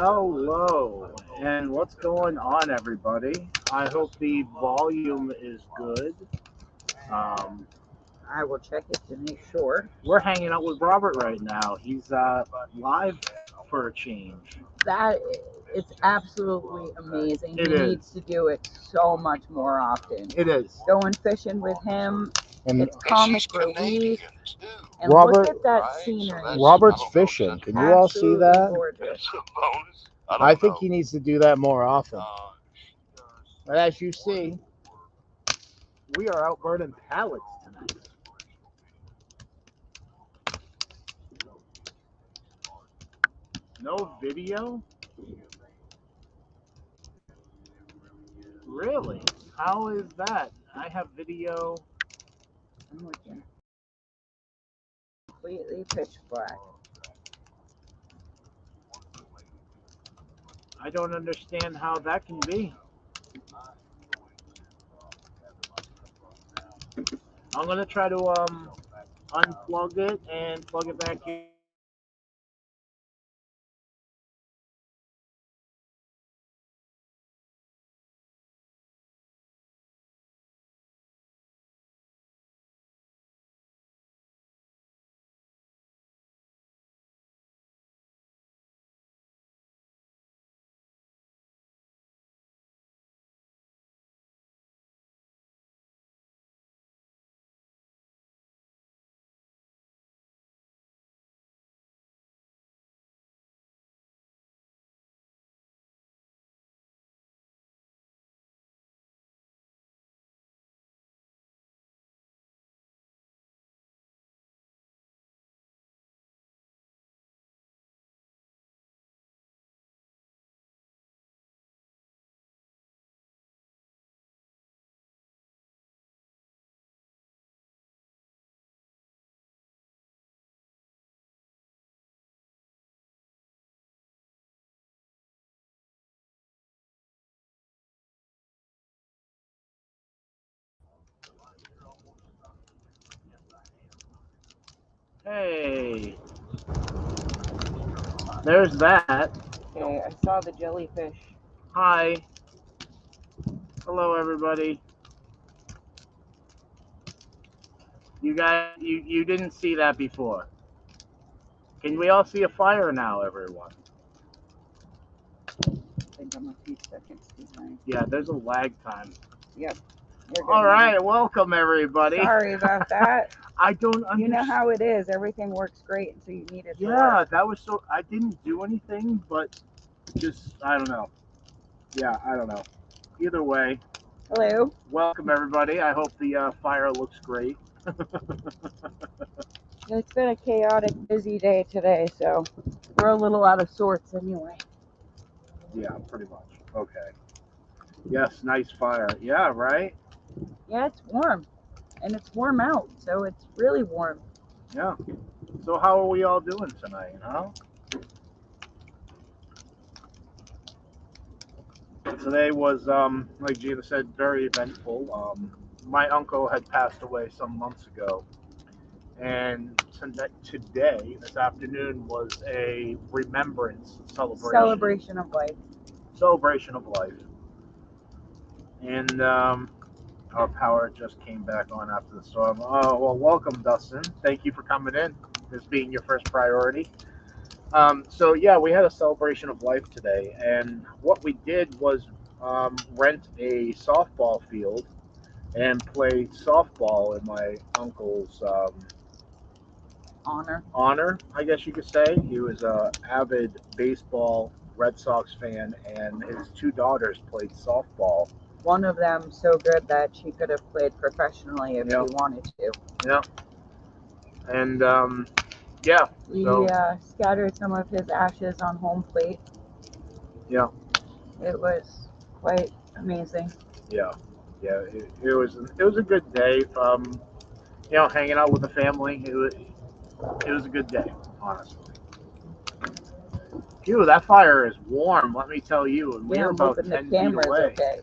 Hello, and what's going on, everybody? I hope the volume is good. Um, I will check it to make sure. we're hanging out with Robert right now. He's live for a change. That it's absolutely amazing. It He is. needs to do it so much more often. It is. Going fishing with him, And it's comic relief. And Robert- look at that scenery. Robert's fishing. Can you all see Absolutely that? gorgeous. I think he needs to do that more often. But as you see, we are out burning pallets tonight. No video? Really? How is that? I have video. I'm looking. Completely pitch black. I don't understand how that can be. I'm gonna try to unplug it and plug it back in. Hey, there's that. Okay, I saw the jellyfish. Hi. Hello, everybody. You guys, you didn't see that before. Can we all see a fire now, everyone? I think I'm a few seconds behind. Yeah, there's a lag time. Yep. You're good All now. right, welcome everybody. Sorry about that. I don't understand. You know how it is. Everything works great until you need it to Yeah, work. that was so. I didn't do anything, but just I don't know. Yeah, I don't know. Either way, Hello. welcome everybody. I hope the fire looks great. It's been a chaotic, busy day today, so we're a little out of sorts anyway. Yeah, pretty much. Okay. Yes, nice fire. Yeah, right? Yeah, it's warm. And it's warm out, so it's really warm. Yeah. So how are we all doing tonight, huh? Today was, like Gina said, very eventful. My uncle had passed away some months ago. And today, this afternoon, was a remembrance celebration. Celebration of life. Celebration of life. And our power just came back on after the storm. Oh, well, welcome, Dustin. Thank you for coming in, this being your first priority. So, yeah, we had a celebration of life today. And what we did was rent a softball field and play softball in my uncle's honor, I guess you could say. He was an avid baseball Red Sox fan, and his two daughters played softball. One of them so good that she could have played professionally if she wanted to. Yeah. And yeah. We So scattered some of his ashes on home plate. yeah. It was quite amazing. Yeah. Yeah. It was a good day. You know, hanging out with the family. It was a good day, honestly. Phew, that fire is warm, let me tell you. And we're about 10 feet away. Okay.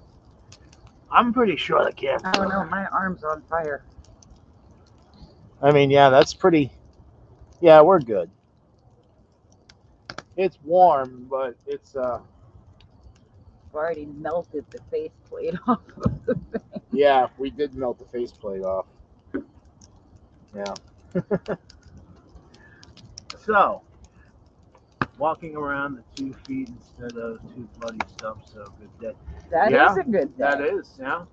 I'm pretty sure the camera. I don't know, my arm's on fire. I mean, yeah, that's pretty. Yeah, we're good. It's warm, but it's I've already melted the faceplate off of the thing. yeah, we did melt the faceplate off. Yeah. So, walking around the 2 feet instead of 2 bloody stumps, so good day. That Yeah, is a good day. That is, yeah.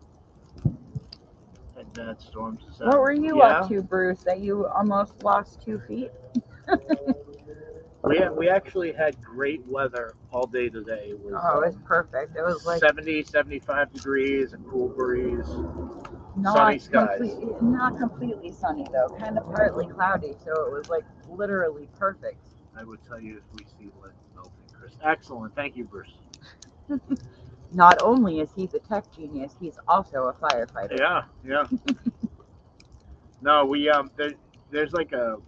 Had bad storms. What were you up to, Bruce, that you almost lost 2 feet? We actually had great weather all day today. It was, Oh, it was perfect. It was like 70, 75 degrees, a cool breeze, not sunny skies. not completely sunny though, kind of partly cloudy, so it was like literally perfect. I would tell you if we see lead melting, Chris. Excellent. Thank you, Bruce. Not only is he the tech genius, he's also a firefighter. Yeah, yeah. No, we there's like a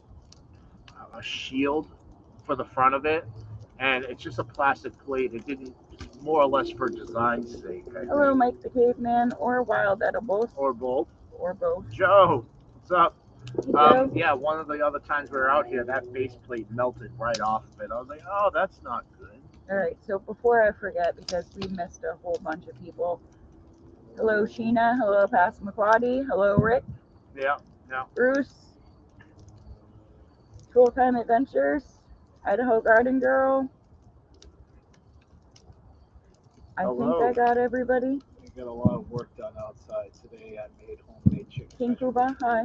shield for the front of it, and it's just a plastic plate. It didn't, more or less for design's sake. Hello, Mike the Caveman, or Wild Edibles, Or both. or both. Joe, what's up? Hey, Joe. Yeah, one of the other times we were out here, that faceplate melted right off of it. I was like, oh, that's not good. All right, so before I forget, because we missed a whole bunch of people. Hello, Sheena. Hello, Passamaquoddy. Hello, Rick. Yeah, yeah. Bruce. School Time Adventures. Idaho Garden Girl. I Hello. think I got everybody. I got a lot of work done outside today. I made homemade chicken. King Kuba, hi.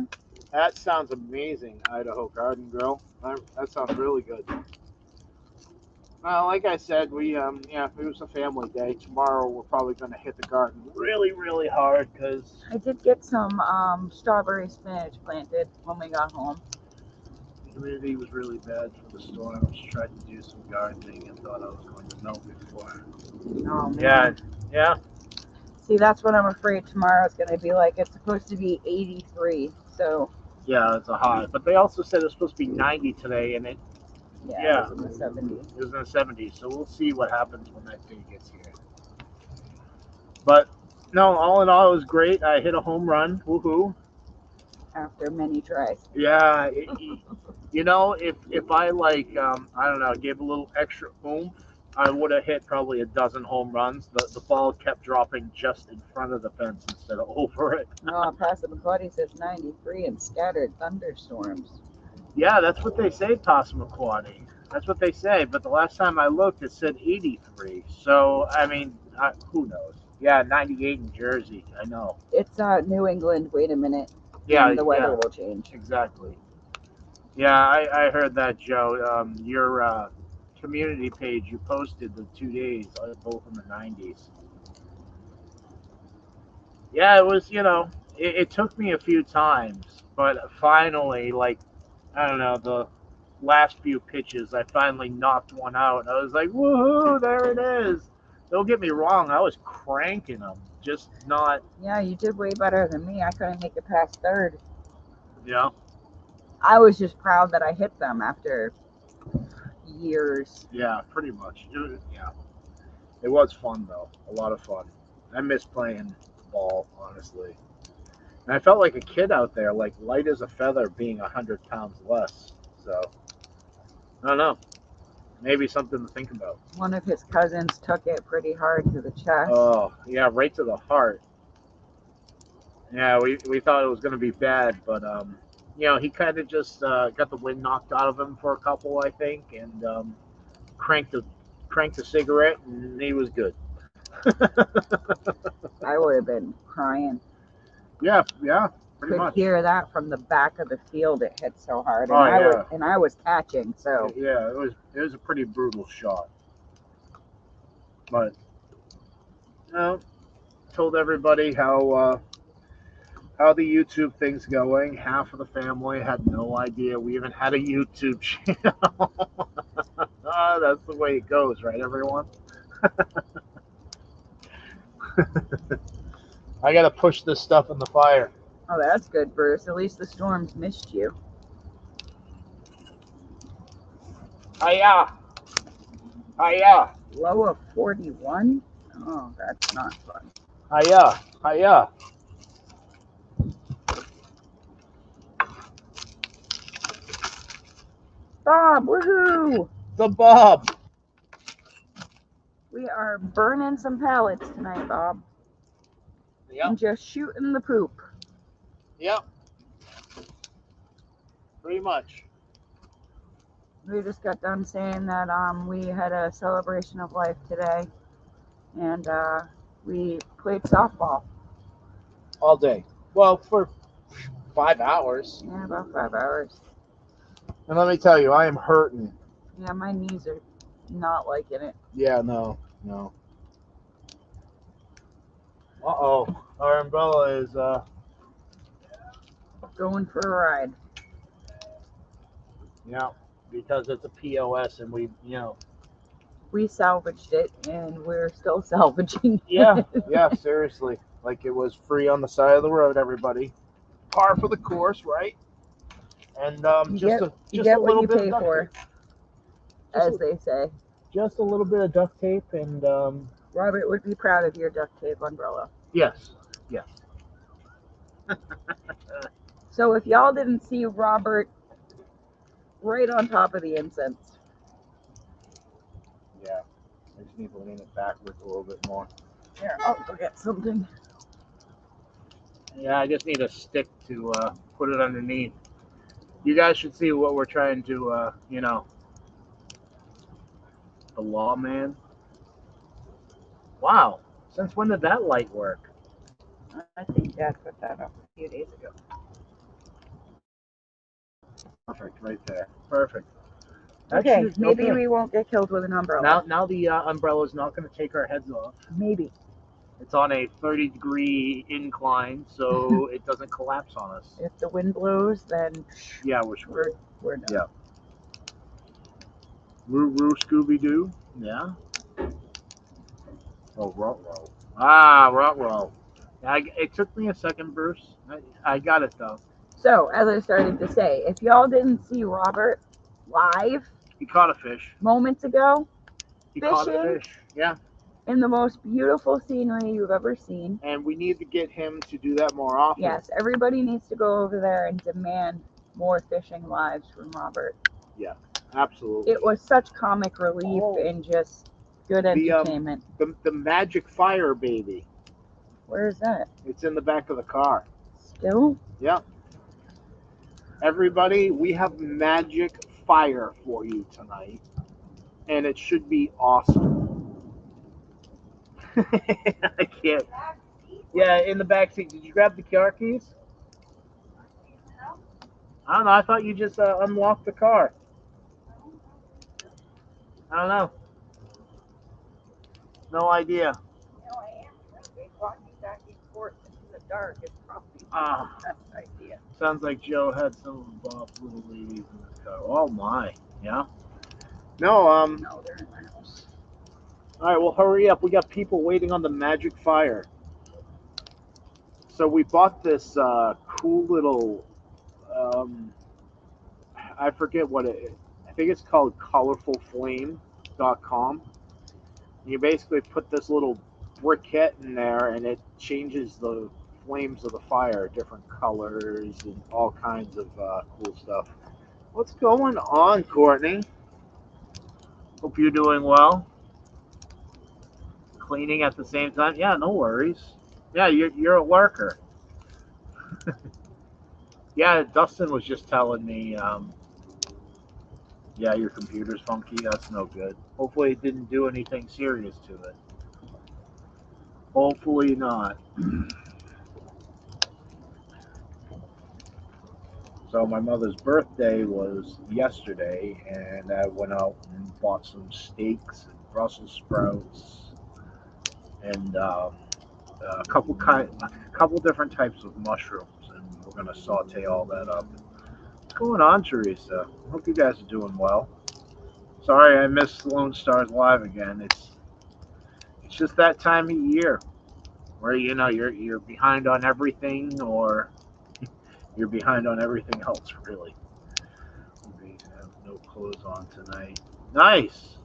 That sounds amazing, Idaho Garden Girl. That sounds really good. Well, like I said, we yeah, it was a family day. Tomorrow we're probably going to hit the garden really, really hard because I did get some strawberry spinach planted when we got home. the humidity was really bad for the storms. Tried to do some gardening and thought I was going to melt before. Oh, man. Yeah, yeah. See, that's what I'm afraid tomorrow's going to be like. It's supposed to be 83, so. Yeah, it's a hot. But they also said it was supposed to be 90 today, and Yeah, it was in the 70s. It was in the 70s, so we'll see what happens when that day gets here. But no, all in all, it was great. I hit a home run. Woohoo! After many tries. Yeah, you know, if I like, I don't know, gave a little extra oomph, I would have hit probably a dozen home runs. The ball kept dropping just in front of the fence instead of over it. Oh, Passamaquoddy says 93 and scattered thunderstorms. Yeah, that's what they say, Passamaquoddy. That's what they say. But the last time I looked, it said 83. So, I mean, who knows? Yeah, 98 in Jersey. I know. It's New England. Wait a minute. Yeah, and the weather will change. Exactly. Yeah, I heard that, Joe. Your community page, you posted the 2 days, both in the 90s. Yeah, it was, it took me a few times, but finally, like, I don't know, the last few pitches, I finally knocked one out. I was like, woohoo, there it is. Don't get me wrong, I was cranking them, just not. Yeah, you did way better than me. I couldn't make it past third. Yeah. I was just proud that I hit them after years. Yeah, pretty much. It was fun, though. A lot of fun. I miss playing ball, honestly. And I felt like a kid out there, like light as a feather, being 100 pounds less. So, I don't know. Maybe something to think about. One of his cousins took it pretty hard to the chest. Oh, yeah, right to the heart. Yeah, we thought it was going to be bad, but, he kind of just got the wind knocked out of him for a couple, I think, and cranked the cigarette, and he was good. I would have been crying. Yeah, pretty much. Could hear that from the back of the field. It hit so hard, and I was catching. So yeah, it was a pretty brutal shot. But told everybody how the YouTube thing's going. Half of the family had no idea we even had a YouTube channel. That's the way it goes, right, everyone? I gotta push this stuff in the fire. Oh, that's good, Bruce. At least the storms missed you. Hiya! Low of 41? Oh, that's not fun. Hiya! Bob, woohoo! The Bob! We are burning some pallets tonight, Bob. Yep. And just shooting the poop. Yep. Pretty much. We just got done saying that we had a celebration of life today, and we played softball. All day. Well, for 5 hours. Yeah, about 5 hours. And let me tell you, I am hurting. Yeah, my knees are not liking it. Yeah, no. Uh-oh. Our umbrella is, Going for a ride. yeah, because it's a POS and we, We salvaged it, and we're still salvaging Yeah, it. yeah, seriously. Like it was free on the side of the road, everybody. Par for the course, right? And You just get a what little you bit pay of duct for, tape. as they say. Just a little bit of duct tape and Robert would be proud of your duct tape umbrella. yes. So if y'all didn't see Robert right on top of the incense. Yeah. I just need to lean it backwards a little bit more. Here, I'll go get something. Yeah, I just need a stick to put it underneath. You guys should see what we're trying to, the lawman. Wow. Since when did that light work? I think Dad put that up a few days ago. Perfect, right there. Perfect. Okay, maybe we won't get killed with an umbrella. Now the umbrella is not going to take our heads off. Maybe. It's on a 30-degree incline, so it doesn't collapse on us. If the wind blows, then Yeah, we're done. Yeah. Roo Scooby-Doo. Yeah. Oh, Ruh-Roh. Ah, Ruh-Roh. It took me a second, Bruce. I got it, though. So, as I started to say, if y'all didn't see Robert live He caught a fish. moments ago, He caught a fishing fish. Yeah. in the most beautiful scenery you've ever seen. And we need to get him to do that more often. Yes, everybody needs to go over there and demand more fishing lives from Robert. Yeah, absolutely. It was such comic relief and just good entertainment. The magic fire baby. Where is that? It's in the back of the car. Still? Yeah. Everybody, we have magic fire for you tonight. And it should be awesome. I can't. Yeah, in the back seat. Did you grab the car keys? I don't know. I thought you just unlocked the car. I don't know. No idea. No, I am. Walking back and forth into the dark is probably the best idea. Sounds like Joe had some of Bob's little ladies in his car. Oh my. Yeah. No, No, they're in my house. All right, well, hurry up. We got people waiting on the magic fire. So we bought this cool little, I forget what it is. I think it's called colorfulflame.com. You basically put this little briquette in there and it changes the flames of the fire, different colors and all kinds of cool stuff. What's going on, Courtney? Hope you're doing well. Cleaning at the same time? Yeah, no worries. Yeah, you're a lurker. Yeah, Dustin was just telling me, yeah, your computer's funky. That's no good. Hopefully it didn't do anything serious to it. Hopefully not. So my mother's birthday was yesterday, and I went out and bought some steaks and Brussels sprouts and a couple different types of mushrooms, and we're gonna saute all that up. What's going on, Teresa? Hope you guys are doing well. Sorry I missed Lone Stars Live again. It's just that time of year where you're behind on everything, or you're behind on everything else, really. We have no clothes on tonight. Nice,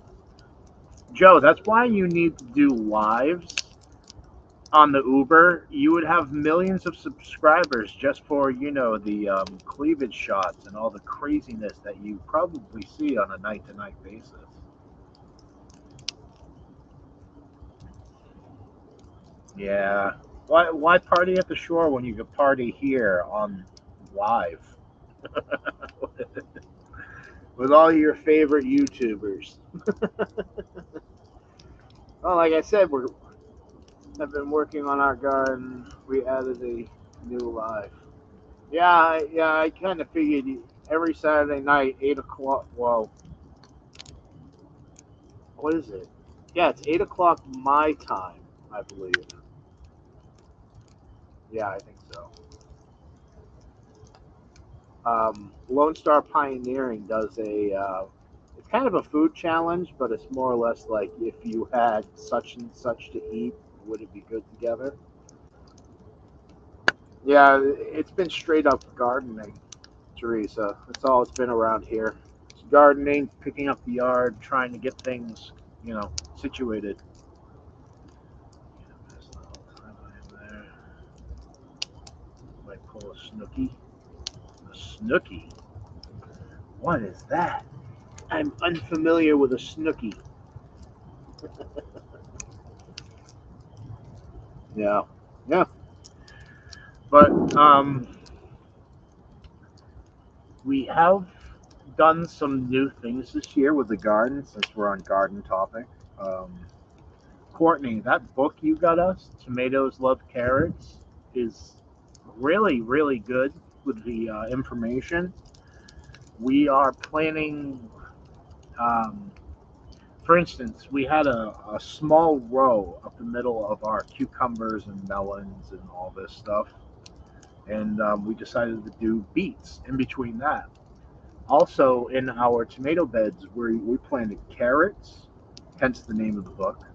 Joe. That's why you need to do lives on the Uber. You would have millions of subscribers just for the cleavage shots and all the craziness that you probably see on a night-to-night basis. Yeah. Why party at the shore when you could party here on live with all your favorite YouTubers? Well, like I said, I've been working on our garden. We added a new live. Yeah, I kind of figured every Saturday night, 8 o'clock. Well, what is it? Yeah, it's 8 o'clock my time, I believe. Yeah, I think so. Lone Star Pioneering does it's kind of a food challenge, but it's more or less like if you had such and such to eat, would it be good together? Yeah, it's been straight up gardening, Teresa. That's all it's been around here. It's gardening, picking up the yard, trying to get things, situated. There's a little timeline there. Might pull a snooky. A snooky? What is that? I'm unfamiliar with a snooky. Yeah, yeah. But we have done some new things this year with the garden since we're on garden topic. Um, Courtney, that book you got us, Tomatoes Love Carrots, is really, really good with the information. We are planning, um, for instance, we had a small row up the middle of our cucumbers and melons and all this stuff. And we decided to do beets in between that. Also, in our tomato beds, we planted carrots, hence the name of the book.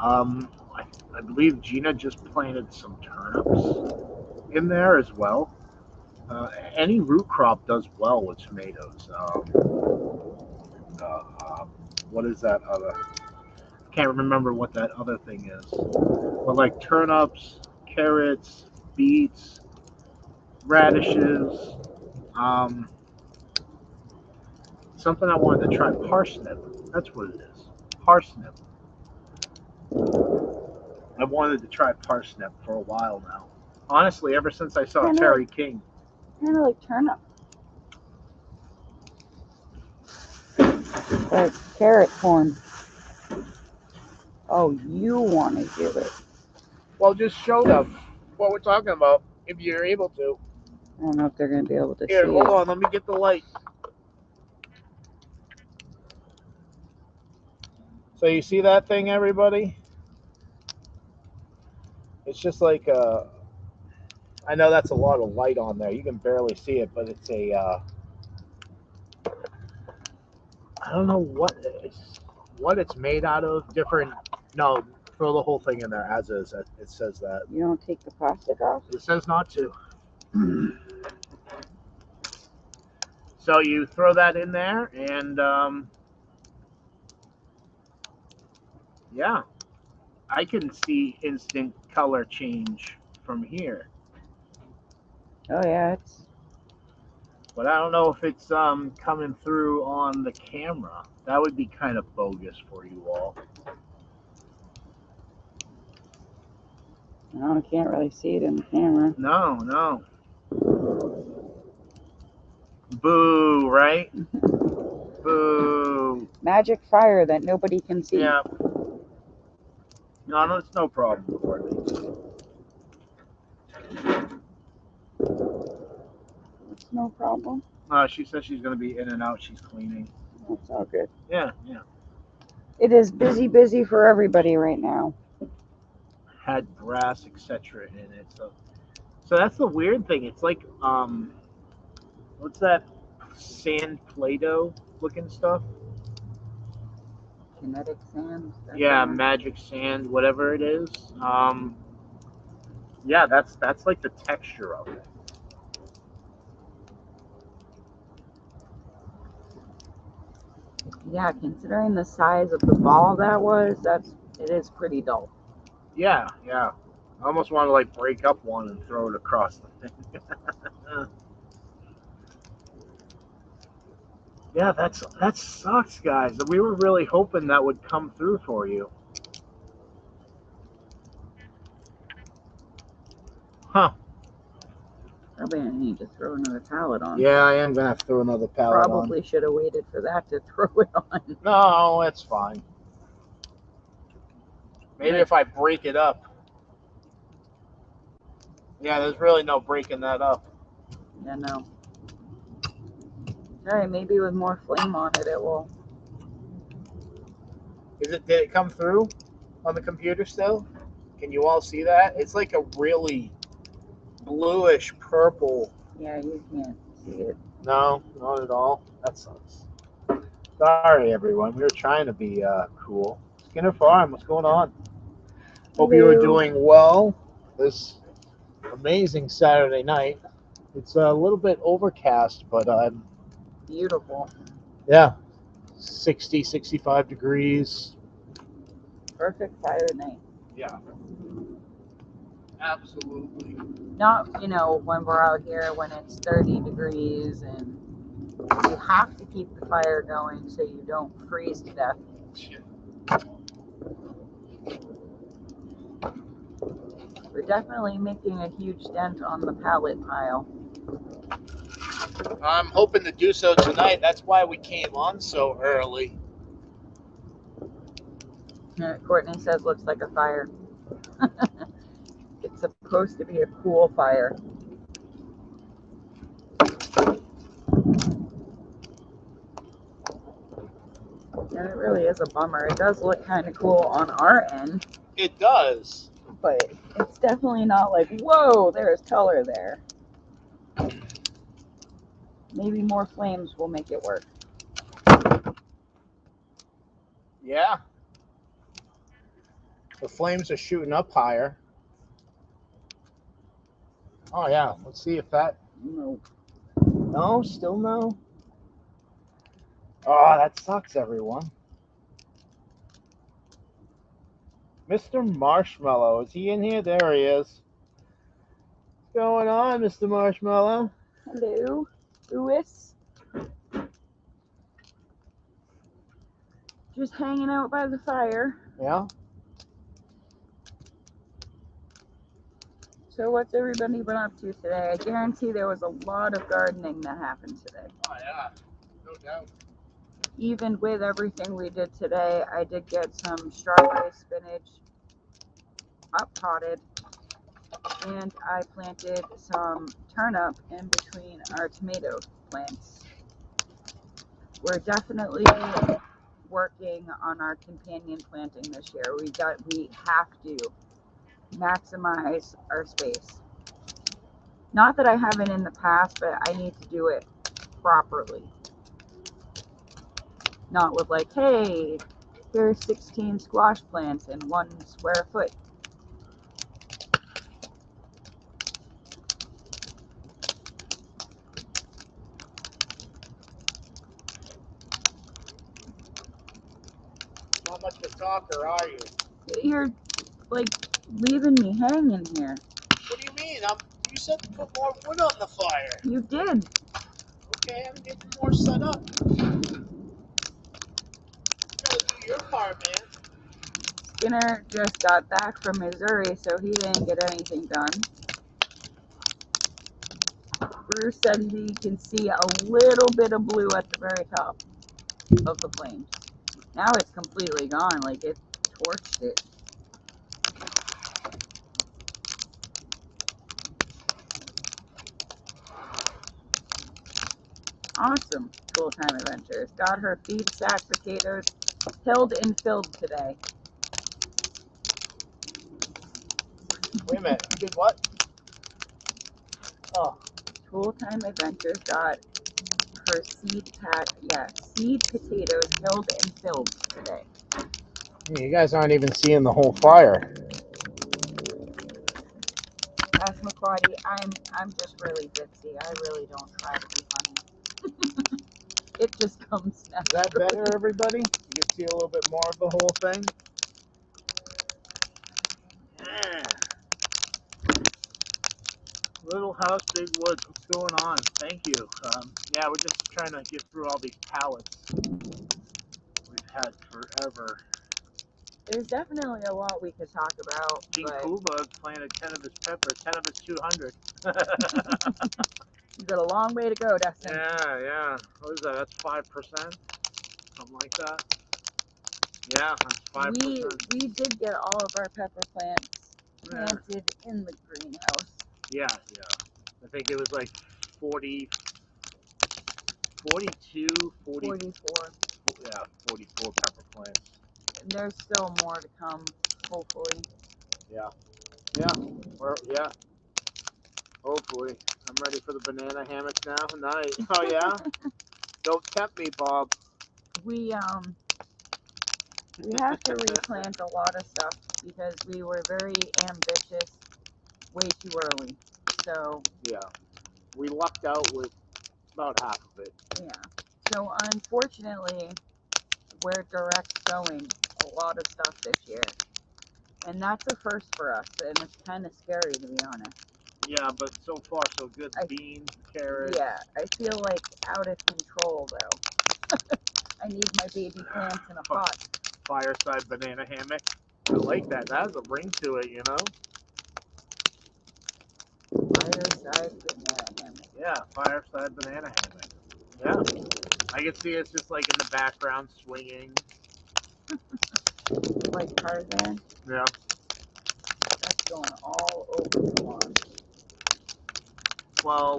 I believe Gina just planted some turnips in there as well. Any root crop does well with tomatoes. Uh, um, what is that other? I can't remember what that other thing is. But like turnips, carrots, beets, radishes. Um, Something I wanted to try, parsnip. That's what it is. Parsnip. I've wanted to try parsnip for a while now. Honestly, ever since I saw Terry King. Kind of like turnip. Like carrot corn. Oh, you want to do it. Well, just show them what we're talking about if you're able to. I don't know if they're going to be able to Here, see hold it. on. Let me get the light. So you see that thing, everybody? It's just like I know that's a lot of light on there. You can barely see it, but it's I don't know what it's made out of. Different. No, throw the whole thing in there as is. It says that. You don't take the plastic off? It says not to. So you throw that in there, and yeah, I can see instant color change from here. Oh, yeah, it's... But I don't know if it's coming through on the camera. That would be kind of bogus for you all. I can't really see it in the camera. No. Boo, right? Boo. Magic fire that nobody can see. Yeah. No, it's no problem for me. It's no problem. She says she's going to be in and out. She's cleaning. That's all good. Yeah. It is busy for everybody right now. Had grass, etc. in it. So that's the weird thing. It's like what's that sand Play-Doh looking stuff? Kinetic sand. Yeah, magic sand, whatever it is. Yeah, that's like the texture of it. Yeah, considering the size of the ball that was, it is pretty dull. Yeah. I almost want to like break up one and throw it across the thing. Yeah, that sucks, guys. We were really hoping that would come through for you. Huh. Probably I need to throw another pallet on. Yeah, I am gonna have to throw another pallet on. Probably should have waited for that to throw it on. No, it's fine. Maybe if I break it up. Yeah, there's really no breaking that up. Yeah, no. Alright, maybe with more flame on it, it will. Did it come through on the computer still? Can you all see that? It's like a really bluish purple. Yeah, you can't see it. No, not at all. That sucks. Sorry, everyone. We were trying to be cool. Skinner Farm, what's going on? Hope you are doing well this amazing Saturday night. It's a little bit overcast, but Beautiful. yeah, 60, 65 degrees. Perfect fire night. Yeah. Absolutely. Not, when we're out here when it's 30 degrees and you have to keep the fire going so you don't freeze to death. We're definitely making a huge dent on the pallet pile. I'm hoping to do so tonight. That's why we came on so early. Courtney says looks like a fire. It's supposed to be a cool fire. And it really is a bummer. It does look kind of cool on our end. It does. But it's definitely not like, whoa, there's color there. Maybe more flames will make it work. Yeah. The flames are shooting up higher. Oh, yeah. Let's see if that... No. No? Still no? Oh, that sucks, everyone. Mr. Marshmallow. Is he in here? There he is. What's going on, Mr. Marshmallow? Hello, Louis. Just hanging out by the fire. Yeah? So what's everybody been up to today? I guarantee there was a lot of gardening that happened today. Oh, yeah. No doubt. Even with everything we did today, I did get some strawberry spinach up potted, and I planted some turnip in between our tomato plants. We're definitely working on our companion planting this year. We have to maximize our space. Not that I haven't in the past, but I need to do it properly. Not with like, hey, here's 16 squash plants in 1 square foot. Not much of a talker, are you? You're like leaving me hanging here. What do you mean? You said to put more wood on the fire. You did. Okay, I'm getting more set up. You gotta do your part, man. Skinner just got back from Missouri, so he didn't get anything done. Bruce said he can see a little bit of blue at the very top of the flames. Now it's completely gone, like it torched it. Awesome. Cool Time Adventures. Got her feed sack potatoes hilled and filled today. Wait a minute. You did what? Oh. Cool Time Adventures got her seed potatoes hilled and filled today. You guys aren't even seeing the whole fire. Ask McCarty, I'm just really ditzy. I really don't try to be funny. It just comes naturally. Is that better, everybody? You can see a little bit more of the whole thing. Yeah. Little house, big woods. What's going on? Thank you. Yeah, we're just trying to get through all these pallets we've had forever. There's definitely a lot we could talk about, King but Kuba planted 10 of his pepper, 10 of his 200. you've got a long way to go, Dustin. Yeah. What is that? That's 5%? Something like that. Yeah, that's 5%. We did get all of our pepper plants planted in the greenhouse. Yeah. I think it was like 40, 42, 40, 44. yeah, 44 pepper plants. And there's still more to come, hopefully. Yeah. Hopefully. I'm ready for the banana hammock now. Nice. Oh, yeah? Don't tempt me, Bob. We have to replant a lot of stuff because we were very ambitious way too early. So yeah, we lucked out with about half of it. Yeah. So unfortunately, we're direct sowing a lot of stuff this year. And that's a first for us, and it's kind of scary to be honest. Yeah, but so far so good. Beans, carrots. Yeah, I feel like out of control though. I need my baby plants in a pot. Fireside banana hammock. I like that. That has a ring to it, you know? Fireside banana hammock. Yeah, fireside banana hammock. Yeah. I can see it's just like in the background swinging. Like Tarzan? Yeah. That's going all over the lawn. Well,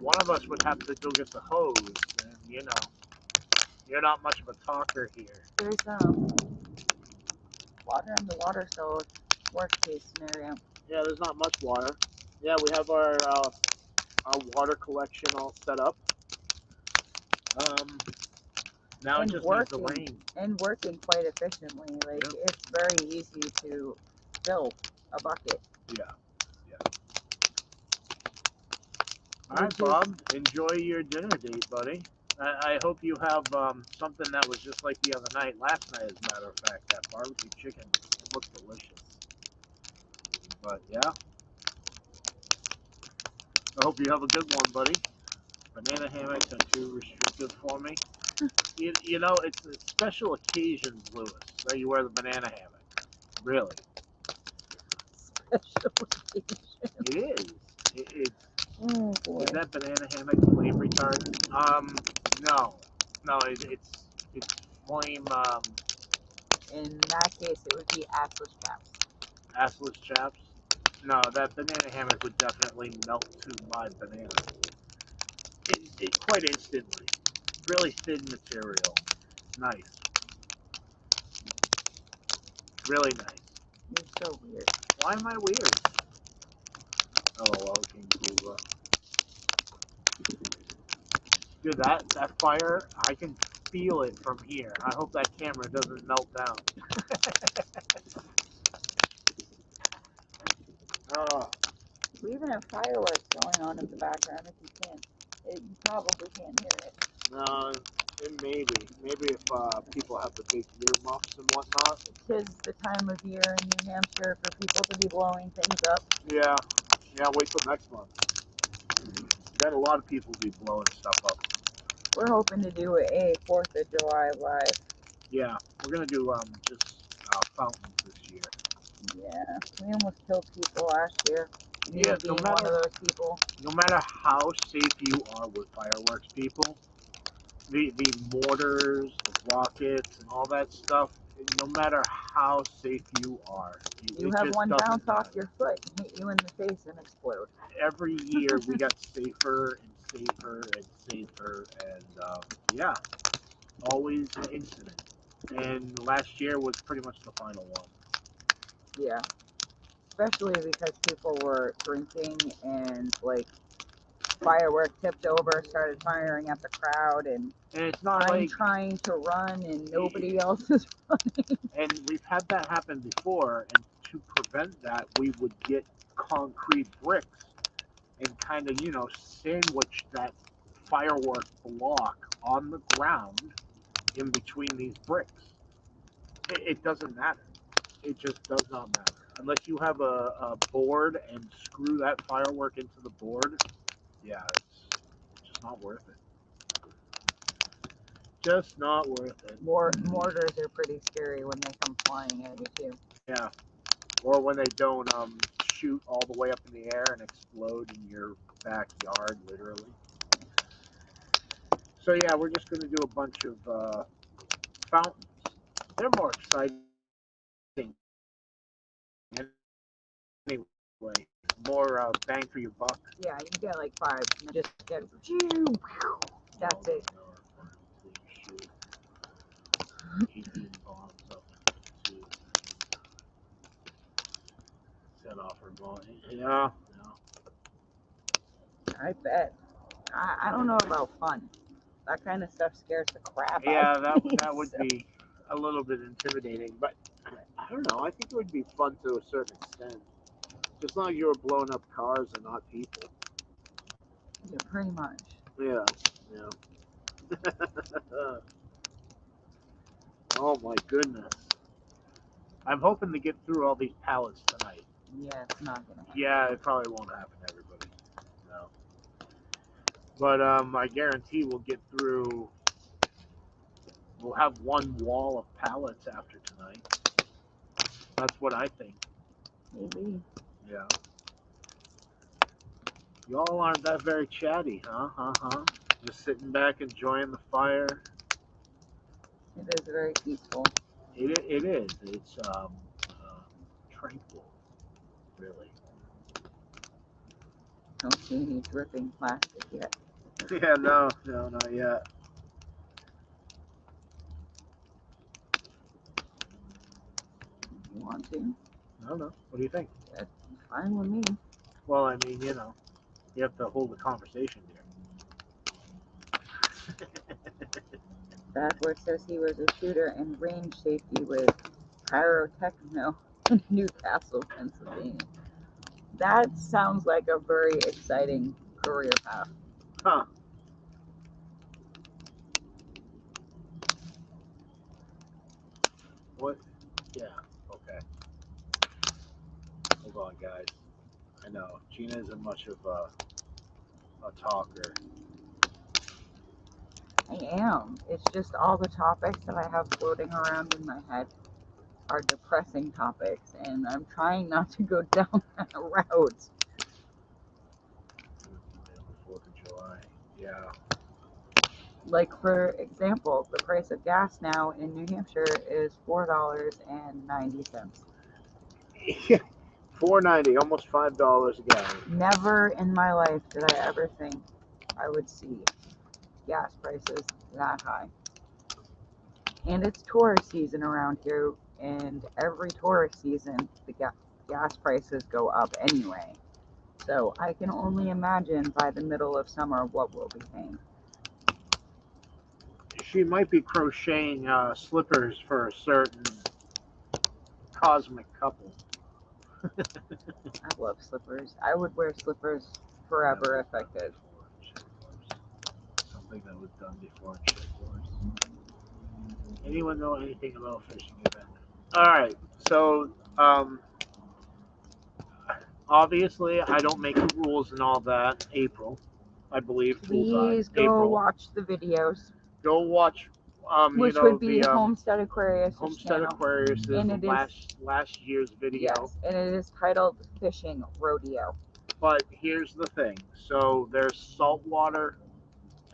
one of us would have to go get the hose, and you know, you're not much of a talker here. There's water in the water, so worst case scenario. Yeah, there's not much water. Yeah, we have our water collection all set up. Now it just needs the rain. And working quite efficiently. Like it's very easy to fill a bucket. Yeah. All right, Bob. Enjoy your dinner date, buddy. I hope you have something that was just like the other night. Last night, as a matter of fact, that barbecue chicken looked delicious. But yeah, I hope you have a good one, buddy. Banana hammocks are too restrictive for me. You know, it's a special occasions, Lewis, that you wear the banana hammock. Really. Special occasion. It is. It's. Oh boy. Is that banana hammock flame retardant? No, it's flame. In that case, it would be assless chaps. Assless chaps. No, that banana hammock would definitely melt to my banana. It quite instantly. Really thin material. Nice. Really nice. You're so weird. Why am I weird? LOL, King Kuba. Dude, that fire, I can feel it from here. I hope that camera doesn't melt down. Oh. We even have fireworks going on in the background if you can't. You probably can't hear it. No, maybe if people have the big earmuffs and whatnot. Tis the time of year in New Hampshire for people to be blowing things up. Yeah, wait till next month. Then a lot of people will be blowing stuff up. We're hoping to do a 4th of July live. Yeah, we're going to do just fountains this year. Yeah, we almost killed people last year. Yeah, being one of those people. No matter how safe you are with fireworks, people, the mortars, the rockets, and all that stuff, no matter how safe you are, you have one bounce off your foot and hit you in the face and explode. Every year we got safer and safer and safer, and yeah, always an incident. And last year was pretty much the final one. Yeah. Especially because people were drinking and like firework tipped over, started firing at the crowd, and it's not I'm trying to run and nobody else is running. And we've had that happen before, and to prevent that, we would get concrete bricks and kind of, sandwich that firework block on the ground in between these bricks. It doesn't matter. It just does not matter. Unless you have a board and screw that firework into the board, yeah, it's just not worth it. Just not worth it. Mortars are pretty scary when they come flying at you too. Yeah. Or when they don't shoot all the way up in the air and explode in your backyard, literally. So yeah, we're just going to do a bunch of fountains. They're more exciting anyway. More bang for your buck. Yeah, you get like 5 and then just get that's it. 18 bombs up to set off her ball. Yeah. I bet. I don't know about fun. That kind of stuff scares the crap Yeah, out of me. that would be a little bit intimidating, but I don't know. I think it would be fun to a certain extent. Just long as you were blowing up cars and not people. Yeah, pretty much. Yeah. Oh my goodness. I'm hoping to get through all these pallets tonight. Yeah, it's not gonna happen. Yeah, it probably won't happen to everybody. No. But I guarantee we'll get through. We'll have one wall of pallets after tonight. That's what I think. Maybe. Yeah. Y'all aren't that very chatty, huh? Just sitting back enjoying the fire. It is very peaceful. It is. It's tranquil, really. Don't see any dripping plastic yet. Yeah, no, not yet. You want to? I don't know. What do you think? That's fine with me. Well, I mean, you have to hold the conversation here. Bad Boy says he was a shooter and range safety with Pyrotechno in Newcastle, Pennsylvania. That sounds like a very exciting career path. Huh. What? Yeah, okay. Hold on, guys. I know, Gina isn't much of a talker. I am. It's just all the topics that I have floating around in my head are depressing topics, and I'm trying not to go down that route. 4th of July. Yeah. Like, for example, the price of gas now in New Hampshire is $4.90. Yeah. $4.90, almost $5 a gallon. Never in my life did I ever think I would see gas prices that high. And it's tourist season around here, and every tourist season the gas prices go up anyway. So I can only imagine by the middle of summer what we'll be paying. She might be crocheting slippers for a certain cosmic couple. I love slippers. I would wear slippers forever if I could. Something that was done before in Chit Wars. Anyone know anything about fishing event? All right, so obviously I don't make the rules and all that. April, I believe. Please go April. watch the videos. Go watch. Which would be Homestead Aquarius. Homestead Aquarius is last year's video. Yes, and it is titled Fishing Rodeo. But here's the thing. So there's saltwater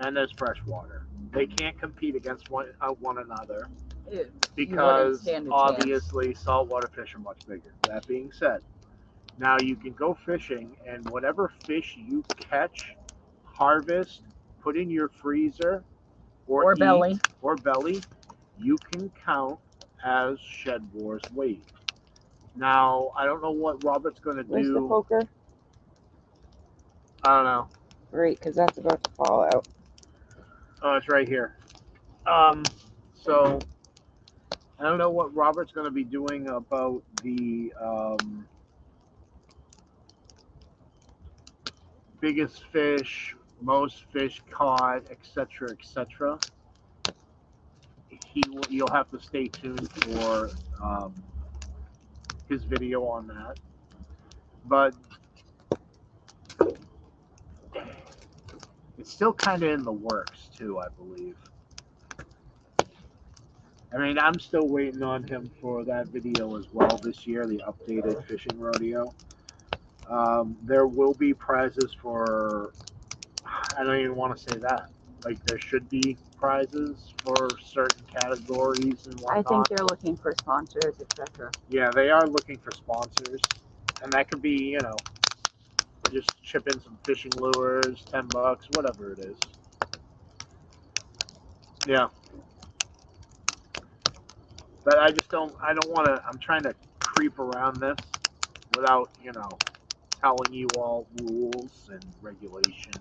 and there's freshwater. They can't compete against one another because obviously saltwater fish are much bigger. That being said, now you can go fishing and whatever fish you catch, harvest, put in your freezer or belly, you can count as Shed Wars weight. Now, I don't know what Robert's going to do. Where's the poker? I don't know. Great, because that's about to fall out. Oh, it's right here. So I don't know what Robert's going to be doing about the biggest fish, most fish caught, etc., etc. You'll have to stay tuned for his video on that. But it's still kind of in the works too, I believe. I mean, I'm still waiting on him for that video as well this year, the updated fishing rodeo. There will be prizes for, I don't even want to say that. Like, there should be prizes for certain categories and whatnot. I think they're looking for sponsors, etc. Yeah, they are looking for sponsors. And that could be, you know, just chip in some fishing lures, $10, whatever it is. Yeah. But I don't want to, I'm trying to creep around this without, you know, telling you all rules and regulations.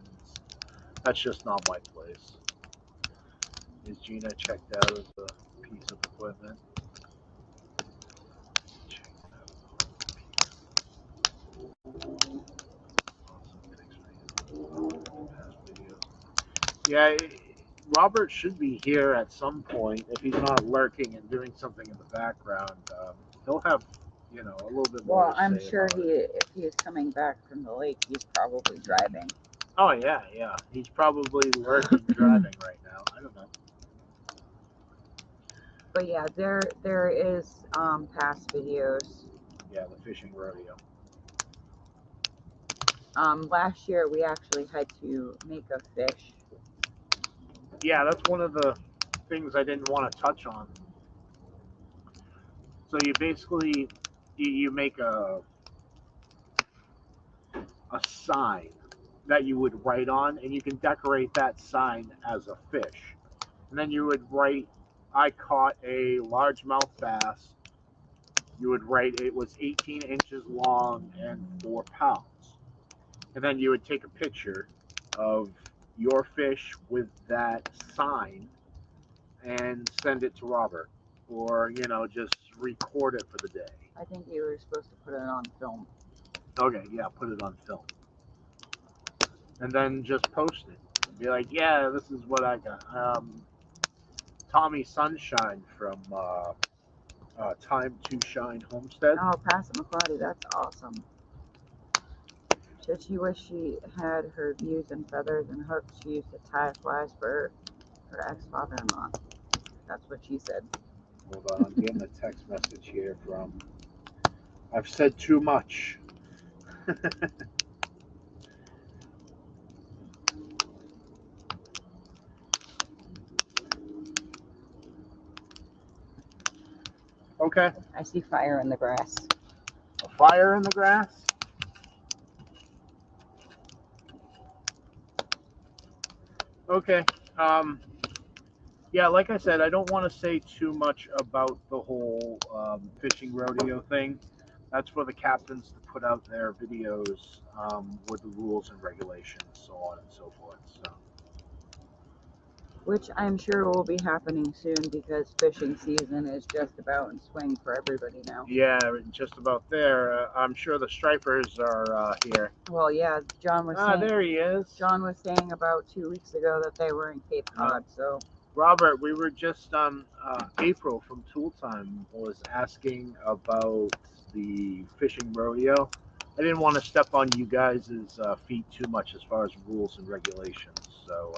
That's just not my place. Is Gina checked out as a piece of equipment? Yeah, Robert should be here at some point. If he's not lurking and doing something in the background, he'll have, you know, a little bit more. Well, to I'm say sure about it. if he is coming back from the lake, he's probably driving. Oh yeah, yeah. He's probably lurking driving right now. I don't know. But yeah, there is past videos. Yeah, the fishing rodeo. Last year we actually had to make a fish. Yeah, that's one of the things I didn't want to touch on. So you basically you make a sign that you would write on, and you can decorate that sign as a fish. And then you would write, I caught a largemouth bass. You would write it was 18 inches long and 4 pounds. And then you would take a picture of your fish with that sign and send it to Robert. Or, you know, just record it for the day. I think you were supposed to put it on film. Okay, yeah, put it on film. And then just post it. Be like, yeah, this is what I got. Tommy Sunshine from Time to Shine Homestead. Oh, Passamaquoddy, that's awesome. Should she wish she had her views and feathers and hooks, she used to tie flies for her ex-father-in-law. That's what she said. Hold on, I'm getting a text message here from, I've said too much. Okay. I see fire in the grass. A fire in the grass? Okay. Yeah, like I said, I don't want to say too much about the whole fishing rodeo thing. That's for the captains to put out their videos with the rules and regulations, so on and so forth. So. Which I'm sure will be happening soon because fishing season is just about in swing for everybody now. Yeah, just about there. I'm sure the stripers are here. Well, yeah, John was saying. There he is. John was saying about 2 weeks ago that they were in Cape Cod. So. Robert, we were just April from Tool Time was asking about the fishing rodeo. I didn't want to step on you guys' feet too much as far as rules and regulations. So,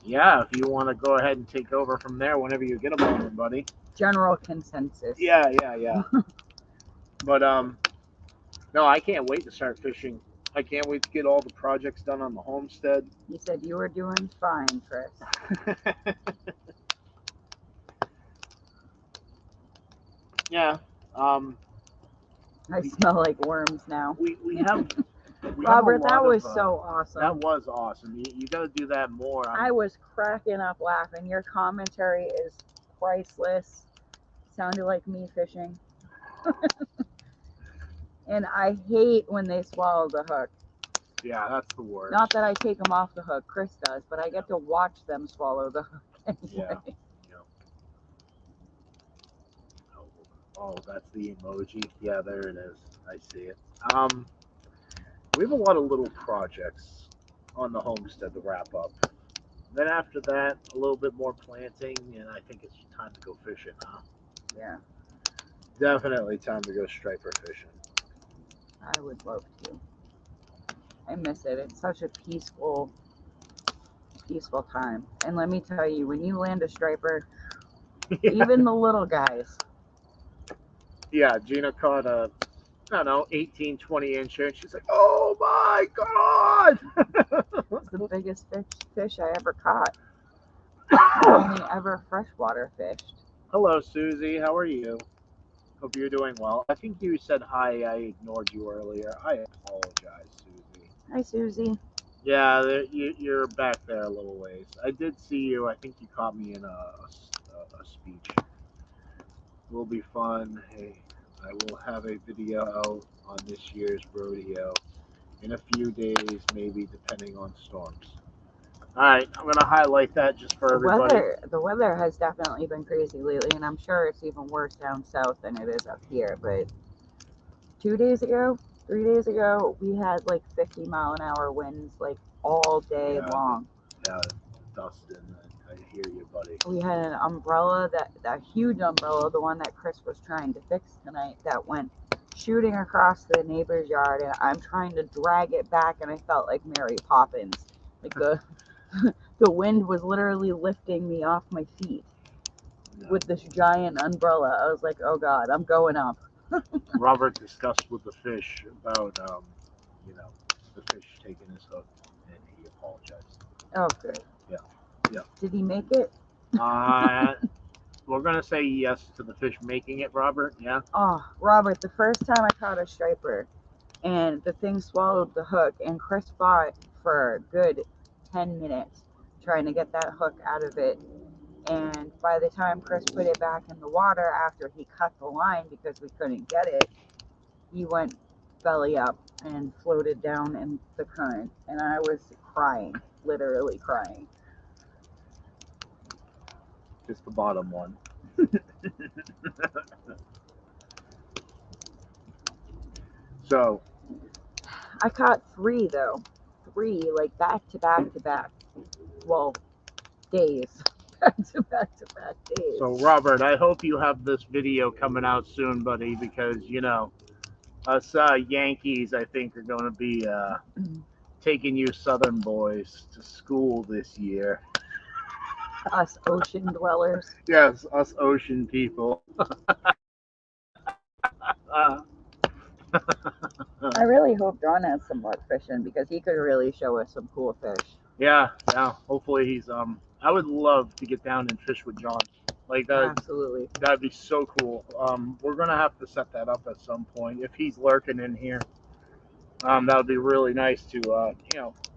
yeah, if you want to go ahead and take over from there whenever you get a moment, buddy. General consensus. Yeah. But, no, I can't wait to start fishing. I can't wait to get all the projects done on the homestead. You said you were doing fine, Chris. Yeah. I smell like worms now. We have... Robert, that was so awesome. That was awesome. You got to do that more. I was cracking up laughing. Your commentary is priceless. Sounded like me fishing. And I hate when they swallow the hook. Yeah, that's the worst. Not that I take them off the hook, Chris does, but I get to watch them swallow the hook anyway. Yeah. Oh, that's the emoji. Yeah, there it is. I see it. We have a lot of little projects on the homestead to wrap up. Then after that, a little bit more planting, and I think it's time to go fishing, huh? Yeah. Definitely time to go striper fishing. I would love to. I miss it. It's such a peaceful time. And let me tell you, when you land a striper, Yeah. Even the little guys. Yeah, Gina caught a, I don't know, 18, 20 inch, and she's like, oh my God! It's the biggest fish I ever caught. I only ever freshwater fished. Hello, Susie. How are you? Hope you're doing well. I think you said hi. I ignored you earlier. I apologize, Susie. Hi, Susie. Yeah, you're back there a little ways. I did see you. I think you caught me in a speech. Will be fun. Hey, I will have a video out on this year's rodeo in a few days, maybe, depending on storms. All right, I'm gonna highlight that just for everybody. The weather has definitely been crazy lately, and I'm sure it's even worse down south than it is up here. But 2 days ago, 3 days ago, we had like 50-mile-an-hour winds like all day long. Yeah, Dustin, I hear you, buddy. We had an umbrella, that huge umbrella, the one that Chris was trying to fix tonight, that went shooting across the neighbor's yard, and I'm trying to drag it back, and I felt like Mary Poppins. Like the wind was literally lifting me off my feet with this giant umbrella. I was like, oh God, I'm going up. Robert discussed with the fish about, the fish taking his hook, and he apologized. Oh, good. Yeah. Did he make it? We're gonna say yes to the fish making it, Robert. Yeah. Oh, Robert, the first time I caught a striper, and the thing swallowed the hook, and Chris fought for a good 10 minutes trying to get that hook out of it. And by the time Chris put it back in the water after he cut the line because we couldn't get it, he went belly up and floated down in the current. And I was crying, literally crying. Just the bottom one. So I caught 3 though. 3, like back to back to back. Well, days. Back to back to back days. So Robert, I hope you have this video coming out soon, buddy, because us Yankees, I think, are going to be taking you Southern boys to school this year. Us ocean dwellers. Yes, us ocean people. I really hope John has some luck fishing because he could really show us some cool fish. Yeah. Hopefully he's I would love to get down and fish with John. Like that. Absolutely. That'd be so cool. We're gonna have to set that up at some point if he's lurking in here. That would be really nice to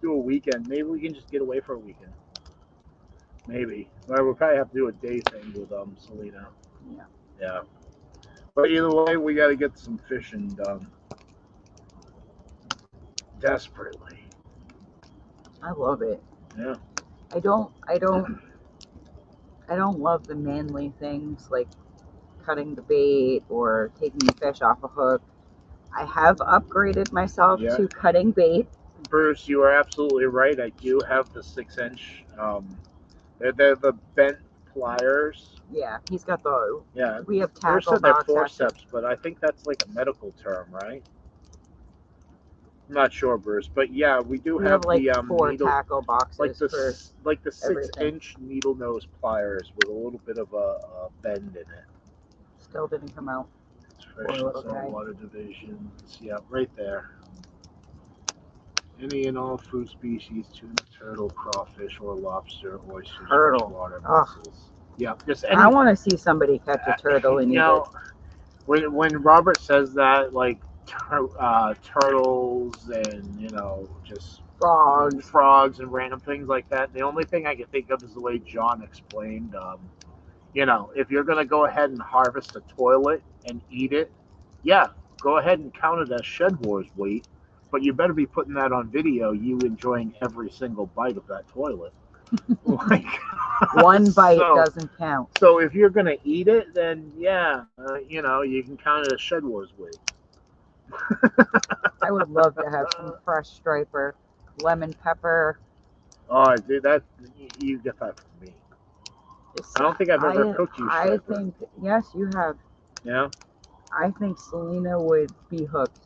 do a weekend. Maybe we can just get away for a weekend. Maybe. Well, we'll probably have to do a day thing with Selena. Yeah. But either way, we got to get some fishing done. Desperately. I love it. Yeah. I don't love the manly things like cutting the bait or taking the fish off a hook. I have upgraded myself to cutting bait. Bruce, you are absolutely right. I do have the 6-inch. They're the bent pliers. Yeah, he's got the. Yeah. We have Bruce tackle said they're box. forceps, but I think that's like a medical term, right? I'm not sure, Bruce, but yeah, we do have like the 4 needle, tackle boxes like the for 6-inch needle nose pliers with a little bit of a bend in it. Still didn't come out. Fish and saltwater divisions. Yeah, right there. Any and all food species: tuna, turtle, crawfish, or lobster, oysters, freshwater mussels. Yeah, just any. I want to see somebody catch a turtle and eat it. When Robert says that, like turtles and just frogs and random things like that, the only thing I can think of is the way John explained. If you're gonna go ahead and harvest a toilet and eat it, yeah, go ahead and count it as Shed Wars weight, but you better be putting that on video, you enjoying every single bite of that toilet. Like, one bite doesn't count. So if you're gonna eat it, then yeah, you can count it as Shed Wars weight. I would love to have some fresh striper, lemon pepper. Oh, dude, you get that from me. I don't think I've ever cooked you striper. I think, yes, you have. Yeah? I think Selena would be hooked.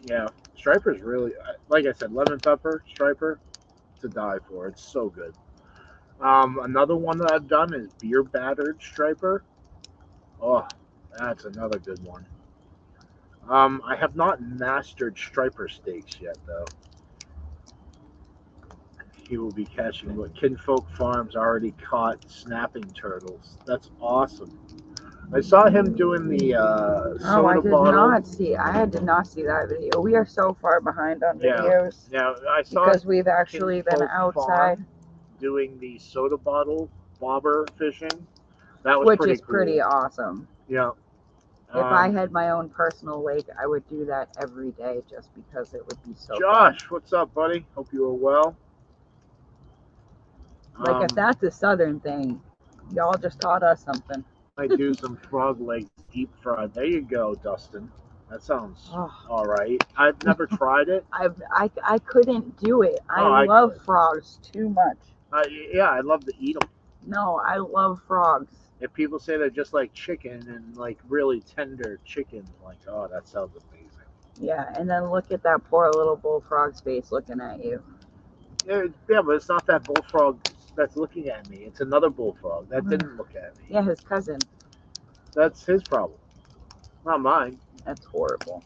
Yeah. Striper's really, like I said, lemon pepper, striper, to die for. It's so good. Another one that I've done is beer battered striper. Oh, that's another good one. I have not mastered striper steaks yet, though. He will be catching what Kinfolk Farms already caught snapping turtles. That's awesome. I saw him doing the Oh, I soda did bottle. not see. I did not see that video. We are so far behind on Yeah, videos yeah. I saw because we've actually been Kinfolk outside, Farm doing the soda bottle bobber fishing. That was which pretty is cool. pretty awesome. Yeah. If I had my own personal lake, I would do that every day just because it would be so fun. Josh, what's up, buddy? Hope you are well. Like, if that's a southern thing, y'all just taught us something. I do some frog legs deep fried. There you go, Dustin. That sounds all right. I've never tried it. I couldn't do it. Oh, I I love could. frogs too much. Yeah, I'd love to eat them. No, I love frogs. If people say they're just like chicken and like really tender chicken, like, oh, that sounds amazing. Yeah, and then look at that poor little bullfrog's face looking at you. Yeah, but it's not that bullfrog that's looking at me. It's another bullfrog that didn't look at me. Yeah, his cousin. That's his problem, not mine. That's horrible.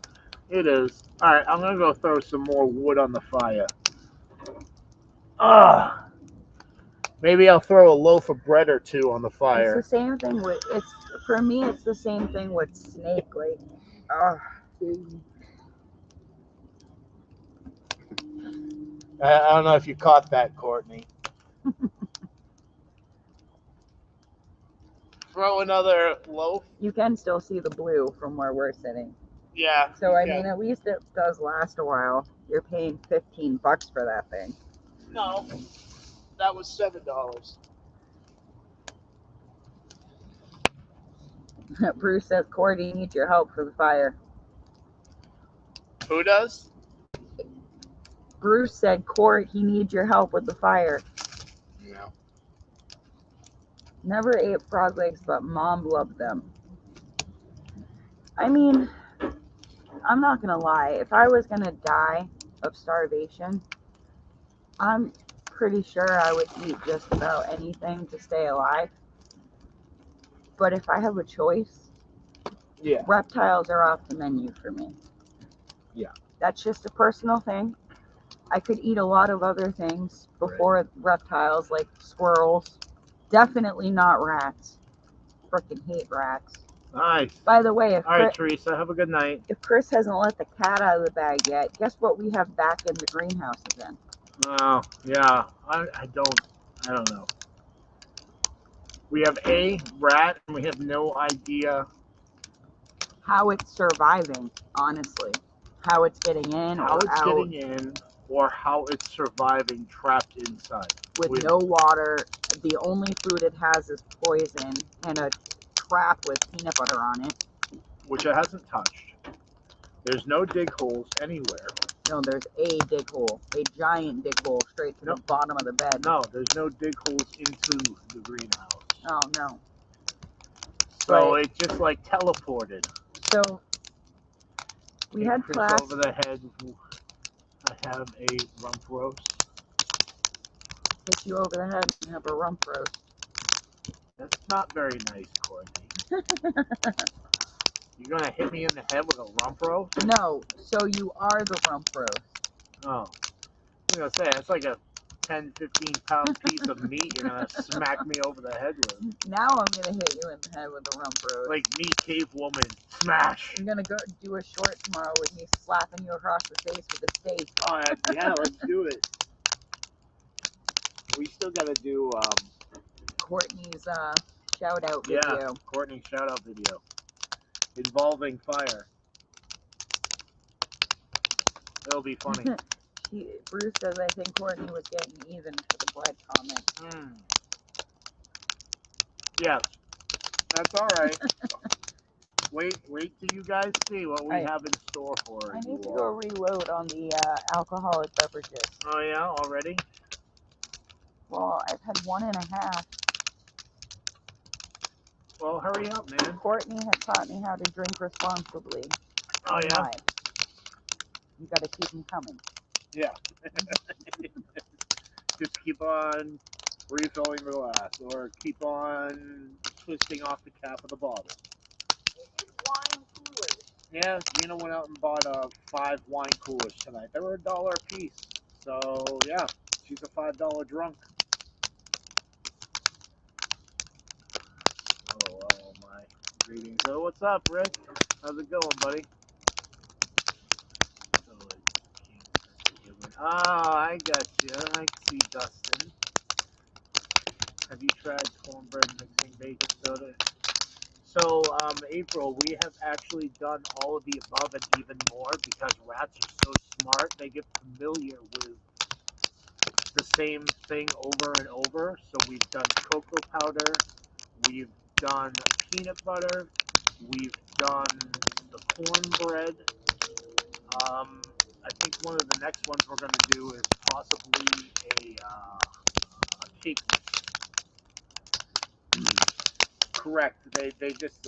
It is. All right, I'm gonna go throw some more wood on the fire. Ah, maybe I'll throw a loaf of bread or two on the fire. It's the same thing with for me. It's the same thing with snake. Like, I don't know if you caught that, Courtney. Throw another loaf. You can still see the blue from where we're sitting. Yeah. So I mean, at least it does last a while. You're paying $15 for that thing. No, that was $7. Bruce says, Cordy needs your help for the fire. Who does? Bruce said, Court, he needs your help with the fire. Yeah. Never ate frog legs, but Mom loved them. I mean, I'm not gonna lie. If I was gonna die of starvation, I'm pretty sure I would eat just about anything to stay alive. But if I have a choice, Yeah. reptiles are off the menu for me. Yeah. That's just a personal thing. I could eat a lot of other things before reptiles, like squirrels. Definitely not rats. Frickin' hate rats. Nice. By the way, all right, Teresa, have a good night. If Chris hasn't let the cat out of the bag yet, guess what we have back in the greenhouse again? Oh, yeah. I don't know. We have a rat, and we have no idea how it's surviving, honestly. How it's getting in how or it's out. getting in or how it's surviving trapped inside. With no water. The only food it has is poison and a trap with peanut butter on it. Which it hasn't touched. There's no dig holes anywhere. No, there's a dig hole. A giant dig hole straight to the bottom of the bed. No, there's no dig holes into the greenhouse. Oh, no. So it just like teleported. So we had class. Over the head. I have a rump roast. Hit you over the head and have a rump roast. That's not very nice, Courtney. You're gonna hit me in the head with a rump roast? No, so you are the rump roast. Oh. I'm gonna say, it's like a 10, 15 pound piece of meat you're gonna smack me over the head with. Now I'm gonna hit you in the head with a rump roast. Like me, cave woman, smash! I'm gonna go do a short tomorrow with me slapping you across the face with a steak. Oh, yeah, let's do it. We still gotta do Courtney's shout out video. Yeah, Courtney's shout out video. Involving fire. It'll be funny. Bruce says, I think Courtney was getting even for the blood comment. Yeah, that's all right. Wait till you guys see what we have in store for you. I need to go reload on the alcoholic beverages. Oh yeah, already? Well, I've had 1.5. Well, hurry up, man. Courtney has taught me how to drink responsibly. Oh yeah? You gotta keep them coming. Yeah. Just keep on refilling the glass, or keep on twisting off the cap of the bottle. Wine coolers. Yeah, Gina went out and bought 5 wine coolers tonight. They were $1 a piece. So yeah, she's a $5 drunk. Oh my. Greetings. So what's up, Rick? How's it going, buddy? I got you. I see Dustin. Have you tried cornbread mixing baking soda? So, April, we have actually done all of the above and even more because rats are so smart. They get familiar with the same thing over and over. So we've done cocoa powder. We've done peanut butter. We've done the cornbread. I think one of the next ones we're going to do is possibly a cake mix. Correct. They just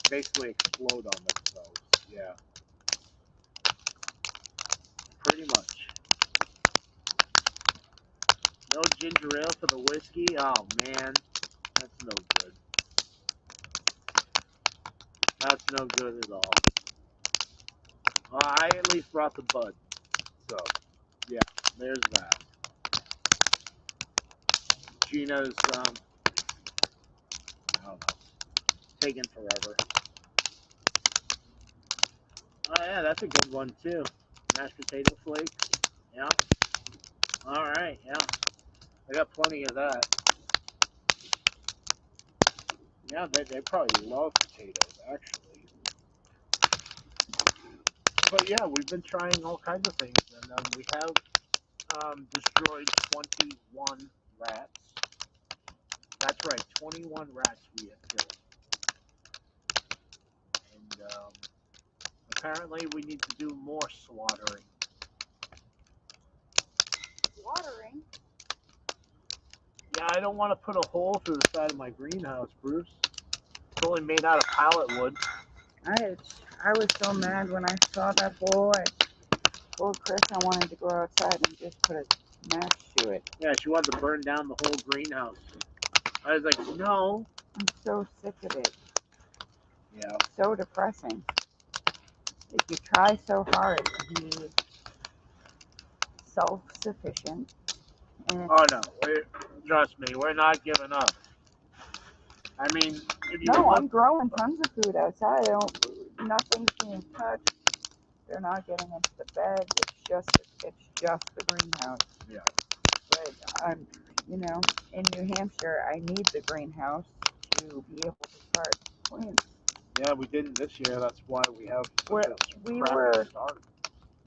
basically explode on themselves. Yeah. Pretty much. No ginger ale for the whiskey? Oh man. That's no good. That's no good at all. Well, I at least brought the bud. So, yeah, there's that. Gina's, I don't know, taking forever. Oh yeah, that's a good one too. Mashed potato flakes. Yeah. Alright, yeah. I got plenty of that. Yeah, they probably love potatoes, actually. But yeah, we've been trying all kinds of things, and we have destroyed 21 rats. That's right, 21 rats we have killed. And apparently we need to do more slaughtering. Watering? Yeah, I don't want to put a hole through the side of my greenhouse, Bruce. It's only made out of pallet wood. I was so mad when I saw that hole. I told Chris I wanted to go outside and just put a match to it. Yeah, she wanted to burn down the whole greenhouse. I was like, no. I'm so sick of it. Yeah. It's so depressing. Like, you try so hard to be self-sufficient. And Oh no, trust me, we're not giving up. I mean, if you no, look, I'm growing tons of food outside. Nothing's being touched. They're not getting into the bed. It's just the greenhouse. Yeah. But I'm, in New Hampshire, I need the greenhouse to be able to start plants. Yeah, we didn't this year. That's why we have such a We crappy start.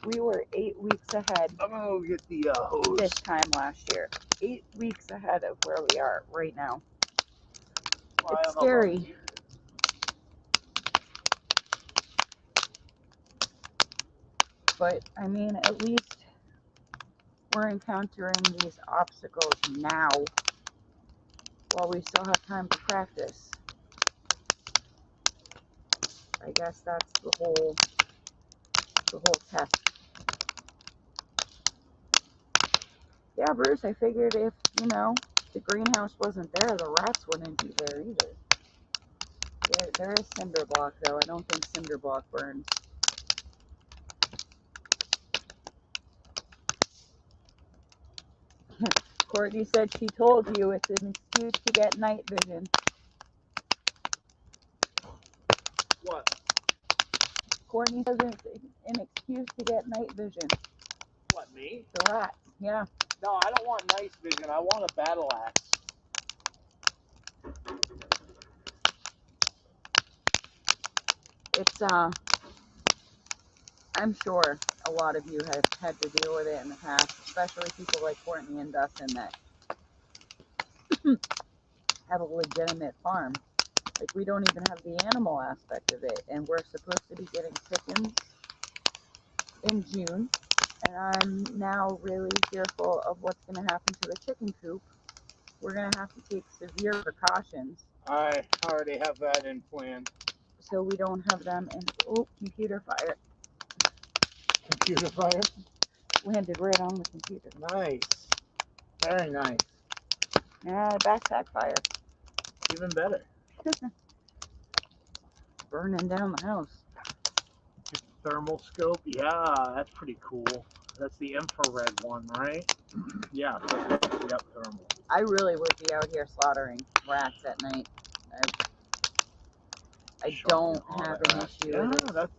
We were 8 weeks ahead I'm gonna go get the hose. this time last year. 8 weeks ahead of where we are right now. It's scary. But, I mean, at least we're encountering these obstacles now while we still have time to practice. I guess that's the whole test. Yeah, Bruce, I figured if, the greenhouse wasn't there, the rats wouldn't be there either. There is cinder block, though. I don't think cinder block burns. Courtney said she told you it's an excuse to get night vision. What? Courtney says it's an excuse to get night vision. What, me? The rats, yeah. No, I don't want night vision. I want a battle axe. It's, I'm sure a lot of you have had to deal with it in the past, especially people like Courtney and Dustin that have a legitimate farm. Like, we don't even have the animal aspect of it, and we're supposed to be getting chickens in June, and I'm now really fearful of what's going to happen to the chicken coop. We're going to have to take severe precautions. I already have that in plan. So we don't have them in, computer fire. Computer fire? Landed right on the computer. Nice. Very nice. Yeah, backpack fire. Even better. Burning down the house. Thermal scope. Yeah, that's pretty cool. That's the infrared one, right? Yeah. Yep, thermal. I really would be out here slaughtering rats at night. I don't have an issue with it.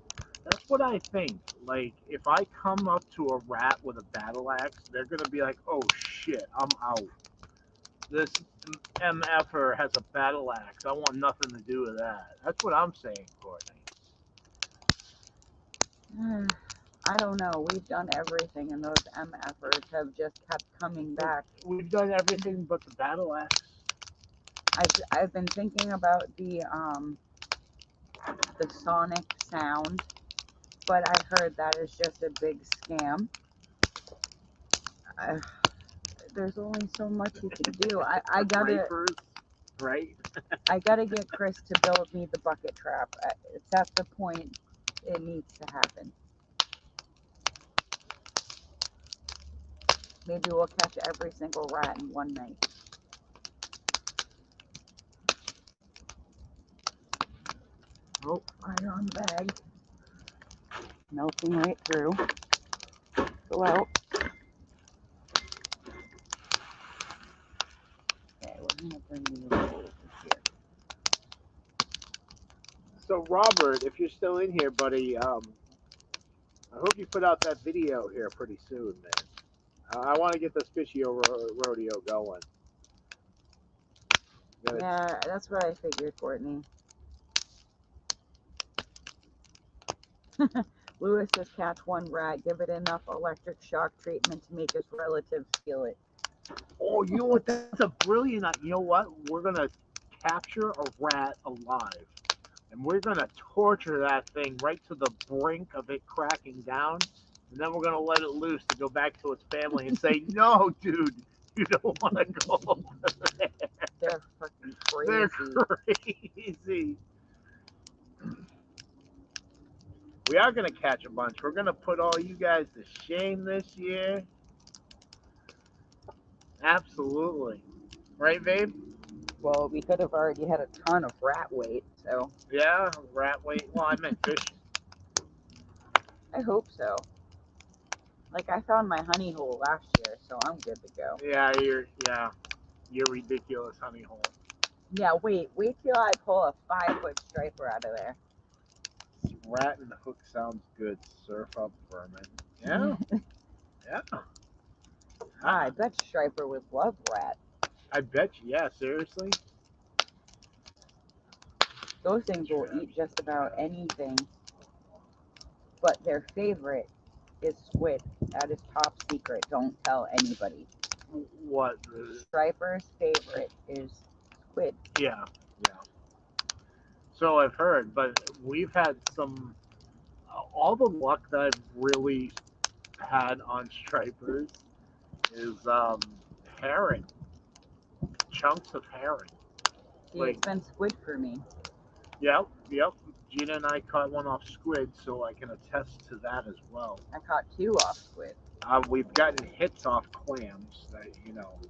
That's what I think. Like, if I come up to a rat with a battle axe, they're gonna be like, "Oh shit, I'm out. This MFer has a battle axe. I want nothing to do with that." That's what I'm saying, Courtney. I don't know. We've done everything, and those MFers have just kept coming back. We've done everything but the battle axe. I've been thinking about the sonic sound, but I've heard that is just a big scam. There's only so much you can do. I gotta, right? I gotta get Chris to build me the bucket trap. It's at the point it needs to happen. Maybe we'll catch every single rat in one night. Oh, fire on the bag. Melting right through. Go out. Okay, we're gonna bring you over here. So Robert, if you're still in here, buddy, I hope you put out that video here pretty soon, man. I want to get this Fishio rodeo going. Yeah, that's what I figured, Courtney. Lewis says catch one rat, give it enough electric shock treatment to make his relatives feel it. Oh, you know what? That's a brilliant. You know what? We're gonna capture a rat alive, and we're gonna torture that thing right to the brink of it cracking down, and then we're gonna let it loose to go back to its family and say, "No, dude, you don't want to go over there." They're fucking crazy. They're crazy. We are gonna catch a bunch. We're gonna put all you guys to shame this year. Absolutely. Right, babe? Well, we could have already had a ton of rat weight, so. Yeah, rat weight. Well, I meant fish. I hope so. Like, I found my honey hole last year, so I'm good to go. Yeah, you're ridiculous, honey hole. Yeah, wait till I pull a 5-foot striper out of there. Rat and hook sounds good. Surf up vermin. Yeah. Yeah. I bet striper would love rat. I bet you. Yeah, seriously. Those things will eat just about anything, but their favorite is squid. That is top secret. Don't tell anybody. What? Striper's favorite is squid. Yeah. So I've heard, but we've had some. All the luck that I've really had on stripers is herring. Chunks of herring. See, it's been squid for me. Yep. Gina and I caught one off squid, so I can attest to that as well. I caught 2 off squid. We've gotten hits off clams that,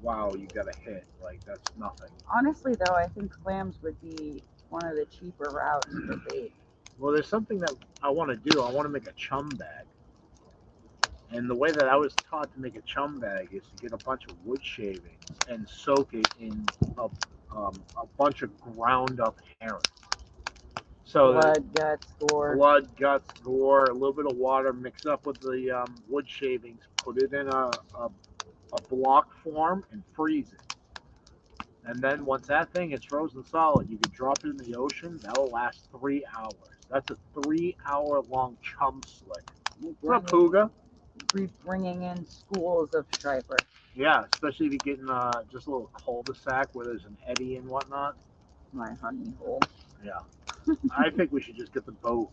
wow, you got a hit. Like, that's nothing. Honestly, though, I think clams would be one of the cheaper routes for bait. Well, there's something that I want to do. I want to make a chum bag. And the way that I was taught to make a chum bag is to get a bunch of wood shavings and soak it in a bunch of ground up herring. So blood, guts, gore, a little bit of water, mix up with the wood shavings, put it in a block form, and freeze it. And then once that thing is frozen solid, you can drop it in the ocean. That'll last 3 hours. That's a 3-hour-long chum slick. What's up, Pooga? Bringing in schools of striper. Yeah, especially if you get in just a little cul-de-sac where there's an eddy and whatnot. My honey hole. Yeah. I think we should just get the boat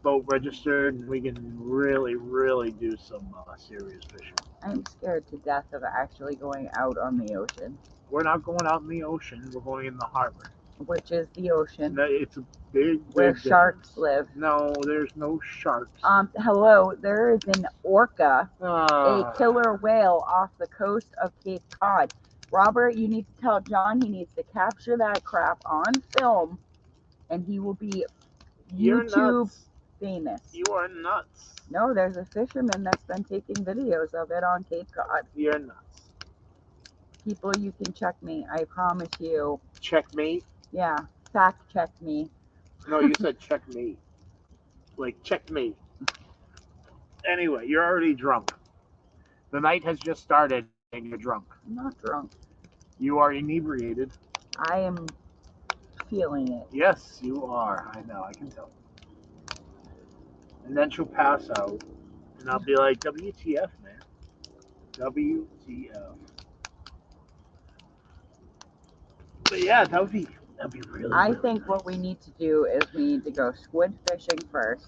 registered, and we can really, really do some serious fishing. I'm scared to death of actually going out on the ocean. We're not going out in the ocean. We're going in the harbor. Which is the ocean. It's a big where sharks difference. live. No, there's no sharks. Hello, there is an orca, a killer whale off the coast of Cape Cod. Robert, you need to tell John he needs to capture that crap on film, and he will be You're YouTube nuts. famous. You are nuts. No, there's a fisherman that's been taking videos of it on Cape Cod. You're nuts. People, you can check me. I promise you. Checkmate? Yeah, fact check me. No, you said checkmate. Like checkmate. Anyway, you're already drunk. The night has just started and you're drunk. I'm not drunk. You are inebriated. I am feeling it. Yes, you are. I know, I can tell. And then she'll pass out. And I'll be like, WTF, man. WTF. But yeah, that'd be really I really think nice. what we need to do is we need to go squid fishing first.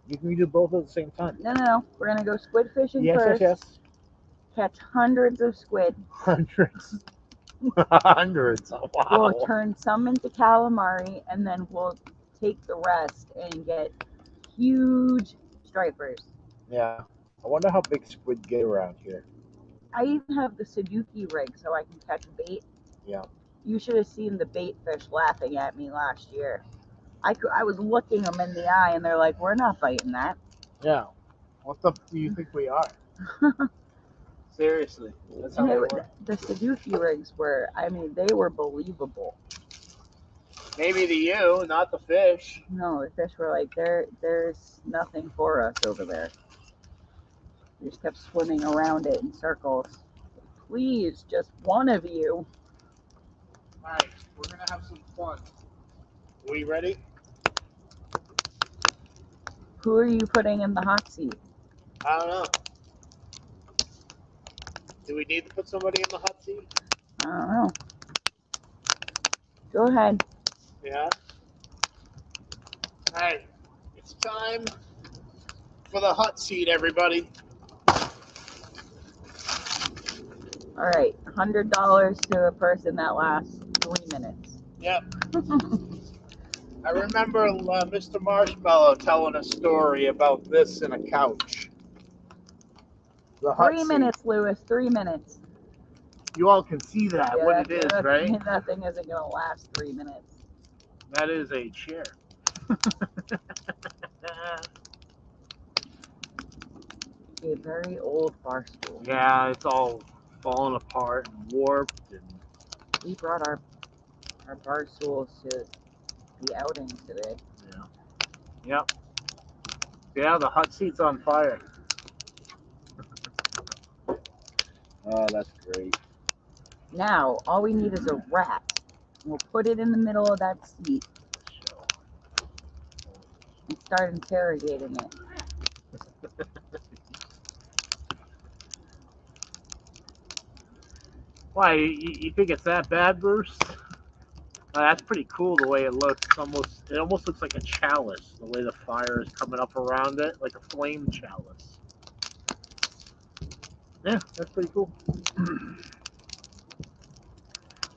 You can do both at the same time. No. We're going to go squid fishing Yes, first. yes. Catch hundreds of squid. Hundreds. Hundreds. Oh, wow. We'll turn some into calamari, and then we'll take the rest and get huge stripers. Yeah. I wonder how big squid get around here. I even have the Sudoku rig so I can catch bait. Yeah. You should have seen the bait fish laughing at me last year. I was looking them in the eye, and they're like, "We're not biting that." Yeah. What the do you think we are? Seriously. That's how they work. The Sudoku rigs were, I mean, they were believable. Maybe to you, not the fish. No, the fish were like, there's nothing for us over there. We just kept swimming around it in circles. Please, just one of you. Alright, we're gonna have some fun. Are we ready? Who are you putting in the hot seat? I don't know. Do we need to put somebody in the hot seat? I don't know. Go ahead. Yeah. Alright. It's time for the hot seat, everybody. All right, $100 to a person that lasts 3 minutes. Yep. I remember Mr. Marshmallow telling a story about this in a couch. The hot 3 seat. minutes, Lewis. 3 minutes. You all can see that, Yeah, what it is, right? That thing isn't going to last 3 minutes. That is a chair. A very old bar stool. Yeah, it's all falling apart and warped. And We brought our bar stools to the outing today. yeah. Yep. Yeah, the hot seat's on fire. Oh, that's great. Now, all we need is a rat. We'll put it in the middle of that seat and start interrogating it. Why, you think it's that bad, Bruce? That's pretty cool the way it looks. It almost looks like a chalice, the way the fire is coming up around it, like a flame chalice. Yeah, that's pretty cool.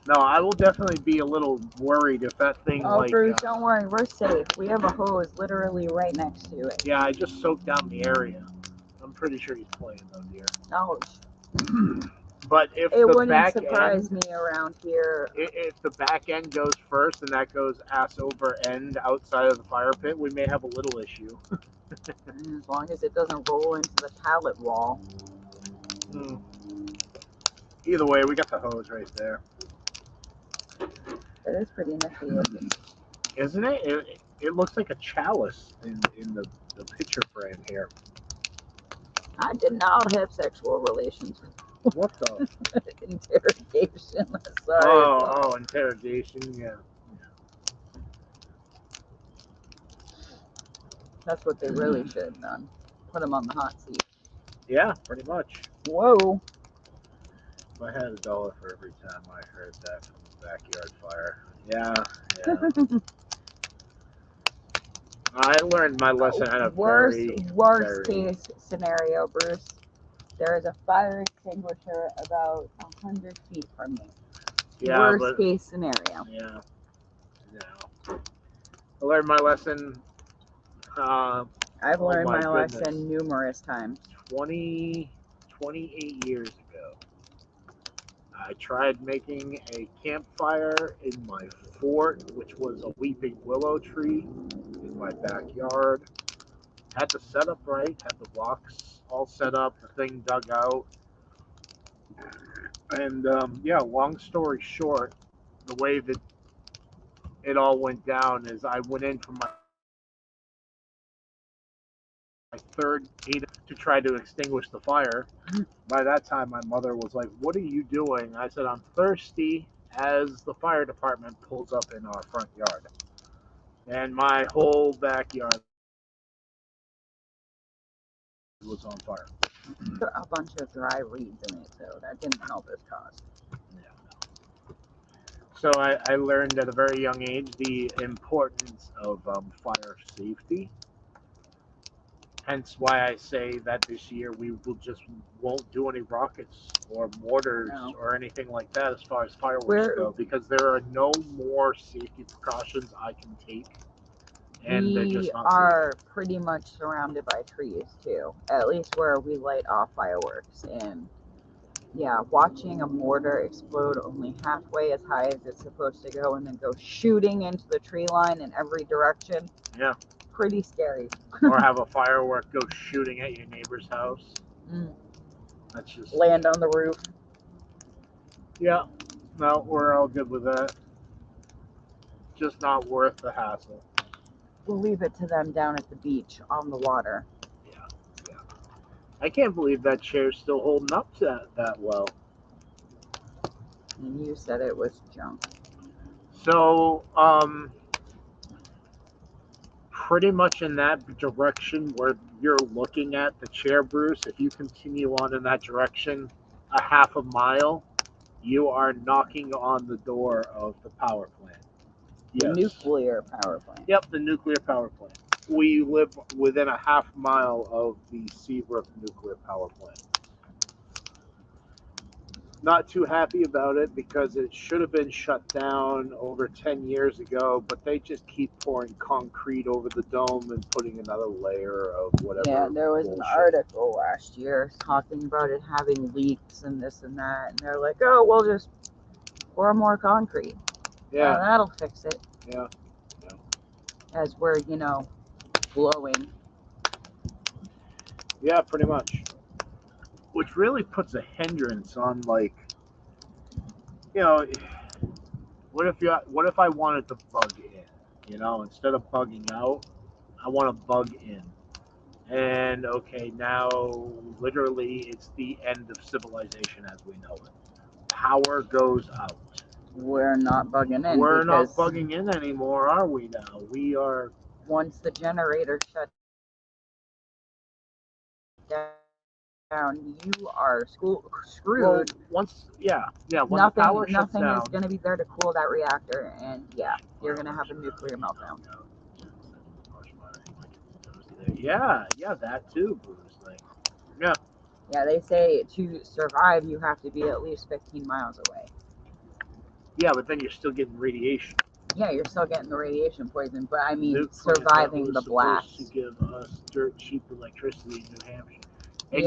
No, I will definitely be a little worried if that thing Bruce, don't worry, we're safe. We have a hose literally right next to it. Yeah, I just soaked down the area. I'm pretty sure he's playing though, dear. Oh. But if it the wouldn't back surprise end, me around here. If the back end goes first and that goes ass over end outside of the fire pit, we may have a little issue. As long as it doesn't roll into the pallet wall. Either way, we got the hose right there. It is pretty nifty looking. Isn't it? It looks like a chalice in the picture frame here. I did not have sexual relations. What the? Interrogation. Sorry. Oh, interrogation, yeah. That's what they really should have done. Put him on the hot seat. Yeah, pretty much. Whoa. I had $1 for every time I heard that from the backyard fire. Yeah. I learned my lesson at a worst very... case scenario, Bruce. There is a fire extinguisher about 100 feet from me. Yeah, worst case scenario. Yeah. No. I learned my lesson. I've learned my lesson numerous times. 28 years ago. I tried making a campfire in my fort, which was a weeping willow tree in my backyard. Had the setup right, had the blocks all set up, the thing dug out. And yeah, long story short, the way that it all went down is I went in for my third aid to try to extinguish the fire. By that time, my mother was like, "What are you doing?" I said, "I'm thirsty," as the fire department pulls up in our front yard. And my whole backyard was on fire. A bunch of dry reeds in it, so that didn't help his cause. Yeah. So I learned at a very young age the importance of fire safety. Hence why I say that this year we will just won't do any rockets or mortars or anything like that as far as fireworks go, because there are no more safety precautions I can take. And they're just not are safe. Pretty much surrounded by trees too, at least where we light off fireworks. And yeah, watching a mortar explode only halfway as high as it's supposed to go and then go shooting into the tree line in every direction. Yeah. Pretty scary. Or have a firework go shooting at your neighbor's house. That's just land on the roof. Yeah. No, we're all good with that. Just not worth the hassle. We'll leave it to them down at the beach on the water. Yeah. I can't believe that chair's still holding up to that well. And you said it was junk. So, pretty much in that direction where you're looking at the chair, Bruce, if you continue on in that direction a half a mile, you are knocking on the door of the power plant. Yes. The nuclear power plant. Yep, the nuclear power plant. We live within a half mile of the Seabrook nuclear power plant. Not too happy about it because it should have been shut down over 10 years ago, but they just keep pouring concrete over the dome and putting another layer of whatever. Yeah, there was an article last year talking about it having leaks and this and that, and they're like, "Oh, we'll just pour more concrete. Yeah, that'll fix it." Yeah. As we're, blowing. Yeah, pretty much. Which really puts a hindrance on, like, what if I wanted to bug in? Instead of bugging out, I want to bug in. And okay, now literally it's the end of civilization as we know it. Power goes out. We're not bugging in. We're not bugging in anymore, are we now? We are. Once the generator shuts down, you are screwed. Well, once when nothing, the power shuts nothing down, is going to be there to cool that reactor, and you're going to have a nuclear meltdown. Yeah, that too, Bruce. Yeah, they say to survive, you have to be at least 15 miles away. Yeah, but then you're still getting radiation. Yeah, you're still getting the radiation poison, but I mean, surviving the blast. To give us dirt cheap electricity in New Hampshire. And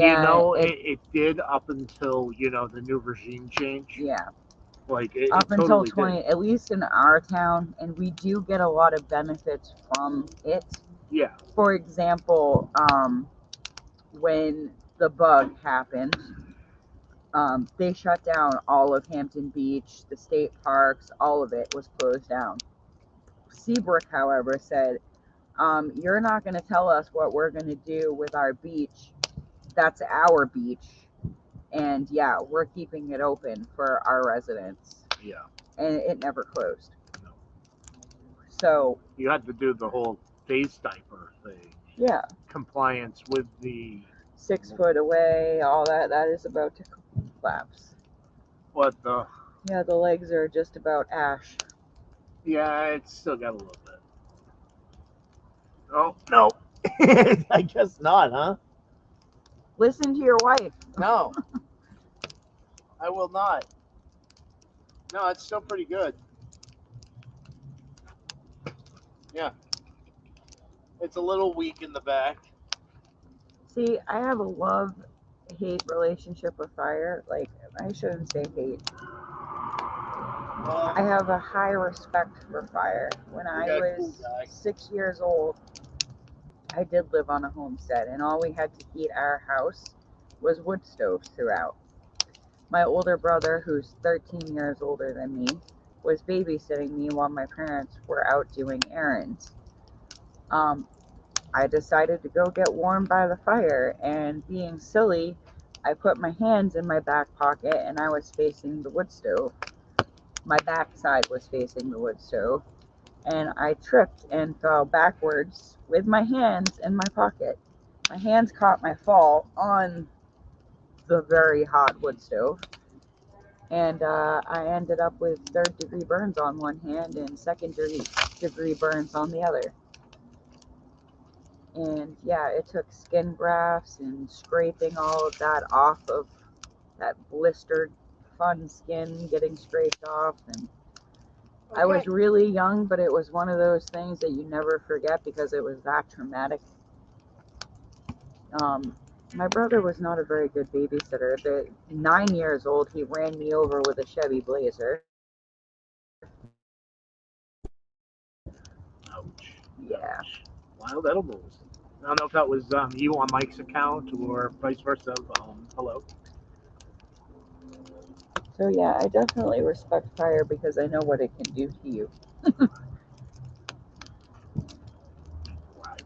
it did up until, the new regime change. Yeah. Like up until 20, at least in our town, and we do get a lot of benefits from it. Yeah. For example, when the bug happened, they shut down all of Hampton Beach, the state parks, all of it was closed down. Seabrook, however, said, "You're not going to tell us what we're going to do with our beach. That's our beach. And yeah, we're keeping it open for our residents." Yeah. And it never closed. No. So you had to do the whole face diaper thing. Yeah. Compliance with the 6 foot away, all that. That is about to collapse. What the? Yeah, the legs are just about ash. Yeah, it's still got a little bit. Oh no, I guess not, huh? Listen to your wife. No, I will not. No, it's still pretty good. Yeah. It's a little weak in the back. See, I have a love-hate relationship with fire. Like, I shouldn't say hate. I have a high respect for fire. When I was 6 years old, I did live on a homestead, and all we had to heat our house was wood stoves throughout. My older brother, who's 13 years older than me, was babysitting me while my parents were out doing errands. I decided to go get warm by the fire, and being silly, I put my hands in my back pocket and I was facing the wood stove. My backside was facing the wood stove, and I tripped and fell backwards with my hands in my pocket. My hands caught my fall on the very hot wood stove, and I ended up with third-degree burns on one hand and second-degree burns on the other. And yeah, it took skin grafts and scraping all of that off of that blistered fun skin, getting scraped off. And I was really young, but it was one of those things that you never forget because it was that traumatic. My brother was not a very good babysitter. At 9 years old, he ran me over with a Chevy Blazer. Ouch. Yeah. Wild edibles. I don't know if that was you on Mike's account or vice versa. Hello. So yeah, I definitely respect fire because I know what it can do to you. Right.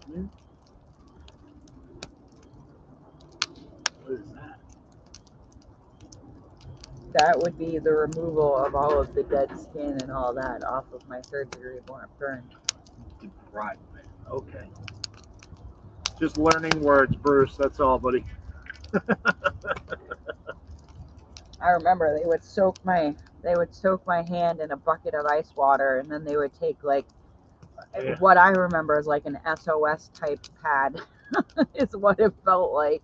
What is that? That would be the removal of all of the dead skin and all that off of my third-degree burn. Debridement. Okay. Just learning words, Bruce. That's all, buddy. I remember they would soak my hand in a bucket of ice water, and then they would take what I remember is like an SOS type pad is what it felt like,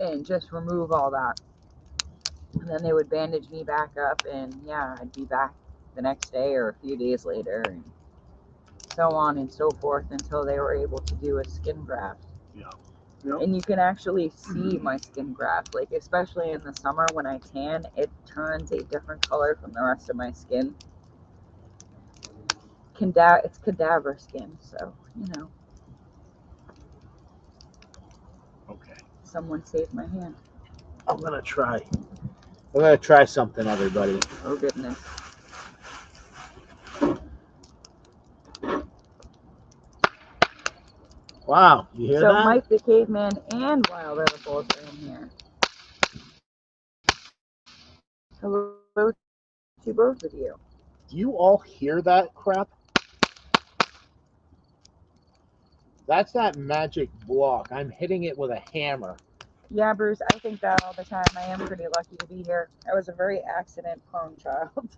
and just remove all that. And then they would bandage me back up, and yeah, I'd be back the next day or a few days later, and so on and so forth until they were able to do a skin graft. Yeah. And you can actually see my skin graft, like especially in the summer when I tan, it turns a different color from the rest of my skin. It's cadaver skin, so Okay. someone saved my hand. I'm gonna try something, everybody. Oh goodness. Wow, you hear So that? Mike the Caveman and Wild Edibles are in here. Hello to both of you. Do you all hear that crap? That's that magic block. I'm hitting it with a hammer. Yeah, Bruce, I think that all the time. I am pretty lucky to be here. I was a very accident-prone child.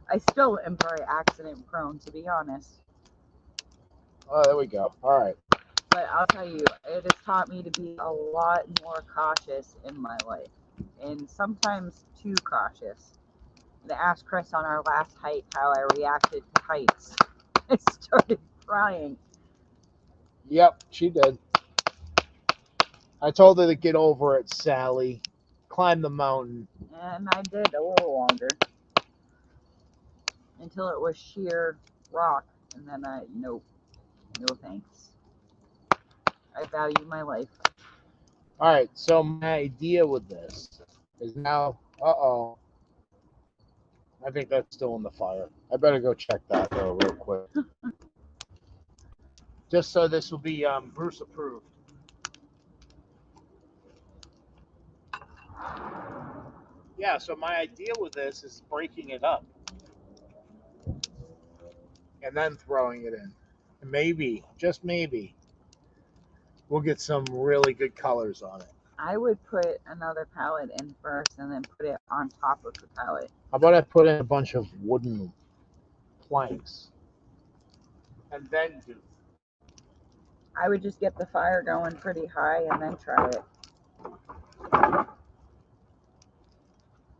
I still am very accident-prone, to be honest. Oh, there we go. All right. But I'll tell you, it has taught me to be a lot more cautious in my life, and sometimes too cautious. And ask Chris on our last hike how I reacted to heights. I started crying. Yep, she did. I told her to get over it, Sally. Climb the mountain. And I did a little longer. Until it was sheer rock. And then no thanks. I value my life. All right, so my idea with this is now, uh-oh. I think that's still in the fire. I better go check that though real quick. Just so this will be Bruce approved. Yeah, so my idea with this is breaking it up and then throwing it in. And maybe, just maybe, we'll get some really good colors on it. I would put another palette in first and then put it on top of the palette. How about I put in a bunch of wooden planks and then do? I would just get the fire going pretty high and then try it.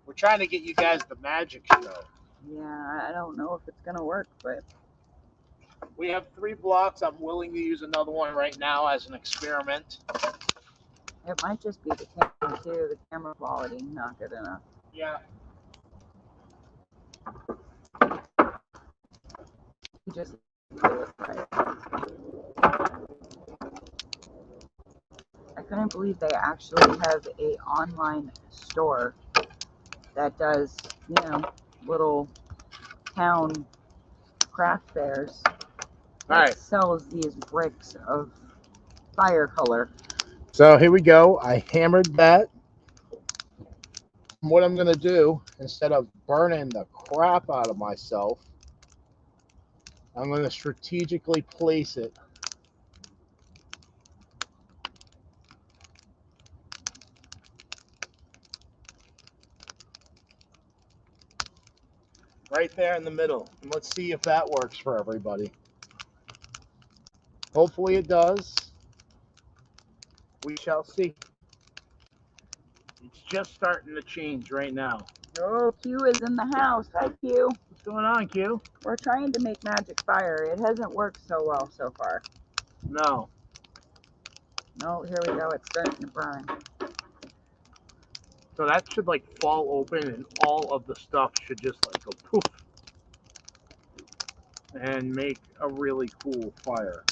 We're trying to get you guys the magic show. Yeah, I don't know if it's going to work, but We have 3 blocks. I'm willing to use another one right now as an experiment. it might just be the camera too. The camera quality not good enough. Yeah. just play with fire. I couldn't believe they actually have a online store that does, you know, little town craft fairs that All right. sells these bricks of fire color. So here we go. I hammered that. What I'm going to do, instead of burning the crap out of myself, I'm going to strategically place it right there in the middle. And let's see if that works for everybody. Hopefully it does. We shall see. It's just starting to change right now. Oh, Q is in the house. Hi, Q. What's going on, Q? We're trying to make magic fire. It hasn't worked so well so far. No. No, here we go. It's starting to burn. So that should like fall open and all of the stuff should just like go poof and make a really cool fire.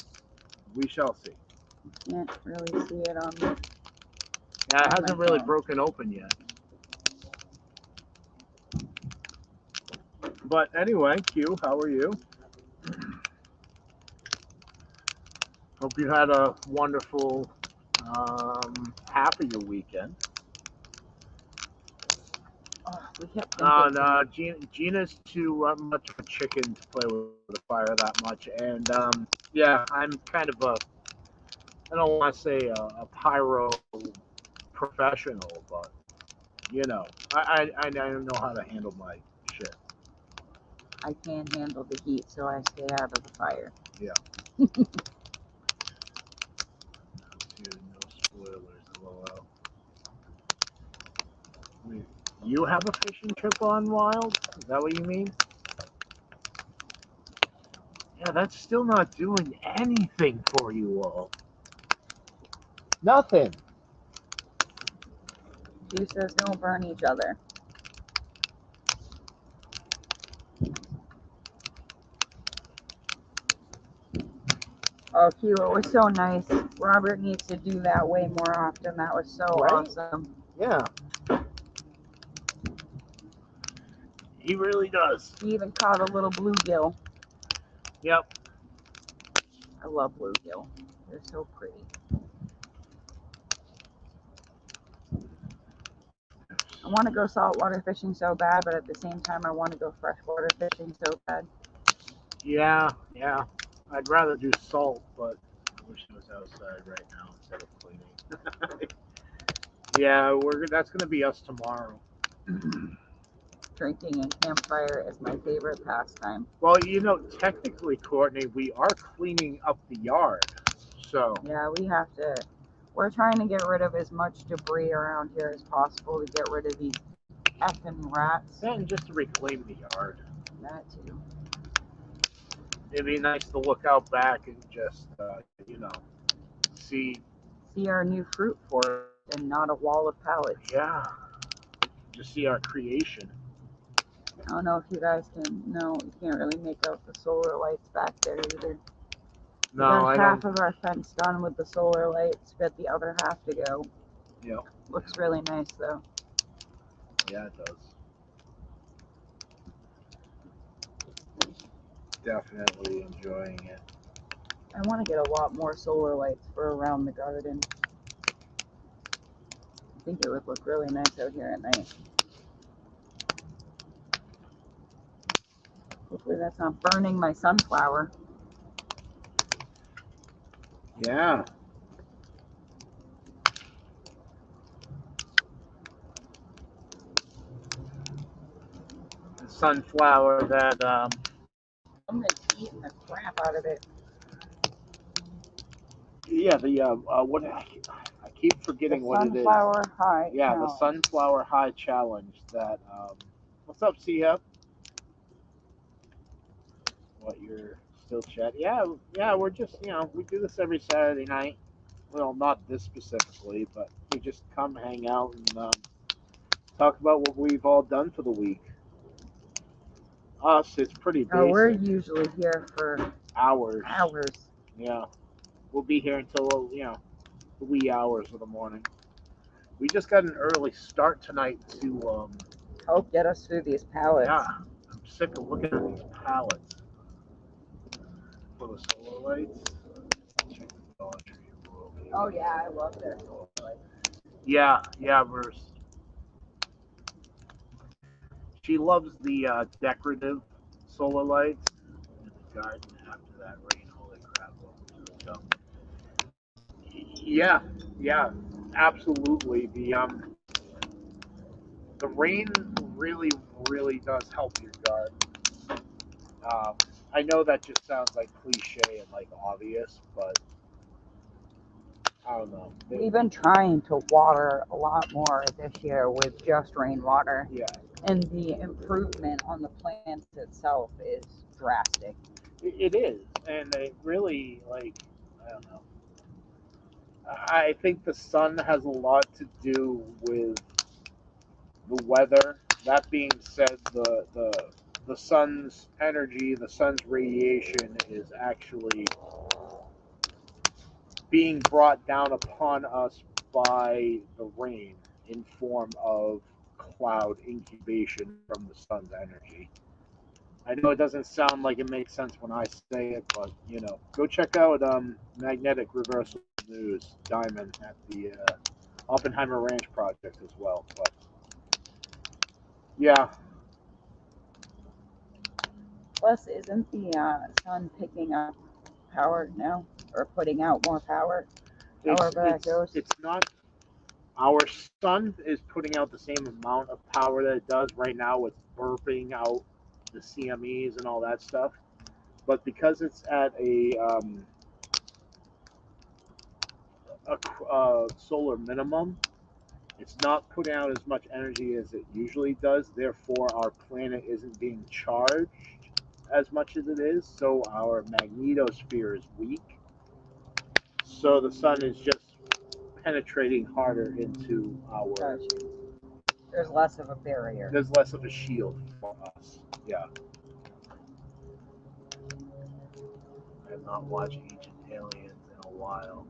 We shall see. Can't really see it on the... Yeah, it hasn't really broken open yet. But anyway, Q, how are you? Hope you had a wonderful half of your weekend. Oh, we kept thinking. No, Gina's too much of a chicken to play with the fire that much. And yeah, I'm kind of a, I don't want to say a pyro professional, but you know, I don't know how to handle my shit. I can't handle the heat, so I stay out of the fire. Yeah. No spoilers, lol. You have a fishing trip on Wild? Is that what you mean? Yeah, that's still not doing anything for you all. Nothing. Q says don't burn each other. Oh, Q, it was so nice. Robert needs to do that way more often. That was so awesome. Yeah. He really does. He even caught a little bluegill. Yep. I love bluegill. They're so pretty. I want to go saltwater fishing so bad, but at the same time, I want to go freshwater fishing so bad. Yeah. I'd rather do salt, but I wish I was outside right now instead of cleaning. Yeah, that's gonna be us tomorrow. Drinking and campfire is my favorite pastime. Well, you know, technically, Courtney, we are cleaning up the yard, so yeah, we have to. We're trying to get rid of as much debris around here as possible to get rid of these effing rats. And just to reclaim the yard. That too. It'd be nice to look out back and just, you know, see our new fruit forest and not a wall of pallets. Yeah, just see our creation. I don't know if you guys can. No, you can't really make out the solar lights back there either. No, I got half of our fence done with the solar lights, got the other half to go. Yep. Looks really nice though. Yeah, it does. Definitely enjoying it. I want to get a lot more solar lights for around the garden. I think it would look really nice out here at night. Hopefully that's not burning my sunflower. Yeah. The sunflower that Something's eating the crap out of it. Yeah, the what I keep forgetting what it is. Sunflower High. Yeah, Challenge. the Sunflower High Challenge. That what's up, C-Hub? What, you're still chatting? Yeah, we're just, you know, we do this every Saturday night. Well, not this specifically, but we just come hang out and talk about what we've all done for the week. Us, it's pretty basic. Oh, we're usually here for hours. hours. Yeah. We'll be here until, the wee hours of the morning. We just got an early start tonight to, Help get us through these pallets. yeah, I'm sick of looking at these pallets for the solar lights. Check the Dollar Tree over here. Oh yeah, I love this. Yeah, Bruce. She loves the decorative solar lights in the garden after that rain. Holy crap! Welcome to the show. Yeah, absolutely. The rain really, really does help your garden. I know that just sounds like cliche and like obvious, but I don't know. We've been trying to water a lot more this year with just rainwater, Yeah, and the improvement on the plants itself is drastic. it is, and it really I don't know. I think the sun has a lot to do with the weather. That being said, the sun's energy, the sun's radiation is actually being brought down upon us by the rain in form of cloud incubation from the sun's energy. I know it doesn't sound like it makes sense when I say it, but go check out Magnetic Reversal News Diamond at the Oppenheimer Ranch project as well. But yeah, Plus, isn't the sun picking up power now, or putting out more power? However that goes. it's not. Our sun is putting out the same amount of power that it does right now with burping out the CMEs and all that stuff. But because it's at a solar minimum, it's not putting out as much energy as it usually does. Therefore, our planet isn't being charged as much as it is. So our magnetosphere is weak. So the sun is just penetrating harder into our. Gotcha. There's less of a barrier. There's less of a shield for us. Yeah. I've not watched Ancient Aliens in a while.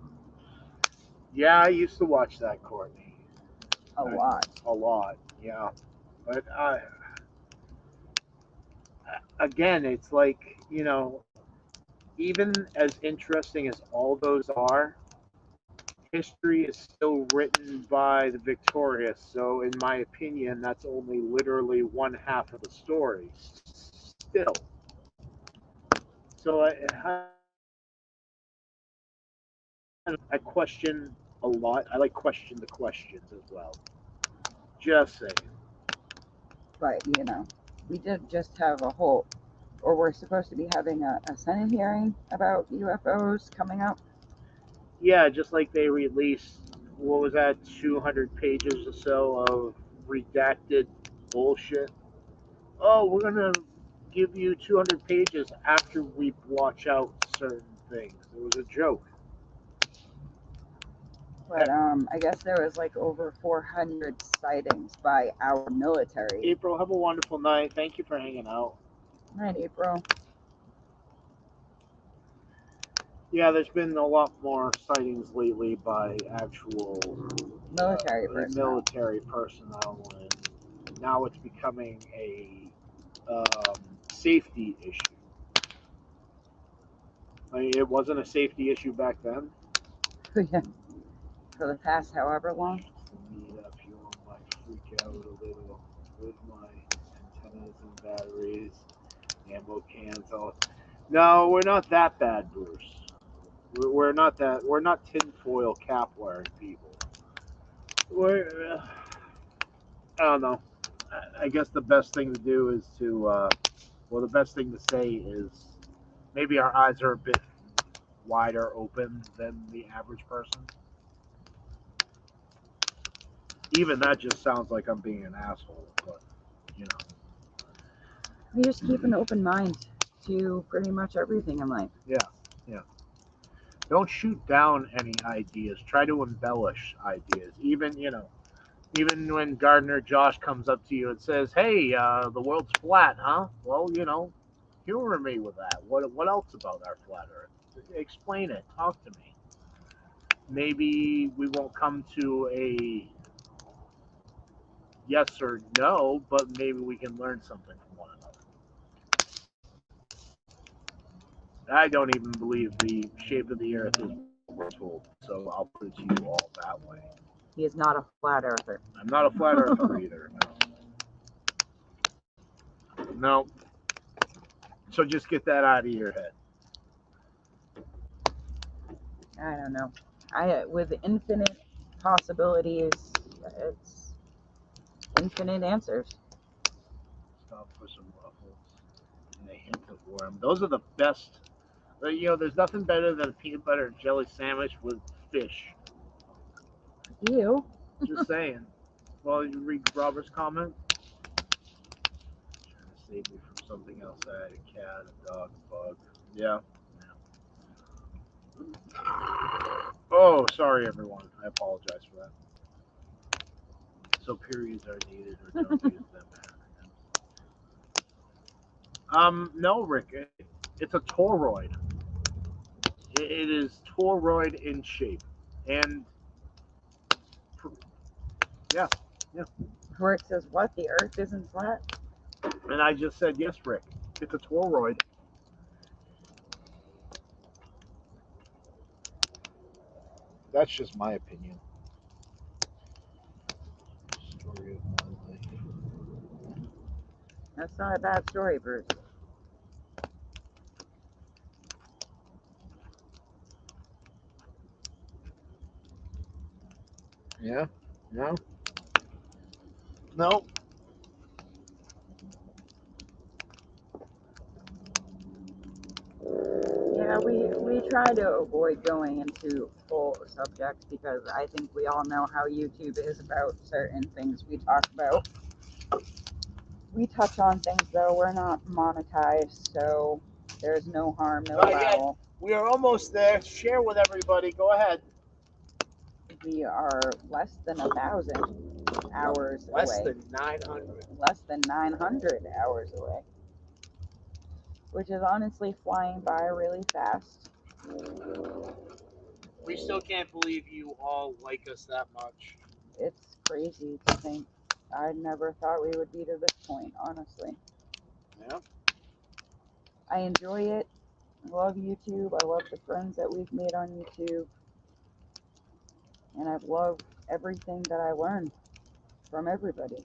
Yeah, I used to watch that, Courtney. A lot. A lot, yeah. But again, it's like, even as interesting as all those are, history is still written by the victorious. So, in my opinion, that's only literally one half of the story. Still. So, I question a lot. I question the questions as well. Just saying. But, we did just have or we're supposed to be having a Senate hearing about UFOs coming up. Yeah, just like they released, what was that, 200 pages or so of redacted bullshit. Oh, we're going to give you 200 pages after we watch out certain things. It was a joke. But I guess there was like over 400 sightings by our military. April, have a wonderful night. Thank you for hanging out. Night, April. Yeah, there's been a lot more sightings lately by actual military personnel, and now it's becoming a safety issue. I mean, it wasn't a safety issue back then. Yeah. For the past however long. Meet up, you might freak out a little with my antennas and batteries, ammo cans. No, we're not that bad, Bruce. We're not that. We're not tinfoil cap wearing people. We're. I don't know. I guess the best thing to do is to. The best thing to say is maybe our eyes are a bit wider open than the average person. Even that just sounds like I'm being an asshole, but We just keep an open mind to pretty much everything in life. Yeah. Don't shoot down any ideas. Try to embellish ideas. Even Even when Gardner Josh comes up to you and says, "Hey, the world's flat, huh?" Well, humor me with that. What else about our flat Earth? Explain it. Talk to me. Maybe we won't come to a yes or no, but maybe we can learn something from one another. I don't even believe the shape of the Earth is what we're told, so I'll put it to you all that way. He is not a flat earther. I'm not a flat earther either. No. So just get that out of your head. I don't know. With infinite possibilities, it's infinite answers. Stop for some ruffles and a hint of worm. Those are the best. There's nothing better than a peanut butter and jelly sandwich with fish. Ew. Just saying. Well, you read Robert's comment. Trying to save me from something else. I had a cat, a dog, a bug. Yeah. Oh, sorry, everyone. I apologize for that. So periods are needed or don't use them. No, Rick. It's a toroid. It is toroid in shape, and yeah. Rick says, "What? The Earth isn't flat?" And I just said yes, Rick. It's a toroid. That's just my opinion. Story of my life. That's not a bad story, Bruce. Yeah. No. No. Yeah, we try to avoid going into full subjects because I think we all know how YouTube is about certain things we talk about. We touch on things though, we're not monetized, so there's no harm, no Not yet. foul. We are almost there. Share with everybody. Go ahead. We are less than 1,000 hours Less away. than 900. Less than 900 hours away. Which is honestly flying by really fast. We still can't believe you all like us that much. It's crazy to think. I never thought we would be to this point, honestly. Yeah. I enjoy it. I love YouTube. I love the friends that we've made on YouTube. And I've loved everything that I learned from everybody.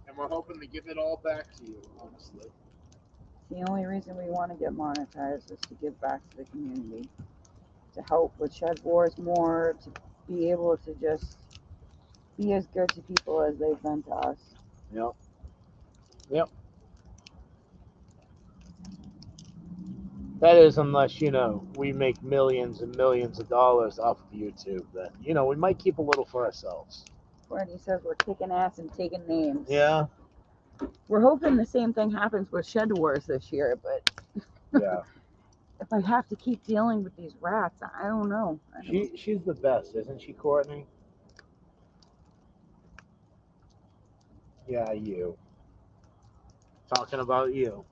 And we're hoping to give it all back to you, honestly. The only reason we want to get monetized is to give back to the community, to help with Shed Wars more, to be able to just be as good to people as they've been to us. Yep. Yep. That is, unless, we make millions and millions of dollars off of YouTube, then, we might keep a little for ourselves. Courtney says we're kicking ass and taking names. Yeah. We're hoping the same thing happens with Shed Wars this year, but Yeah. if I have to keep dealing with these rats, I don't know. She's the best, isn't she, Courtney? Yeah, you. Talking about you.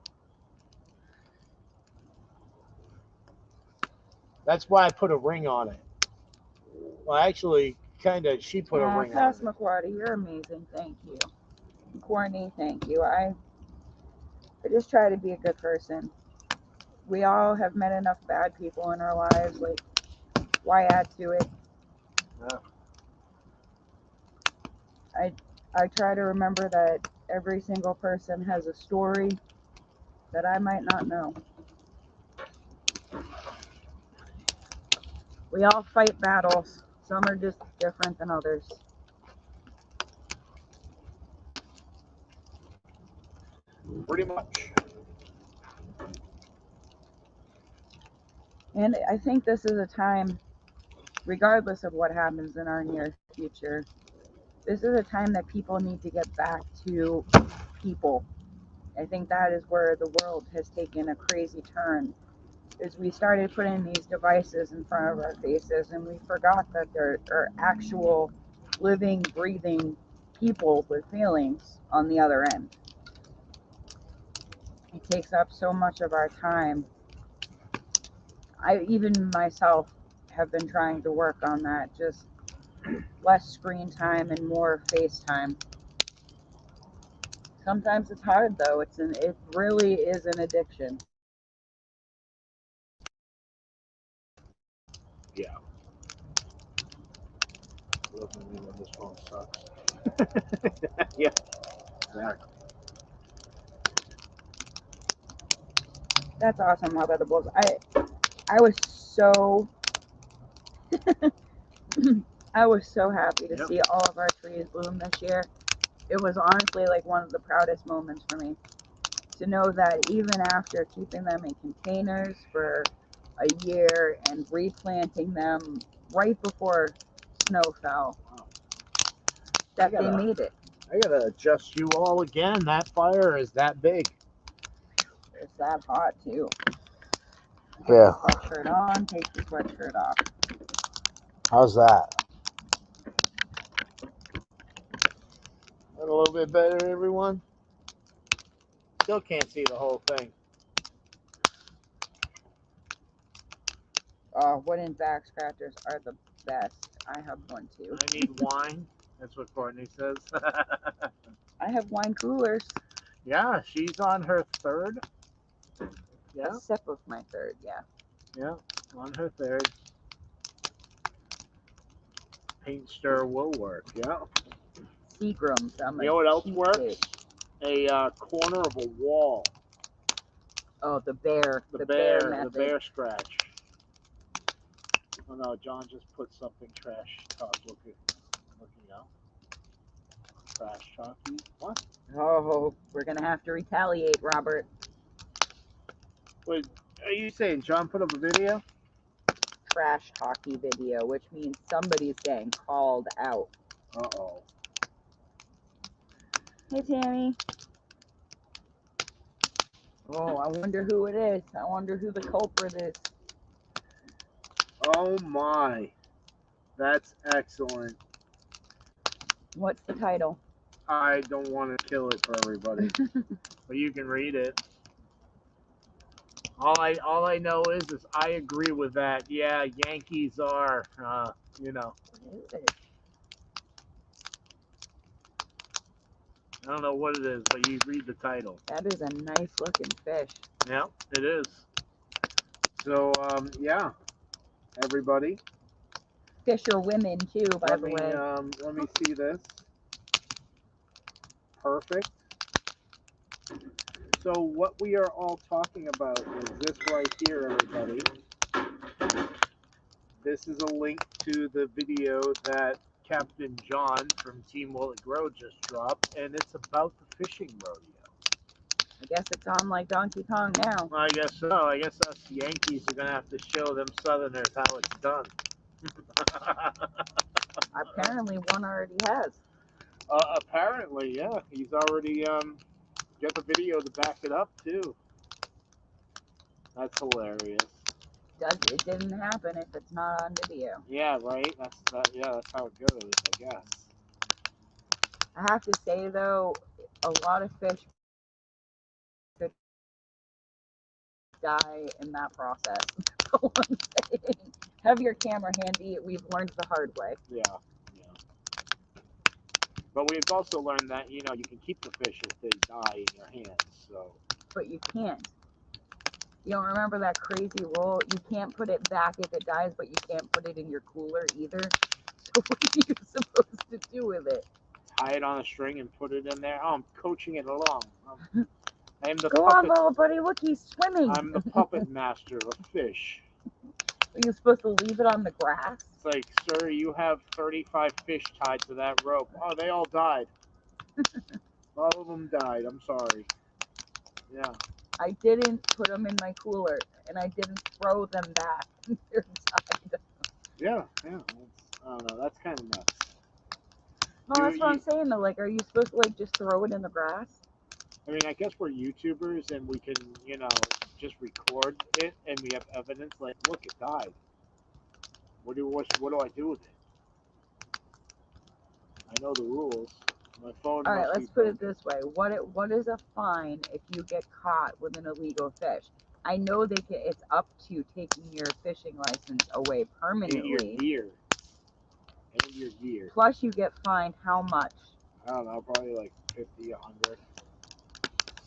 That's why I put a ring on it. Well, actually, she put a ring on Pass it. McQuarrie, you're amazing. Thank you. Courtney, thank you. I just try to be a good person. We all have met enough bad people in our lives. Like, why add to it? Yeah. I try to remember that every single person has a story that I might not know. We all fight battles. Some are just different than others. Pretty much. And I think this is a time, regardless of what happens in our near future, this is a time that people need to get back to people. I think that is where the world has taken a crazy turn, is we started putting these devices in front of our faces and we forgot that there are actual living, breathing people with feelings on the other end. It takes up so much of our time. I even myself have been trying to work on that, just less screen time and more face time. Sometimes it's hard though. It really is an addiction. Yeah. Doesn't mean when this phone sucks. Yeah, exactly. That's awesome, Love Edibles. I was so I was so happy to Yep. see all of our trees bloom this year. It was honestly like one of the proudest moments for me to know that even after keeping them in containers for a year and replanting them right before snow fell, Wow. that they made it. I gotta adjust you all again. That fire is that big. It's that hot too. Yeah. Sweatshirt on, take the sweatshirt off. How's that? A little bit better, everyone? Still can't see the whole thing. Wooden back scratchers are the best. I have one too. I need wine. That's what Courtney says. I have wine coolers. Yeah, she's on her third. Yeah, A sip of my third, yeah. yeah, on her third. Paint stir will work. Yeah. Seagrams. You know what else works? A corner of a wall. Oh, the bear. The bear bear method. the bear scratch. Oh no, John just put something trash talk looking out. Trash talky. What? Oh, we're gonna have to retaliate, Robert. Wait, are you saying John put up a video? Trash talky video, which means somebody's getting called out. Uh-oh. Hey, Tammy. Oh, I wonder who it is. I wonder who the culprit is. Oh my. That's excellent. What's the title? I don't want to kill it for everybody. But you can read it. All I know is I agree with that. Yeah, Yankees are, you know. What is it? I don't know what it is, but you read the title. That is a nice looking fish. Yeah, it is. So, yeah, everybody. Fish are women too, by the way. Let me see this. Perfect. So what we are all talking about is this right here, everybody. This is a link to the video that Captain John from Team Will It Grow just dropped, and it's about the fishing rodeo. I guess it's on like Donkey Kong now. Well, I guess so. I guess us Yankees are going to have to show them Southerners how it's done. Apparently one already has. Apparently, yeah. He's already got the video to back it up, too. That's hilarious. It didn't happen if it's not on video. Yeah, right? That's how it goes, I guess. I have to say, though, a lot of fish could die in that process. That's all I'm saying. Have your camera handy. We've learned the hard way. Yeah. But we've also learned that, you can keep the fish if they die in your hands, so. But you can't. You don't remember that crazy rule? You can't put it back if it dies, but you can't put it in your cooler either. So what are you supposed to do with it? Tie it on a string and put it in there. Oh, I'm coaching it along. I am the Go puppet. on, little buddy. Look, he's swimming. I'm the puppet master of fish. Are you supposed to leave it on the grass? It's like, sir, you have 35 fish tied to that rope. Oh, they all died. All of them died. I'm sorry. Yeah. I didn't put them in my cooler, and I didn't throw them back. They're tied. Yeah. I don't know. That's kind of nuts. No, that's what I'm saying, though. Like, are you supposed to, like, just throw it in the grass? I mean, I guess we're YouTubers and we can, just record it and we have evidence. Like, look, it died. What do I do with it? know the rules. My phone All right, must be let's put it broken. this way. What is a fine if you get caught with an illegal fish? I know it's up to taking your fishing license away And permanently. your gear. Plus, you get fined how much? I don't know, probably like 50, 100.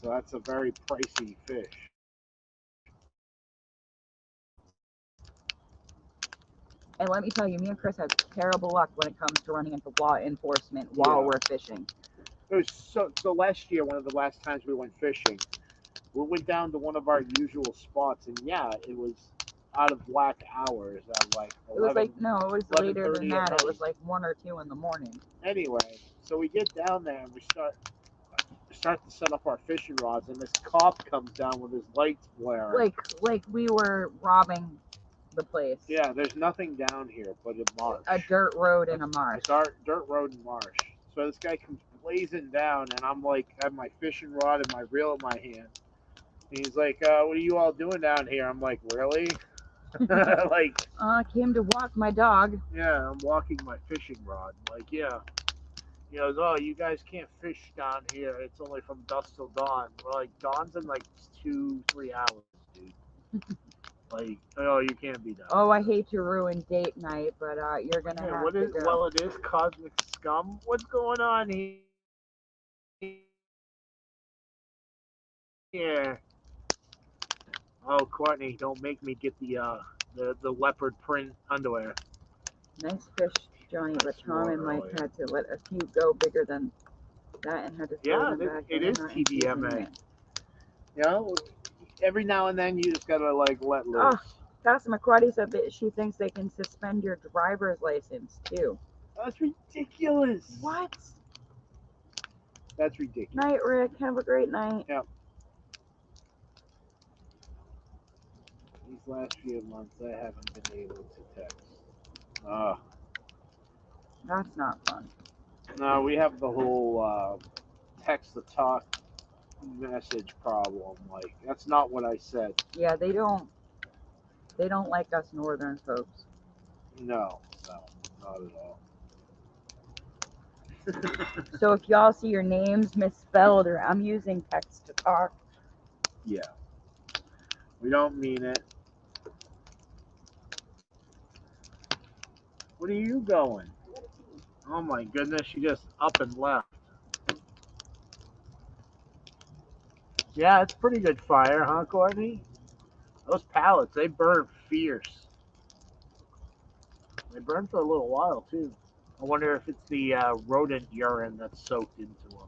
So that's a very pricey fish. And let me tell you, me and Chris have terrible luck when it comes to running into law enforcement while we're fishing. It was so last year, one of the last times we went fishing, we went down to one of our usual spots, and yeah, it was out of whack hours at like 11. It was like, no, it was later than 11:30 that. at It was night. like 1 or 2 in the morning. Anyway, so we get down there and we start to set up our fishing rods, and this cop comes down with his lights blaring. Like we were robbing the place. Yeah, there's nothing down here but a marsh. A dirt road and a marsh. A dirt road and marsh. So this guy comes blazing down, and I'm like, I have my fishing rod and my reel in my hand. And he's like, what are you all doing down here? I'm like, really? Like, I came to walk my dog. yeah, I'm walking my fishing rod. Like, yeah. He goes, oh, you guys can't fish down here. It's only from dusk till dawn. We're like, dawn's in like 2-3 hours, dude. Like, oh, you can't be down. Oh, I hate to ruin date night, but you're gonna have to go. Well, it is cosmic scum. What's going on here? Yeah. Oh, Courtney, don't make me get the leopard print underwear. Nice fish, Johnny, but Tom and Mike had to let a few go bigger than that and had to throw them back. It is TVMA. You know, every now and then you just gotta like let loose. Oh, Casa McCarty said that she thinks they can suspend your driver's license too. That's ridiculous. What? That's ridiculous. Night, Rick. Have a great night. Yep. These last few months, I haven't been able to text. That's not fun. No, we have the whole text to talk message problem. Like, that's not what I said. Yeah, they don't like us northern folks. No, not at all. So if y'all see your names misspelled or I'm using text to talk, yeah, we don't mean it. What are you going? Oh my goodness, she just up and left. Yeah, it's pretty good fire, huh, Courtney? Those pallets, they burn fierce. They burn for a little while, too. I wonder if it's the rodent urine that's soaked into them.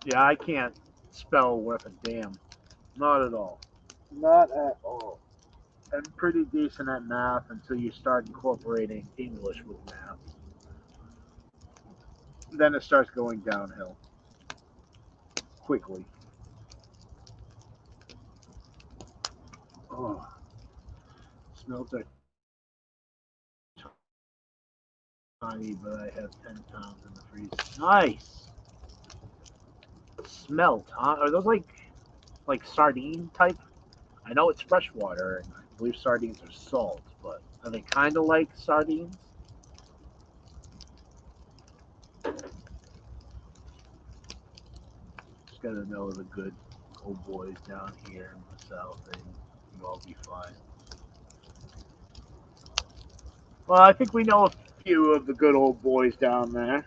Yeah, I can't spell worth a damn. Not at all. Not at all. I'm pretty decent at math until you start incorporating English with math. Then it starts going downhill quickly. Oh, smells like tiny, but I have 10 pounds in the freezer. Nice. Smelt, huh? Are those like sardine type? I know it's freshwater, and I believe sardines are salt, but are they kind of like sardines? Just gotta know the good old boys down here in the south, and you all be fine. Well, I think we know a few of the good old boys down there.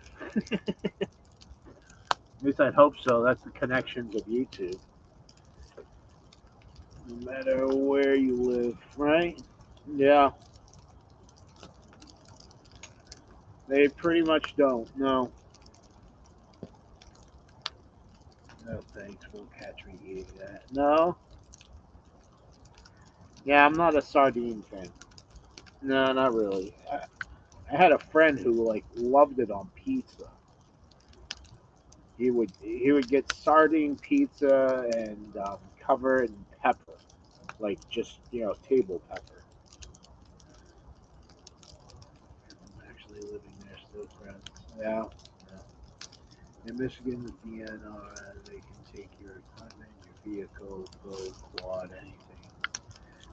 At least I'd hope so. That's the connections of YouTube. No matter where you live, right? Yeah. They pretty much don't. No. No thanks. Won't catch me eating that. No. Yeah, I'm not a sardine fan. No, not really. I had a friend who like loved it on pizza. He would get sardine pizza and cover it in pepper, like just table pepper. I'm actually living there, still friends. Yeah. Yeah. In Michigan, the DNR, they can take your equipment, your vehicle, boat, quad, anything.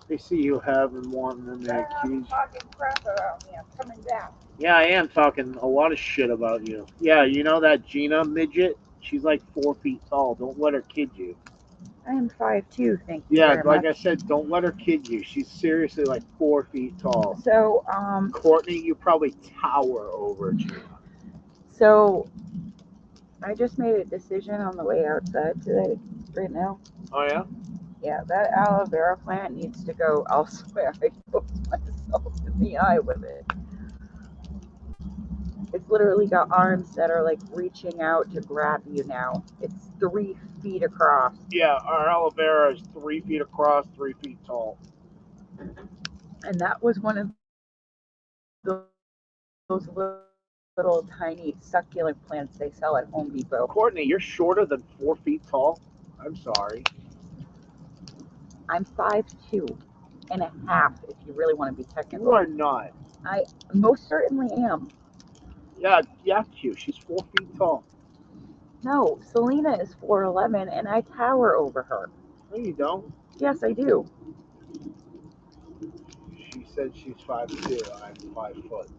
They see you having wanting to make keys. Talking crap about me. I'm coming back. Yeah, I am talking a lot of shit about you. Yeah, you know that Gina midget? She's like 4 feet tall. Don't let her kid you. I am 5'2". Thank you Yeah, very like much. I said, don't let her kid you. She's seriously like 4 feet tall. So, Courtney, you probably tower over Gina. so I just made a decision on the way outside today. Right now. Oh yeah? Yeah, that aloe vera plant needs to go elsewhere. I poked myself in the eye with it. It's literally got arms that are like reaching out to grab you now. It's 3 feet across. Yeah, our aloe vera is 3 feet across, 3 feet tall. And that was one of those little tiny succulent plants they sell at Home Depot. Courtney, you're shorter than 4 feet tall. I'm sorry. I'm 5'2" and a half, if you really want to be technical. You are not. I most certainly am. Yeah, cute. She's 4 feet tall. No, Selena is 4'11", and I tower over her. No, you don't. Yes, I do. She said she's 5'2". I'm 5 foot.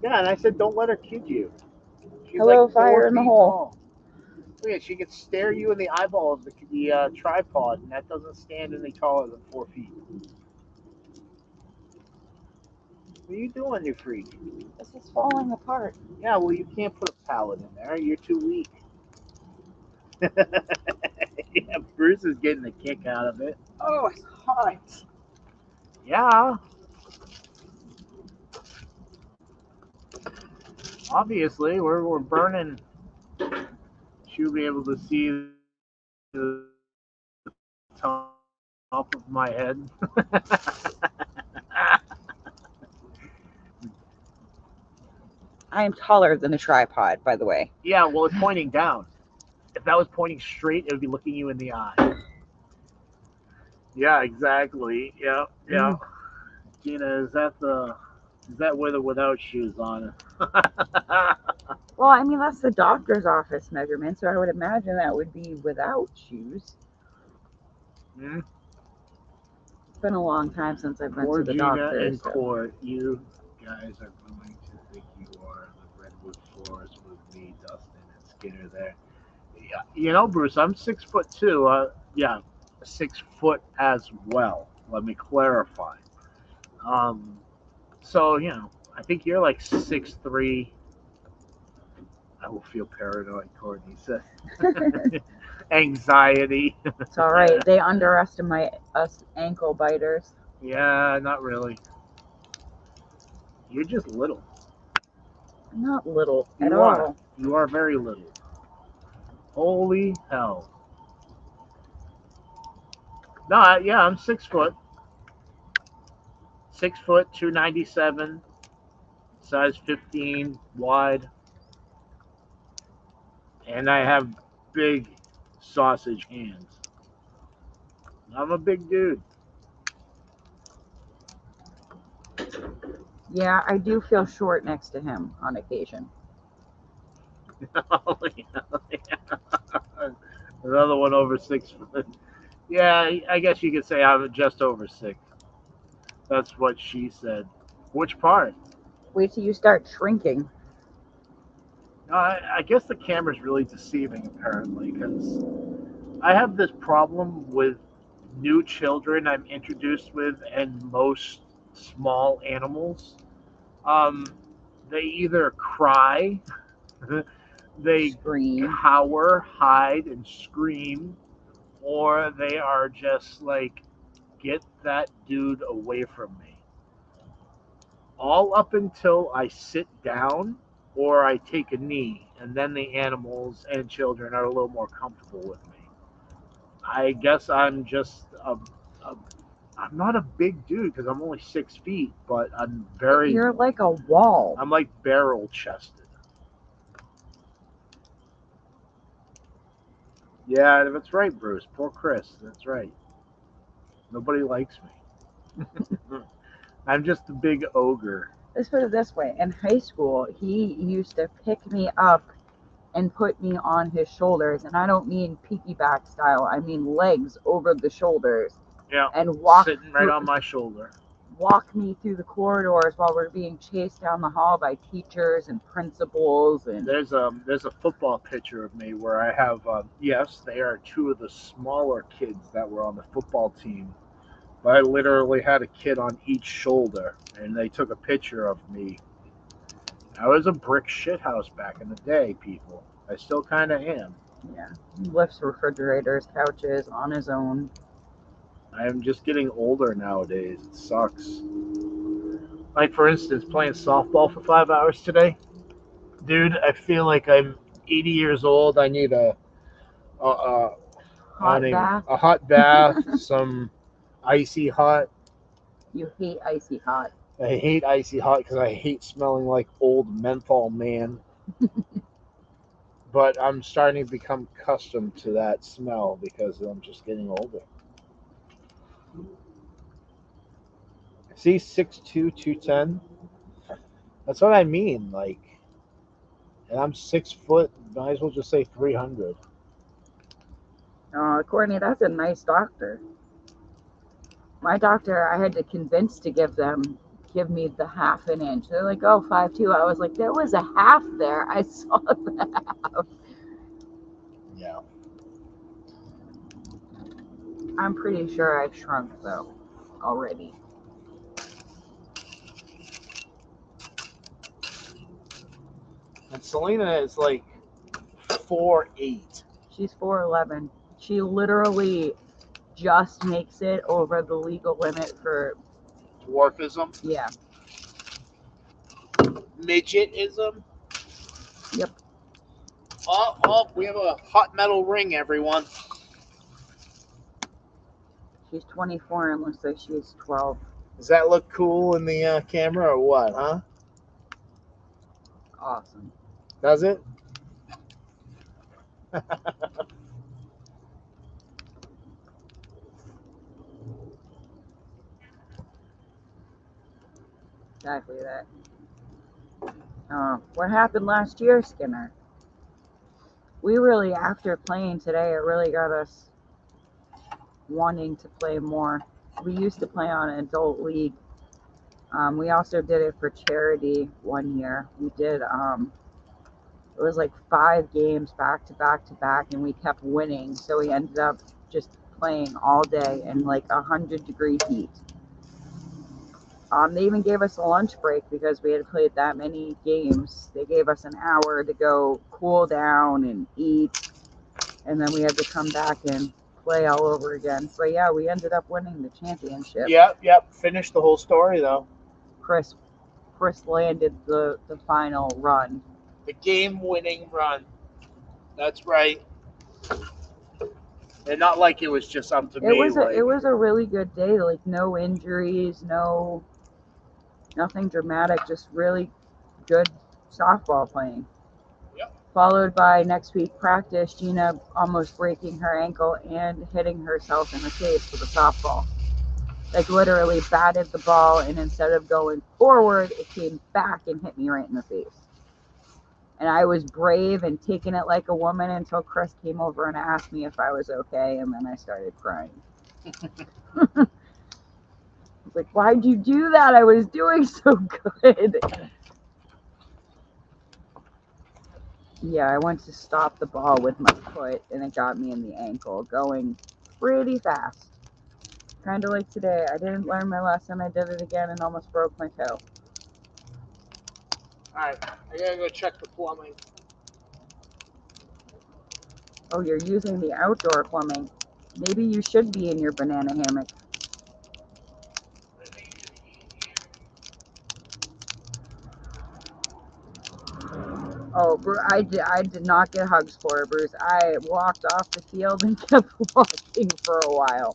Yeah, and I said don't let her kid you. She's Hello, like fire 4 in the feet hole. tall. Look at, she can stare you in the eyeball of the tripod, and that doesn't stand any taller than 4 feet. What are you doing, you freak? This is falling apart. Yeah, well, you can't put a pallet in there. You're too weak. Yeah, Bruce is getting a kick out of it. Oh, it's hot. Yeah. Obviously, we're burning. She'll be able to see the top of my head. I am taller than the tripod, by the way. Yeah, well, it's pointing down. If that was pointing straight, it would be looking you in the eye. Yeah, exactly. Yeah. Gina, is that with or without shoes on? Well, I mean, that's the doctor's office measurement, so I would imagine that would be without shoes. Hmm? It's been a long time since I've been Poor to the Gina doctor. and So. Court, you guys are going to think you are the redwood forest with me, Dustin and Skinner there. Yeah, you know, Bruce, I'm 6'2". Yeah, 6 foot as well. Let me clarify. Um, so I think you're like 6'3". I will feel paranoid, Courtney said. Anxiety. It's all right. They underestimate us ankle biters. Yeah, not really. You're just little. I'm not little at You are. all. You are very little. Holy hell. No, yeah, I'm 6 foot. 6 foot, 297, size 15, wide, and I have big sausage hands. I'm a big dude. Yeah, I do feel short next to him on occasion. Another one over 6 foot. Yeah, I guess you could say I'm just over 6. That's what she said. Which part? Wait till you start shrinking. I guess the camera's really deceiving, apparently, because I have this problem with new children I'm introduced with and most small animals. Um, they either cry, they Scream. cower, hide, and scream, or they are just like, get that dude away from me. All up until I sit down or I take a knee, and then the animals and children are a little more comfortable with me. I guess I'm just a I'm not a big dude because I'm only 6 feet, but You're like a wall. I'm like barrel chested. Yeah, that's right, Bruce. Poor Chris. That's right. Nobody likes me. I'm just a big ogre. Let's put it this way. In high school, he used to pick me up and put me on his shoulders. And I don't mean piggyback style. I mean legs over the shoulders. Yeah. and Sitting right on my shoulder. walk me through the corridors while we're being chased down the hall by teachers and principals. And There's a football picture of me where I have yes, they are two of the smaller kids that were on the football team. But I literally had a kid on each shoulder, and they took a picture of me. I was a brick shithouse back in the day, people. I still kind of am. yeah, he lifts refrigerators, couches on his own. I am just getting older nowadays. It sucks. Like, for instance, playing softball for 5 hours today. Dude, I feel like I'm 80 years old. I need a Hot bath. a hot bath, some icy hot. You hate icy hot. I hate icy hot because I hate smelling like old menthol man. But I'm starting to become accustomed to that smell because I'm just getting older. See, 6'2", 210. That's what I mean. Like, and I'm 6 foot. Might as well just say 300. Courtney, that's a nice doctor. My doctor, I had to convince to give me the half an inch. They're like, oh, 5'2". I was like, there was a half there. I saw the half. Yeah. I'm pretty sure I've shrunk though already. And Selena is like 4'8". She's 4'11". She literally just makes it over the legal limit for Dwarfism. yeah. Midgetism. Yep. Oh, we have a hot metal ring, everyone. She's 24 and looks like she's 12. Does that look cool in the camera or what, huh? Awesome. Does it? Exactly that. What happened last year, Skinner? We really, after playing today, it really got us wanting to play more. We used to play on an adult league. We also did it for charity one year. We did, it was like 5 games back to back to back, and we kept winning. So we ended up just playing all day in like 100-degree heat. They even gave us a lunch break because we had played that many games. They gave us an hour to go cool down and eat, and then we had to come back and play all over again. But yeah, we ended up winning the championship. Yep. Finished the whole story though. Chris landed the final run. The game-winning run. That's right. And not like it was just up to me. It was a really good day. Like no injuries, nothing dramatic. Just really good softball playing. Yep. Followed by next week practice, Gina almost breaking her ankle and hitting herself in the face with a softball. Like literally batted the ball, and instead of going forward, it came back and hit me right in the face. And I was brave and taking it like a woman until Chris came over and asked me if I was okay, and then I started crying. I was like, why'd you do that? I was doing so good. Yeah, I went to stop the ball with my foot, and it got me in the ankle, going pretty fast. Kind of like today. I didn't learn my lesson. I did it again and almost broke my toe. Alright, I gotta go check the plumbing. Oh, you're using the outdoor plumbing. Maybe you should be in your banana hammock. Oh, I did not get hugs for her, Bruce. I walked off the field and kept walking for a while.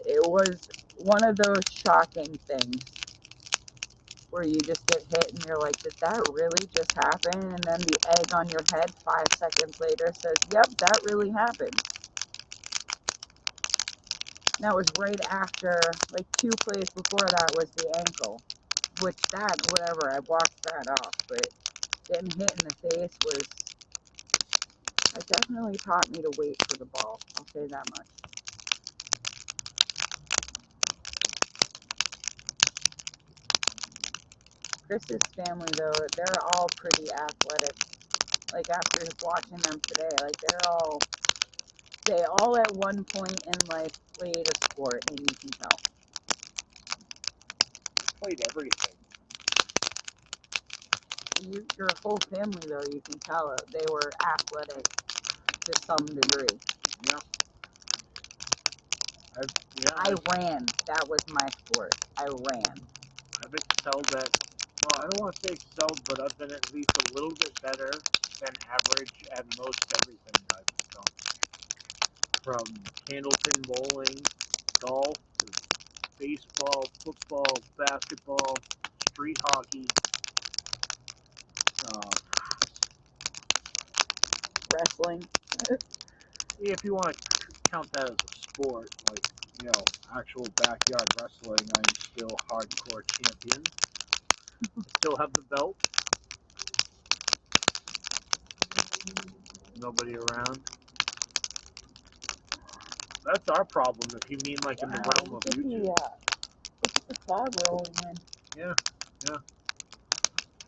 It was one of those shocking things where you just get hit and you're like, did that really just happen? And then the egg on your head 5 seconds later says, yep, that really happened. And that was right after, like 2 plays before that was the ankle, which whatever, I walked that off, but getting hit in the face it definitely taught me to wait for the ball. I'll say that much. Chris's family, though, they're all pretty athletic. Like, after watching them today, like, they all at one point in life played a sport, and you can tell. Played everything. Your whole family, though, you can tell they were athletic to some degree. Yeah. I ran. That was my sport. I ran. I've excelled at, well, I don't want to say excelled, but I've been at least a little bit better than average at most everything I've done. From candlepin bowling, golf, baseball, football, basketball, street hockey, wrestling. If you want to count that as a sport, like, actual backyard wrestling, I'm still hardcore champion. Still have the belt. Nobody around. That's our problem, if you mean like in the realm of YouTube. Look at the fog rolling in. Yeah.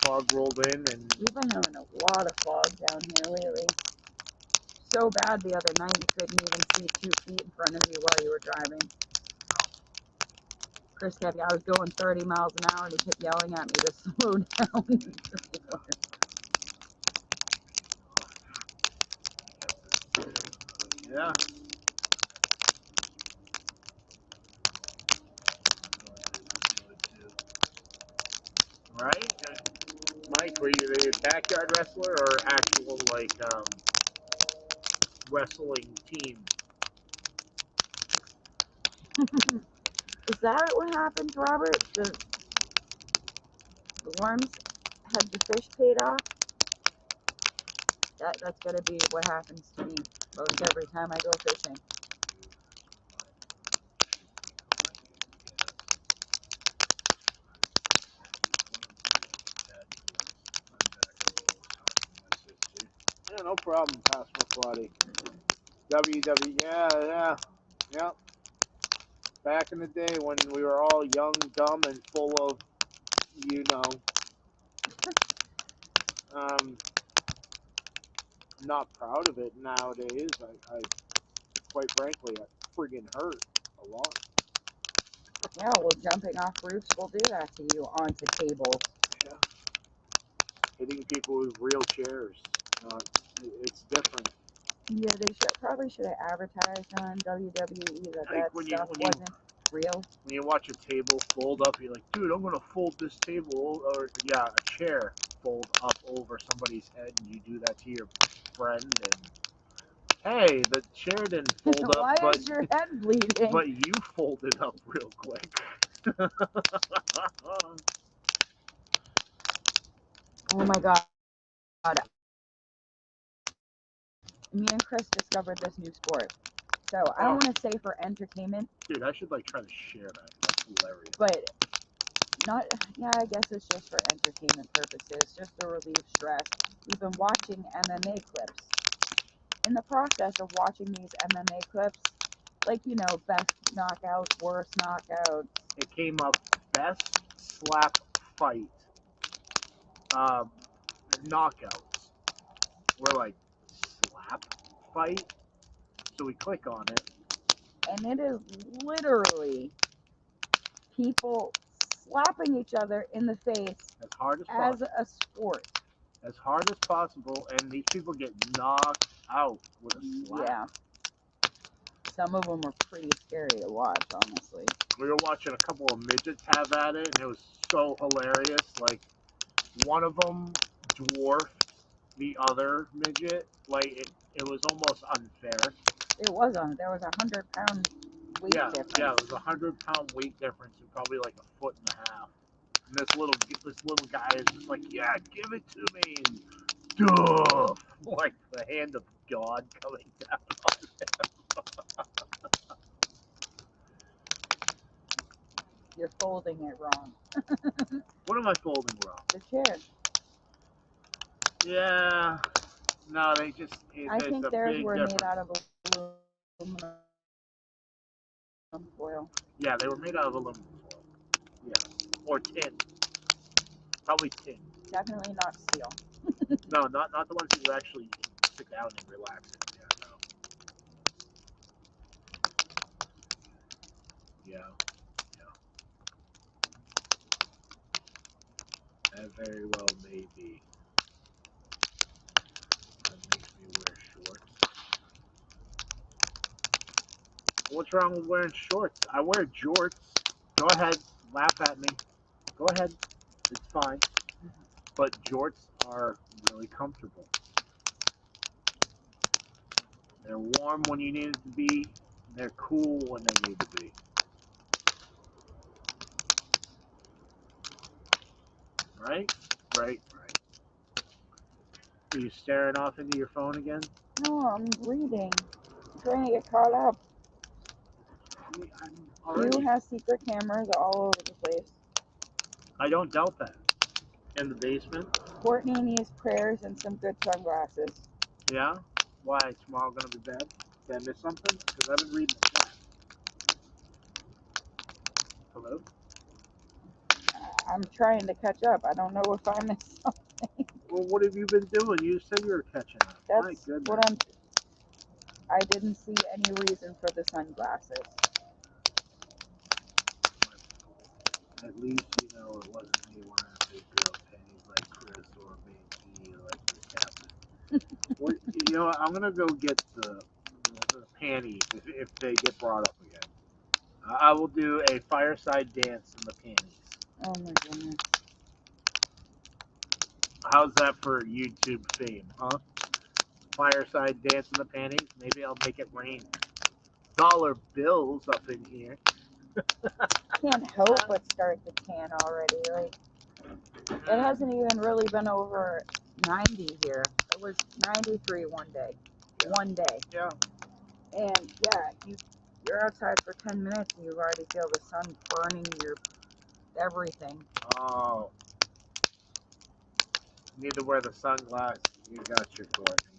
Fog rolled in, and we've been having a lot of fog down here lately. So bad the other night you couldn't even see 2 feet in front of you while you were driving. Chris I was going 30 miles an hour and he kept yelling at me to slow down. Yeah. Right? Mike, were you a backyard wrestler or actual, like, wrestling team? Is that what happened, Robert? The worms had the fish paid off? That's gonna be what happens to me most every time I go fishing. Yeah, no problem, Passamaquoddy. WW, yeah. Back in the day when we were all young, dumb, and full of, not proud of it nowadays. I quite frankly, I friggin' hurt a lot. Yeah, well, jumping off roofs will do that to you onto tables. Yeah. Hitting people with real chairs. It's different. Yeah, they probably should have advertised on WWE that Like stuff wasn't real. When you watch a table fold up, you're like, dude, I'm gonna fold this table, or a chair fold up over somebody's head, and you do that to your friend, and hey, the chair didn't fold up, Why is your head bleeding? But you folded up real quick. Oh my god. Me and Chris discovered this new sport. So I don't want to say for entertainment. Dude, I should try to share that. That's hilarious. But I guess it's just for entertainment purposes, just to relieve stress. We've been watching MMA clips. In the process of watching these MMA clips, best knockouts, worst knockouts. It came up best slap fight knockouts. We're like, slap fight? So we click on it. And it is literally people slapping each other in the face as hard as a sport. As hard as possible, and these people get knocked out with a slap. Yeah. Some of them are pretty scary to watch, honestly. We were watching a couple of midgets have at it, and it was so hilarious. Like, one of them dwarfed the other midget. Like, it was almost unfair. It was there was 100-pound weight difference. Yeah, it was 100-pound weight difference and probably like a foot and a half. And this little guy is just like, yeah, give it to me. And duh, like the hand of God coming down on him. You're folding it wrong. What am I folding wrong? The chair. Yeah. No, they just. I think theirs were made out of aluminum foil. Yeah, they were made out of aluminum foil. Yeah. Or tin. Probably tin. Definitely not steel. No, not the ones that you actually sit down and relax in. Yeah, no. Yeah. That very well may be. That makes me wear shorts. What's wrong with wearing shorts? I wear jorts. Go ahead, laugh at me. Go ahead, it's fine. But jorts are really comfortable. They're warm when you need it to be. They're cool when they need to be. Right? Right. Are you staring off into your phone again? No, I'm reading. I'm trying to get caught up. You has secret cameras all over the place. I don't doubt that. In the basement? Courtney needs prayers and some good sunglasses. Yeah? Why? Tomorrow gonna be bad? Did I miss something? Because I've been reading the chat. Hello? I'm trying to catch up. I don't know if I missed something. Well, what have you been doing? You said you were catching up. That's My goodness. what I didn't see any reason for the sunglasses. At least you know it wasn't me wearing big girl panties like Chris or maybe like the captain. Well, you know what? I'm gonna go get the panties if they get brought up again. I will do a fireside dance in the panties. Oh my goodness. How's that for YouTube fame, huh? Fireside dance in the panties. Maybe I'll make it rain dollar bills up in here. Can't help but start the tan already. Like, it hasn't even really been over 90 here. It was 93 one day. Yeah. One day. Yeah. And yeah, you're outside for 10 minutes and you already feel the sun burning your everything. Oh. You need to wear the sunglasses. You got your Courtney.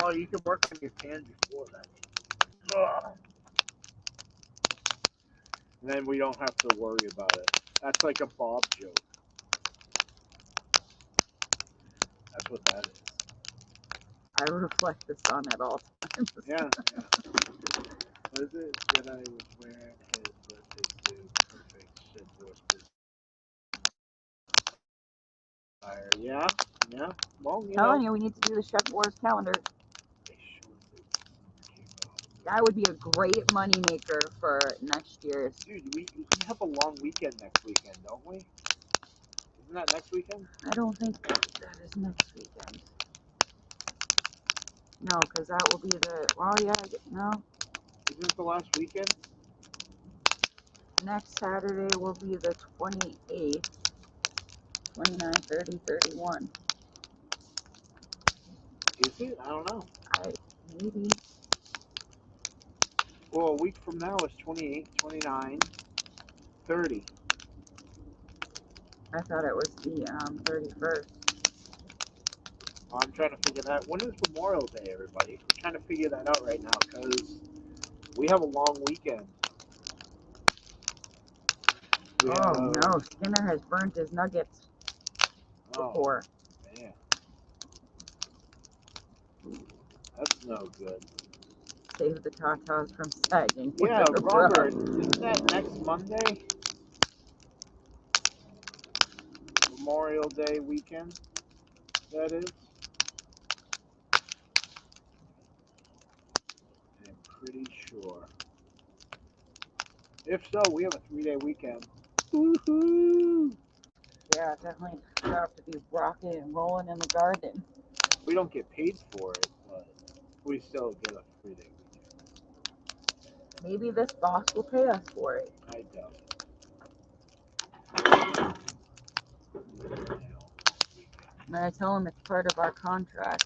Oh, you can work on your tan before that. Ugh. And then we don't have to worry about it. That's like a Bob joke. That's what that is. I reflect the sun at all times. Yeah. What is it? That I was wearing his birthday suit. Perfect shit was fire. Yeah. Well, Telling you, we need to do the Chef Wars calendar. That would be a great moneymaker for next year's. Dude, we have a long weekend next weekend, don't we? Isn't that next weekend? I don't think that is next weekend. No, because that will be the, well, yeah, no. Isn't it the last weekend? Next Saturday will be the 28th, 29, 30, 31. Is it? I don't know. Maybe. Well, a week from now is 28, 29, 30. I thought it was the 31st. I'm trying to figure that. When is Memorial Day, everybody? I'm trying to figure that out right now because we have a long weekend. No, Skinner has burnt his nuggets before. Man. That's no good. Save the tatas from sagging. Yeah, Robert, isn't that next Monday? Memorial Day weekend, that is? I'm pretty sure. If so, we have a 3-day weekend. Woohoo! Yeah, definitely have to be rocking and rolling in the garden. We don't get paid for it, but we still get a 3-day weekend. Maybe this boss will pay us for it. I doubt it. And I tell him it's part of our contract.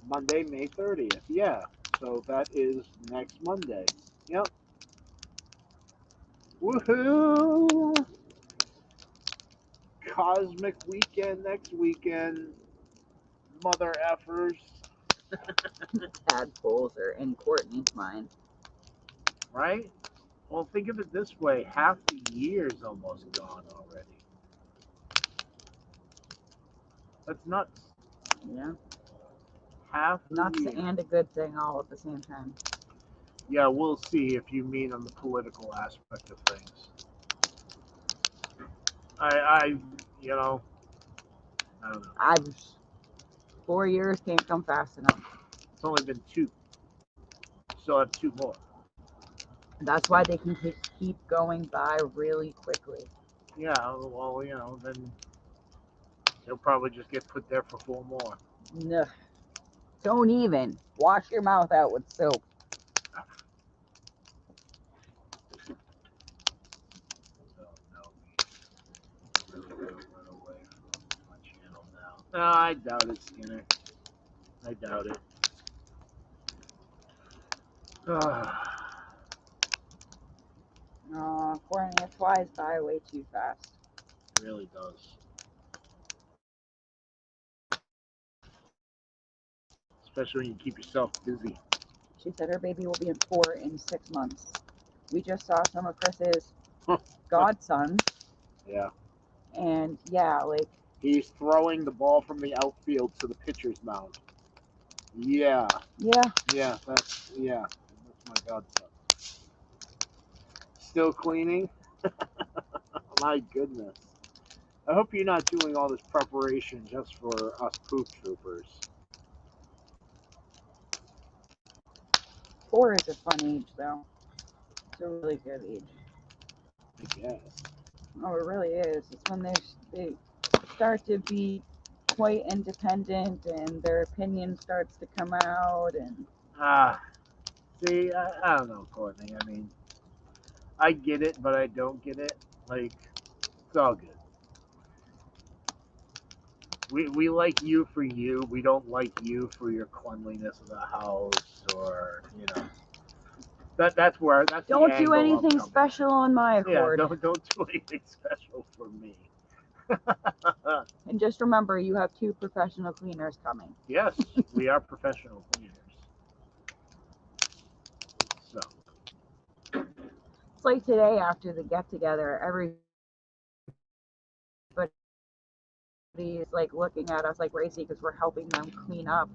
Monday, May 30th. Yeah, so that is next Monday. Yep. Woohoo! cosmic weekend next weekend, mother effers. Tadpoles are in Courtney's mind. Right? Well, think of it this way: half the year's almost gone already. That's nuts. Yeah. Half the Nuts year. and a good thing all at the same time. Yeah, we'll see if you mean on the political aspect of things. I you know, I don't know. 4 years can't come fast enough. It's only been 2. Still have 2 more. That's why they can keep going by really quickly. Yeah, well, then they'll probably just get put there for 4 more. No. Don't even. Wash your mouth out with soap. Run away from my channel now. No, I doubt it, Skinner. I doubt it. Oh, Courtney, it flies by way too fast. It really does. Especially when you keep yourself busy. She said her baby will be in 4 in 6 months. We just saw some of Chris's godsons. Yeah. And yeah, like, he's throwing the ball from the outfield to the pitcher's mound. Yeah. yeah. That's my godson. Still cleaning? My goodness. I hope you're not doing all this preparation just for us poop troopers. 4 is a fun age, though. It's a really good age. I guess. Oh, it really is. It's when they start to be quite independent and their opinion starts to come out. And see, I don't know, Courtney. I mean, I get it, but I don't get it. Like, it's all good. We like you for you. We don't like you for your cleanliness of the house, or that's don't the do angle anything special on my accord. Yeah, don't do anything special for me. And just remember, you have 2 professional cleaners coming. Yes, we are professional cleaners. So It's like today after the get together, everybody is like looking at us like crazy because we're helping them clean up.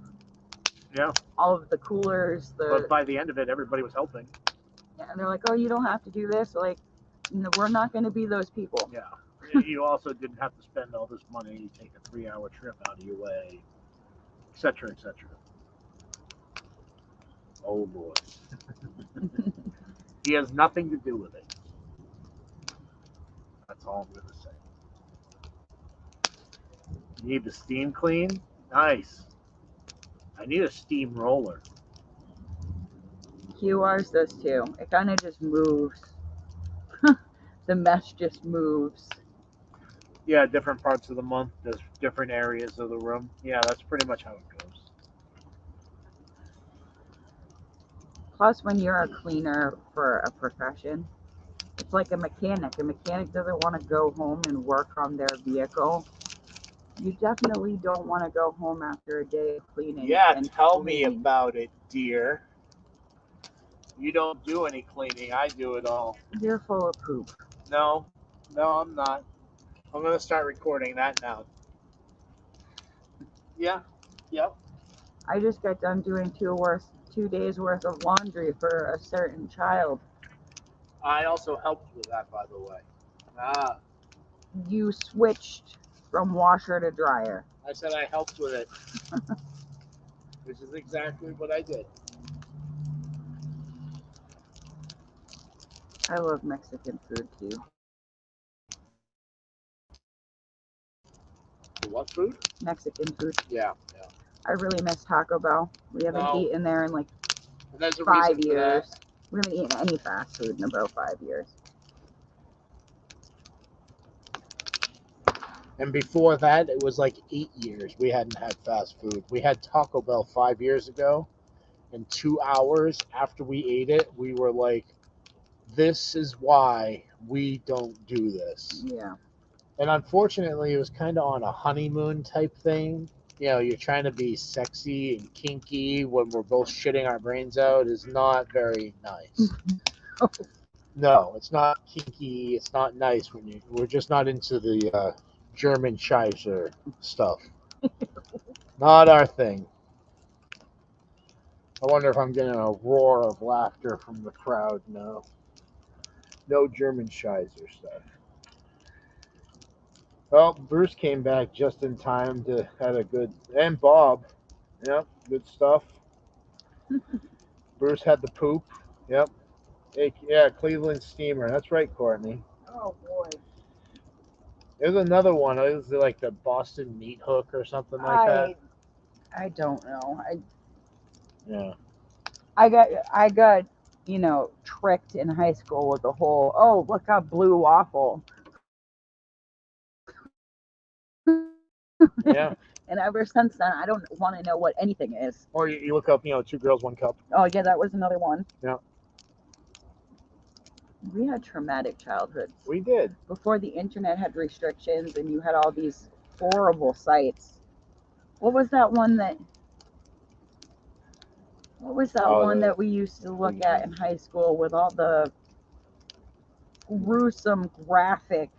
Yeah. All of the coolers. But by the end of it, everybody was helping. Yeah, and they're like, "Oh, you don't have to do this." Like, no, we're not going to be those people. Yeah. You also didn't have to spend all this money, take a 3-hour trip out of your way, etc., etc. Oh boy. He has nothing to do with it. That's all I'm going to say. You need the steam clean? Nice. I need a steam roller. QR's does too. It kind of just moves. The mesh just moves. Yeah, different parts of the month, there's different areas of the room. Yeah, that's pretty much how it goes. Plus, when you're a cleaner for a profession, it's like a mechanic. A mechanic doesn't want to go home and work on their vehicle. You definitely don't want to go home after a day of cleaning. Yeah, and tell me about it, dear. You don't do any cleaning. I do it all. You're full of poop. No, I'm not. I'm going to start recording that now. Yeah. Yep. I just got done doing 2 days worth of laundry for a certain child. I also helped with that, by the way. You switched from washer to dryer. I said I helped with it. Which is exactly what I did. I love Mexican food too. What food? Mexican food. Yeah. I really miss Taco Bell. We haven't eaten there in like And there's a 5 reason for years. that. We haven't eaten any fast food in about 5 years. And before that, it was like 8 years we hadn't had fast food. We had Taco Bell 5 years ago, and 2 hours after we ate it, we were like, this is why we don't do this. Yeah. And unfortunately, it was kind of on a honeymoon type thing. You know, you're trying to be sexy and kinky when we're both shitting our brains out is not very nice. No, it's not kinky. It's not nice when we're just not into the German Scheiser stuff. Not our thing. I wonder if I'm getting a roar of laughter from the crowd. No. No German Scheiser stuff. Well, Bruce came back just in time to have a good, and Bob. Yep, good stuff. Bruce had the poop. Yep. Hey, yeah, Cleveland Steamer. That's right, Courtney. Oh boy. There's another one. It was like the Boston Meat Hook or something like that. I don't know. Yeah. I got, you know, tricked in high school with the whole, oh, look up blue waffle. Yeah. And ever since then, I don't want to know what anything is. Or you look up, 2 girls, 1 cup. Oh, yeah, that was another one. Yeah. We had traumatic childhoods. We did. Before the internet had restrictions and you had all these horrible sites. What was that one that that we used to look at in high school with all the gruesome graphic?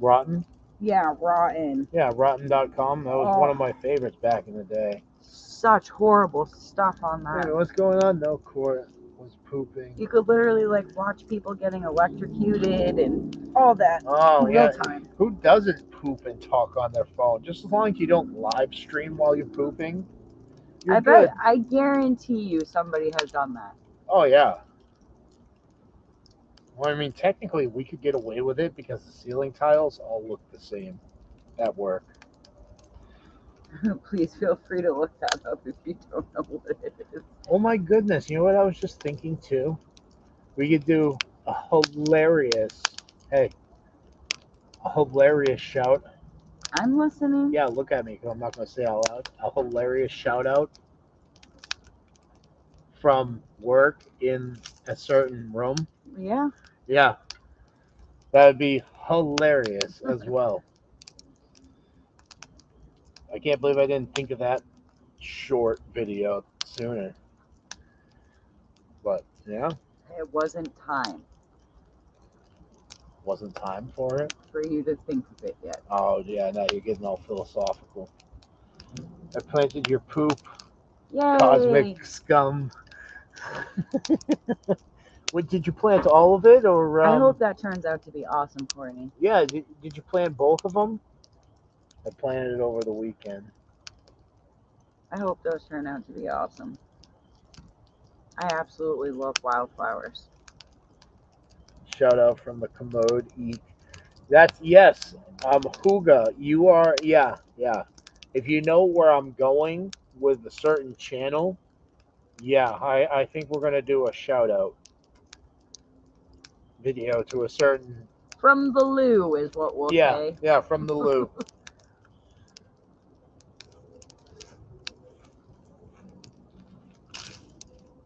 Rotten? Yeah, Rotten. Yeah, rotten.com. That was one of my favorites back in the day. Such horrible stuff on that. Hey, what's going on? No, Court was pooping. You could literally watch people getting electrocuted and all that Oh, in yeah. real time. Who doesn't poop and talk on their phone? Just as long as you don't live stream while you're pooping, you're good. I guarantee you somebody has done that. Oh, yeah. Well, I mean, technically, we could get away with it because the ceiling tiles all look the same at work. Please feel free to look that up if you don't know what it is. Oh, my goodness. You know what I was just thinking, too? We could do a hilarious shout. I'm listening. Yeah, look at me because I'm not going to say it out loud. A hilarious shout out from work in a certain room. Yeah. Yeah. That would be hilarious as well. I can't believe I didn't think of that short video sooner. But, yeah. It wasn't time Wasn't time for it. for you to think of it yet. Oh, yeah, now you're getting all philosophical. I planted your poop. Yay! Cosmic scum. What, did you plant all of it, or? I hope that turns out to be awesome, Courtney. Yeah, did you plant both of them? I planted it over the weekend. I hope those turn out to be awesome. I absolutely love wildflowers. Shout out from the commode. That's yes. Huga, you are yeah. If you know where I'm going with a certain channel, yeah, I think we're gonna do a shout out video to a certain From the loo is what we'll say. Yeah, from the loo.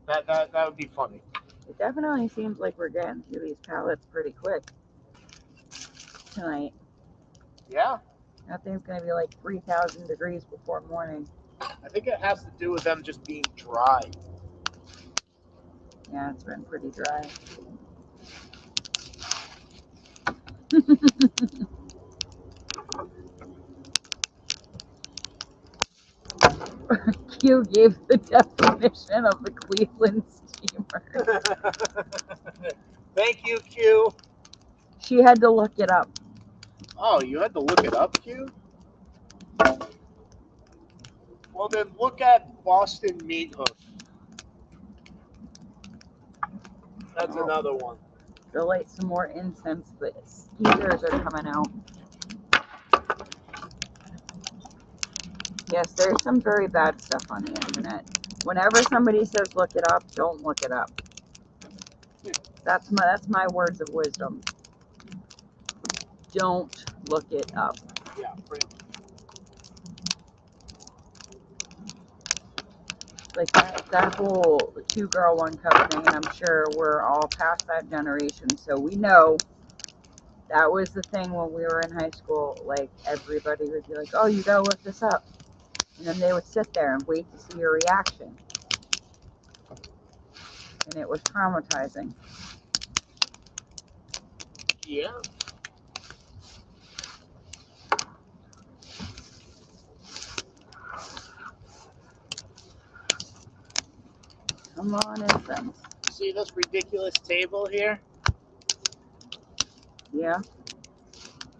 That would be funny. It definitely seems like we're getting through these pallets pretty quick tonight. Yeah. I think it's going to be like 3,000 degrees before morning. I think it has to do with them just being dry. Yeah, it's been pretty dry. Q gave the definition of the Cleveland steamer. Thank you, Q. She had to look it up. Oh, you had to look it up, Q? Well, then look at Boston Meat Hook. That's another one. Go light some more incense. The skeeters are coming out. Yes, there's some very bad stuff on the internet. Whenever somebody says look it up, don't look it up. That's my words of wisdom. Don't look it up. Yeah, pretty much. Like that whole 2 girl 1 cup thing, and I'm sure we're all past that generation, so we know That was the thing when we were in high school. Like, everybody would be like, oh, you gotta look this up. And then they would sit there and wait to see your reaction. And it was traumatizing. Yeah. Come on, incense. See this ridiculous table here? Yeah.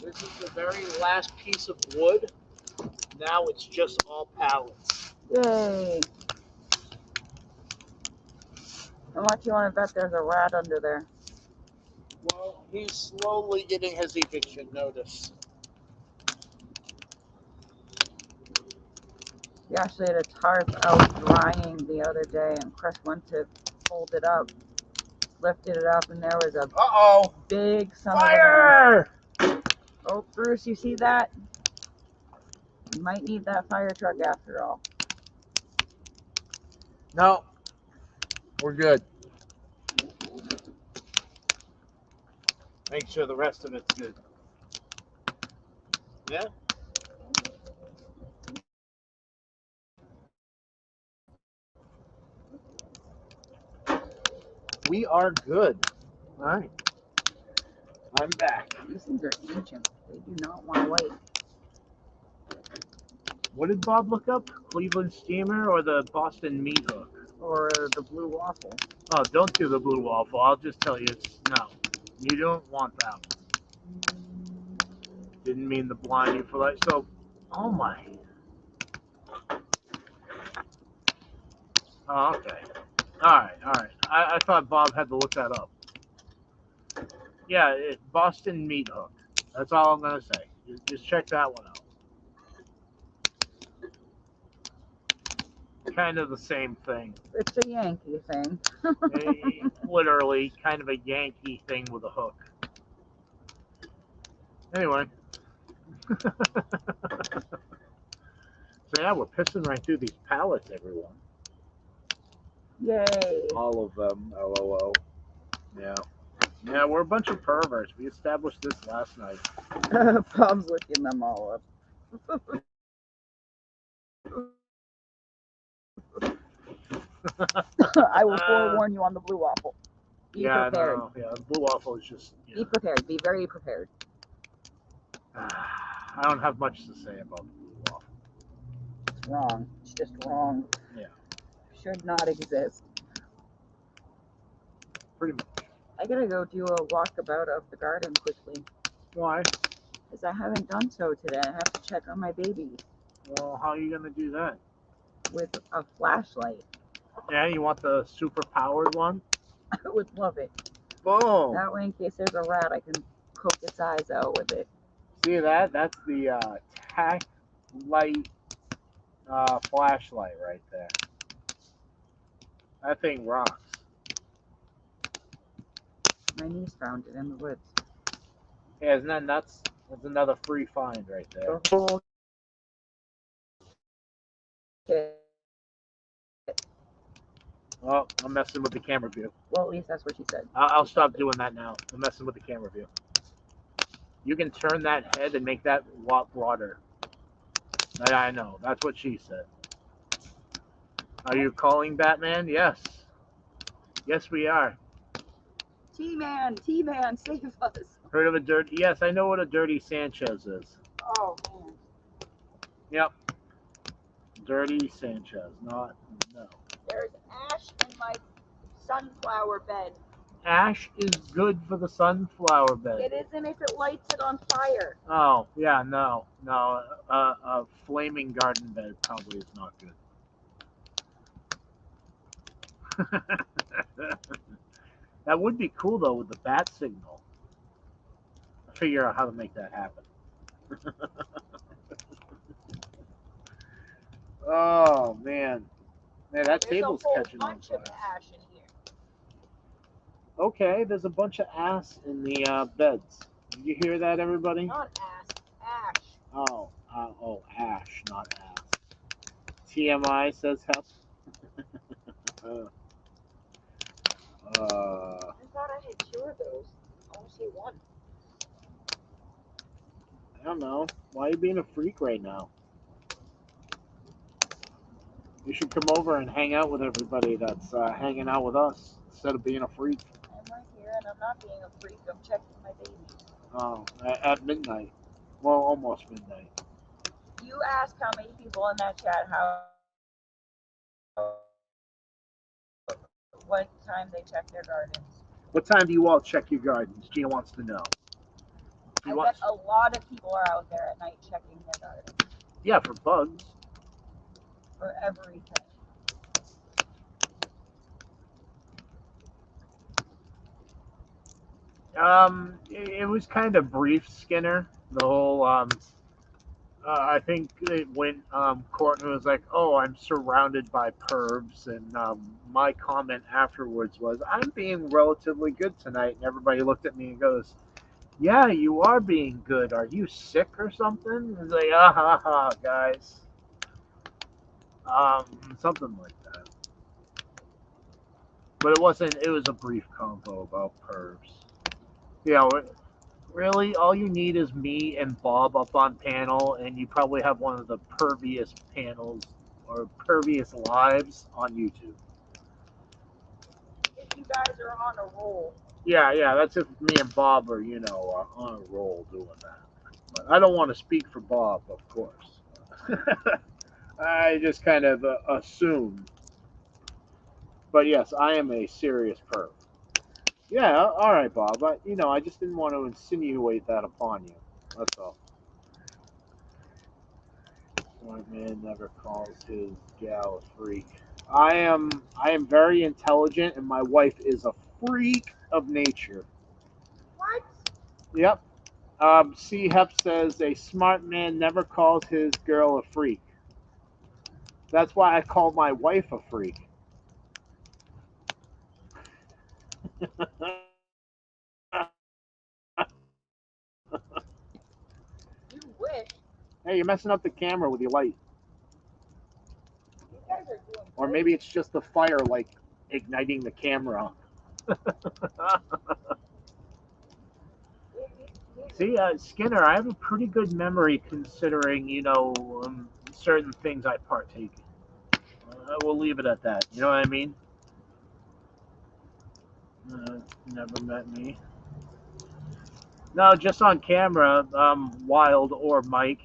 This is the very last piece of wood. Now it's just all pallets. Yay. How much you want to bet there's a rat under there? Well, he's slowly getting his eviction notice. We actually had a tarp out drying the other day, and Chris went to hold it up, lifted it up, and there was a Uh-oh! big son Fire! of a... Oh, Bruce, you see that? You might need that fire truck after all. No, we're good. Make sure the rest of it's good. Yeah? We are good. All right. I'm back. These things are ancient. They do not want to wait. What did Bob look up? Cleveland Steamer or the Boston Meat Hook? Or the blue waffle. Oh, don't do the blue waffle. I'll just tell you it's no. You don't want that one. Didn't mean to blind you for that. So, oh my. Oh, okay. All right. I thought Bob had to look that up. Yeah, Boston Meat Hook. That's all I'm going to say. Just check that one out. Kind of the same thing. It's a Yankee thing. Literally, kind of a Yankee thing with a hook. Anyway. So yeah, we're pissing right through these pallets, everyone. Yay. All of them, LOL. Yeah. Yeah, we're a bunch of perverts. We established this last night. Bob's looking them all up. I will forewarn you on the blue waffle. Be prepared. No. Yeah, the blue waffle is just... Be prepared. Be very prepared. I don't have much to say about the blue waffle. It's wrong. It's just wrong. Yeah. Should not exist. Pretty much. I gotta go do a walkabout of the garden quickly. Why? Because I haven't done so today. I have to check on my babies. Well, how are you going to do that? With a flashlight. Yeah, you want the super powered one? I would love it. Boom! That way, in case there's a rat, I can poke its eyes out with it. See that? That's the tack light flashlight right there. That thing rocks. My niece found it in the woods. Yeah, isn't that nuts? That's another free find right there. The whole kit. Oh, I'm messing with the camera view. Well, at least that's what she said. I'll stop doing that now. I'm messing with the camera view. You can turn that head and make that a lot broader. I know. That's what she said. Are you calling Batman? Yes. Yes, we are. T-Man, save us. Heard of a dirty... Yes, I know what a dirty Sanchez is. Oh, man. Yep. Dirty Sanchez. No. There's ash in my sunflower bed. Ash is good for the sunflower bed. It isn't if it lights it on fire. Oh, yeah, no. A flaming garden bed probably is not good. That would be cool, though, with the bat signal. I'll figure out how to make that happen. Oh, man. Man, that table's catching on fire. There's a bunch of ash in here. Okay, there's a bunch of ass in the beds. Did you hear that, everybody? Not ash. Oh, ash, not ass. TMI says help. I thought I had 2 of those. I only see 1. I don't know. Why are you being a freak right now? You should come over and hang out with everybody that's hanging out with us instead of being a freak. I'm right here and I'm not being a freak. I'm checking my babies. Oh, at midnight. Well, almost midnight. You ask how many people in that chat what time they check their gardens. What time do you all check your gardens? Gina wants to know. I bet a lot of people are out there at night checking their gardens. Yeah, for bugs. For everything. It was kind of brief, Skinner. The whole I think it went. Courtney was like, "Oh, I'm surrounded by pervs," and my comment afterwards was, "I'm being relatively good tonight." And everybody looked at me and goes, "Yeah, you are being good. Are you sick or something?" It's like, "Ah ha ha, guys." Something like that. But it wasn't. It was a brief convo about pervs. Yeah, really, all you need is me and Bob up on panel, and you probably have one of the pervious panels or pervious lives on YouTube. If you guys are on a roll. Yeah, that's if me and Bob are, on a roll doing that. But I don't want to speak for Bob, of course. I just kind of assume. But yes, I am a serious perv. Yeah, all right, Bob. I just didn't want to insinuate that upon you. That's all. Smart man never calls his gal a freak. I am very intelligent, and my wife is a freak of nature. What? Yep. C. Hep says a smart man never calls his girl a freak. That's why I call my wife a freak. You wish. Hey, you're messing up the camera with your light. You guys are doing Or great. maybe it's just the fire, like, igniting the camera. See, Skinner, I have a pretty good memory considering, certain things I partake in. We'll leave it at that. You know what I mean? Never met me. No, just on camera, Wild or Mike.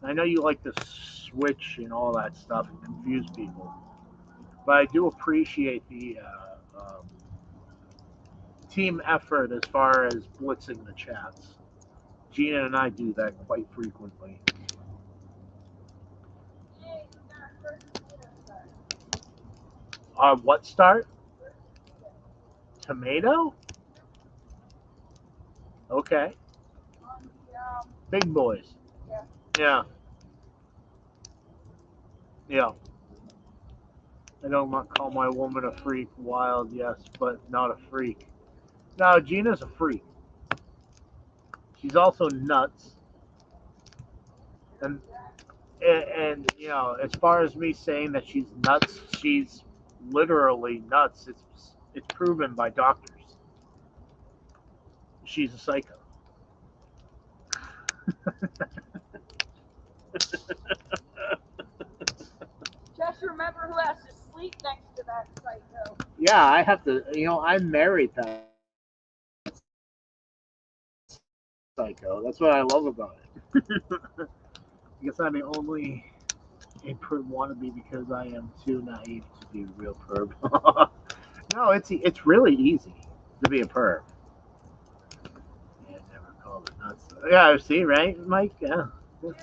I know you like to switch and all that stuff and confuse people, but I do appreciate the team effort as far as blitzing the chats. Gina and I do that quite frequently. What start? Tomato? Okay. Big boys. Yeah. Yeah. I don't call my woman a freak. Wild, yes, but not a freak. No, Gina's a freak. She's also nuts. And as far as me saying that she's nuts, she's literally nuts. It's proven by doctors. She's a psycho. Just remember who has to sleep next to that psycho. Yeah, I have to. I married that psycho. That's what I love about it. I guess I'm the only a perv wannabe because I am too naive to be a real perv. No, it's really easy to be a perv. Yeah, never called it nuts. Yeah, see, right, Mike? Yeah. 2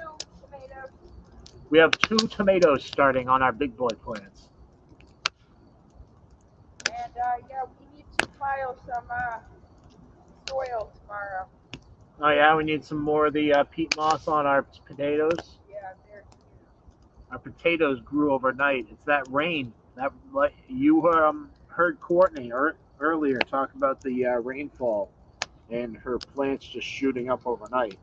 tomatoes. We have 2 tomatoes starting on our big boy plants. And yeah, we need to pile some soil tomorrow. Oh yeah, we need some more of the peat moss on our potatoes. Yeah, they're cute. Our potatoes grew overnight. It's that rain. That like you heard Courtney earlier talk about the rainfall and her plants just shooting up overnight.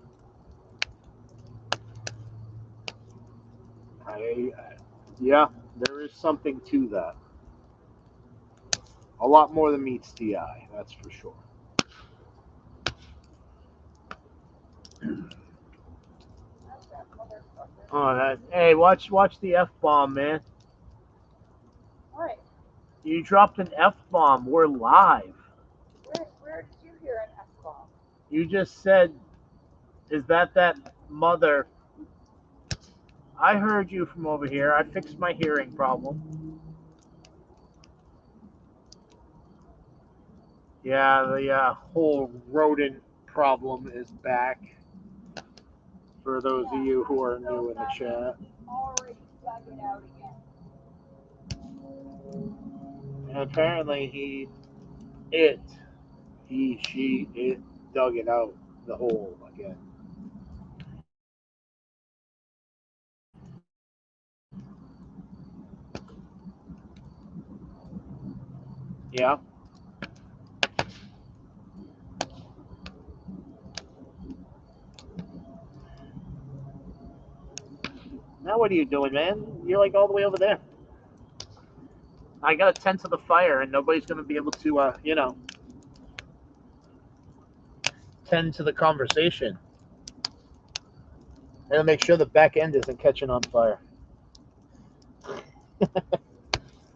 Yeah, there is something to that. A lot more than meets the eye, that's for sure. Oh, hey, watch the F-bomb, man. What? You dropped an F-bomb. We're live. Where did you hear an F-bomb? You just said, is that mother? I heard you from over here. I fixed my hearing problem. Yeah, the whole rodent problem is back. For those of you who are new in the chat. Already dug it out again. And apparently it dug it out, the hole again. Yeah. Now what are you doing, man? You're like all the way over there. I got to tend to the fire, and nobody's going to be able to, tend to the conversation. And make sure the back end isn't catching on fire.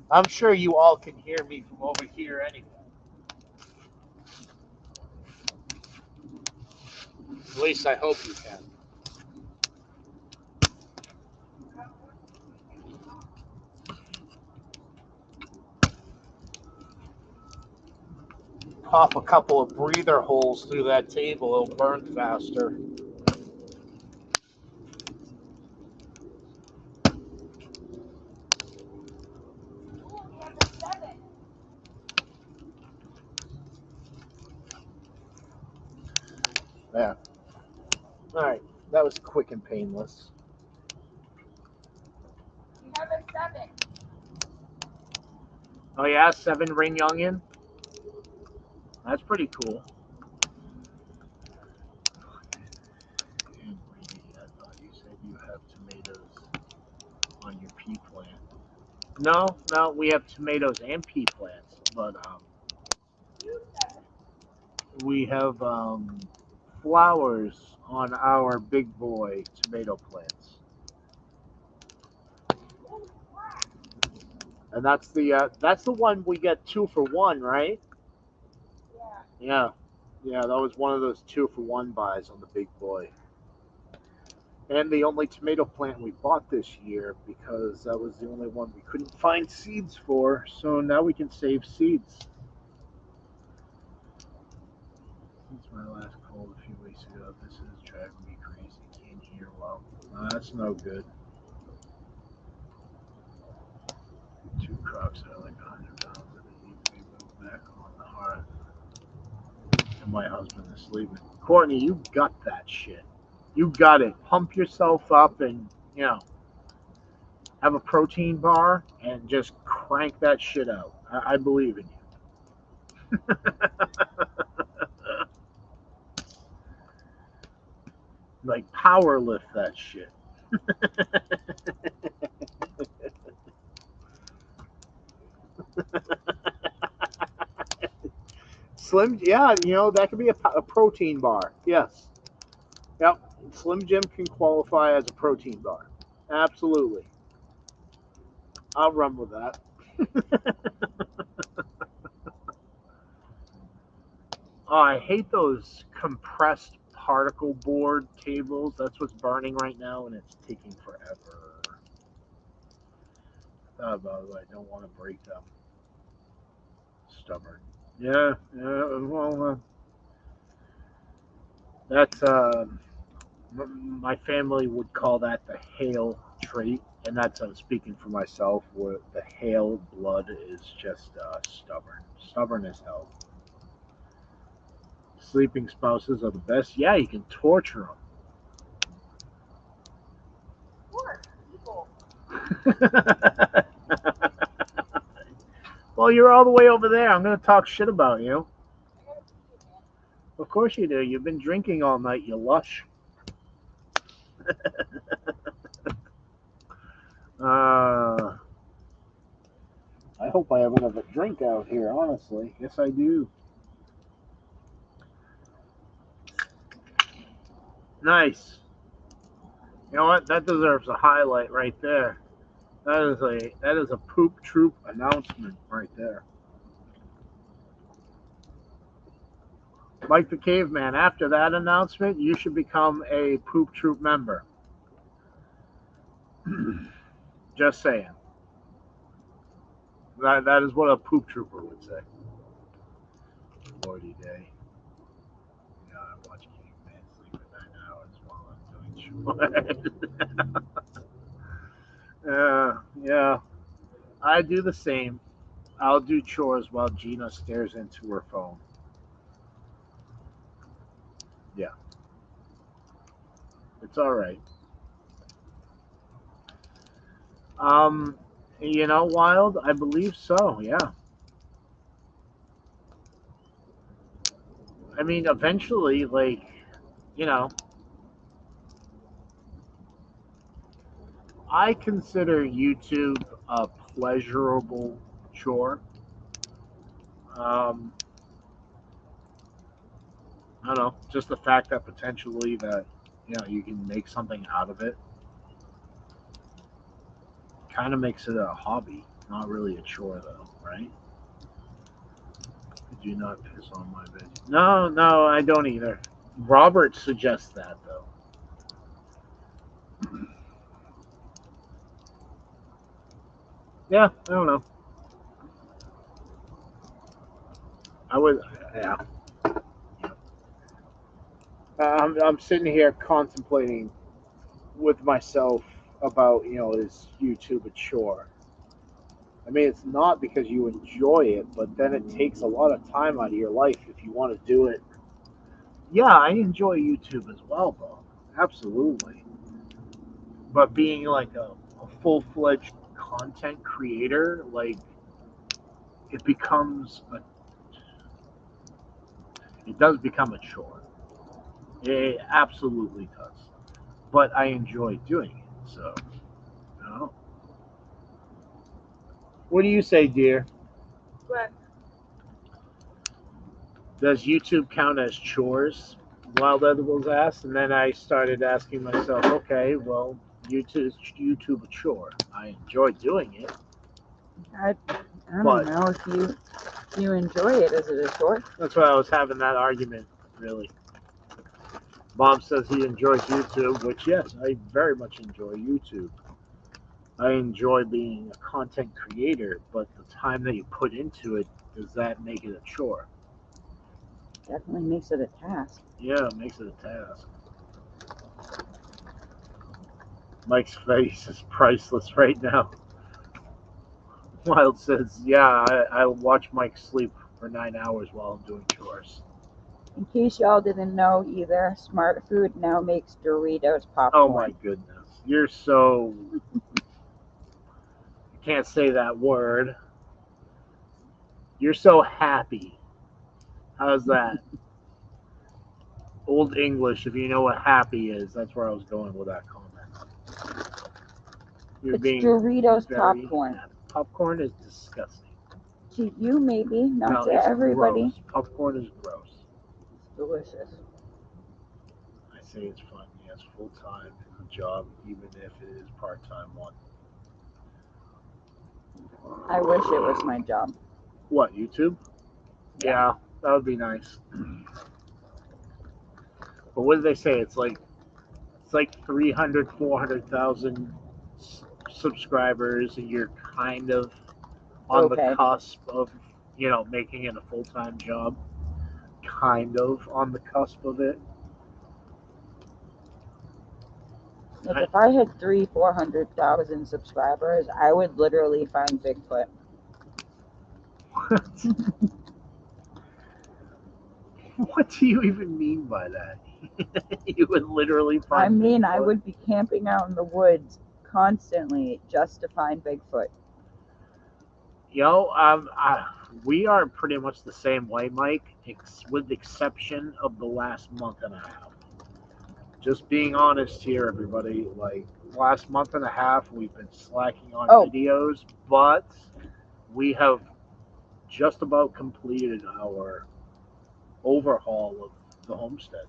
I'm sure you all can hear me from over here anyway. At least I hope you can. Pop a couple of breather holes through that table, it'll burn faster. Yeah. All right. That was quick and painless. You have a 7. Oh yeah, 7 ring youngin. That's pretty cool. I thought you said you have tomatoes on your pea plant. No, we have tomatoes and pea plants, but we have flowers on our big boy tomato plants. And that's the one we get 2 for 1, right? Yeah. Yeah, that was one of those 2 for 1 buys on the big boy. And the only tomato plant we bought this year because that was the only one we couldn't find seeds for. So now we can save seeds. Since my last call a few weeks ago, this is driving me crazy. Can't hear well. That's no good. 2 crops are like 100 pounds and they need to be moved back on the hearth. And my husband is sleeping. Courtney, you got that shit. You got it. Pump yourself up and, have a protein bar and just crank that shit out. I believe in you. Like power lift that shit. Slim, yeah, that could be a protein bar. Yes. Yep. Slim Jim can qualify as a protein bar. Absolutely. I'll run with that. Oh, I hate those compressed particle board tables. That's what's burning right now, and it's taking forever. By the way, I don't want to break them. Stubborn. Yeah. Well, that's my family would call that the Hale trait, and that's I'm speaking for myself. Where the Hale blood is just stubborn as hell. Sleeping spouses are the best. Yeah, you can torture them. Well, you're all the way over there. I'm going to talk shit about you. Of course you do. You've been drinking all night, you lush. I hope I have another drink out here, honestly. Yes, I do. Nice. You know what? That deserves a highlight right there. That is a poop troop announcement right there. Like the caveman, after that announcement, you should become a poop troop member. Just saying. That is what a poop trooper would say. Lordy day. Yeah, I watch caveman sleep at 9 hours while I'm doing chores. Yeah. I do the same. I'll do chores while Gina stares into her phone. Yeah, it's all right. Um, Wild. I believe so. Yeah. I mean, eventually, you know, I consider YouTube a pleasurable chore. Um, I don't know, just the fact that potentially that you can make something out of it kind of makes it a hobby, not really a chore though, right? Do not piss on my bed. No, no, I don't either. Robert suggests that though. Yeah, I don't know. I would, yeah. I'm sitting here contemplating with myself about is YouTube a chore? I mean, it's not because you enjoy it, but then it takes a lot of time out of your life if you want to do it. Yeah, I enjoy YouTube as well, Bob. Absolutely. But being like a full fledged content creator, like it does become a chore. It absolutely does. But I enjoy doing it. So, you know. What do you say, dear? But Does YouTube count as chores? Wild Edibles asked, and then I started asking myself, okay, well, YouTube a chore. I enjoy doing it, I don't but know if you enjoy it. Is it a chore? that's why I was having that argument. Really, Bob says he enjoys YouTube, which yes, I very much enjoy YouTube. I enjoy being a content creator, but the time that you put into it, does that make it a chore? Definitely makes it a task. Yeah, it makes it a task. Mike's face is priceless right now. Wild says, yeah, I watch Mike sleep for 9 hours while I'm doing chores. In case y'all didn't know either, Smart Food now makes Doritos popcorn. Oh my goodness. You're so. You can't say that word. You're so happy. How's that? Old English, if you know what happy is, that's where I was going with that comment. You're It's being Doritos very popcorn. happy. Popcorn is disgusting. To you, maybe, not No, to it's everybody. gross. Popcorn is gross. It's delicious. I say it's fun. Yes, full time is a job, even if it is part time one. I wish it was my job. What, YouTube? Yeah, that would be nice. But what did they say? It's like 300, 400,000 subscribers, and you're kind of on the Okay. cusp of making it a full time job. Kind of on the cusp of it. Like if I had 400,000 subscribers, I would literally find Bigfoot. What do you even mean by that? You would literally find. I mean, I Bigfoot? would be camping out in the woods constantly just to find Bigfoot. We are pretty much the same way, Mike, with the exception of the last month and a half. Just being honest here, everybody. Like last month and a half, we've been slacking on videos, but we have just about completed our overhaul of the homestead.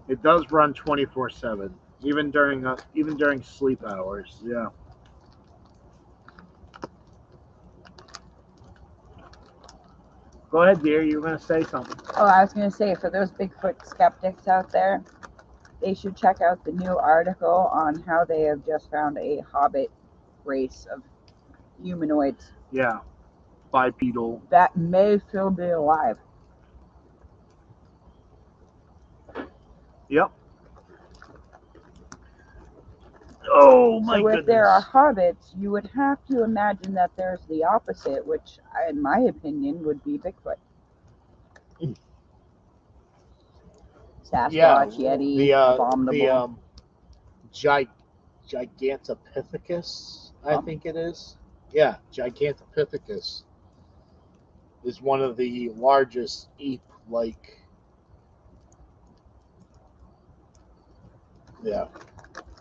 It does run 24/7, even during sleep hours. Yeah. Go ahead, dear. You were gonna say something. Oh, I was going to say, for those Bigfoot skeptics out there, they should check out the new article on how they have just found a hobbit race of humanoids Yeah. Bipedal. that may still be alive. Yep. Oh my So if there are goodness. hobbits, you would have to imagine that there's the opposite, which, in my opinion, would be Bigfoot. Yeah. Sasquatch, Yeti, The Abominable. gig- Gigantopithecus, I Um, think it is. Yeah, Gigantopithecus is one of the largest ape-like. Yeah,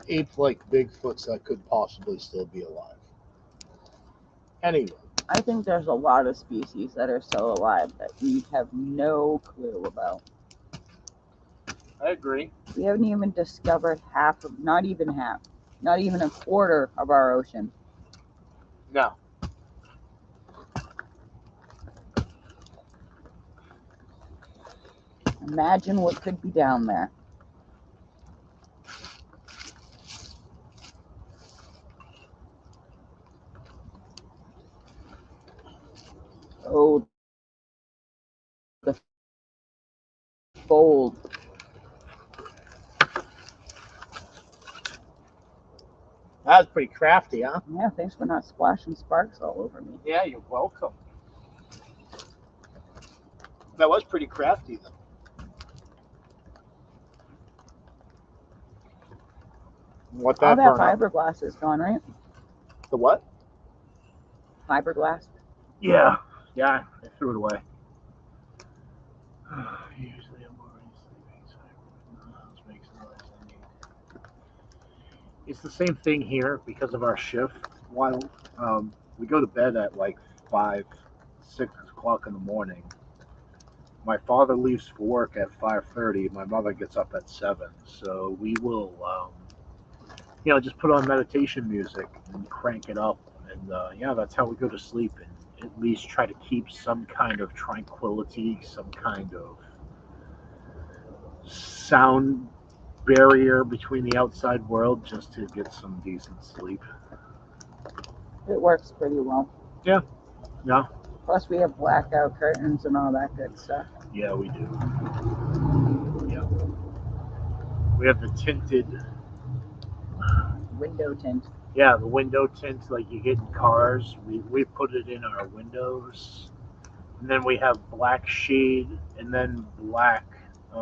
ape-like Bigfoots that could possibly still be alive. Anyway, I think there's a lot of species that are still alive that we have no clue about. I agree. We haven't even discovered half of, not even half, not even a quarter of our ocean. No. Imagine what could be down there. Oh, the fold. That was pretty crafty, huh? Yeah, thanks for not splashing sparks all over me. Yeah, you're welcome. That was pretty crafty, though. What All that that burn up? fiberglass is gone, right? The what? Fiberglass. Yeah. Yeah, I threw it away. Usually I'm already sleeping, so the house makes noise. It's the same thing here because of our shift. While we go to bed at like 5, 6 o'clock in the morning. My father leaves for work at 5:30. My mother gets up at 7. So we will, just put on meditation music and crank it up, and yeah, that's how we go to sleep, and at least try to keep some kind of tranquility, some kind of sound barrier between the outside world, just to get some decent sleep. It works pretty well. Yeah. Yeah. Plus, we have blackout curtains and all that good stuff. Yeah, we do. Yeah. We have the tinted. Window tint. Yeah, the window tint like you get in cars. We put it in our windows, and then we have black shade, and then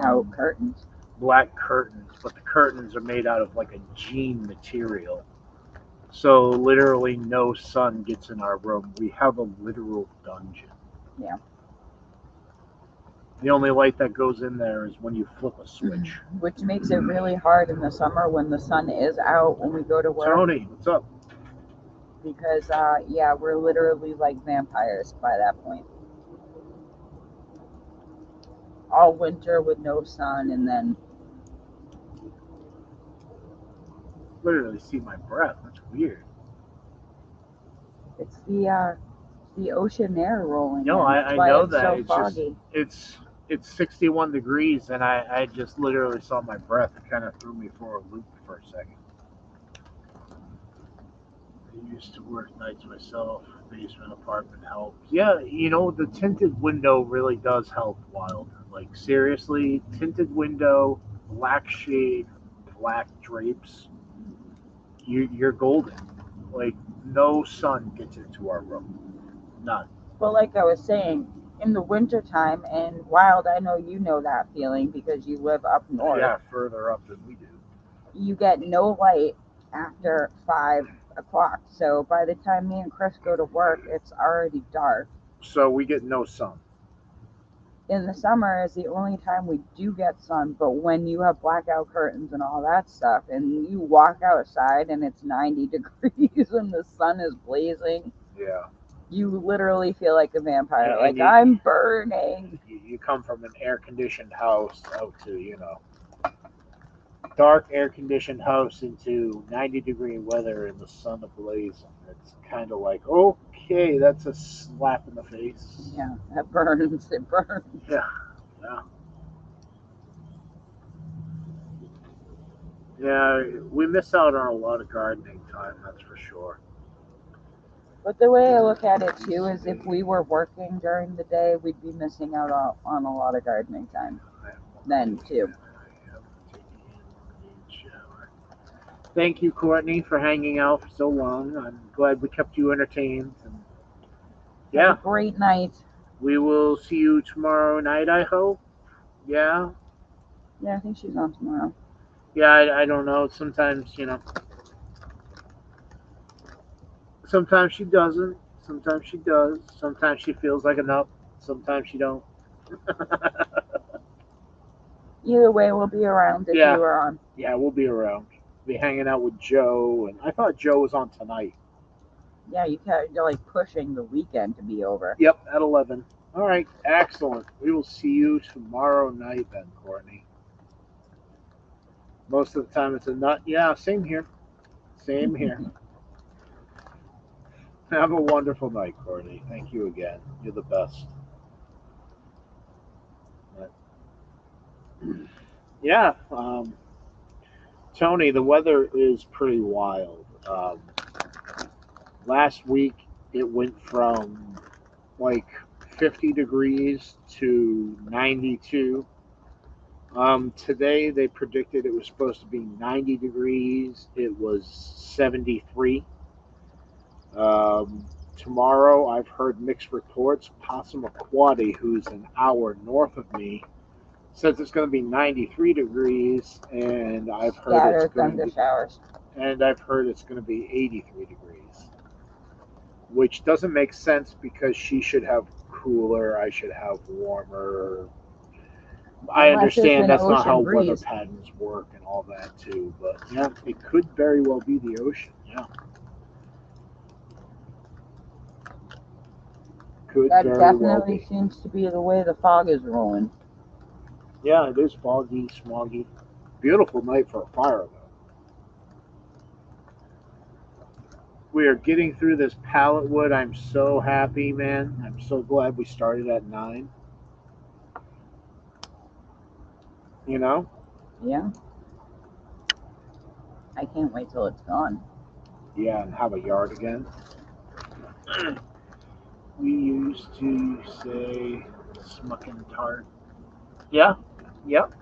Out curtains. black curtains. But the curtains are made out of like a jean material, so literally no sun gets in our room. We have a literal dungeon. Yeah. The only light that goes in there is when you flip a switch. Which makes it really hard in the summer when the sun is out when we go to work. Tony, what's up? Because, yeah, we're literally like vampires by that point. All winter with no sun, and then Literally see my breath. That's weird. it's the ocean air rolling No, in. That's I why know it's that. so It's foggy. just it's 61 degrees, and I just literally saw my breath. It kind of threw me for a loop for a second. I used to work nights myself. Basement apartment helps. Yeah, the tinted window really does help. Wild, like seriously, tinted window, black shade, black drapes. You're golden. Like no sun gets into our room. None. But like I was saying, in the winter time, and Wild, I know you know that feeling because you live up north. Yeah, further up than we do. You get no light after 5 o'clock. So by the time me and Chris go to work, it's already dark. So we get no sun. In the summer is the only time we do get sun, but when you have blackout curtains and all that stuff, and you walk outside and it's 90 degrees and the sun is blazing, Yeah. you literally feel like a vampire. And like, you- I'm burning. You come from an air conditioned house out to dark air-conditioned house into 90-degree weather and the sun ablaze. It's kind of like, okay, that's a slap in the face. Yeah, that burns. It burns. Yeah, yeah. Yeah, we miss out on a lot of gardening time, that's for sure. But the way I look at it too is if we were working during the day, we'd be missing out on a lot of gardening time then too. Thank you, Courtney, for hanging out for so long. I'm glad we kept you entertained. And yeah, Have a great night. we will see you tomorrow night, I hope. Yeah. Yeah, I think she's on tomorrow. Yeah, I don't know. Sometimes, sometimes she doesn't. Sometimes she does. Sometimes she feels like enough. Sometimes she don't. Either way, we'll be around if Yeah. you are on. Yeah, we'll be around. Be hanging out with Joe, and I thought Joe was on tonight. Yeah, you're like pushing the weekend to be over. Yep, at 11. All right, excellent. We will see you tomorrow night then, Courtney. Most of the time it's a nut. Yeah, same here. Same here. Have a wonderful night, Courtney. Thank you again. You're the best. Yeah, Tony, the weather is pretty wild. Last week it went from like 50 degrees to 92. Today they predicted it was supposed to be 90 degrees. It was 73. Tomorrow I've heard mixed reports. Passamaquoddy, who's an hour north of me, says it's going to be 93 degrees, and I've heard it's going to be, showers. and I've heard it's going to be 83 degrees, which doesn't make sense because she should have cooler, I should have warmer. I understand that's not how weather patterns work and all that too, but yeah, it could very well be the ocean. Yeah, could That very well definitely be. seems to be the way the fog is rolling. Yeah, it is foggy, smoggy. Beautiful night for a fire though. We are getting through this pallet wood. I'm so happy, man. I'm so glad we started at 9. You know? Yeah. I can't wait till it's gone. Yeah, and have a yard again. We used to say smucking tart. Yeah, yep.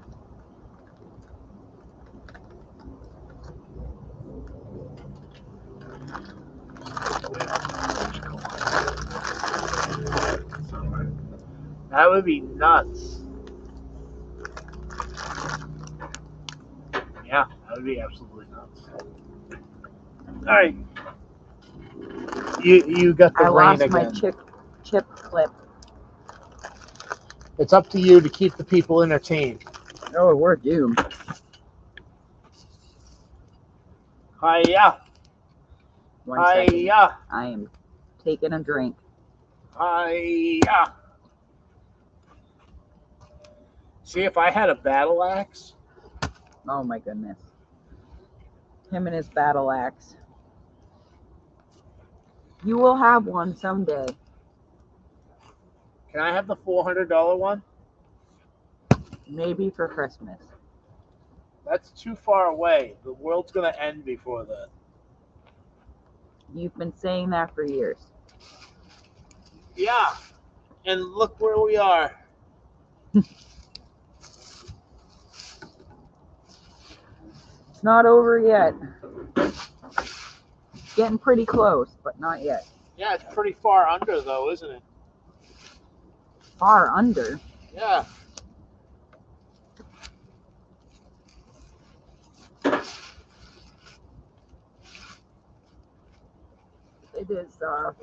That would be nuts. Yeah, that would be absolutely nuts. All right. You got the I rain lost again. my chip clip. It's up to you to keep the people entertained. Oh, we're doomed. Hiya. One second. Hiya. I am taking a drink. Hiya. See, if I had a battle axe. Oh my goodness. Him and his battle axe. You will have one someday. Can I have the $400 one? Maybe for Christmas. That's too far away. The world's going to end before that. You've been saying that for years. Yeah. And look where we are. It's not over yet. Getting pretty close, but not yet. Yeah, it's pretty far under, though, isn't it? Far under? Yeah. It is a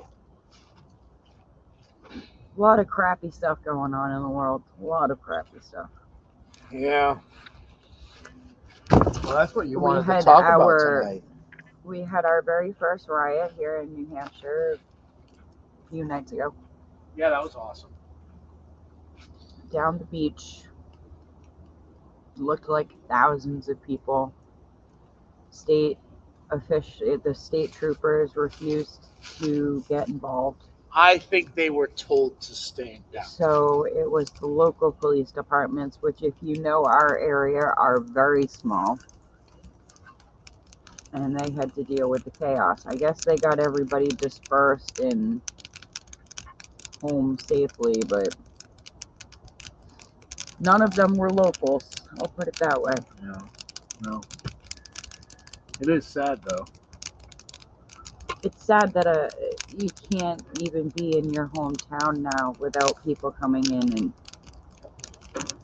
lot of crappy stuff going on in the world. A lot of crappy stuff. Yeah. Well, that's what you wanted to talk about tonight. We had our very first riot here in New Hampshire a few nights ago. Yeah, that was awesome. Down the beach. looked like thousands of people. The state troopers refused to get involved. I think they were told to stand down. So it was the local police departments, which, if you know our area, are very small. And they had to deal with the chaos. I guess they got everybody dispersed and home safely, but none of them were locals. I'll put it that way. No. It is sad, though. It's sad that you can't even be in your hometown now without people coming in and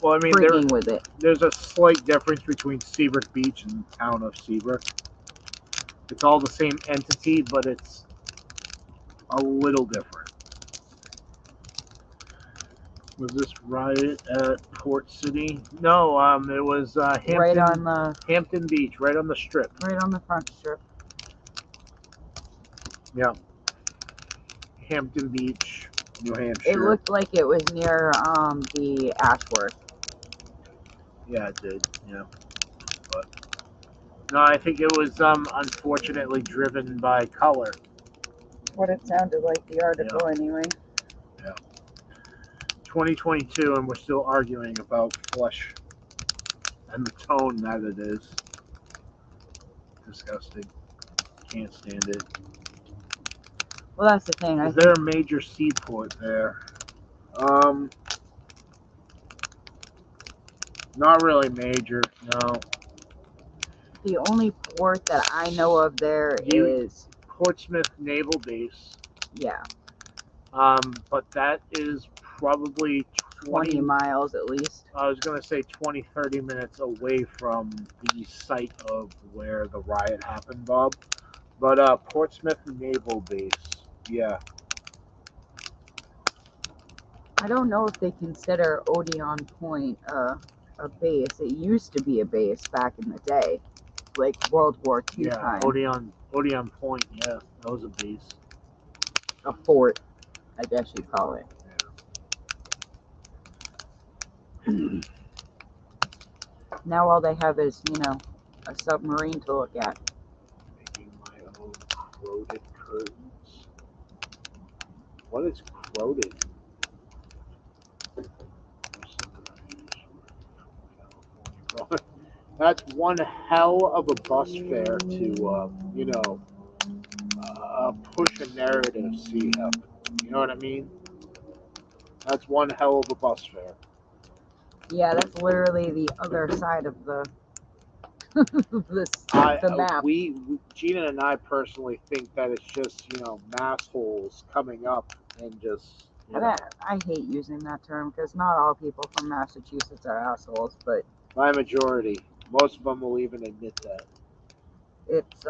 Well, I mean, freaking with it. there's a slight difference between Seabrook Beach and the town of Seabrook. It's all the same entity, but it's a little different. Was this riot at Port City? No, it was Hampton, Right on the Hampton Beach, right on the strip. right on the front strip. Yeah. Hampton Beach, New Hampshire. It looked like it was near the Ashworth. Yeah, it did. Yeah. But no, I think it was unfortunately driven by color. What it sounded like, the article anyway. Yeah. 2022, and we're still arguing about flesh and the tone that it is. Disgusting. Can't stand it. Well, that's the thing. Is there a major seaport there? Not really major, no. The only port that I know of there is Portsmouth Naval Base. Yeah. But that is probably 20 miles at least. I was going to say 20, 30 minutes away from the site of where the riot happened, Bob. But Portsmouth Naval Base, yeah. I don't know if they consider Odeon Point a base. It used to be a base back in the day, like World War II time. Odeon Point, yeah, that was a base. A fort, I guess you'd call it. Yeah. Now all they have is, a submarine to look at. Making my own corroded curtains. What is corroded? That's one hell of a bus fare to, push a narrative, see happen. You know what I mean? That's one hell of a bus fare. Yeah, that's literally the other side of the the map. Gina and I personally think that it's just, mass holes coming up and just. I hate using that term because not all people from Massachusetts are assholes, but by majority, most of them will even admit that. It's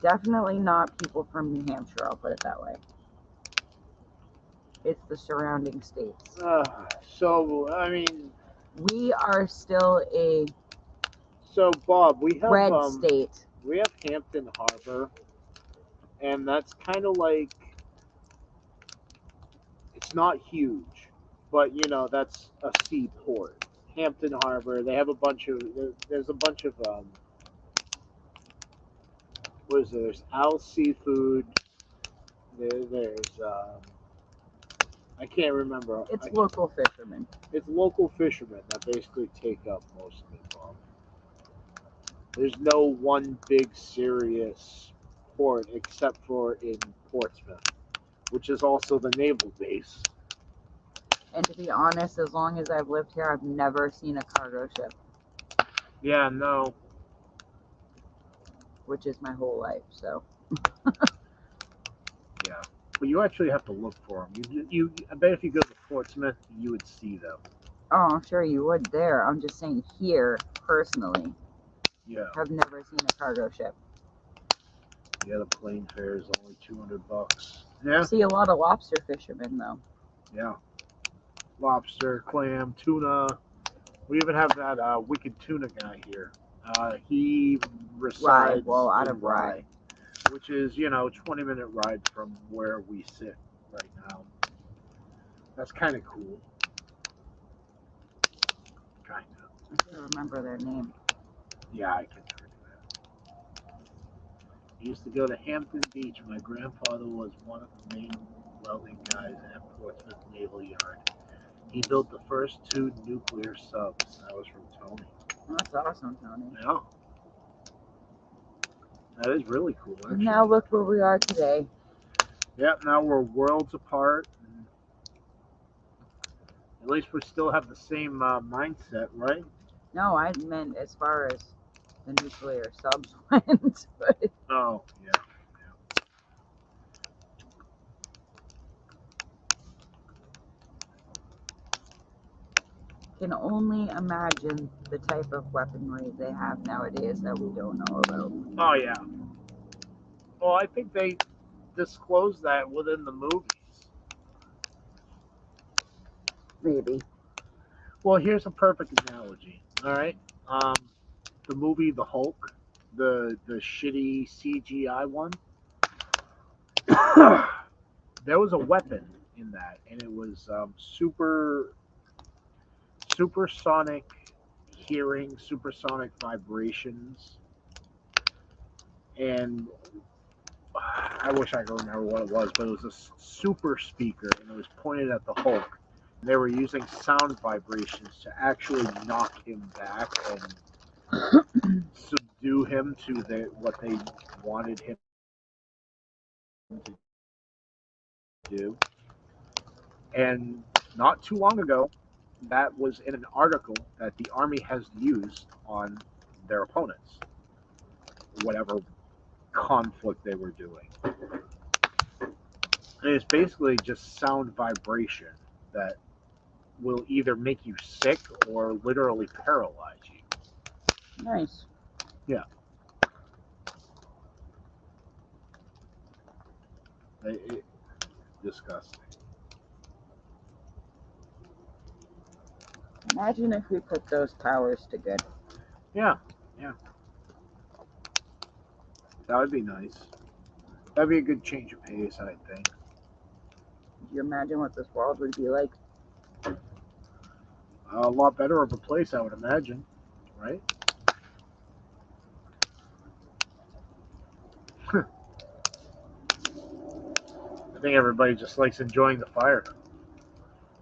definitely not people from New Hampshire, I'll put it that way. It's the surrounding states. We are still a Bob, we have red state. We have Hampton Harbor, and that's kind of like, it's not huge, but that's a seaport. Hampton Harbor, they have there's a bunch of what is there? There's Al Seafood. There's I can't remember. It's local fishermen. It's local fishermen that basically take up most of it, Bob. There's no one big serious port except for in Portsmouth, which is also the naval base. And to be honest, as long as I've lived here, I've never seen a cargo ship. Yeah, no. Which is my whole life, so. Yeah, but you actually have to look for them. I bet if you go to Portsmouth, you would see them. Oh, I'm sure you would there. I'm just saying here, personally. Yeah. I've never seen a cargo ship. Yeah, the plane fare is only $200. Yeah. I see a lot of lobster fishermen, though. Yeah. Lobster, clam, tuna. We even have that wicked tuna guy here. He resides out of Rye, which is 20-minute ride from where we sit right now. That's kind of cool. Okay. I can't remember their name. Yeah, I can tell you that. I used to go to Hampton Beach. My grandfather was one of the main welding guys at Portsmouth Naval Yard. He built the first 2 nuclear subs. That was from Tony. Oh, that's awesome, Tony. Yeah. That is really cool, actually. And now look where we are today. Yep, now we're worlds apart. At least we still have the same mindset, right? No, I meant as far as the nuclear subs went. But Oh, yeah. can only imagine the type of weaponry they have nowadays that we don't know about. Oh, yeah. Well, I think they disclosed that within the movies. Maybe. Well, here's a perfect analogy. All right, the movie The Hulk, the shitty CGI one. There was a weapon in that, and it was supersonic hearing, supersonic vibrations, and I wish I could remember what it was, but it was a super speaker, and it was pointed at the Hulk. And they were using sound vibrations to actually knock him back and subdue him to what they wanted him to do. And not too long ago, that was in an article that the Army has used on their opponents, whatever conflict they were doing. And it's basically just sound vibration that will either make you sick or literally paralyze you. Nice. Yeah. Disgusting. Imagine if we put those powers to good. Yeah, yeah. That would be nice. That'd be a good change of pace, I think. Could you imagine what this world would be like? A lot better of a place, I would imagine, right? I think everybody just likes enjoying the fire.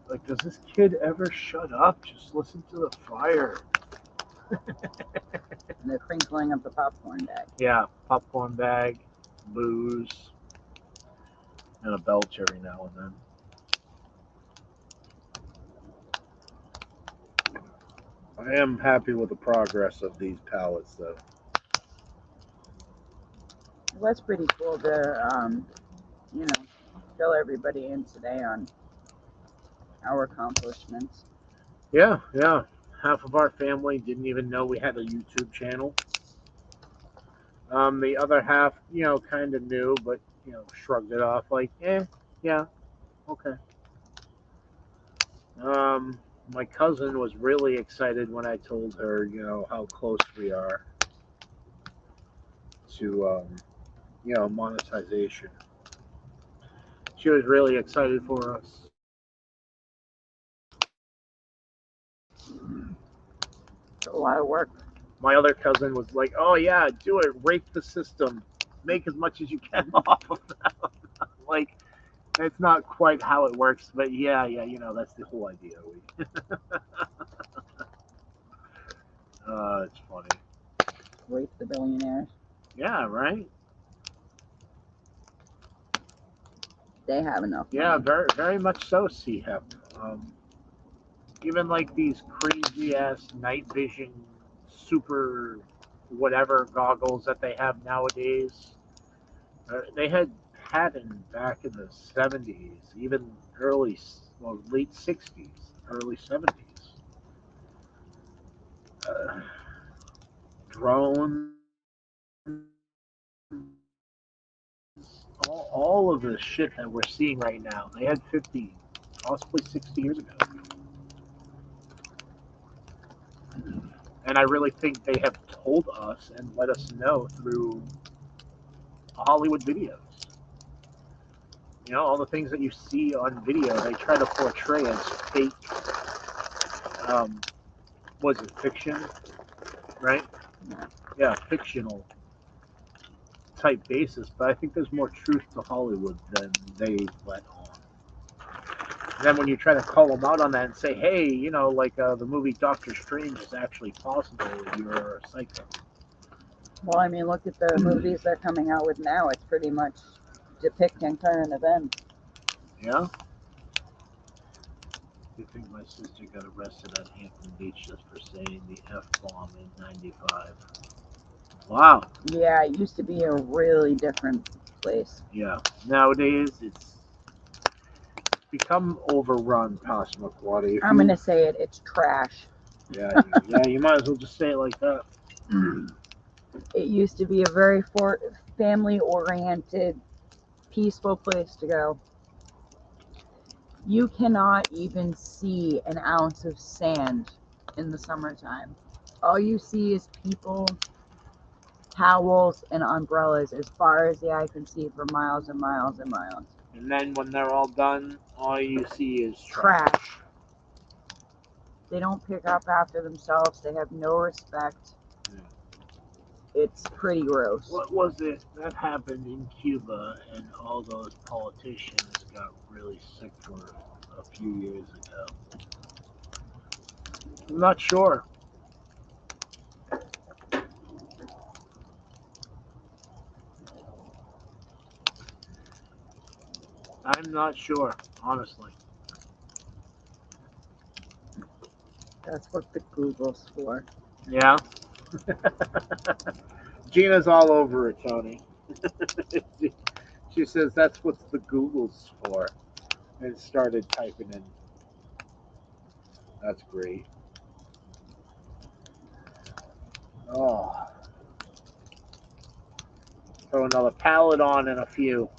Like, does this kid ever shut up? Just listen to the fire. And the crinkling of the popcorn bag. Yeah, popcorn bag, booze, and a belch every now and then. I am happy with the progress of these pallets, though. Well, that's pretty cool to, fill everybody in today on our accomplishments. Yeah, yeah. Half of our family didn't even know we had a YouTube channel. The other half, kind of knew, but, shrugged it off like, yeah, okay. My cousin was really excited when I told her, how close we are to, monetization. She was really excited for us. It's a lot of work. My other cousin was like, oh, yeah, do it. Rape the system. Make as much as you can off of them. Like, it's not quite how it works, but yeah, that's the whole idea. It's funny. Rape the billionaires. Yeah, right? They have enough money. Yeah, very, very much so, C-Hep. Even like these crazy ass night vision, super whatever goggles that they have nowadays. They had patent back in the 70s, even late 60s, early 70s. Drones, all of the shit that we're seeing right now, they had 50, possibly 60 years ago. And I really think they have told us and let us know through Hollywood videos. All the things that you see on video, they try to portray as fake, was it fiction, right? Yeah. Yeah, fictional type basis, but I think there's more truth to Hollywood than they let on. And then when you try to call them out on that and say, hey, like the movie Doctor Strange is actually possible, you're a psycho. Well, I mean, look at the movies they're coming out with now. It's pretty much depicting current events. Yeah? You think my sister got arrested at Hampton Beach just for saying the F-bomb in 95? Wow. Yeah, it used to be a really different place. Yeah. Nowadays, it's become overrun, Passamaquoddy. I'm going to say it. It's trash. Yeah, you might as well just say it like that. It used to be a very family-oriented, peaceful place to go. You cannot even see an ounce of sand in the summertime. All you see is people, towels, and umbrellas as far as the eye can see for miles and miles and miles. And then when they're all done, all you see is Trash. They don't pick up after themselves. They have no respect. Yeah. It's pretty gross. What was it that happened in Cuba and all those politicians got really sick for a few years ago? I'm not sure. I'm not sure, honestly. That's what the Google's for. Yeah. Gina's all over it, Tony. She says that's what the Google's for. And started typing in. That's great. Oh. Throw another pallet on in a few.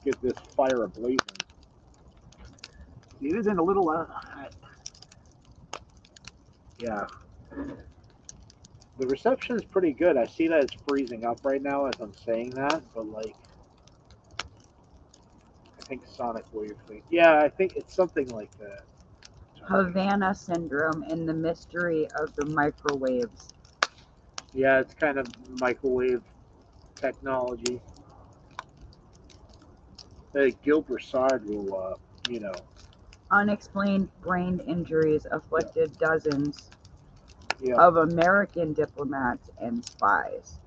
Get this fire ablazing. It is in a little. Yeah. The reception is pretty good. I see that it's freezing up right now as I'm saying that, but like, I think sonic wave thing. Yeah, I think it's something like that. Havana syndrome and the mystery of the microwaves. Yeah, it's kind of microwave technology. Gil Broussard will, Unexplained brain injuries afflicted dozens yeah. of American diplomats and spies.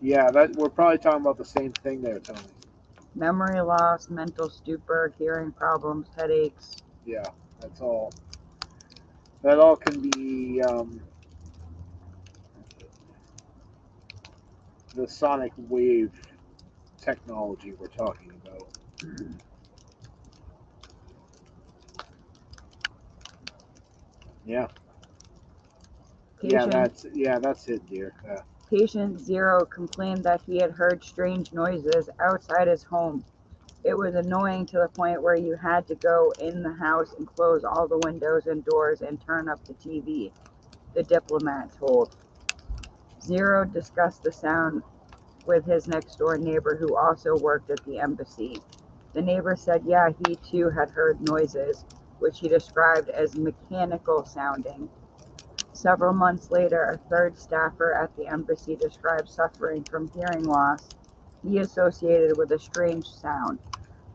Yeah, that we're probably talking about the same thing there, Tony. Memory loss, mental stupor, hearing problems, headaches. Yeah, that's all. That all can be the sonic wave technology we're talking about. Yeah. That's it, dear. Patient 0 complained that he had heard strange noises outside his home. It was annoying to the point where you had to go in the house and close all the windows and doors and turn up the TV, the diplomat told. 0 discussed the sound with his next-door neighbor who also worked at the embassy. The neighbor said, yeah, he too had heard noises, which he described as mechanical sounding. Several months later, a third staffer at the embassy described suffering from hearing loss he associated with a strange sound.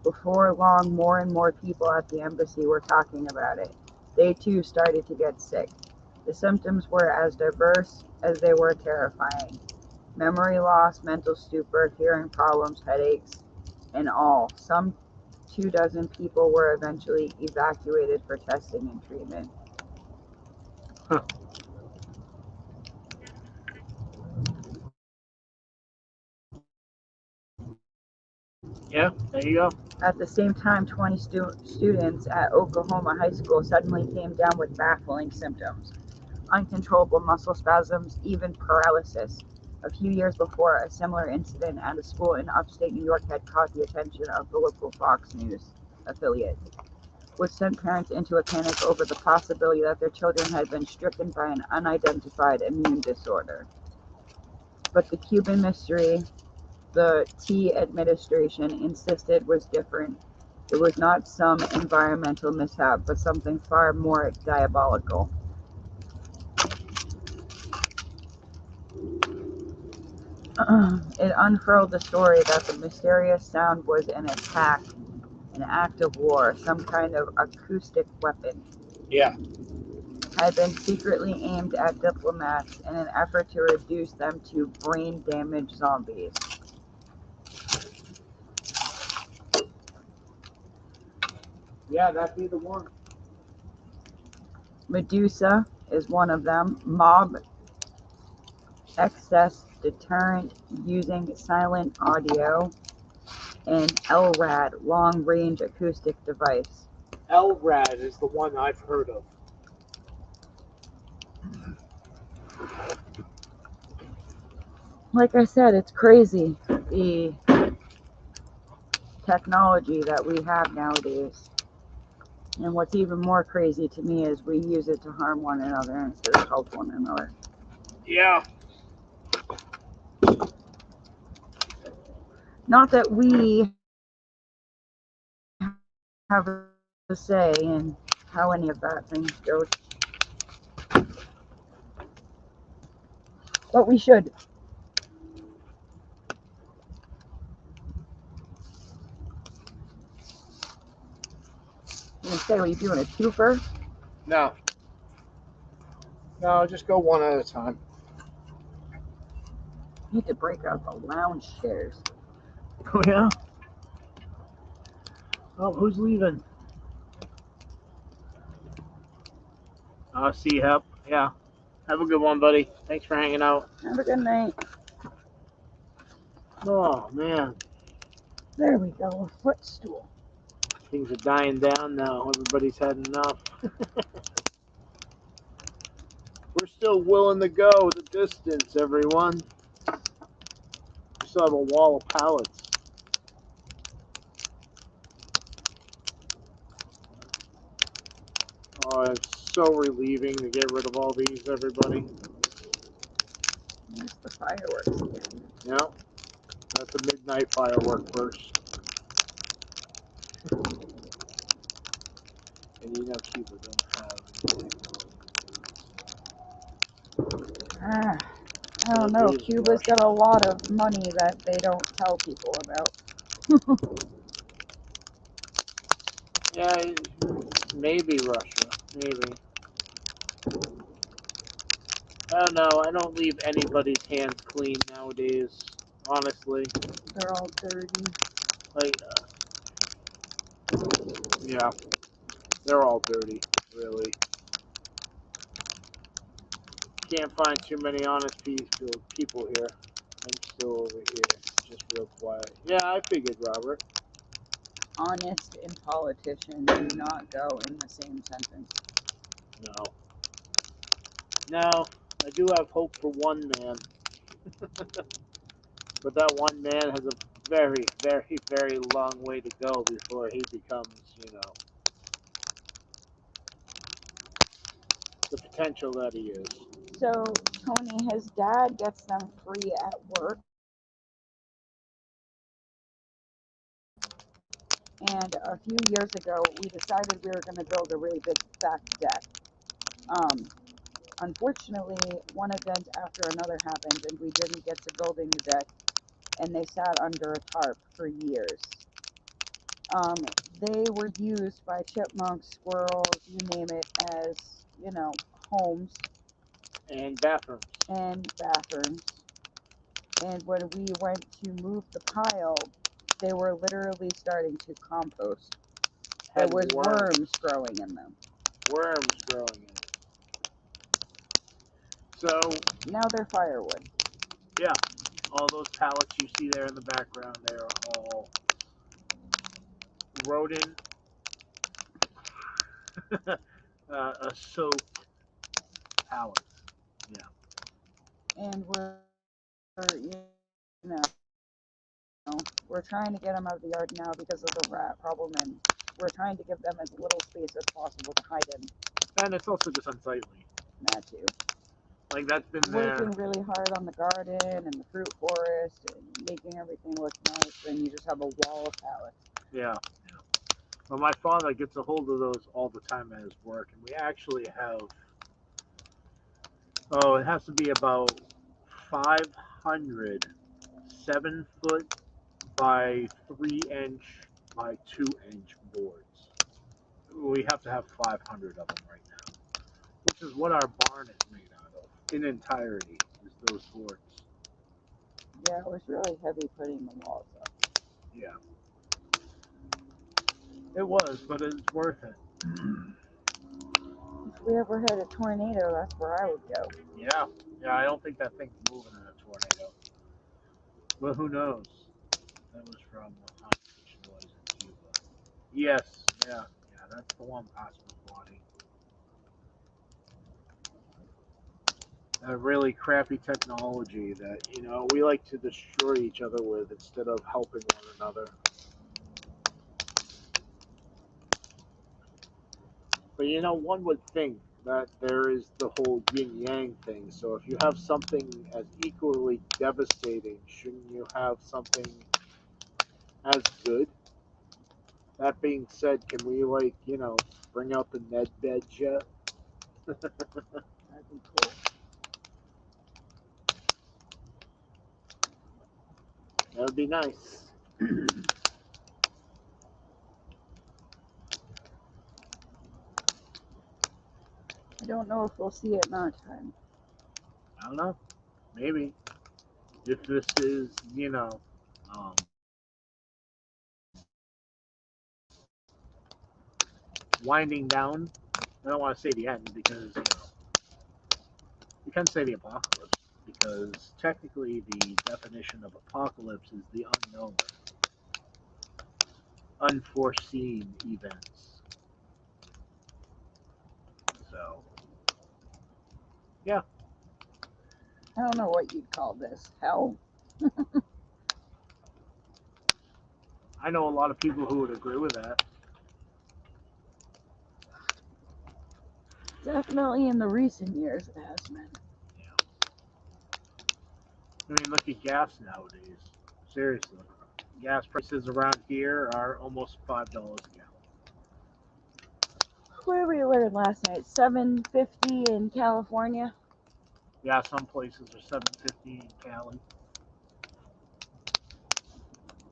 Before long, more and more people at the embassy were talking about it. They too started to get sick. The symptoms were as diverse as they were terrifying. Memory loss, mental stupor, hearing problems, headaches, and all. Some 24 people were eventually evacuated for testing and treatment. Huh. Yeah, there you go. At the same time, 20 students at Oklahoma High School suddenly came down with baffling symptoms. Uncontrollable muscle spasms, even paralysis. A few years before, a similar incident at a school in upstate New York had caught the attention of the local Fox News affiliate, which sent parents into a panic over the possibility that their children had been stricken by an unidentified immune disorder. But the Cuban mystery the Tea administration insisted was different. It was not some environmental mishap, but something far more diabolical. It unfurled the story that the mysterious sound was an attack, an act of war, some kind of acoustic weapon. Yeah. Had been secretly aimed at diplomats in an effort to reduce them to brain-damaged zombies. Yeah, that'd be the one. Medusa is one of them. Mob excess deterrent using silent audio. And LRAD, long-range acoustic device. LRAD is the one I've heard of. Like I said, it's crazy, the technology that we have nowadays. And what's even more crazy to me is we use it to harm one another instead of help one another. Yeah. Not that we have a say in how any of that thing goes, but we should. You gonna say, are you doing a twofer? No. No, just go one at a time. You need to break out the lounge chairs. Oh, yeah? Oh, who's leaving? See you, Hep. Yeah. Have a good one, buddy. Thanks for hanging out. Have a good night. Oh, man. There we go, a footstool. Things are dying down now. Everybody's had enough. We're still willing to go the distance, everyone. We still have a wall of pallets. Oh, it's so relieving to get rid of all these, everybody. There's the fireworks again. Yeah, that's a midnight firework first. And you know Cuba don't have I don't know. Cuba's got a lot of money that they don't tell people about. Yeah, maybe Russia. Maybe. I don't know. I don't leave anybody's hands clean nowadays. Honestly. They're all dirty. Like, yeah. They're all dirty, really. Can't find too many honest people here. I'm still over here, just real quiet. Yeah, I figured, Robert. Honest and politician do not go in the same sentence. No. No, I do have hope for one man. But that one man has a very, very, very long way to go before he becomes, the potential that he is. So, Tony, his dad gets them free at work. And a few years ago, we decided we were going to build a really big back deck. Unfortunately, one event after another happened, and we didn't get to building the deck, and they sat under a tarp for years. They were used by chipmunks, squirrels, you name it, as, homes. And bathrooms. And bathrooms. And when we went to move the pile, they were literally starting to compost. There was worms growing in them. Worms growing in it. So now they're firewood. Yeah, all those pallets you see there in the background, they are all rodent soaked pallets. Yeah. And we're trying to get them out of the yard now because of the rat problem, and we're trying to give them as little space as possible to hide in. And it's also just unsightly. That too. Like that's been there. Working really hard on the garden and the fruit forest and making everything look nice, and you just have a wall of pallets. Yeah. Well, my father gets a hold of those all the time at his work, and we actually have. Oh, it has to be about 500 7-foot by 3-inch by 2-inch boards. We have to have 500 of them right now, which is what our barn is made out of in entirety. Is those boards? Yeah, it was really heavy putting the walls up. Yeah, it was, but it's worth it. If we ever had a tornado, that's where I would go. Yeah, I don't think that thing's moving in a tornado. Well, who knows? That was from Haunted Boys in Cuba. Yes, yeah, that's the one Cosmo's body. That really crappy technology that, we like to destroy each other with instead of helping one another. But one would think that there is the whole yin yang thing. So if you have something as equally devastating, shouldn't you have something as good? That being said, can we bring out the Ned bed yet? That'd be cool. That would be nice. I don't know if we'll see it in our time. I don't know. Maybe. If this is, winding down, I don't want to say the end because, you can say the apocalypse because technically the definition of apocalypse is the unknown, unforeseen events. So, yeah. I don't know what you'd call this. Hell? I know a lot of people who would agree with that. Definitely in the recent years it has been. Yeah. I mean, look at gas nowadays. Seriously. Gas prices around here are almost $5 a gallon. What did we learn last night? $7.50 in California? Yeah, some places are $7.50 in Cali.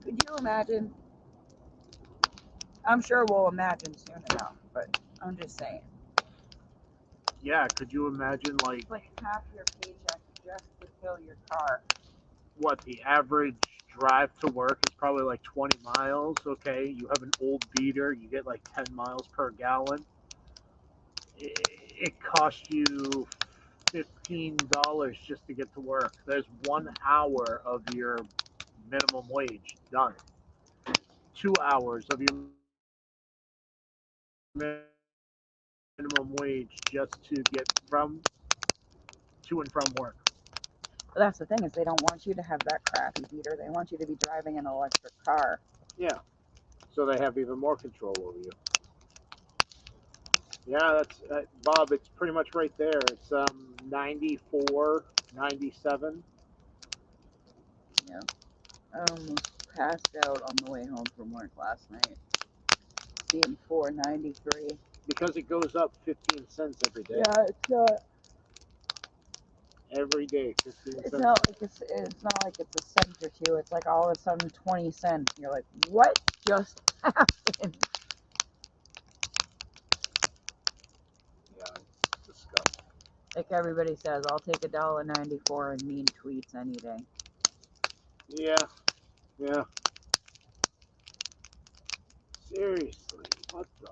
Could you imagine? I'm sure we'll imagine soon enough, but I'm just saying. Yeah, could you imagine It's like half your paycheck just to fill your car. what the average drive to work is probably like 20 miles, okay? You have an old beater, you get like 10 miles per gallon. It costs you $15 just to get to work. There's 1 hour of your minimum wage done. 2 hours of your minimum wage just to get to and from work. But that's the thing, is they don't want you to have that crappy beater. They want you to be driving an electric car. Yeah. So they have even more control over you. Yeah, that's Bob. It's pretty much right there. It's 94, 97. Yeah. I almost passed out on the way home from work last night. Seeing $4.93. Because it goes up 15 cents every day. Yeah, it's not. Every day, 15 It's cents. not like it's not like it's a cent or two. It's like all of a sudden 20 cents. You're like, what just happened? Yeah, it's disgusting. Like everybody says, I'll take $1.94 in mean tweets any day. Yeah. Seriously, what the?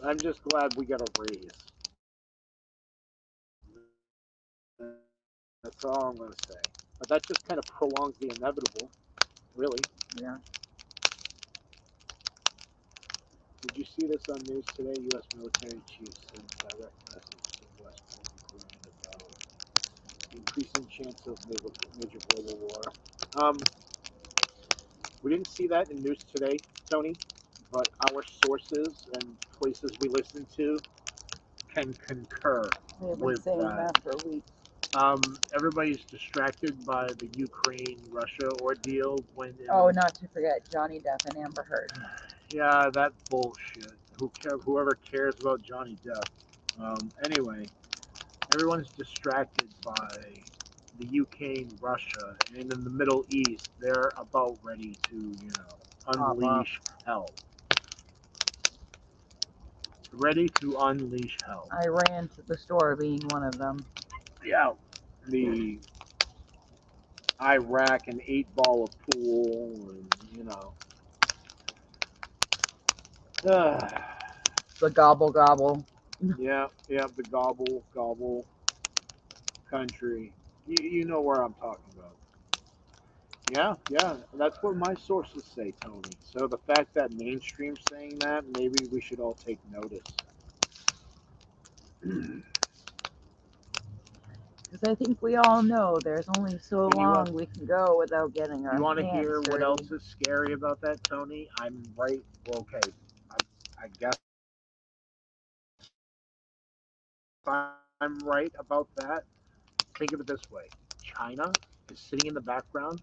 I'm just glad we got a raise. That's all I'm going to say. But that just kind of prolongs the inevitable, really. Yeah. Did you see this on news today? U.S. military chief sent direct message to West Point about increasing chance of major global war. We didn't see that in news today, Tony, but our sources and places we listen to can concur We've been with saying that. that for weeks. Everybody's distracted by the Ukraine-Russia ordeal. Oh, not to forget Johnny Depp and Amber Heard. Yeah, that bullshit. Whoever cares about Johnny Depp. Anyway, everyone's distracted by the UK and Russia, and in the Middle East, they're about ready to, unleash hell. Ready to unleash hell. I ran to the store being one of them. Yeah, the Iraq and 8-ball of pool, and The gobble gobble. yeah, the gobble country. You know where I'm talking about. Yeah, that's what my sources say, Tony. So the fact that mainstream's saying that, maybe we should all take notice. Because I think we all know there's only so And long we can go without getting our You want to hands hear dirty. what else is scary about that, Tony? I'm right. Well, okay, I guess I'm right about that. Think of it this way: China is sitting in the background,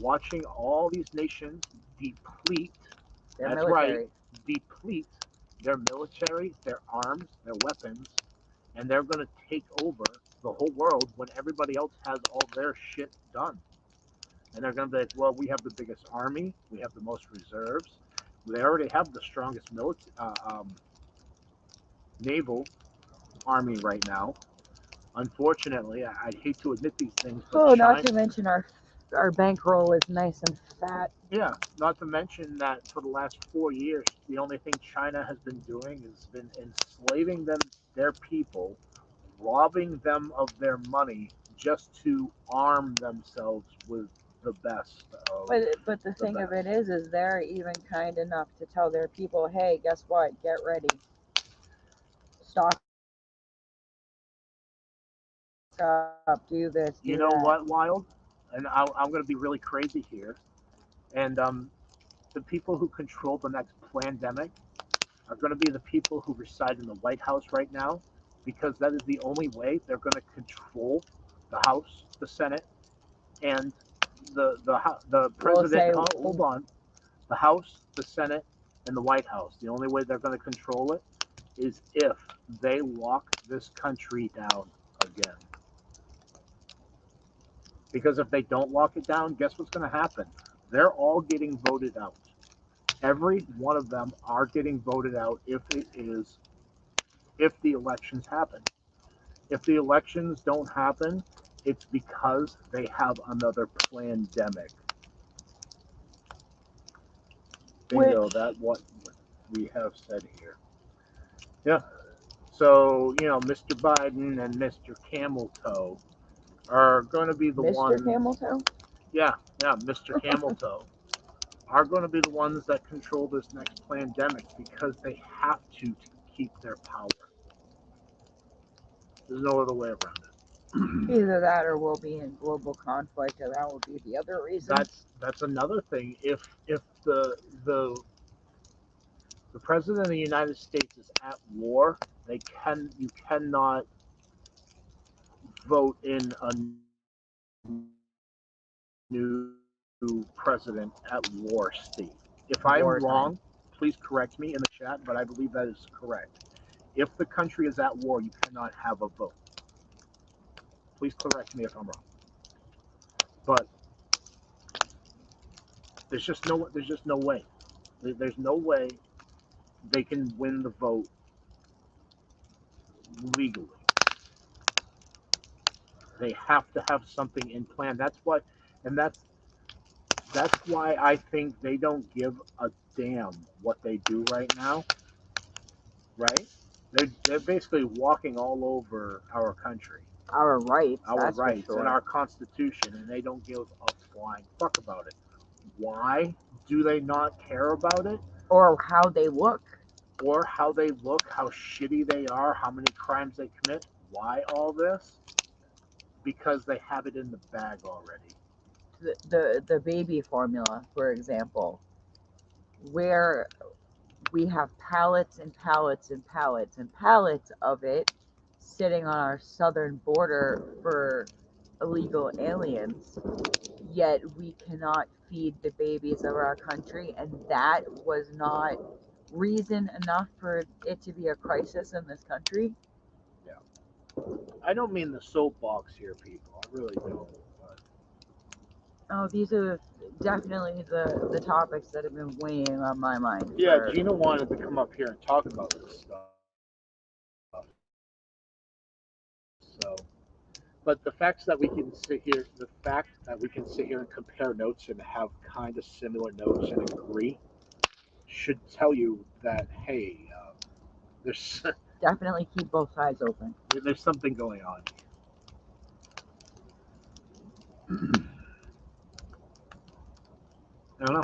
watching all these nations deplete. Their That's military. right, deplete their military, their arms, their weapons, and they're going to take over the whole world when everybody else has all their shit done. And they're going to be like, well, we have the biggest army, we have the most reserves, they already have the strongest naval army right now. Unfortunately, I'd hate to admit these things, but Oh, not to mention our bankroll is nice and fat. Yeah, not to mention that for the last 4 years, the only thing China has been doing has been enslaving their people, robbing them of their money just to arm themselves with the best of. But the thing of it is they're even kind enough to tell their people, hey, guess what? Get ready. Stock up, do this, do You know that. what, Wild? And I'm going to be really crazy here. And the people who control the next pandemic are going to be the people who reside in the White House right now, because that is the only way they're going to control the House, the Senate, and the president. Hold on, the House, the Senate, and the White House. The only way they're going to control it is if they lock this country down again. Because if they don't lock it down, guess what's going to happen? They're all getting voted out. Every one of them are getting voted out if the elections happen. If the elections don't happen, it's because they have another pandemic. Bingo, that's what we have said here. Yeah. So, Mr. Biden and Mr. Camel Toe are going to be the ones. Mr. Camel Toe? Yeah, Mr. Camel Toe are going to be the ones that control this next pandemic because they have to keep their power. There's no other way around it. Either that or we'll be in global conflict, and that would be the other reason. That's another thing. If the president of the United States is at war, you cannot vote in a new president at war state. If I'm wrong, please correct me in the chat, but I believe that is correct. If the country is at war, you cannot have a vote. Please correct me if I'm wrong. But there's just no way. There's no way they can win the vote legally. They have to have something in plan. That's why I think they don't give a damn what they do right now. Right? They're basically walking all over our country. Our rights. And our Constitution, and they don't give a flying fuck about it. Why do they not care about it? Or how they look. How shitty they are, how many crimes they commit. Why all this? Because they have it in the bag already. The baby formula, for example, where we have pallets and pallets and pallets and pallets of it sitting on our southern border for illegal aliens, yet we cannot feed the babies of our country, and that was not reason enough for it to be a crisis in this country. I don't mean the soapbox here, people. I really don't. But Oh, these are definitely the topics that have been weighing on my mind. yeah, Gina wanted to come up here and talk about this stuff. So, but the fact that we can sit here, and compare notes and have kind of similar notes and agree, should tell you that hey, there's Definitely keep both sides open. there's something going on. I don't know.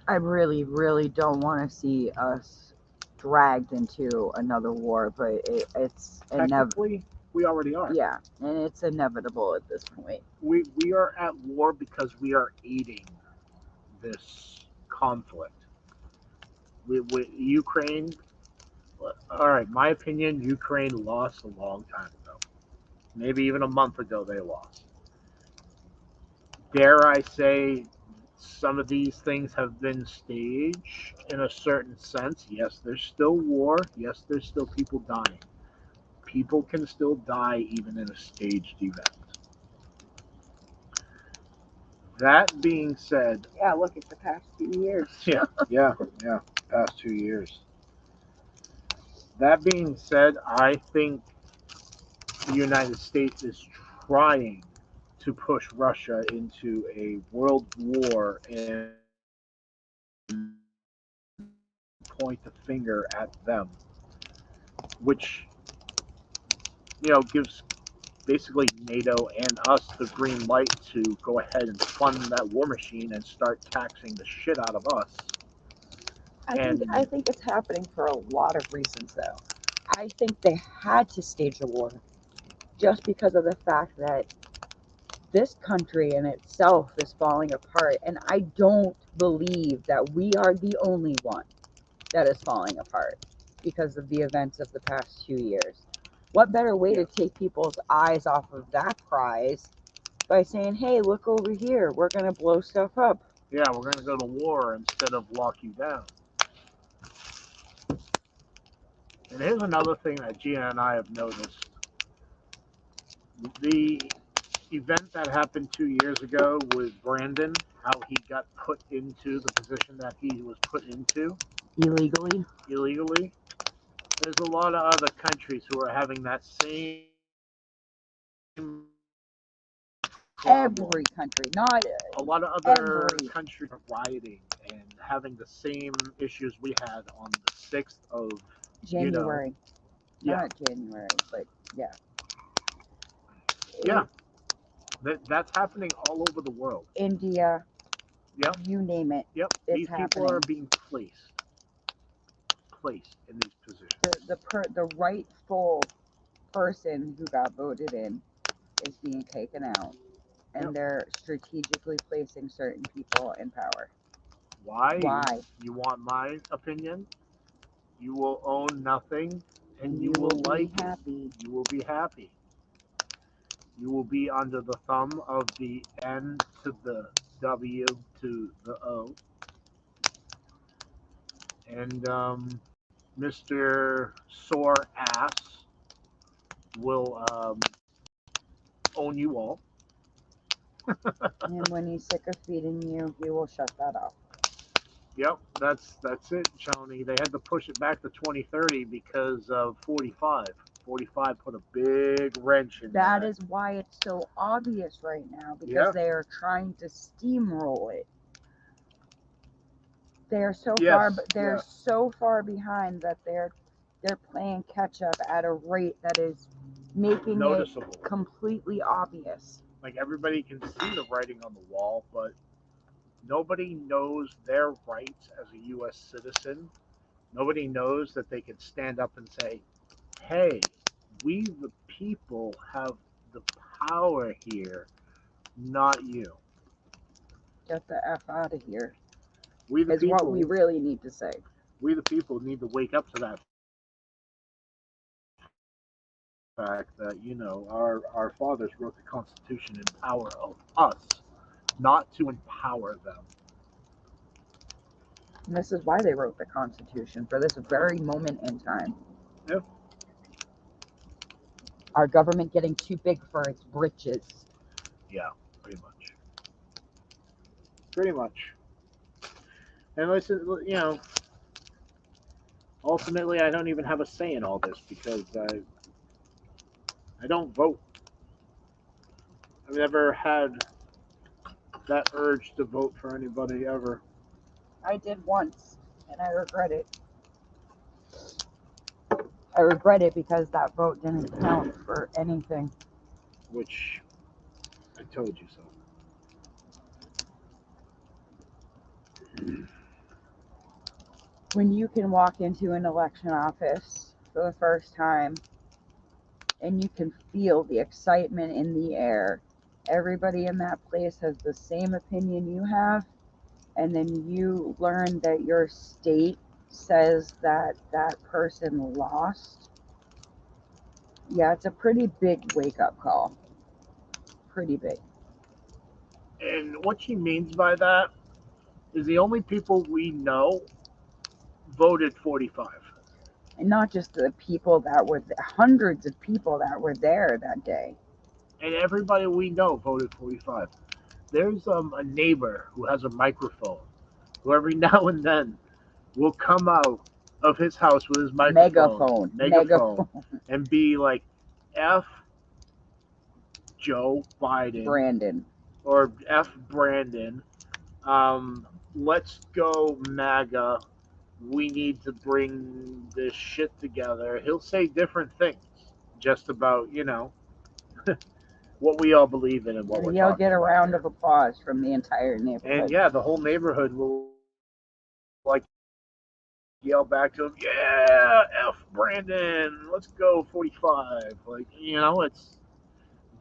I really, really don't want to see us dragged into another war, but it's inevitable. Technically, we already are. Yeah, and it's inevitable at this point. We are at war because we are aiding this conflict. Ukraine. All right, my opinion, Ukraine lost a long time ago. Maybe even a month ago they lost. Dare I say, some of these things have been staged in a certain sense. Yes, there's still war. Yes, there's still people dying. People can still die even in a staged event. That being said, Yeah, look at the past few years. yeah, past 2 years. That being said, I think the United States is trying to push Russia into a world war and point the finger at them, which gives basically NATO and us the green light to go ahead and fund that war machine and start taxing the shit out of us. I think it's happening for a lot of reasons, though. I think they had to stage a war just because of the fact that this country in itself is falling apart, and I don't believe that we are the only one that is falling apart because of the events of the past 2 years. What better way to take people's eyes off of that prize by saying, hey, look over here, we're going to blow stuff up. Yeah, we're going to go to war instead of lock you down. And here's another thing that Gina and I have noticed. The event that happened 2 years ago with Brandon, how he got put into the position that he was put into Illegally. There's a lot of other countries who are having that same problem. Every country, not a lot of other countries are rioting and having the same issues we had on the 6th of January. Not January, but yeah. Yeah. That's happening all over the world. India. Yep. You name it. Yep. These people are being placed in these positions. The rightful person who got voted in is being taken out, and they're strategically placing certain people in power. Why? You want my opinion? You will own nothing, and you will like happy. You will be happy. You will be under the thumb of the N to the W to the O. And Mr. Sore Ass will own you all. And when he's sick of feeding you, he will shut that off. Yep, that's it, Johnny. They had to push it back to 2030 because of 45. 45 put a big wrench in that. That is why it's so obvious right now, because they are trying to steamroll it. They are so so far behind that they're playing catch up at a rate that is making noticeable. It completely obvious. Like everybody can see the writing on the wall, but nobody knows their rights as a U.S. citizen. Nobody knows that they can stand up and say, hey, we the people have the power here, not you. Get the F out of here. We the people, what we really need to say. We the people need to wake up to that fact that, our fathers wrote the Constitution in power of us, not to empower them. And this is why they wrote the Constitution, for this very moment in time. Yep. Our government getting too big for its britches. Yeah, pretty much. Pretty much. And listen, ultimately, I don't even have a say in all this because I don't vote. I've never had that urge to vote for anybody ever. I did once, and I regret it. I regret it because that vote didn't count for anything. Which, I told you so. When you can walk into an election office for the first time and you can feel the excitement in the air, everybody in that place has the same opinion you have, and then you learn that your state says that that person lost. Yeah, it's a pretty big wake-up call. Pretty big. And what she means by that is the only people we know voted 45. And not just the people that were hundreds of people that were there that day. And everybody we know voted 45. There's a neighbor who has a microphone who every now and then will come out of his house with his megaphone and be like, F Joe Biden. Brandon. Or F Brandon. Let's go MAGA. We need to bring this shit together. He'll say different things just about, what we all believe in and what we're He'll talking get a about round here. of applause from the entire neighborhood. And yeah, the whole neighborhood will like yell back to him, yeah, F Brandon, let's go 45. Like, it's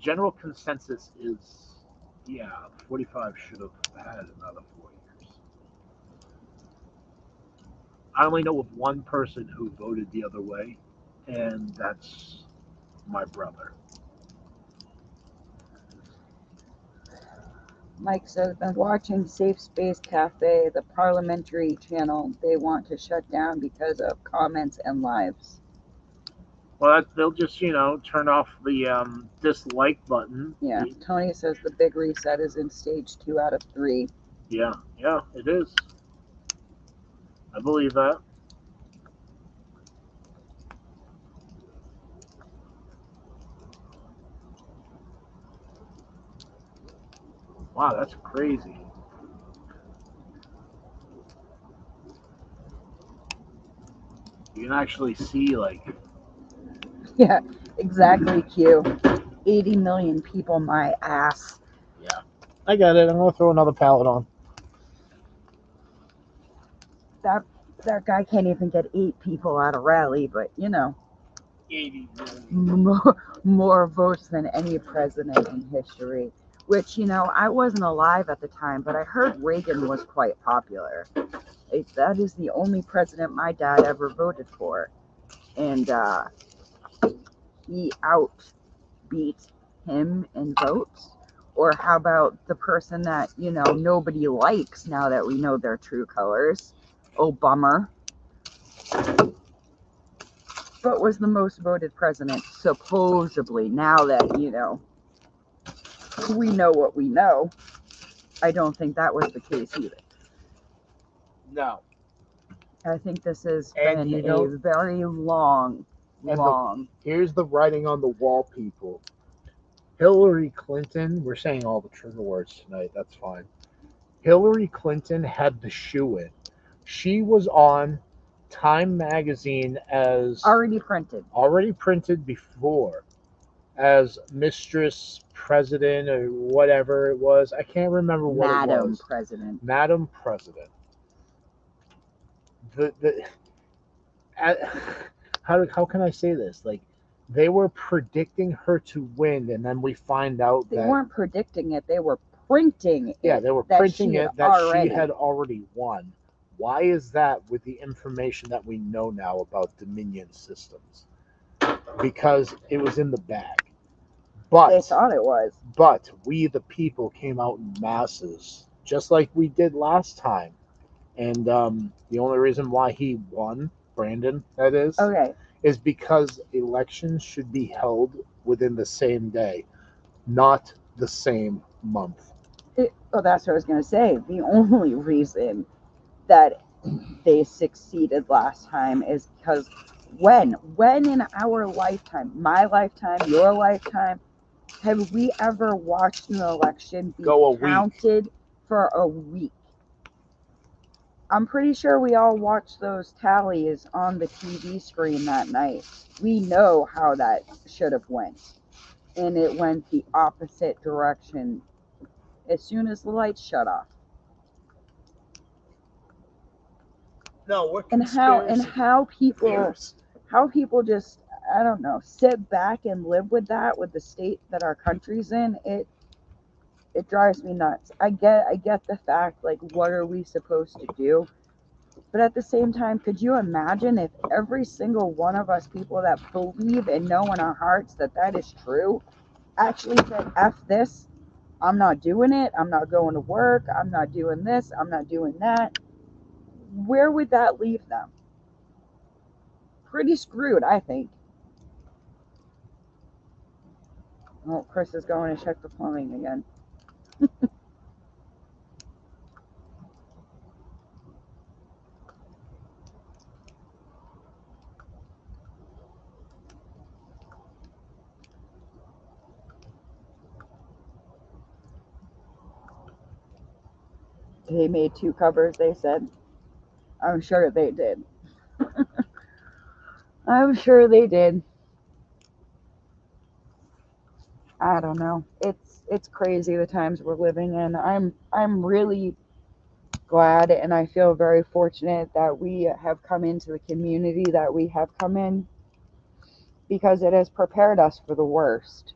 general consensus is, yeah, 45 should have had another 4 years. I only know of one person who voted the other way, and that's my brother. Mike says, been watching Safe Space Cafe, the parliamentary channel they want to shut down because of comments and lives. Well, they'll just, turn off the dislike button. Yeah, Tony says the big reset is in stage 2 out of 3. Yeah, it is. I believe that. Wow, that's crazy. You can actually see, like... Yeah, exactly, Q. 80 million people, my ass. Yeah. I got it. I'm going to throw another pallet on. That guy can't even get 8 people at a rally, but, 80 million. More votes than any president in history. Which, I wasn't alive at the time, but I heard Reagan was quite popular. That is the only president my dad ever voted for. And he outbeat him in votes. Or how about the person that, nobody likes now that we know their true colors? Obama. But was the most voted president, supposedly, now that, we know what we know. I don't think that was the case either. No. I think this has been a very long. Here's the writing on the wall, people. Hillary Clinton, we're saying all the trigger words tonight, that's fine. Hillary Clinton had the shoe in. She was on Time magazine as... Already printed before as Mistress President or whatever it was. I can't remember what it was. Madam President. How can I say this? Like, they were predicting her to win, and then we find out they weren't predicting it. They were printing it. Yeah, they were printing it that she had already won. Why is that with the information that we know now about Dominion systems? Because it was in the bag. They But thought it was. we the people came out in masses, just like we did last time. And the only reason why he won, Brandon, that Okay. is because elections should be held within the same day, not the same month. Well, that's what I was going to say. The only reason that they succeeded last time is because when in our lifetime, my lifetime, your lifetime, have we ever watched an election be Go a week. counted for a week? I'm pretty sure we all watched those tallies on the TV screen that night. We know how that should have went. And it went the opposite direction as soon as the lights shut off. No, we're And how people just, I don't know, sit back and live with that, with the state that our country's in. It drives me nuts. I get the fact, like, what are we supposed to do? But at the same time, could you imagine if every single one of us people that believe and know in our hearts that that is true actually said, F this, I'm not doing it, I'm not going to work, I'm not doing this, I'm not doing that? Where would that leave them? Pretty screwed, I think. Oh, Chris is going to check the plumbing again. They made 2 covers, they said. I'm sure they did. I'm sure they did. I don't know. It's crazy the times we're living in. I'm really glad and I feel very fortunate that we have come into the community that we have come in, because it has prepared us for the worst.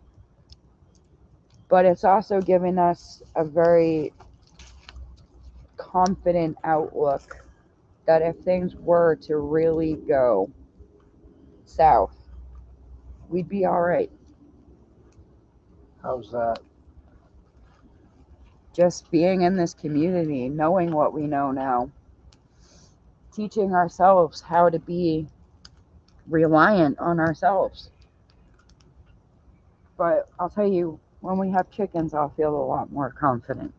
But it's also given us a very confident outlook that if things were to really go south, we'd be all right. How's that? Just being in this community, knowing what we know now, teaching ourselves how to be reliant on ourselves. But I'll tell you, when we have chickens, I'll feel a lot more confident.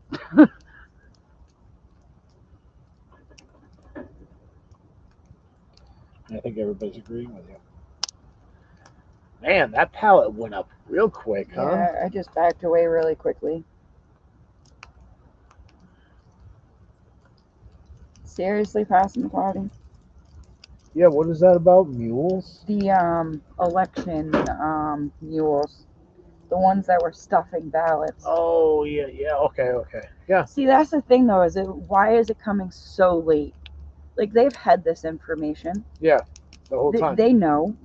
I think everybody's agreeing with you. Man, that pallet went up real quick, huh? Yeah, I just backed away really quickly. Seriously, passing party. Yeah, what is that about? Mules? The election mules, the ones that were stuffing ballots. Oh, yeah, okay. Yeah. See, that's the thing though, why is it coming so late? Like, they've had this information. Yeah, the whole time. They know.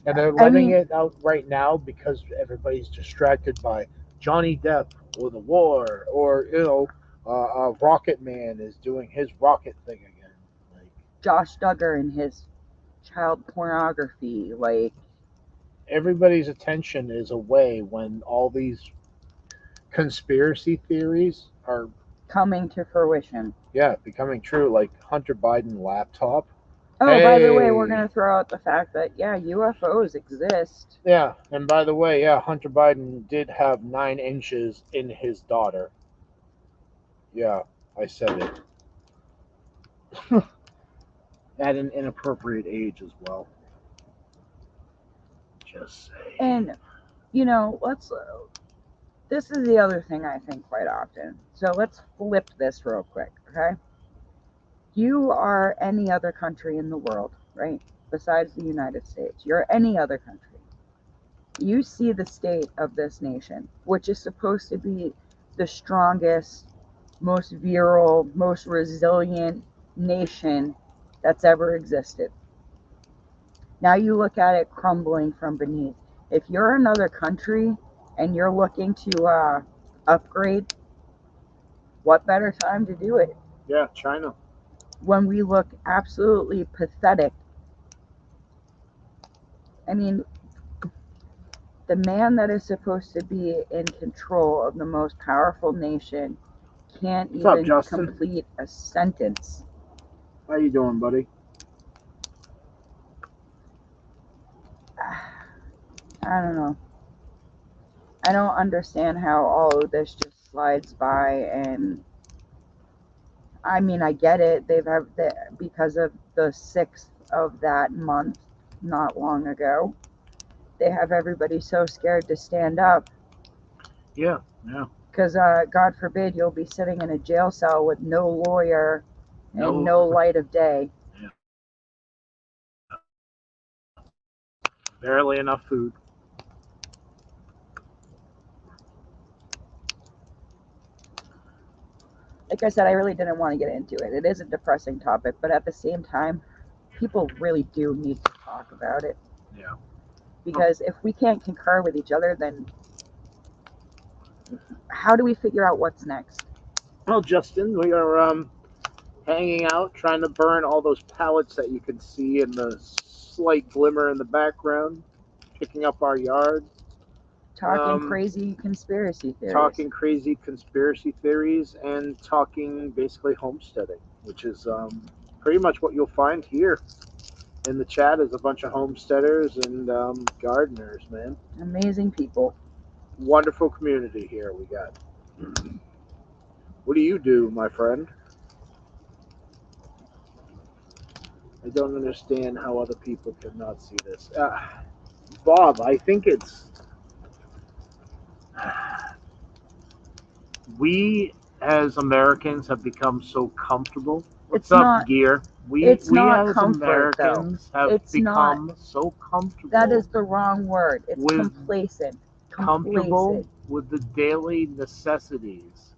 And they're letting it out right now because everybody's distracted by Johnny Depp or the war, or Rocket Man is doing his rocket thing again. Like, Josh Duggar and his child pornography. Like, everybody's attention is away when all these conspiracy theories are coming to fruition. becoming true. Like Hunter Biden laptop. Oh, by the way, we're going to throw out the fact that, yeah, UFOs exist. Yeah, and by the way, Hunter Biden did have 9 inches in his daughter. Yeah, I said it. At an inappropriate age as well. Just saying. And, this is the other thing I think quite often. So let's flip this real quick, okay? You are any other country in the world, right? Besides the United States. You're any other country. You see the state of this nation, which is supposed to be the strongest, most virile, most resilient nation that's ever existed. Now you look at it crumbling from beneath. If you're another country and you're looking to upgrade, what better time to do it? Yeah, China. when we look absolutely pathetic. I mean, the man that is supposed to be in control of the most powerful nation can't What's up, even Justin? complete a sentence. How you doing, buddy? I don't know. I don't understand how all of this just slides by, and I mean, I get it. Because of the 6th of that month, not long ago, they have everybody so scared to stand up. Yeah. Because, God forbid, you'll be sitting in a jail cell with no lawyer and no light of day. Yeah. Barely enough food. Like I said, I really didn't want to get into it. It is a depressing topic, but at the same time, people really do need to talk about it. Yeah. Because if we can't concur with each other, then how do we figure out what's next? Well, Justin, we are hanging out, trying to burn all those pallets that you can see in the slight glimmer in the background, picking up our yard. Talking crazy conspiracy theories. Talking crazy conspiracy theories and talking basically homesteading, which is pretty much what you'll find here in the chat is a bunch of homesteaders and gardeners, man. Amazing people. Wonderful community here we got. What do you do, my friend? I don't understand how other people cannot see this. Bob, I think it's we as Americans have become so comfortable. What's up, Gear? We not as comfort, Americans though. have become so comfortable. That is the wrong word. It's complacent. Comfortable with the daily necessities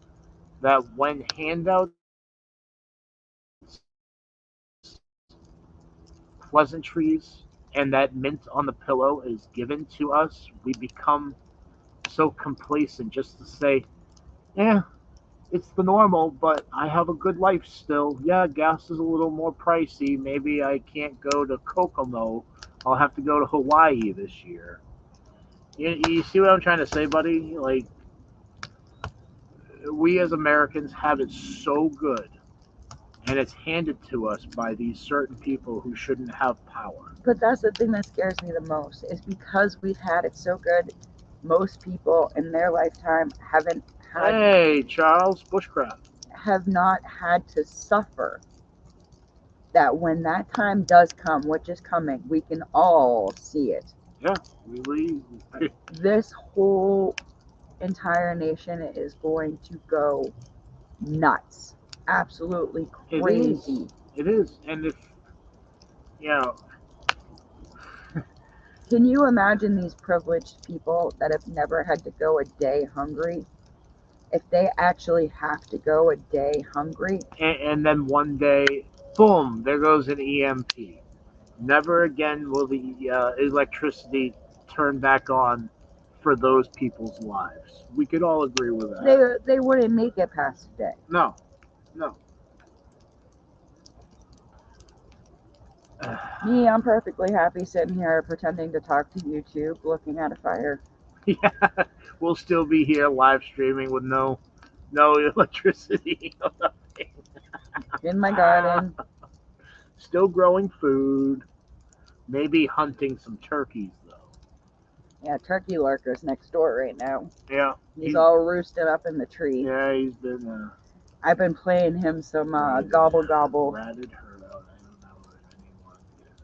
that when handouts, pleasantries, and that mint on the pillow is given to us, we become so complacent just to say, yeah, it's the normal, but I have a good life still. Yeah, gas is a little more pricey. Maybe I can't go to Kokomo. I'll have to go to Hawaii this year. You see what I'm trying to say, buddy? Like, we as Americans have it so good, and it's handed to us by these certain people who shouldn't have power. But that's the thing that scares me the most, is because we've had it so good, most people in their lifetime haven't had... Hey, Charles, bushcraft. Have not had to suffer. That when that time does come, which is coming, we can all see it. Yeah, really. This whole entire nation is going to go nuts. Absolutely crazy. It is. And if, you know, can you imagine these privileged people that have never had to go a day hungry? If they actually have to go a day hungry. And then one day, boom, there goes an EMP. Never again will the electricity turn back on for those people's lives. We could all agree with that. They wouldn't make it past a day. No. Me, I'm perfectly happy sitting here pretending to talk to YouTube, looking at a fire. Yeah, we'll still be here live streaming with no electricity. In my garden. Still growing food. Maybe hunting some turkeys, though. Yeah, turkey lurker's next door right now. Yeah. He's all roosted up in the tree. Yeah, he's been... I've been playing him some gobble gobble. Ratted her out. I don't know if anyone is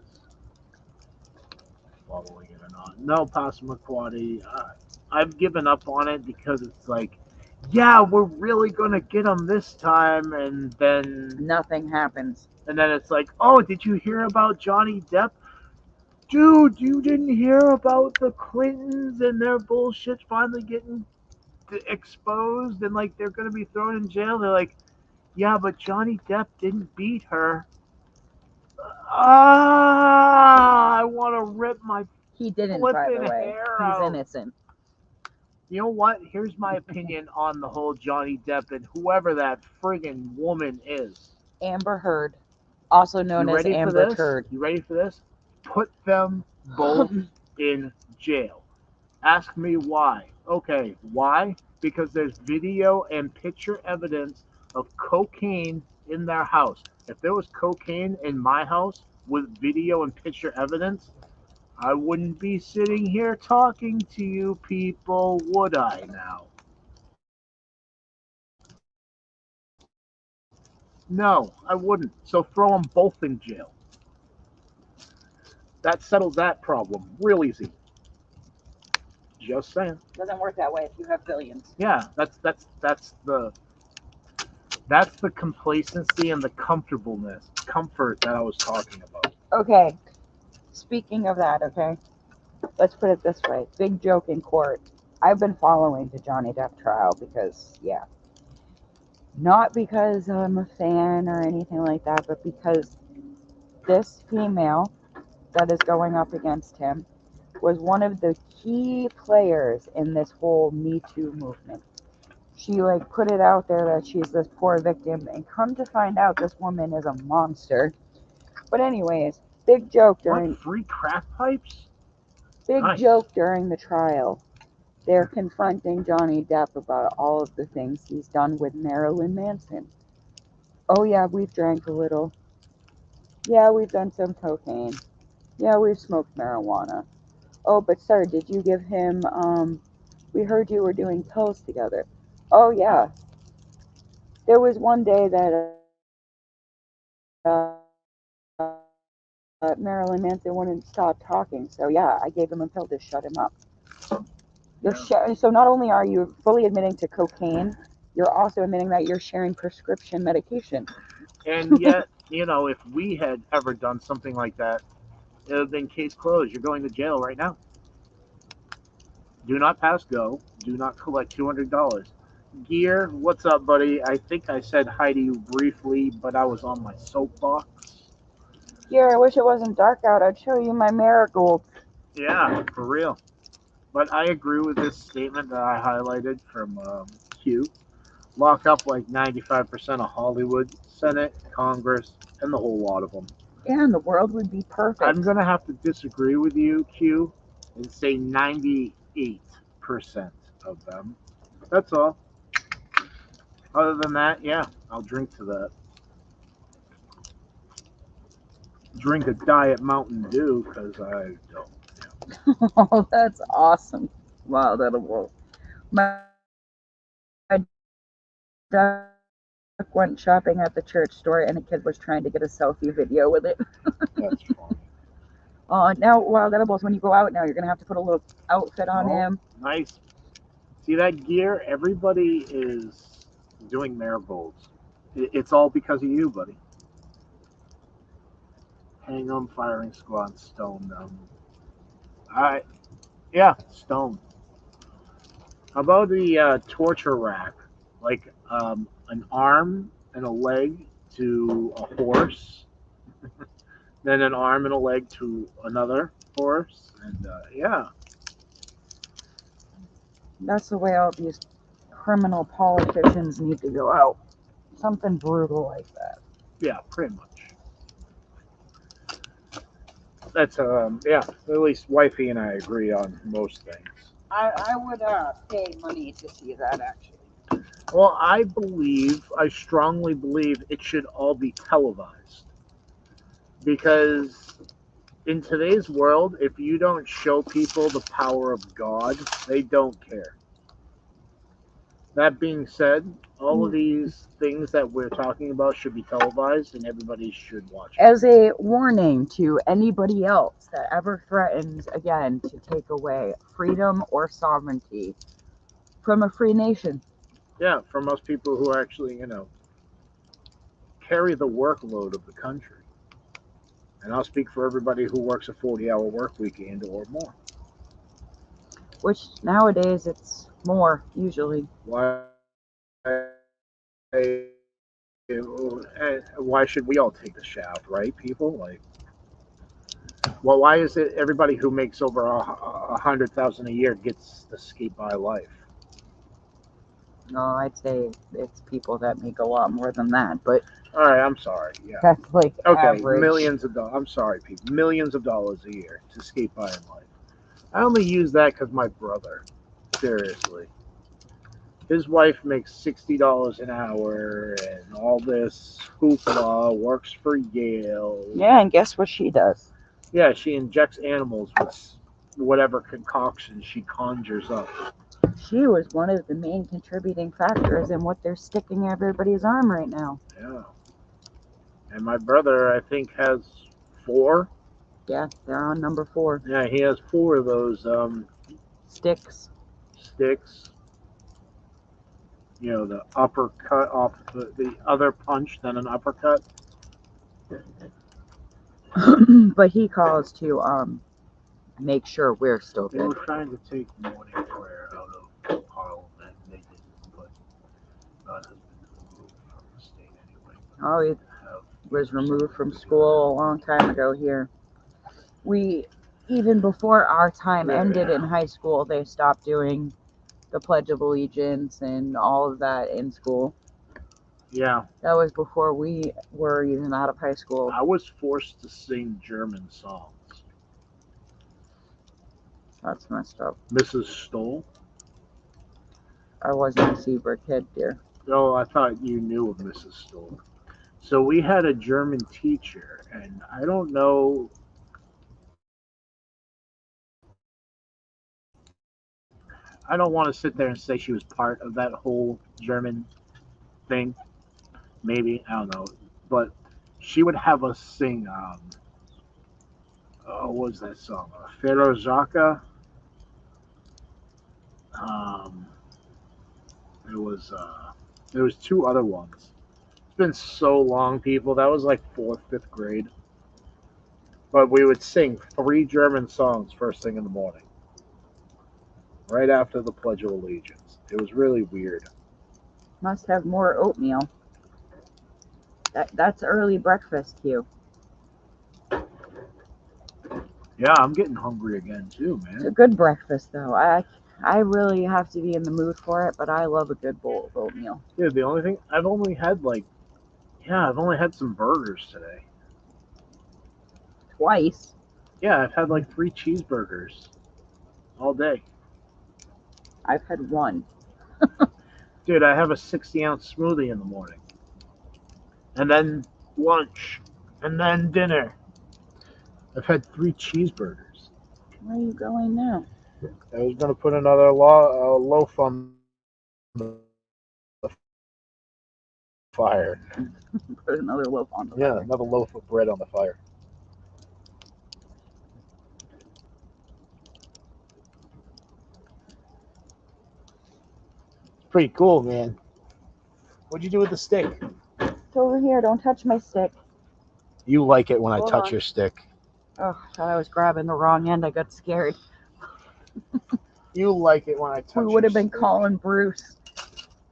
following it or not. No, Passamaquoddy. I've given up on it because it's like, yeah, we're really going to get them this time, and then... nothing happens. And then it's like, oh, did you hear about Johnny Depp? Dude, you didn't hear about the Clintons and their bullshit finally getting exposed and like they're going to be thrown in jail? They're like, yeah, but Johnny Depp didn't beat her. I want to rip my He didn't, by the way. He's out. innocent. You know what? Here's my opinion on the whole Johnny Depp and whoever that friggin' woman is. Amber Heard. Also known You as ready for Amber this? Turd. You ready for this? Put them both in jail. Ask me why. Okay, why? Because there's video and picture evidence of cocaine in their house. If there was cocaine in my house with video and picture evidence, I wouldn't be sitting here talking to you people, would I now? No, I wouldn't. So throw them both in jail. That settles that problem real easy. Just saying. Doesn't work that way if you have billions. Yeah, that's the complacency and the comfort that I was talking about. Okay, speaking of that, okay, let's put it this way. Big joke in court. I've been following the Johnny Depp trial because, yeah, not because I'm a fan or anything like that, but because this female that is going up against him was one of the key players in this whole Me Too movement. She like put it out there that she's this poor victim, and come to find out this woman is a monster. But anyways, big joke during What, free crack pipes? big Nice. joke during the trial. They're confronting Johnny Depp about all of the things he's done with Marilyn Manson. Oh yeah, we've drank a little. Yeah, we've done some cocaine. Yeah, we've smoked marijuana. Oh, but sir, did you give him, we heard you were doing pills together. Oh yeah. There was one day that Marilyn Manson wouldn't stop talking, so yeah, I gave him a pill to shut him up. So not only are you fully admitting to cocaine, you're also admitting that you're sharing prescription medication. And yet, if we had ever done something like that, it would have been case closed. You're going to jail right now. Do not pass go. Do not collect $200. Gear, what's up, buddy? I think I said hi to you briefly, but I was on my soapbox. Here, I wish it wasn't dark out. I'd show you my marigold. Yeah, for real. But I agree with this statement that I highlighted from Q. Lock up like 95% of Hollywood, Senate, Congress, and the whole lot of them. Yeah, and the world would be perfect. I'm going to have to disagree with you, Q, and say 98% of them. That's all. Other than that, yeah, I'll drink to that. Drink a Diet Mountain Dew because I don't. Oh, that's awesome. Wow, that'll work. My duck went shopping at the church store and a kid was trying to get a selfie video with it. That's funny. Now, Wild Edibles, when you go out now, you're going to have to put a little outfit on him. Nice. See that gear? Everybody is doing marigolds. It's all because of you, buddy. Hang 'em, firing squad, stone them. Alright. Yeah, stone. How about the torture rack? Like an arm and a leg to a horse, then an arm and a leg to another horse, and yeah. That's the way all these criminal politicians need to go out. Something brutal like that. Yeah, pretty much. That's yeah. At least wifey and I agree on most things. I would pay money to see that, actually. Well, I strongly believe it should all be televised. Because in today's world, if you don't show people the power of God, they don't care. That being said, all of these things that we're talking about should be televised and everybody should watch it. As a warning to anybody else that ever threatens, again, to take away freedom or sovereignty from a free nation. Yeah, for most people who actually, carry the workload of the country. And I'll speak for everybody who works a 40-hour work week and or more. Which nowadays it's more, usually. Why should we all take the shaft, right, people? Like, well, why is it everybody who makes over $100,000 a year gets to skate by life? No, I'd say it's people that make a lot more than that. But All right, I'm sorry. Yeah. That's like Okay, average. millions of dollars. I'm sorry, people. Millions of dollars a year to skate by in life. I only use that because my brother. Seriously. His wife makes $60 an hour and all this hoopla, works for Yale. Yeah, and guess what she does? Yeah, she injects animals with whatever concoction she conjures up. She was one of the main contributing factors in what they're sticking everybody's arm right now. Yeah. And my brother, I think, has 4. Yeah, they're on number 4. Yeah, he has 4 of those Sticks. sticks. You know, the uppercut off the other punch, then an uppercut. But he calls to make sure we're still They good. were trying to take morning prayer out of Parliament. They didn't, but God has been removed from the state anyway. Oh, he was removed from school a long time ago here. Even before our time ended in high school, they stopped doing the Pledge of Allegiance and all of that in school. Yeah. That was before we were even out of high school. I was forced to sing German songs. That's messed up. Mrs. Stoll? I wasn't a Seabrook kid, dear. Oh, I thought you knew of Mrs. Stoll. So we had a German teacher, and I don't know. I don't want to sit there and say she was part of that whole German thing. Maybe, I don't know. But she would have us sing, what was that song? Ferozaka. Um, there was 2 other ones. It's been so long, people. That was like 4th, 5th grade. But we would sing 3 German songs first thing in the morning, right after the Pledge of Allegiance. It was really weird. Must have more oatmeal. That's early breakfast, Hugh. Yeah, I'm getting hungry again too, man. It's a good breakfast, though. I really have to be in the mood for it, but I love a good bowl of oatmeal. Yeah, the only thing I've only had I've only had some burgers today. Twice. Yeah, I've had like 3 cheeseburgers all day. I've had 1. Dude, I have a 60-ounce smoothie in the morning. And then lunch. And then dinner. I've had 3 cheeseburgers. Where are you going now? I was going to put another loaf on the fire. Put another loaf on the Yeah, fire. another loaf of bread on the fire. It's pretty cool, man. What'd you do with the stick? It's over here. Don't touch my stick. You like it when I Hold touch on. your stick. Oh, I thought I was grabbing the wrong end. I got scared. You like it when I touch We would have your been stick. calling Bruce.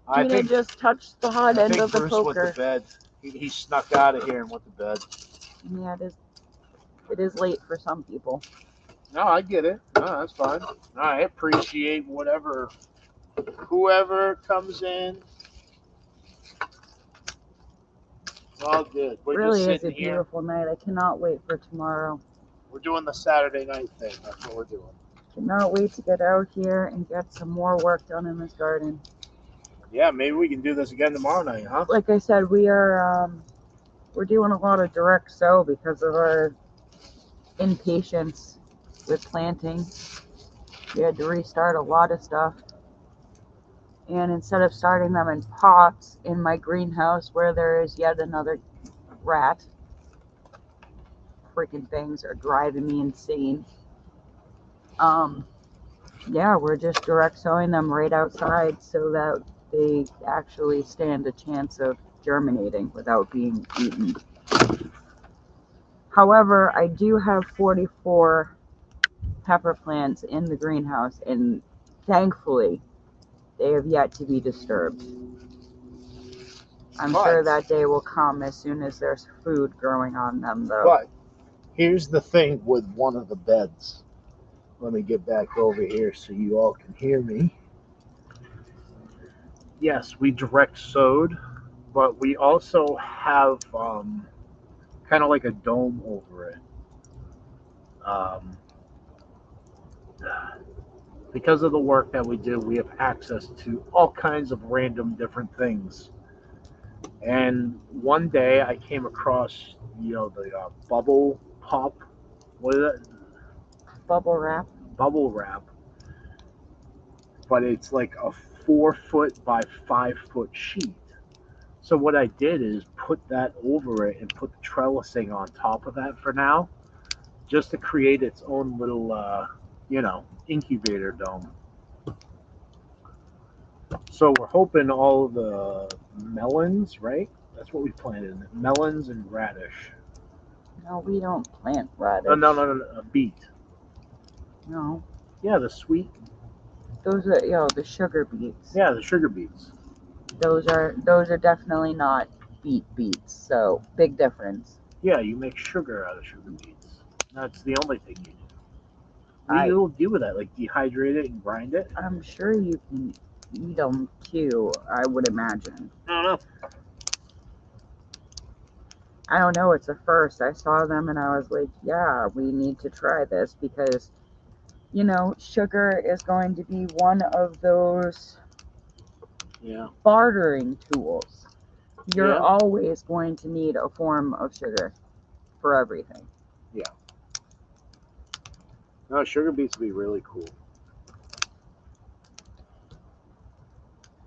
I Gina think just touched the hot end of the Bruce poker. went to bed. He snuck out of here and went to bed. Yeah, it is late for some people. No, I get it. No, that's fine. No, I appreciate whoever comes in. It's all good. We're Really just is sitting a here. beautiful night. I cannot wait for tomorrow. We're doing the Saturday night thing. That's what we're doing. Cannot wait to get out here and get some more work done in this garden. Yeah, maybe we can do this again tomorrow night, huh? Like I said, we're doing a lot of direct sow because of our impatience with planting. We had to restart a lot of stuff. And instead of starting them in pots in my greenhouse where there is yet another rat, freaking things are driving me insane. Yeah, we're just direct sowing them right outside so that they actually stand a chance of germinating without being eaten. However, I do have 44 pepper plants in the greenhouse, and thankfully, they have yet to be disturbed. I'm sure that day will come as soon as there's food growing on them, though. But here's the thing with one of the beds. Let me get back over here so you all can hear me. Yes, we direct sowed but we also have kind of like a dome over it. Um, because of the work that we do, we have access to all kinds of random different things. And one day I came across, the bubble pop, what is it? Bubble wrap. Bubble wrap, but it's like a 4 foot by 5 foot sheet. So what I did is put that over it and put the trellising on top of that for now, just to create its own little, incubator dome. So we're hoping all the melons, right? That's what we planted. Melons and radish. No, we don't plant radish. Oh, no, beet. No. Yeah, the sweet. Those are, the sugar beets. Yeah, the sugar beets. Those are definitely not beets. So big difference. Yeah, you make sugar out of sugar beets. That's the only thing you do. What do you do with that? Like dehydrate it and grind it? I'm sure you can eat them too, I would imagine. I don't know. I don't know. It's a first. I saw them and I was like, yeah, we need to try this because, sugar is going to be one of those bartering tools. You're always going to need a form of sugar for everything. Yeah. No, sugar beets would be really cool.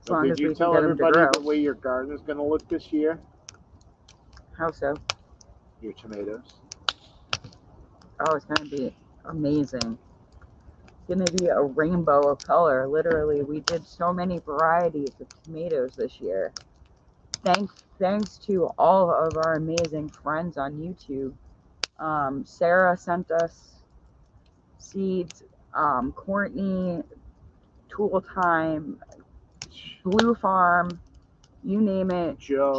As long as did you we tell can get everybody them to the grow. way your garden is going to look this year? How so? Your tomatoes. Oh, it's going to be amazing. It's going to be a rainbow of color. Literally, we did so many varieties of tomatoes this year. Thanks to all of our amazing friends on YouTube. Sarah sent us seeds. Courtney, Tool Time, Blue Farm, you name it. Joe,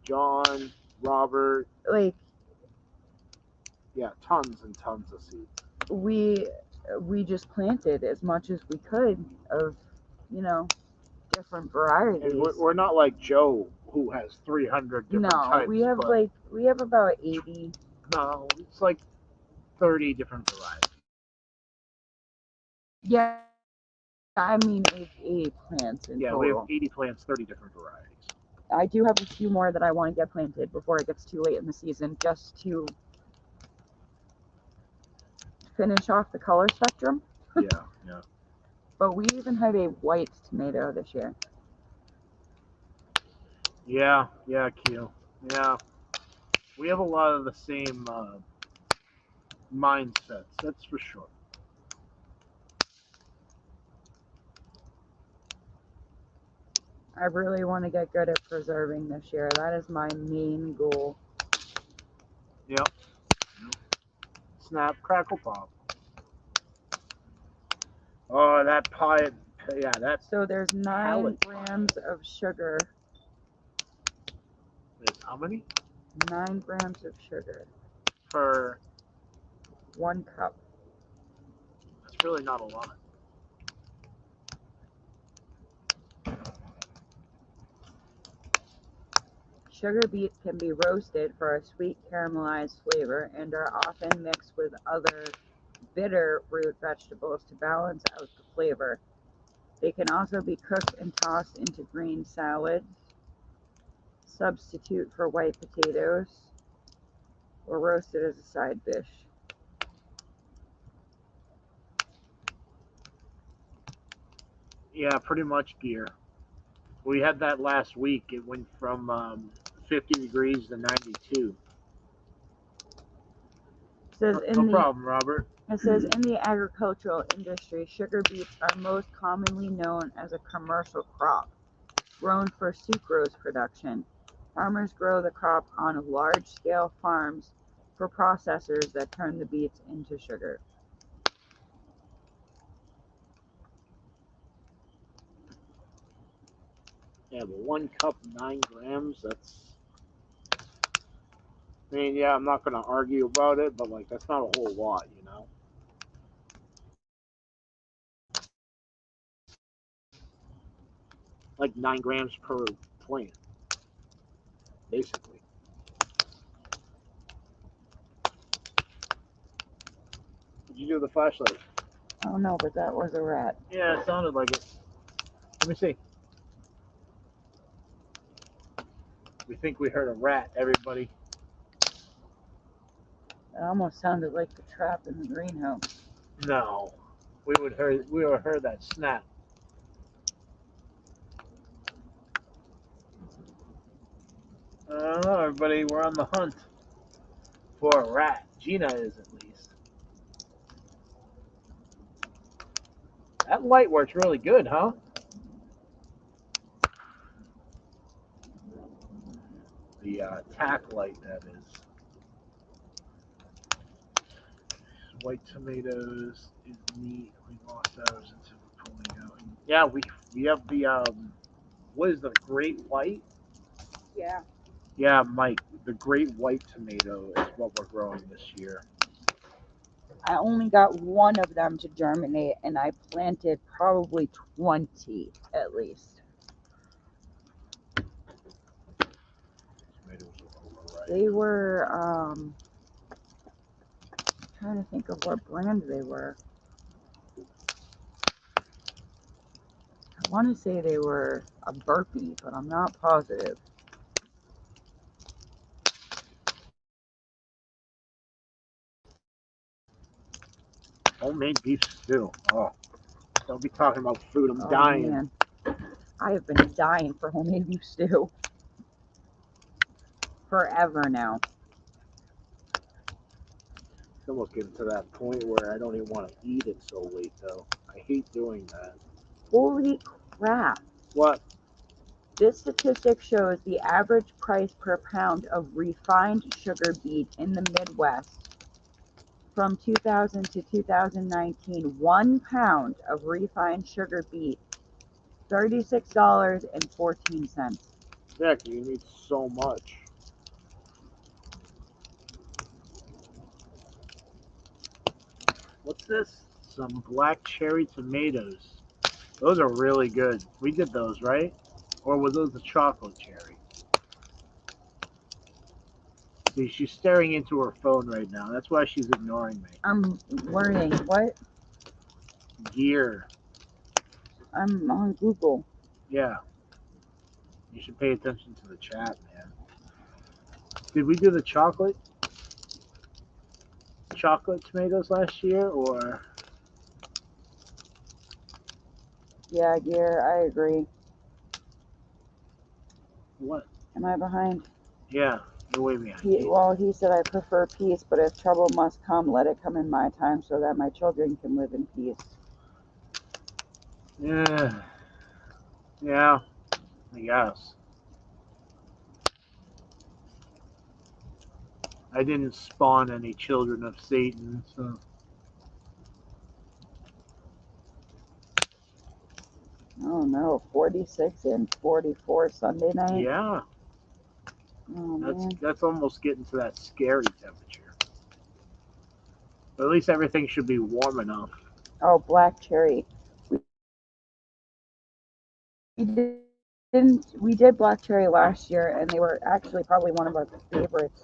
John, Robert. Like, yeah, tons and tons of seeds. We just planted as much as we could of, different varieties. And we're not like Joe, who has 300 different types. No, we have about 80. No, it's like 30 different varieties. Yeah, I mean 80 plants in total. We have 80 plants, 30 different varieties. I do have a few more that I want to get planted before it gets too late in the season, just to finish off the color spectrum. Yeah. But we even have a white tomato this year. Yeah, Q. Yeah. We have a lot of the same mindsets, that's for sure. I really want to get good at preserving this year. That is my main goal. Yep. Snap, crackle, pop. Oh, that pie. Yeah, that. So there's 9 grams of sugar. There's how many? 9 grams of sugar. Per 1 cup. That's really not a lot. Sugar beets can be roasted for a sweet caramelized flavor and are often mixed with other bitter root vegetables to balance out the flavor. They can also be cooked and tossed into green salads, substitute for white potatoes, or roasted as a side dish. Yeah, pretty much gear. We had that last week. It went from 50 degrees to 92. No problem, Robert. It says, in the agricultural industry, sugar beets are most commonly known as a commercial crop, grown for sucrose production. Farmers grow the crop on large-scale farms for processors that turn the beets into sugar. Yeah, but 1 cup, 9 grams, that's... I mean, yeah, I'm not going to argue about it, but, that's not a whole lot, Like 9 grams per plant. basically. Did you do the flashlight? Oh no, but that was a rat. Yeah, it sounded like it. Let me see. We think we heard a rat, everybody. It almost sounded like the trap in the greenhouse. No. We would have heard that snap. I don't know, everybody. We're on the hunt for a rat. Gina is, at least. That light works really good, huh? The tack light, that is. White tomatoes is neat. We lost ours until we're pulling out. Yeah, we have the what is the great white? Yeah. Yeah, Mike, the great white tomato is what we're growing this year. I only got one of them to germinate, and I planted probably 20 at least. Tomatoes are overripe. They were, trying to think of what brand they were. I want to say they were a burpee, but I'm not positive. Homemade beef stew. Oh, don't be talking about food. I'm Oh, dying. man. I have been dying for homemade beef stew forever now. It's almost getting to that point where I don't even want to eat it so late, though. I hate doing that. Holy crap. What? This statistic shows the average price per pound of refined sugar beet in the Midwest from 2000 to 2019. 1 pound of refined sugar beet, $36.14. Yeah, 'cause you need so much. What's this? Some black cherry tomatoes. Those are really good. We did those, right? Or were those the chocolate cherry? See, she's staring into her phone right now. That's why she's ignoring me. I'm learning. What? Gear. I'm on Google. Yeah. You should pay attention to the chat, man. Did we do the chocolate tomatoes last year, or? Yeah, Gear, I agree. What? Am I behind? Yeah, you're way behind. He said I prefer peace, but if trouble must come, let it come in my time so that my children can live in peace. Yeah. Yeah, I guess. I didn't spawn any children of Satan, so. Oh no, 46 and 44 Sunday night. Yeah. Oh man. That's almost getting to that scary temperature. But at least everything should be warm enough. Oh, black cherry. We did black cherry last year, and they were actually probably one of our favorites.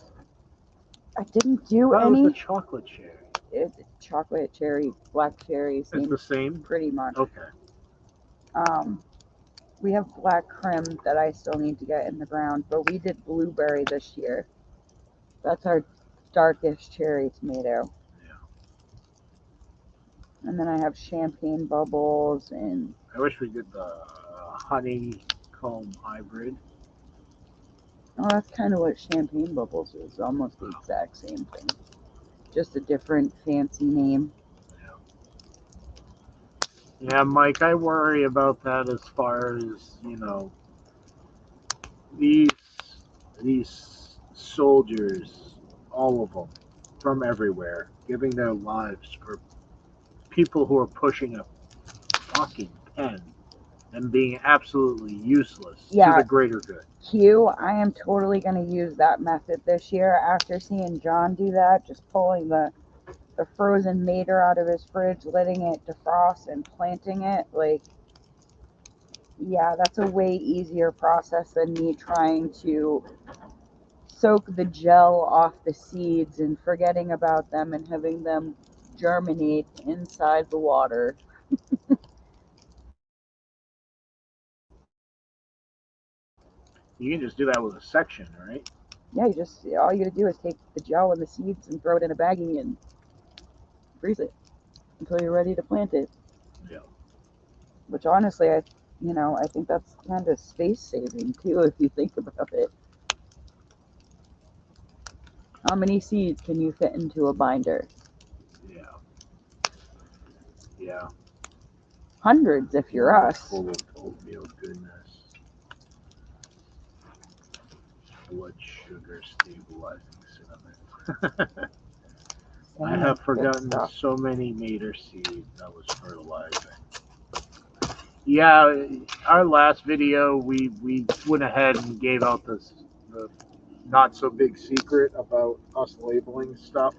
I didn't do That was any. the chocolate cherry. Chocolate cherry, black cherry, It's the same? pretty much. Okay. We have black creme that I still need to get in the ground, but we did blueberry this year. That's our darkest cherry tomato. Yeah. And then I have champagne bubbles and. I wish we did the honeycomb hybrid. Oh, that's kind of what champagne bubbles is. Almost the exact same thing. Just a different fancy name. Yeah, Mike, I worry about that as far as, these soldiers, all of them, from everywhere, giving their lives for people who are pushing a fucking pen and being absolutely useless to the greater good. Q, I am totally going to use that method this year after seeing John do that, just pulling the frozen mater out of his fridge, letting it defrost and planting it. Like, yeah, that's a way easier process than me trying to soak the gel off the seeds and forgetting about them and having them germinate inside the water. You can just do that with a section, right? Yeah, all you gotta do is take the gel and the seeds and throw it in a baggie and freeze it until you're ready to plant it. Yeah. Which honestly, I think that's kind of space saving too, if you think about it. How many seeds can you fit into a binder? Yeah. Yeah. Hundreds if you're us. Full of oatmeal goodness. Blood sugar stabilizing cinnamon. I have forgotten so many mater seeds that was fertilizing. Yeah, our last video, we went ahead and gave out the not so big secret about us labeling stuff.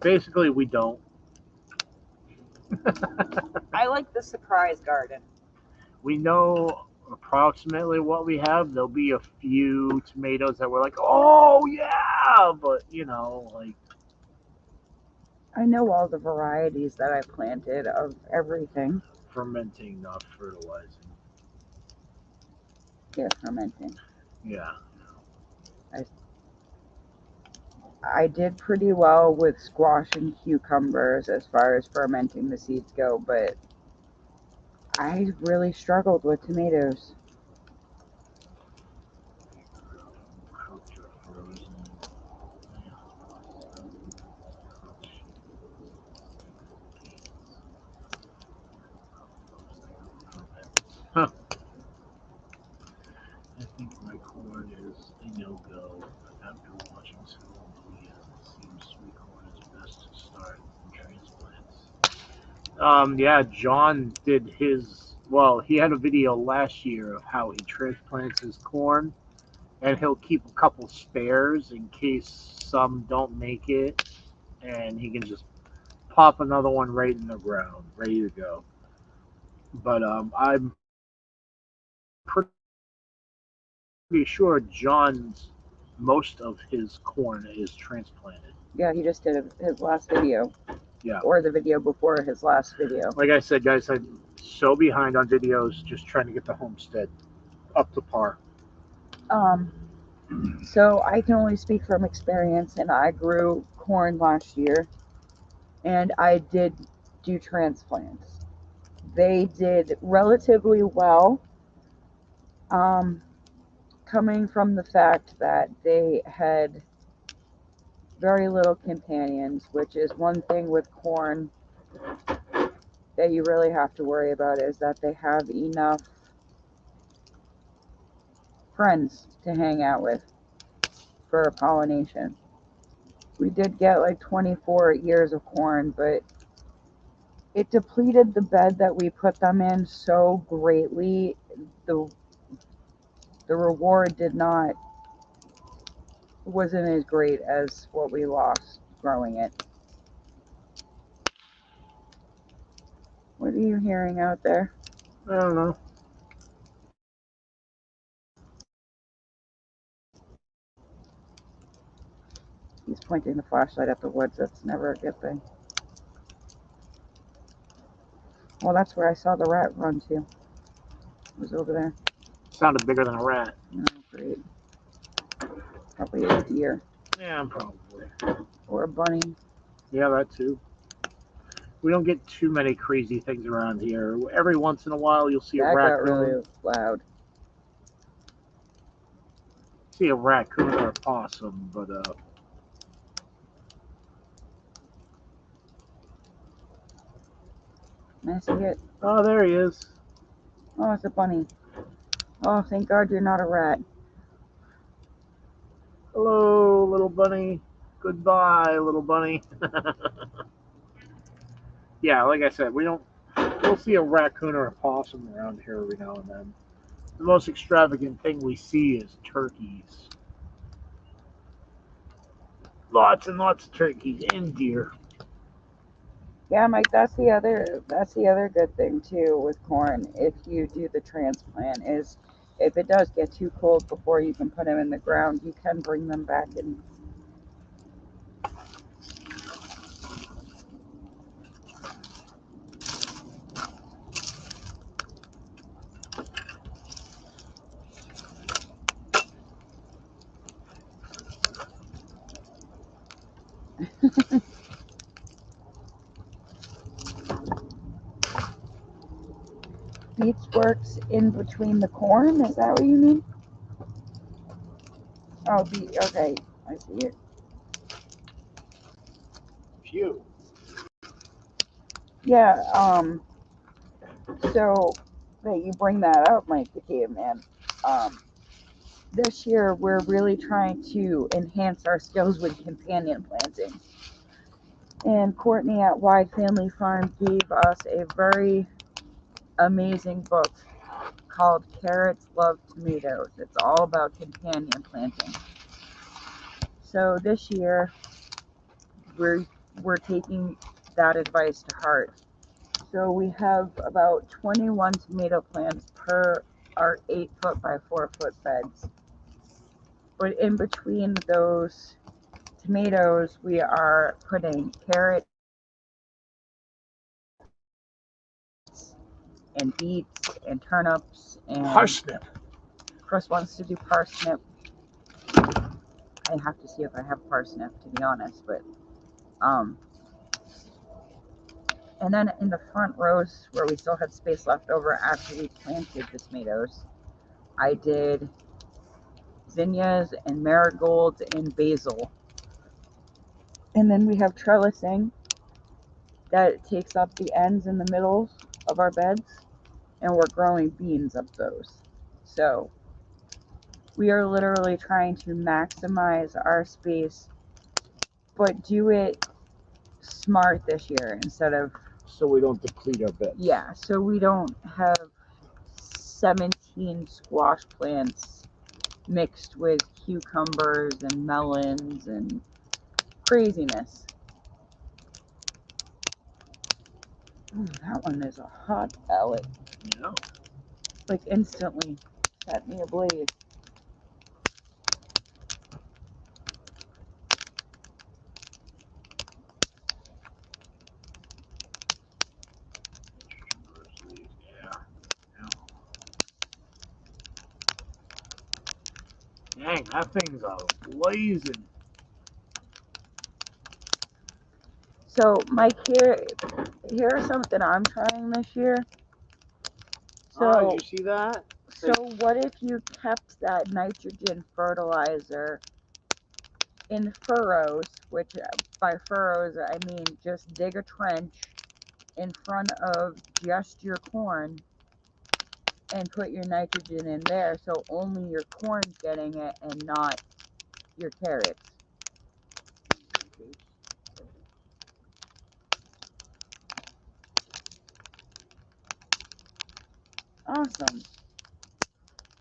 Basically, we don't. I like the surprise garden. We know approximately what we have. There'll be a few tomatoes that we're like, oh yeah, but like. I know all the varieties that I planted of everything. Fermenting, not fertilizing. Yeah, fermenting. Yeah. I did pretty well with squash and cucumbers as far as fermenting the seeds go, but I really struggled with tomatoes. Huh. I think my corn is a no-go. After watching several videos, it seems sweet corn is best to start in transplants. Yeah, John did his. Well, he had a video last year of how he transplants his corn, and he'll keep a couple spares in case some don't make it, and he can just pop another one right in the ground, ready to go. But I'm pretty sure John's most of his corn is transplanted. Yeah, he just did his last video. Yeah. Or the video before his last video. Like I said, guys, I'm so behind on videos, just trying to get the homestead up to par. So I can only speak from experience, and I grew corn last year, and I did do transplants. They did relatively well, coming from the fact that they had very little companions, which is one thing with corn that you really have to worry about, is that they have enough friends to hang out with for pollination. We did get like 24 ears of corn, but it depleted the bed that we put them in so greatly. The reward wasn't as great as what we lost growing it. What are you hearing out there? I don't know. He's pointing the flashlight at the woods. That's never a good thing. Well, that's where I saw the rat run to. It was over there. Sounded bigger than a rat. Oh, great. Probably a deer. Yeah, probably. Or a bunny. Yeah, that too. We don't get too many crazy things around here. Every once in a while, you'll see a raccoon. That got really loud. See a raccoon or a possum, but Can I see it? Oh, there he is. Oh, it's a bunny. Oh, thank God you're not a rat. Hello, little bunny. Goodbye, little bunny. Yeah, like I said, we'll see a raccoon or a possum around here every now and then. The most extravagant thing we see is turkeys. Lots and lots of turkeys and deer. Yeah, Mike, that's the other good thing too with corn, if you do the transplant, is if it does get too cold before you can put them in the ground, you can bring them back in. Beets works in between the corn, is that what you mean? Oh, okay, I see it. Phew. Yeah, so that you bring that up, Mike the Caveman. This year we're really trying to enhance our skills with companion planting. And Courtney at Wide Family Farm gave us a very amazing book called Carrots Love Tomatoes. It's all about companion planting. So this year we're taking that advice to heart. So we have about 21 tomato plants per our 8-foot by 4-foot beds. But in between those tomatoes, we are putting carrots and beets and turnips and Parsnip. Chris wants to do parsnip. I have to see if I have parsnip, to be honest, but and then in the front rows where we still had space left over after we planted the tomatoes, I did zinnias and marigolds and basil. And then we have trellising that takes up the ends and the middles of our beds, and we're growing beans up those. So we are literally trying to maximize our space, but do it smart this year instead of, So we don't deplete our beds. yeah, so we don't have 17 squash plants mixed with cucumbers and melons and craziness. Ooh, that one is a hot pellet. Yeah. Like instantly set me ablaze. Dang, that thing's blazing. So Mike, here's something I'm trying this year. So did you see that? So what if you kept that nitrogen fertilizer in furrows, which by furrows I mean just dig a trench in front of just your corn and put your nitrogen in there, so only your corn's getting it and not your carrots. Awesome.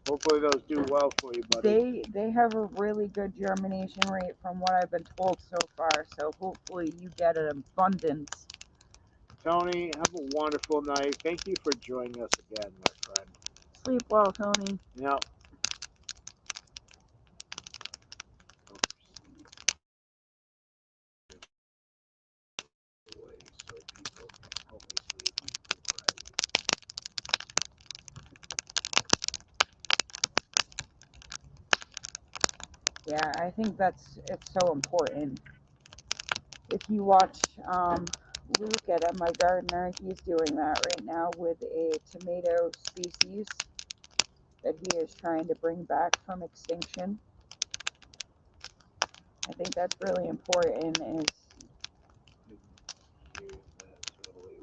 Hopefully those do well for you, buddy. They have a really good germination rate from what I've been told so far, so hopefully you get an abundance. Tony, have a wonderful night. Thank you for joining us again, my friend. Sleep well, Tony. Yep. Yeah, I think it's so important. If you watch Luke at My Gardener, he's doing that right now with a tomato species that he is trying to bring back from extinction. I think that's really important.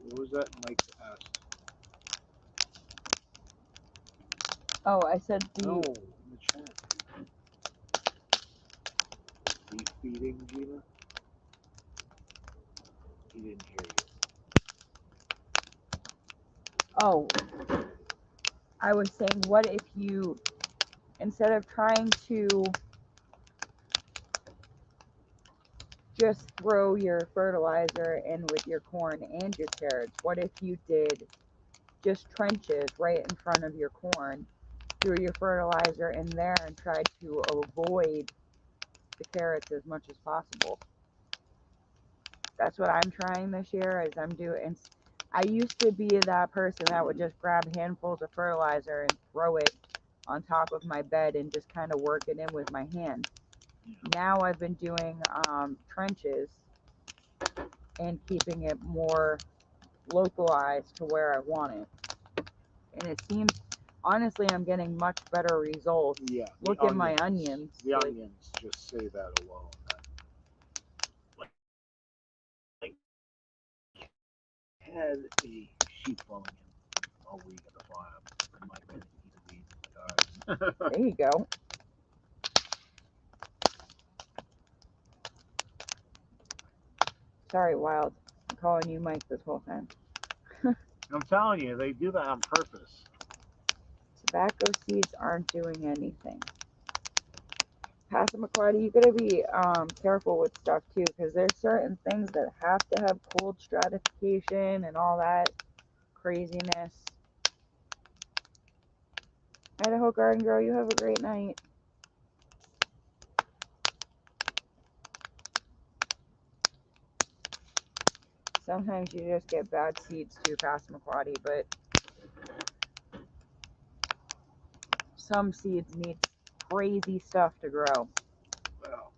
What was that Mike asked? Oh, I said No, in the chat. Are you feeding, Gina? He didn't hear you. Oh, I was saying, what if you, instead of trying to just throw your fertilizer in with your corn and your carrots, what if you did just trenches right in front of your corn threw your fertilizer in there and tried to avoid the carrots as much as possible. That's what I'm trying this year. Is I'm doing. I used to be that person that would just grab handfuls of fertilizer and throw it on top of my bed and just kind of work it in with my hand. Now I've been doing trenches and keeping it more localized to where I want it. And it seems, honestly, I'm getting much better results. Yeah. Look at my onions. The onions just say that alone. Like had a sheep blowing in all week at the farm. In my opinion, he's a weed. There you go. Sorry, Wild. I'm calling you Mike this whole time. I'm telling you, they do that on purpose. Tobacco seeds aren't doing anything. Passamaquoddy, you gotta be careful with stuff too, because there's certain things that have to have cold stratification and all that craziness. Idaho Garden Girl, you have a great night. Sometimes you just get bad seeds too, Passamaquoddy, but some seeds need crazy stuff to grow. Well,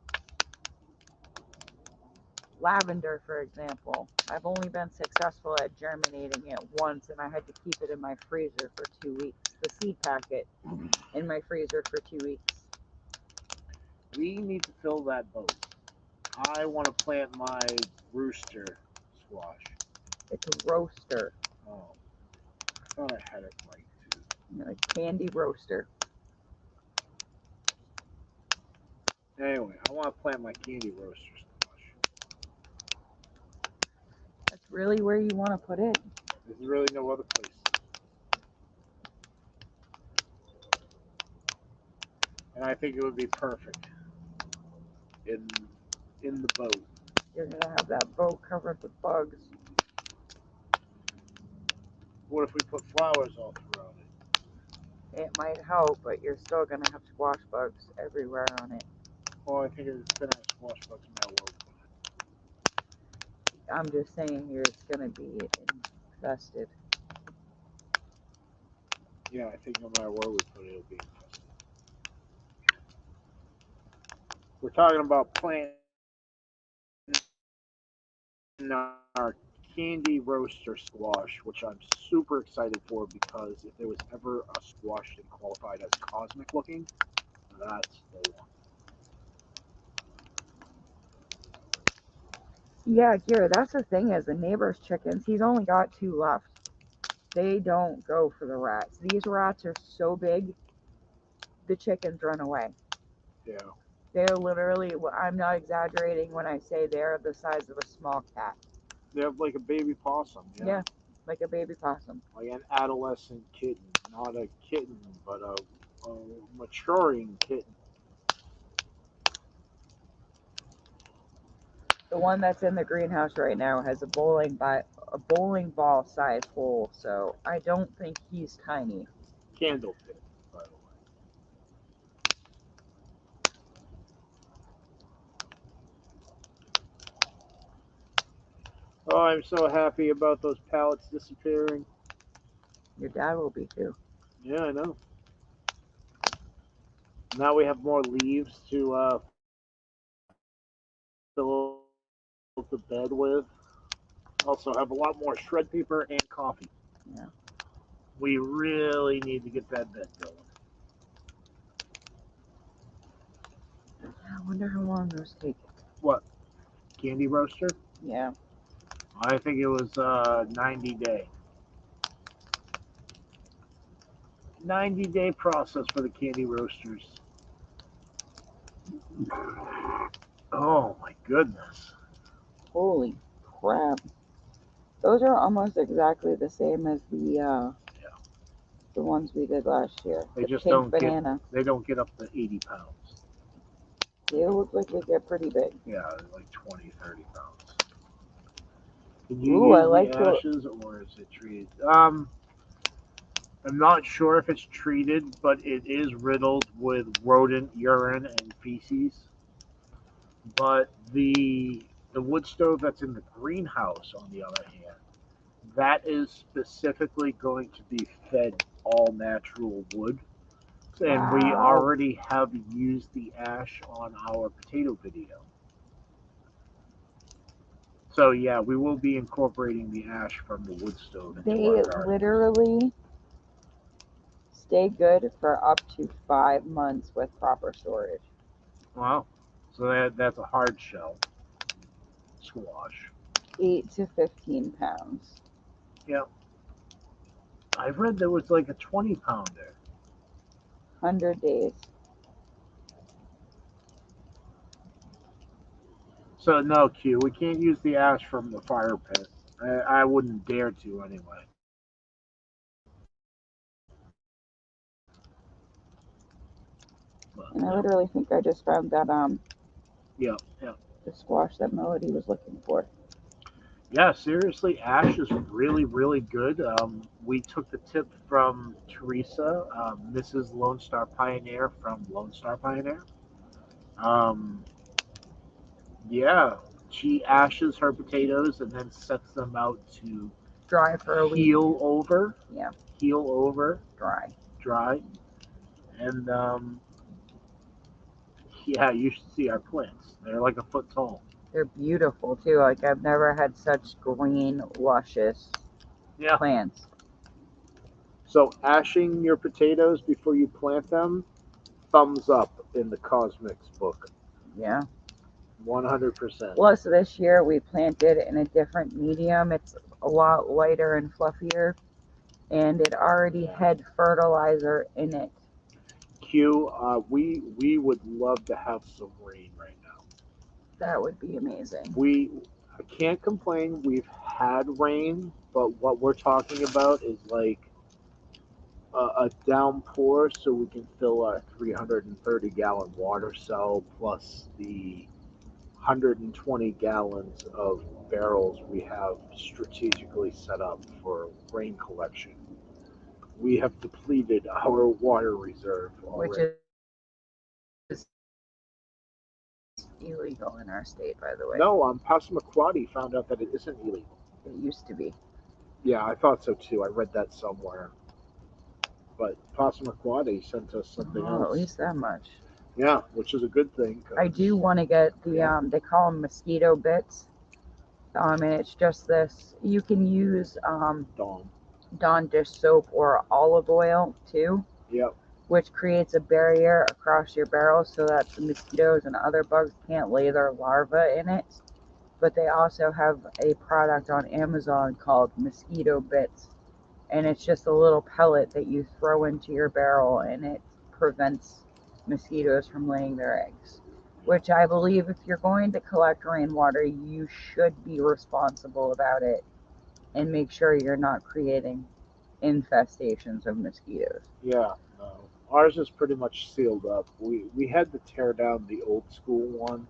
Lavender, for example, I've only been successful at germinating it once, and I had to keep it in my freezer for 2 weeks. The seed packet in my freezer for 2 weeks. we need to fill that boat. I want to plant my rooster squash. It's a roaster. Oh, I thought I had it right too. Like candy roaster. Anyway, I want to plant my candy roaster squash. That's really where you want to put it? There's really no other place. And I think it would be perfect in the boat. You're going to have that boat covered with bugs. What if we put flowers all throughout it? It might help, but you're still going to have squash bugs everywhere on it. Well, I think it's going to have squash bugs no matter where. I'm just saying here it's going to be infested. Yeah, I think no matter where we put it, it'll be infested. We're talking about planting our candy roaster squash, which I'm super excited for because if there was ever a squash that qualified as cosmic looking, that's the one. Yeah, Kira, that's the thing is the neighbor's chickens, he's only got 2 left. They don't go for the rats. These rats are so big, the chickens run away. Yeah. They're literally, I'm not exaggerating when I say they're the size of a small cat. They're like a baby possum. Yeah, like a baby possum. Like an adolescent kitten. Not a kitten, but a maturing kitten. The one that's in the greenhouse right now has a bowling ball size hole, so I don't think he's tiny. Candle kitten, by the way. Oh, I'm so happy about those pallets disappearing. Your dad will be too. Yeah, I know. Now we have more leaves to fill the bed with. Also have a lot more shred paper and coffee. Yeah. We really need to get that bed going. I wonder how long those take. What? Candy roaster? Yeah. I think it was 90-day. 90-day process for the candy roasters. Oh my goodness. Holy crap. Those are almost exactly the same as the ones we did last year. They the just pink don't banana. They don't get up to 80 pounds. They look like they get pretty big. Yeah, like 20, 30 pounds. Can you Ooh, use I like the ashes or is it treated? I'm not sure if it's treated, but it is riddled with rodent urine and feces. But the wood stove that's in the greenhouse, on the other hand, that is specifically going to be fed all natural wood. And we Wow. already have used the ash on our potato video. So yeah, we will be incorporating the ash from the wood stove into They our garden. literally stay good for up to 5 months with proper storage. Wow. So that's a hard shell squash. 8 to 15 pounds. Yep. I read there was like a 20-pounder. 100 days. So no, Q, we can't use the ash from the fire pit. I wouldn't dare to anyway. But, And I literally think I just found that yeah, yeah. the squash that Melody was looking for. Yeah, seriously, ash is really, really good. We took the tip from Teresa, Mrs. Lone Star Pioneer from Lone Star Pioneer. Um, yeah, she ashes her potatoes and then sets them out to Dry for a week. heal over, Yeah, dry. dry, and yeah, you should see our plants. They're like a foot tall. They're beautiful too. Like I've never had such green, luscious Yeah. plants. So ashing your potatoes before you plant them, thumbs up in the Cosmics book. Yeah. 100%. Plus, this year we planted in a different medium. It's a lot lighter and fluffier, and it already had fertilizer in it. Q, we would love to have some rain right now. That would be amazing. I can't complain. We've had rain, but what we're talking about is like a downpour, so we can fill our 330-gallon water cell plus the 120 gallons of barrels we have strategically set up for rain collection. We have depleted our water reserve already. Which is illegal in our state, by the way. No, Passamaquoddy found out that it isn't illegal. It used to be. Yeah, I thought so too. I read that somewhere. But Passamaquoddy sent us something Oh, at else. least that much. Yeah, which is a good thing. I do want to get the they call them mosquito bits. And it's just this. You can use Dawn dish soap or olive oil too. Yep. Which creates a barrier across your barrel so that the mosquitoes and other bugs can't lay their larvae in it. But they also have a product on Amazon called Mosquito Bits. And it's just a little pellet that you throw into your barrel and it prevents mosquitoes from laying their eggs. Which I believe if you're going to collect rainwater, you should be responsible about it and make sure you're not creating infestations of mosquitoes. Yeah, no. Ours is pretty much sealed up. We had to tear down the old school one.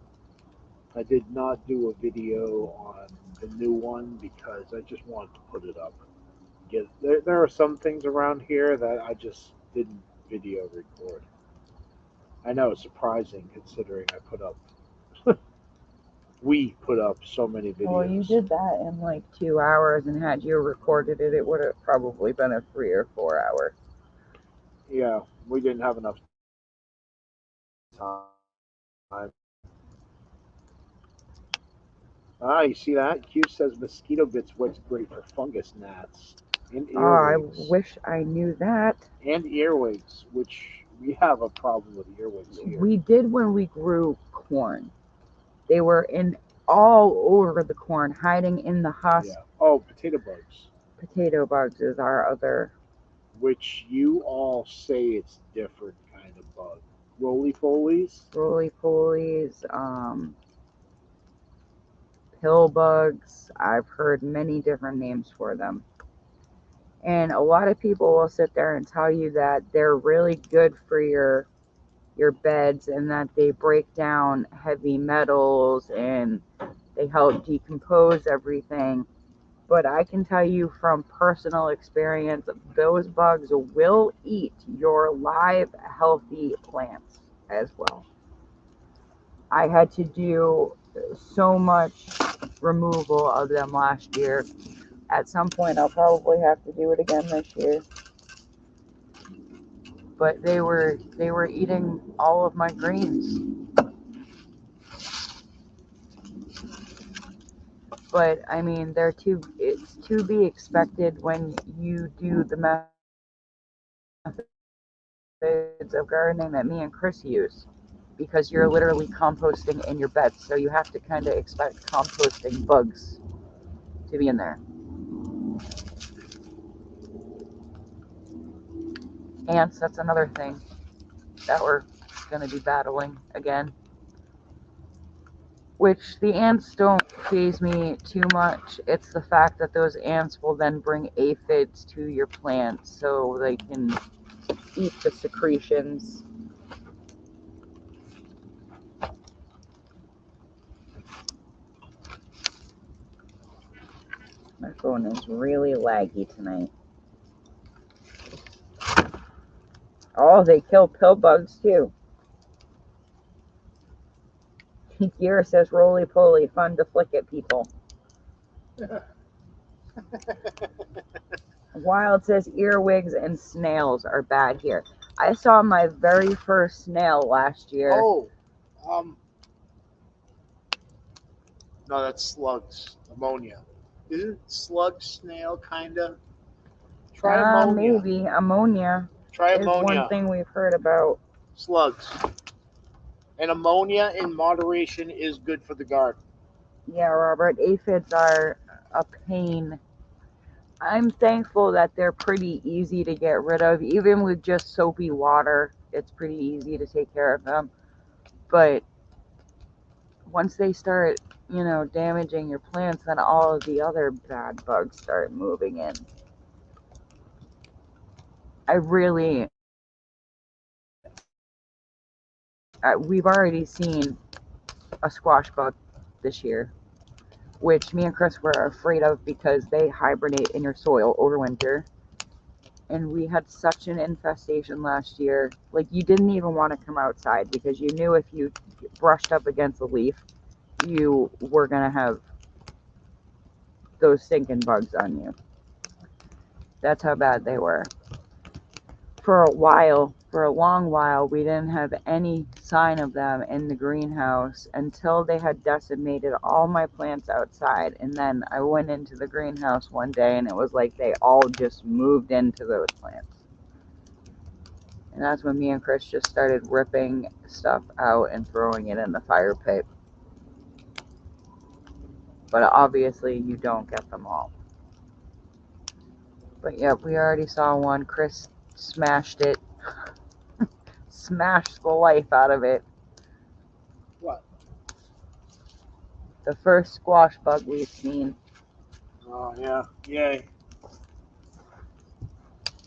I did not do a video on the new one because I just wanted to put it up. There are some things around here that I just didn't video record. I know it's surprising considering we put up so many videos. Well, you did that in like 2 hours, and had you recorded it, it would have probably been a 3 or 4 hour. Yeah, we didn't have enough time. Ah, you see that? Q says mosquito bits works great for fungus gnats and Oh, I earwigs. wish I knew that. And earwigs, which we have a problem with earwigs here. We did when we grew corn. They were in all over the corn, hiding in the husk. Yeah. Oh, potato bugs. Potato bugs is our other. Which you all say it's different kind of bug. Roly-polies? Roly-polies, pill bugs. I've heard many different names for them. And a lot of people will sit there and tell you that they're really good for your beds and that they break down heavy metals and they help decompose everything. But I can tell you from personal experience, those bugs will eat your live, healthy plants as well. I had to do so much removal of them last year. At some point, I'll probably have to do it again this year. But they were eating all of my greens. But I mean, it's to be expected when you do the methods of gardening that me and Chris use, because you're literally composting in your beds, so you have to kind of expect composting bugs to be in there. Ants, that's another thing that we're going to be battling again. Which the ants don't faze me too much. It's the fact that those ants will then bring aphids to your plants so they can eat the secretions. My phone is really laggy tonight. Oh, they kill pill bugs too. Gira says roly poly, fun to flick at people. Wild says earwigs and snails are bad here. I saw my very first snail last year. Oh, no, that's slugs. Ammonia. Isn't slug snail kind of? Try ammonia. Maybe ammonia. Try is ammonia. One thing we've heard about. Slugs. And ammonia in moderation is good for the garden. Yeah, Robert, aphids are a pain. I'm thankful that they're pretty easy to get rid of. Even with just soapy water, it's pretty easy to take care of them. But once they start, damaging your plants, then all of the other bad bugs start moving in. We've already seen a squash bug this year, which me and Chris were afraid of because they hibernate in your soil over winter. And we had such an infestation last year. Like, you didn't even want to come outside because you knew if you brushed up against a leaf, you were going to have those stinking bugs on you. That's how bad they were. For a long while, we didn't have any sign of them in the greenhouse until they had decimated all my plants outside. And then I went into the greenhouse one day and it was like they all just moved into those plants. And that's when me and Chris just started ripping stuff out and throwing it in the fire pit. But obviously you don't get them all. But yeah, we already saw one. Chris smashed it. Smashed the life out of it. What? The first squash bug we've seen. Oh, yeah. Yay. I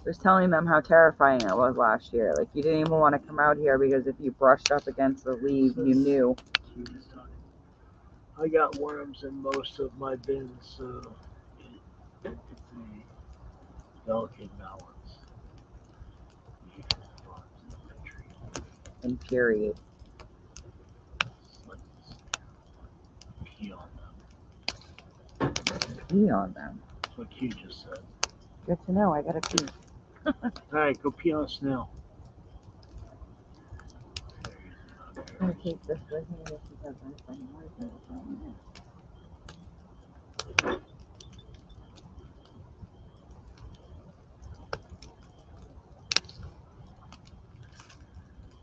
was telling them how terrifying it was last year. Like, you didn't even want to come out here because if you brushed up against the leaf, you knew. I got worms in most of my bins, so it's a delicate balance. Infuriate. Pee on them. Pee on them. That's what Q just said. Good to know. I gotta pee. Alright, go pee on a snail. I'm gonna take this with me if he doesn't find it.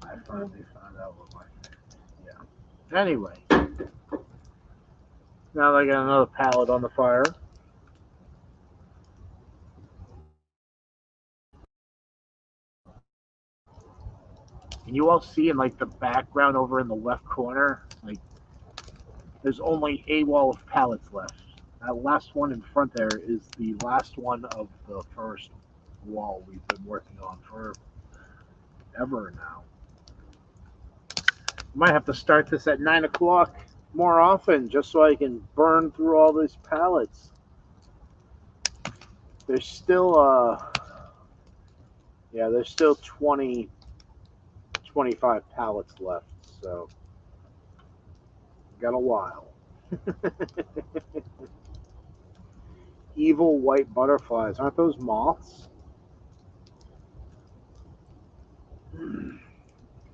I finally found out what my yeah. Anyway, now that I got another pallet on the fire. Can you all see in like the background over in the left corner? Like, there's only a wall of pallets left. That last one in front there is the last one of the first wall we've been working on for ever now. Might have to start this at 9 o'clock more often just so I can burn through all these pallets. There's still yeah, there's still 20, 25 pallets left, so got a while. Evil white butterflies, aren't those moths?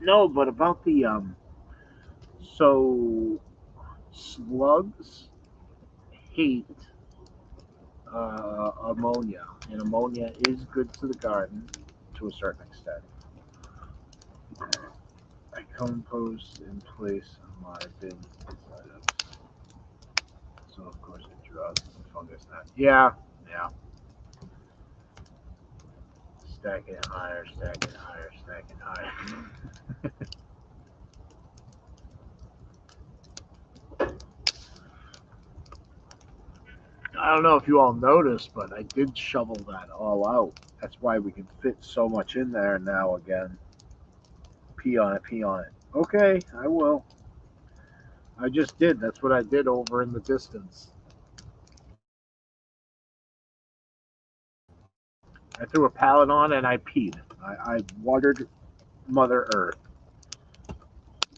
No, but about the so slugs hate ammonia, and ammonia is good to the garden to a certain extent. I compost in place of my bin items, so of course it draws the fungus net. Yeah, yeah. Stack it higher, stack it higher, stack it higher. I don't know if you all noticed, but I did shovel that all out. That's why we can fit so much in there now again. Pee on it, pee on it. Okay, I will. I just did. That's what I did over in the distance. I threw a pallet on and I peed. I watered Mother Earth.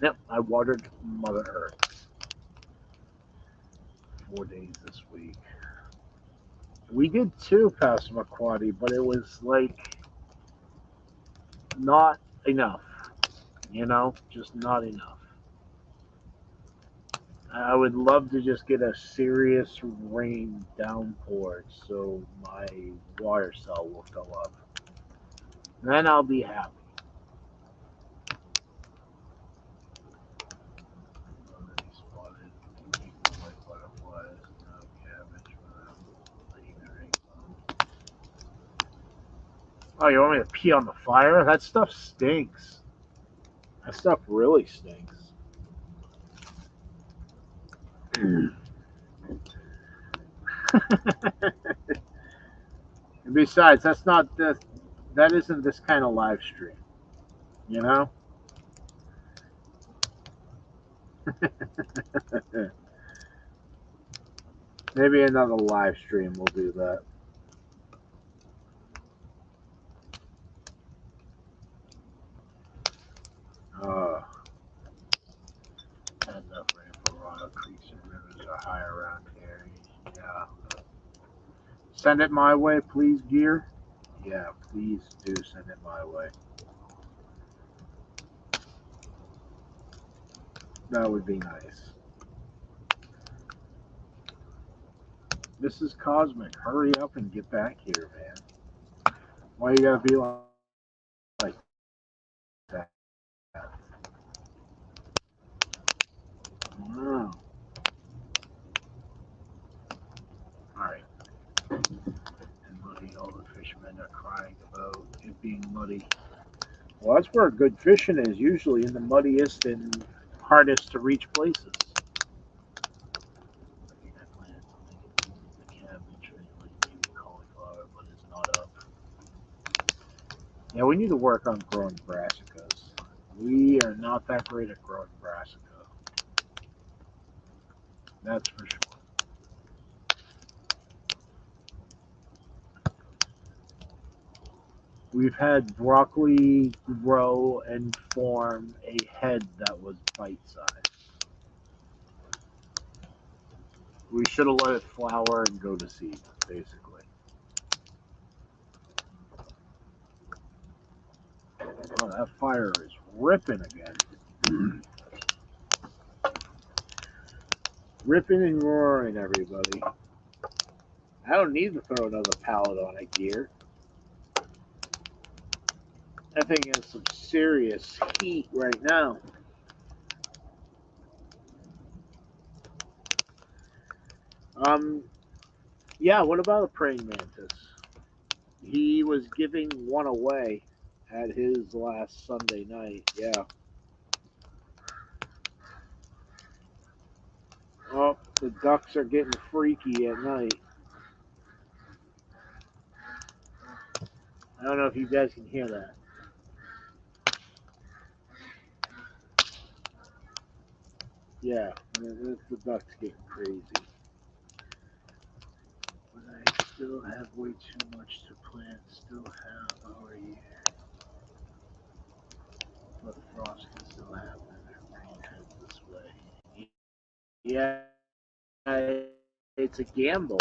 Yep, I watered Mother Earth. 4 days this week. We did too, Passamaquoddy, but it was like not enough. Just not enough. I would love to just get a serious rain downpour so my water cell will fill up. Then I'll be happy. Oh, you want me to pee on the fire? That stuff stinks. That stuff really stinks. And besides, that isn't this kind of live stream, you know? Maybe another live stream will do that. Enough rain for Royal creeks and rivers are high around here. Yeah. Send it my way, please, Gear. Yeah, please do send it my way. That would be nice. Mrs. Cosmic, hurry up and get back here, man. Why you gotta be like that? Oh. Alright. And muddy, all the fishermen are crying about it being muddy. Well, that's where good fishing is, usually in the muddiest and hardest to reach places. Yeah, we need to work on growing brassicas. We are not that great at growing brassica. That's for sure. We've had broccoli grow and form a head that was bite-sized. We should have let it flower and go to seed, basically. Oh, that fire is ripping again. Ripping and roaring, everybody. I don't need to throw another pallet on it, Gear. That thing has some serious heat right now. Yeah, what about a praying mantis? He was giving one away at his last Sunday night. Yeah. Oh, the ducks are getting freaky at night. I don't know if you guys can hear that. Yeah, it's the ducks getting crazy. Still have way too much to plant. Still have our year. But frost can still happen if rain heads this way. Yeah, it's a gamble.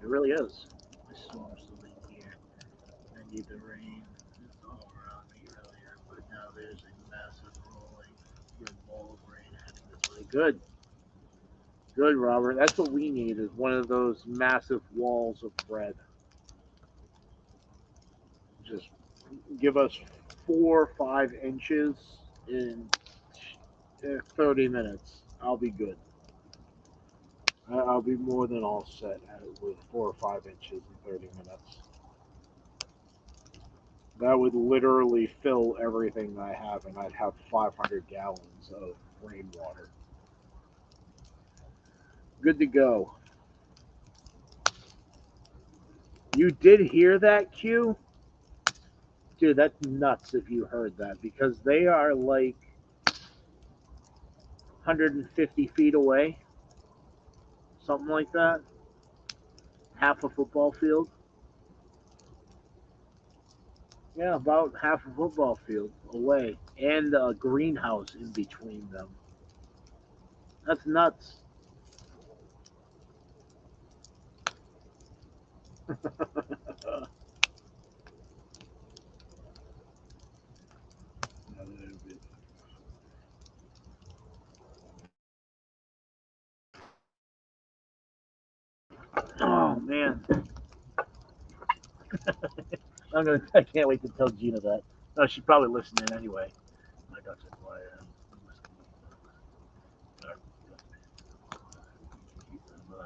It really is. The storm's still in here. I need the rain. It's all around me earlier, but now there's a massive rolling good ball of rain heading this way. Good. Good, Robert. That's what we need is one of those massive walls of bread. Just give us 4 or 5 inches in 30 minutes. I'll be good. I'll be more than all set with 4 or 5 inches in 30 minutes. That would literally fill everything I have, and I'd have 500 gallons of rainwater. Good to go. You did hear that, Q? Dude, that's nuts if you heard that, because they are like 150 feet away, something like that. Half a football field. Yeah, about half a football field away, and a greenhouse in between them. That's nuts. Oh man, I can't wait to tell Gina that. No, she's probably listening anyway. My ducks are quiet. I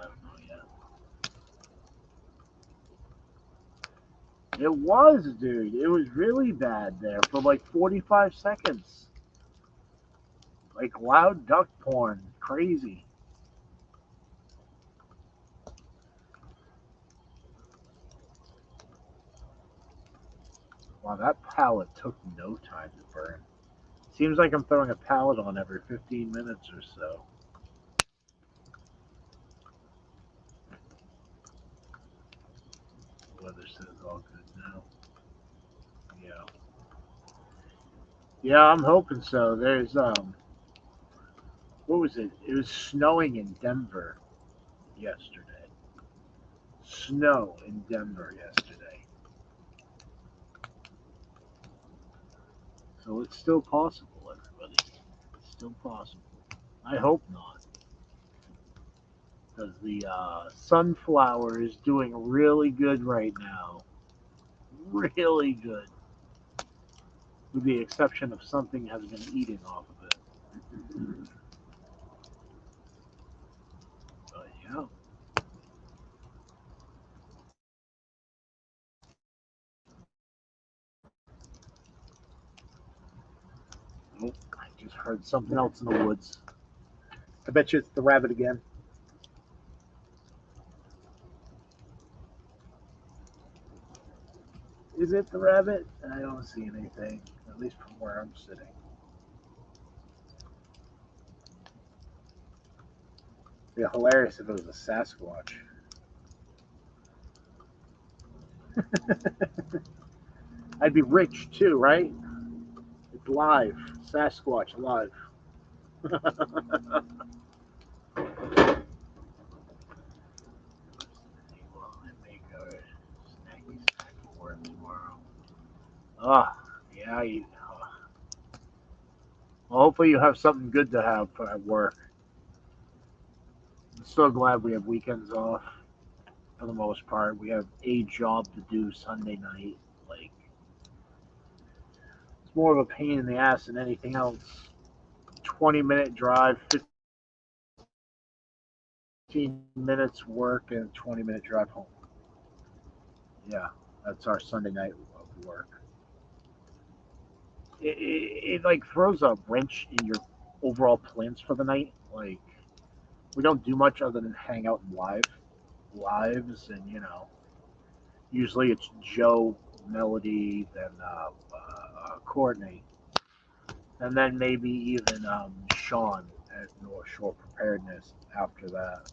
don't know yet. It was, dude. It was really bad there for like 45 seconds. Like loud duck porn. Crazy. Wow, that pallet took no time to burn. Seems like I'm throwing a pallet on every 15 minutes or so. The weather says all good now. Yeah. Yeah, I'm hoping so. There's what was it? It was snowing in Denver yesterday. Snow in Denver yesterday. So it's still possible, everybody. It's still possible. I hope not. Because the sunflower is doing really good right now. Really good. With the exception of something has been eating off of it. But yeah. Oh, I just heard something else in the woods. I bet you it's the rabbit again. Is it the rabbit? I don't see anything, at least from where I'm sitting. It'd be hilarious if it was a Sasquatch. I'd be rich too, right? It's live. Sasquatch live. Well, I make a snacky snack for work tomorrow. Ah, yeah. Well, hopefully you have something good to have at work. I'm so glad we have weekends off for the most part. We have a job to do Sunday night. Like, it's more of a pain in the ass than anything else. 20-minute drive, 15 minutes work, and 20-minute drive home. Yeah, that's our Sunday night of work. It like throws a wrench in your overall plans for the night. Like, we don't do much other than hang out in lives, and usually it's Joe, Melody, then Courtney, and then maybe even Sean at North Shore Preparedness after that.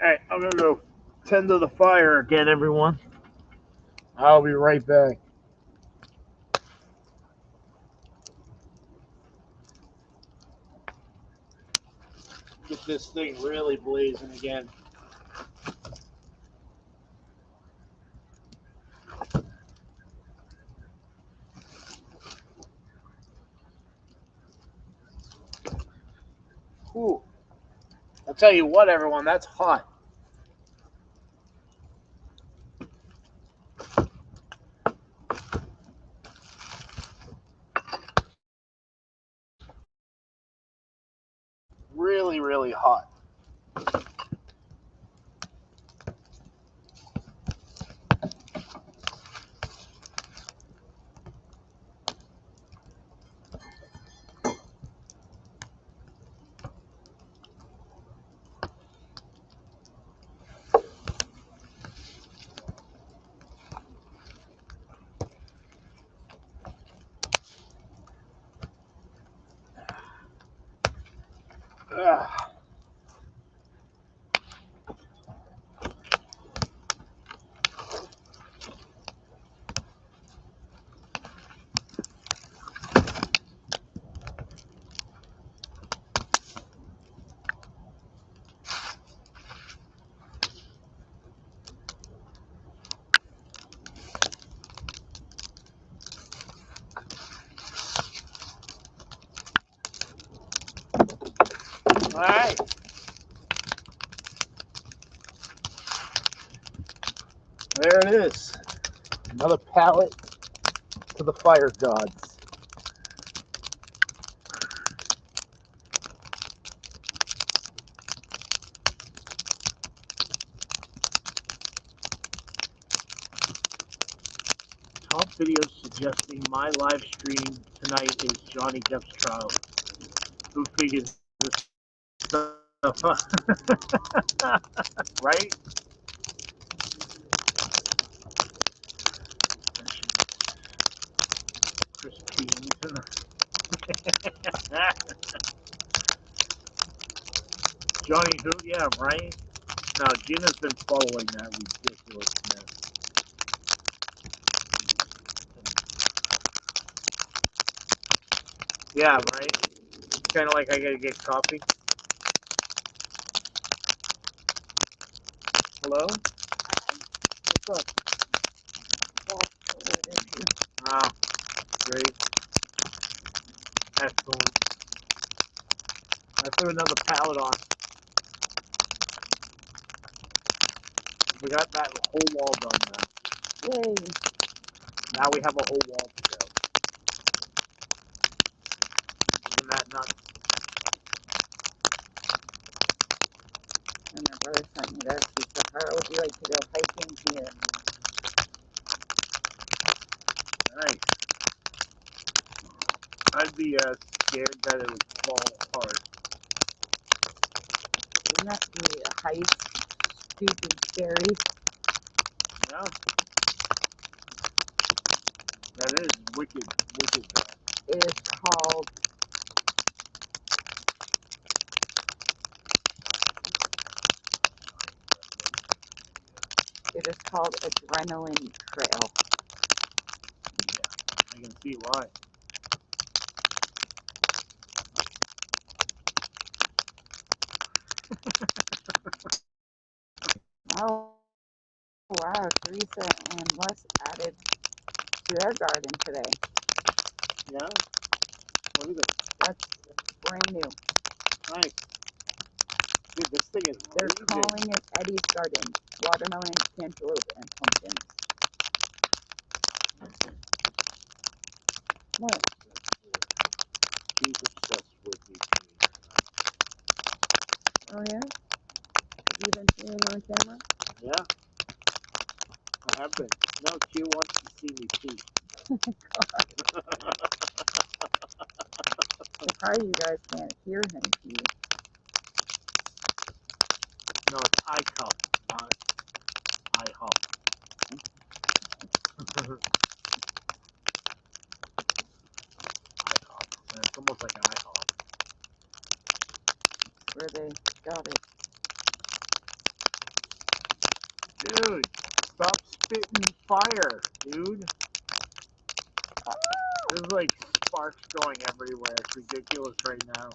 Alright, I'm gonna go tend to the fire again, everyone. I'll be right back. Get this thing really blazing again. Ooh. I'll tell you what, everyone, that's hot. Really, really hot. Ugh. All right. There it is. Another pallet to the fire gods. Top videos suggesting my live stream tonight is Johnny Depp's trial. Who figures this stuff out? Right? Crispy. Johnny who? Yeah, right? No, Gina's been following that ridiculousness. Yeah, right? Kind of like I gotta get coffee. Hello? What's up? Ah, great. Excellent. I threw another pallet on. We got that whole wall done now. Yay. Now we have a whole wall to go. Isn't that nuts? And my brother sent me this. He said, how would you like to go hiking here? Nice. I'd be scared that it would fall apart. Wouldn't that be a heist? Stupid scary. Yeah. That is wicked, wicked bad. It is called Adrenaline Trail. Yeah, I can see why. Oh, wow. Teresa and Wes added to their garden today. Yeah? What is it? That's brand new. Nice. Dude, this thing is They're raging. calling it Eddie's Garden. Watermelon, cantaloupe, and pumpkins. What? He's obsessed with me. Oh, yeah? Have you been seeing on camera? Yeah, I have been. No, Q wants to see me too. Surprised you guys can't hear him. No, it's I-cup, not I-hop. I-hop. It's almost like an I-hop. Where they got it. Dude, stop spitting fire, dude. There's like sparks going everywhere. It's ridiculous right now.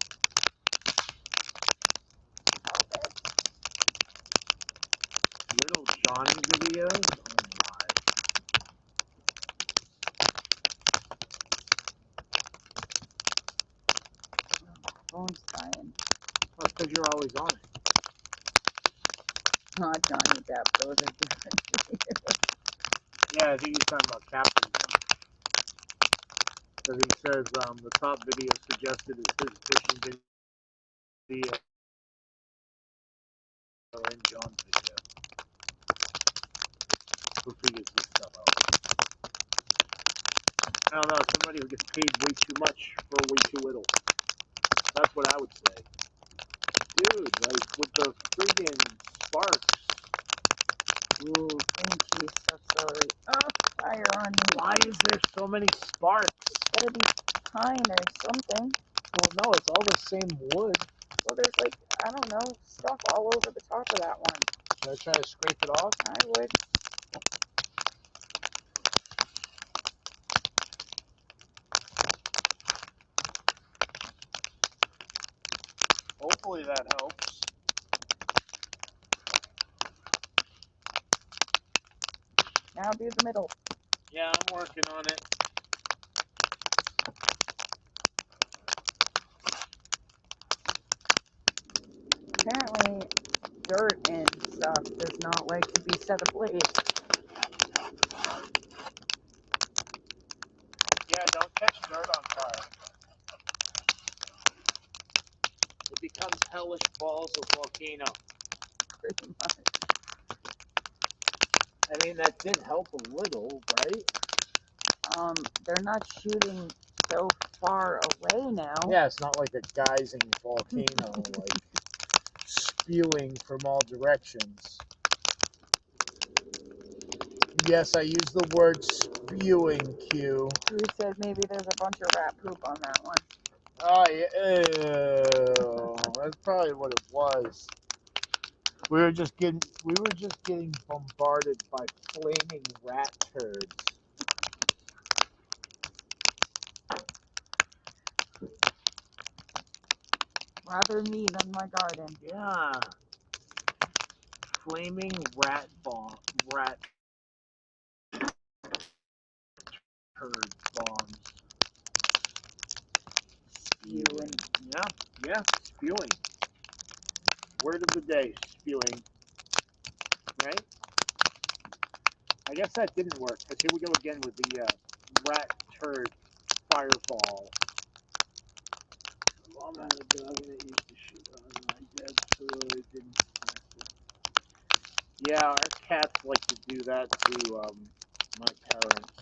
Little Johnny videos? Oh my. Phone's dying. Well, it's because you're always on it. Not Johnny Depp. Those are different videos. Yeah, I think he's talking about Captain One. Because he says the top video suggested is his fishing video and John's video. Who figures this stuff out? I don't know, somebody who gets paid way too much for way too little. That's what I would say. Dude, like with the friggin' sparks. Ooh, green cheese stuff celery. Oh, fire on me. Why is there so many sparks? Gotta be pine or something. Well, no, it's all the same wood. Well, there's like, I don't know, stuff all over the top of that one. Should I try to scrape it off? I would. Hopefully that helps. Now do the middle. Yeah, I'm working on it. Apparently, dirt and stuff does not like to be set ablaze. Yeah, don't catch dirt on fire. It becomes hellish balls of volcano. Pretty much. I mean, that did help a little, right? They're not shooting so far away now. Yeah, it's not like a geysing volcano, like spewing from all directions. Yes, I use the word spewing, Q. Who said maybe there's a bunch of rat poop on that one? Oh, yeah. Ew. That's probably what it was. We were just getting bombarded by flaming rat turds. Rather me than my garden. Yeah. Flaming rat turd bombs. Spewing. Yeah, spewing. Word of the day, spewing. Right? I guess that didn't work, because here we go again with the rat turd fireball. Mom had a dog and it used to shoot on my dead, so it didn't connect. Yeah, our cats like to do that to my parents.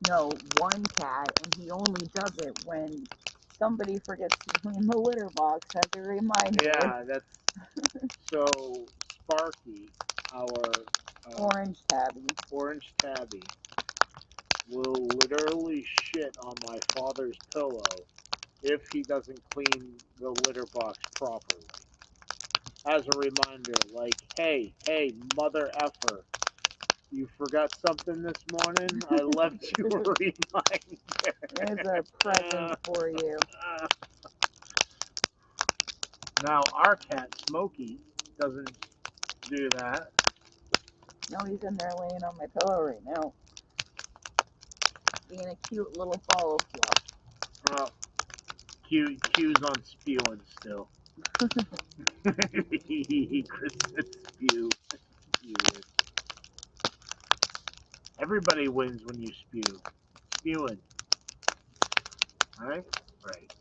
No, one cat, and he only does it when somebody forgets to clean the litter box as a reminder. Yeah, that's so Sparky, our Orange tabby, will literally shit on my father's pillow if he doesn't clean the litter box properly. As a reminder, like, hey, mother effer, you forgot something this morning? I left you a reminder. There's a present for you. Now, our cat, Smokey, doesn't do that. No, he's in there laying on my pillow right now. Being a cute little ball of fluff. Q's on spewing still. Chris said spew. Everybody wins when you spew. Spewing. Right? Right.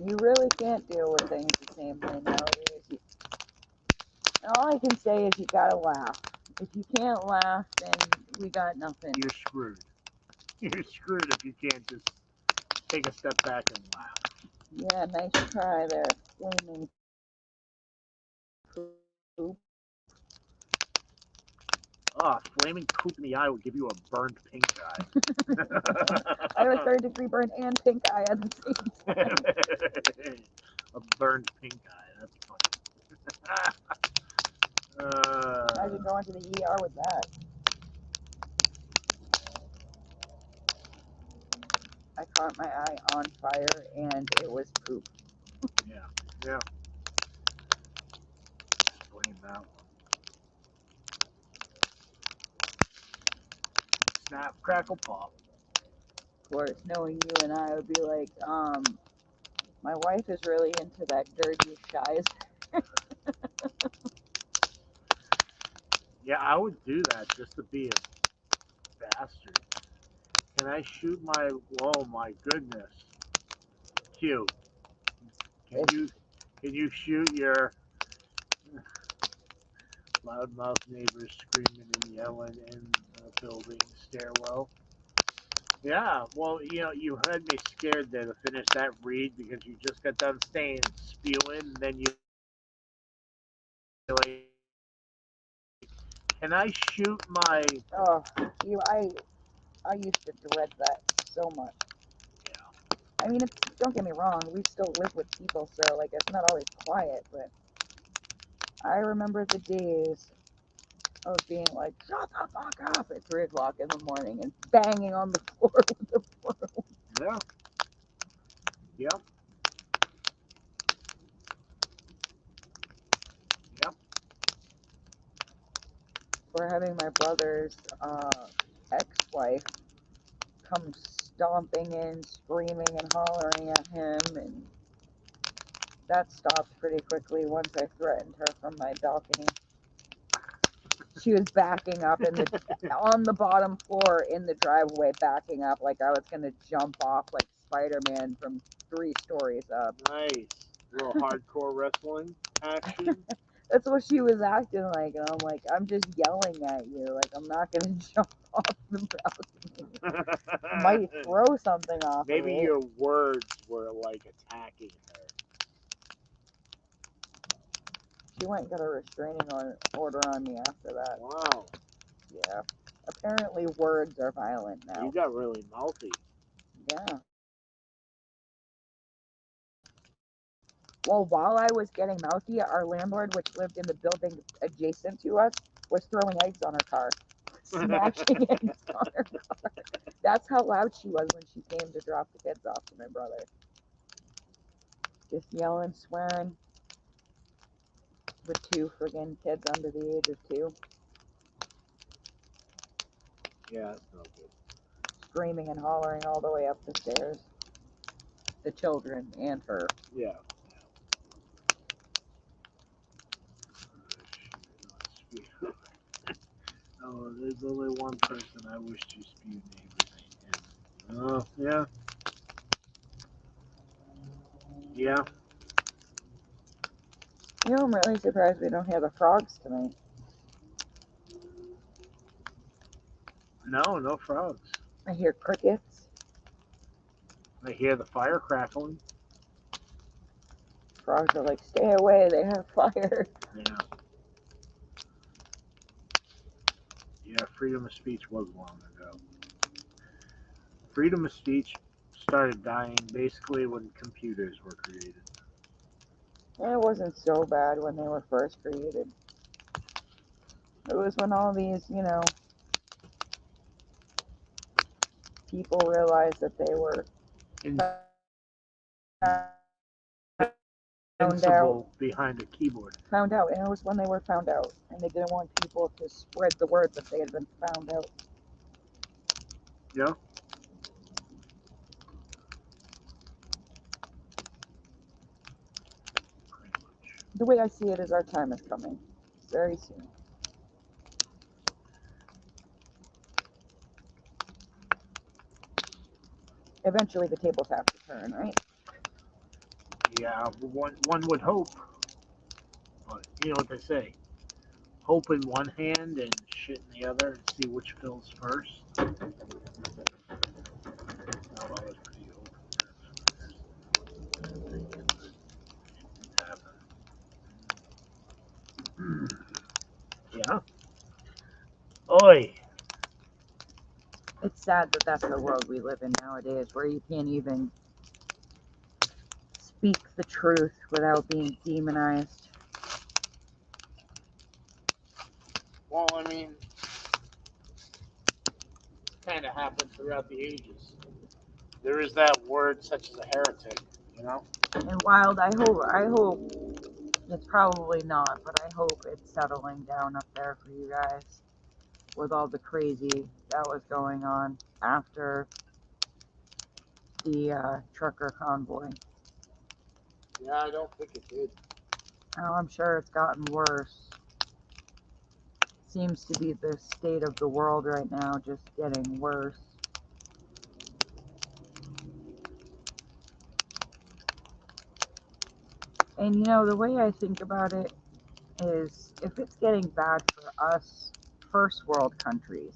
You really can't deal with things the same way nowadays. All I can say is you gotta laugh. If you can't laugh, then we got nothing. You're screwed. You're screwed if you can't just take a step back and laugh. Yeah, nice try there, flaming poop. Oh, flaming poop in the eye will give you a burned pink eye. I have a 3rd-degree burn and pink eye at the same time. A burned pink eye. That's funny. Imagine going to the ER with that. I caught my eye on fire and it was poop. Yeah. Explain that one. Snap, crackle, pop. Of course, knowing you and I would be like, my wife is really into that dirty shies. Yeah, I would do that just to be a bastard. Can I shoot my? Oh my goodness. Cute. Can you shoot your loudmouth neighbors screaming and yelling in the building stairwell? Yeah, well, you had me scared there to finish that read because you just got done saying spewing, and then you're like, can I shoot my? Oh, I used to dread that so much. Yeah. I mean, don't get me wrong, we still live with people, so like it's not always quiet, but I remember the days of being like, shut the fuck up at 3 o'clock in the morning and banging on the floor with the broom. Yeah. Yep. Yep. Or having my brother's ex-wife come stomping in, screaming and hollering at him, and that stopped pretty quickly once I threatened her from my balcony. She was backing up on the bottom floor in the driveway, backing up like I was gonna jump off like Spider-Man from 3 stories up. Nice. A little hardcore wrestling action. That's what she was acting like, and I'm like, I'm just yelling at you, like I'm not gonna jump off the balcony. I might throw something off. Maybe of it. your words were like attacking her. She went and got a restraining order on me after that. Wow. Yeah. Apparently words are violent now. You got really mouthy. Yeah. Well, while I was getting mouthy, our landlord, which lived in the building adjacent to us, was throwing eggs on her car. Smashing eggs on her car. That's how loud she was when she came to drop the kids off to my brother. Just yelling, swearing. With 2 friggin' kids under the age of 2. Yeah, that's no good. Screaming and hollering all the way up the stairs. The children and her. Yeah. Oh, there's only one person I wish to spew neighbors. Oh, yeah. Yeah. You know, I'm really surprised we don't have the frogs tonight. No frogs. I hear crickets. I hear the fire crackling. Frogs are like, stay away, they have fire. Yeah. Yeah, freedom of speech was long ago. Freedom of speech started dying basically when computers were created. It wasn't so bad when they were first created. It was when all these, people realized that they were Invincible behind a keyboard. Found out, and it was when they were found out, and they didn't want people to spread the word that they had been found out. Yeah. The way I see it is our time is coming very soon. Eventually the tables have to turn, right? Yeah, one would hope. But you know what they say. Hope in one hand and shit in the other and see which fills first. Oh, I was pretty open. Yeah. Oi. It's sad that that's the world we live in nowadays, where you can't even speak the truth without being demonized. Well, I mean, kind of happened throughout the ages. There is that word such as a heretic, you know? And Wild, I hope it's probably not, but I hope it's settling down up there for you guys with all the crazy that was going on after the trucker convoy. Yeah, I don't think it did. Oh, I'm sure it's gotten worse. Seems to be the state of the world right now, just getting worse. And you know, the way I think about it is, if it's getting bad for us first world countries,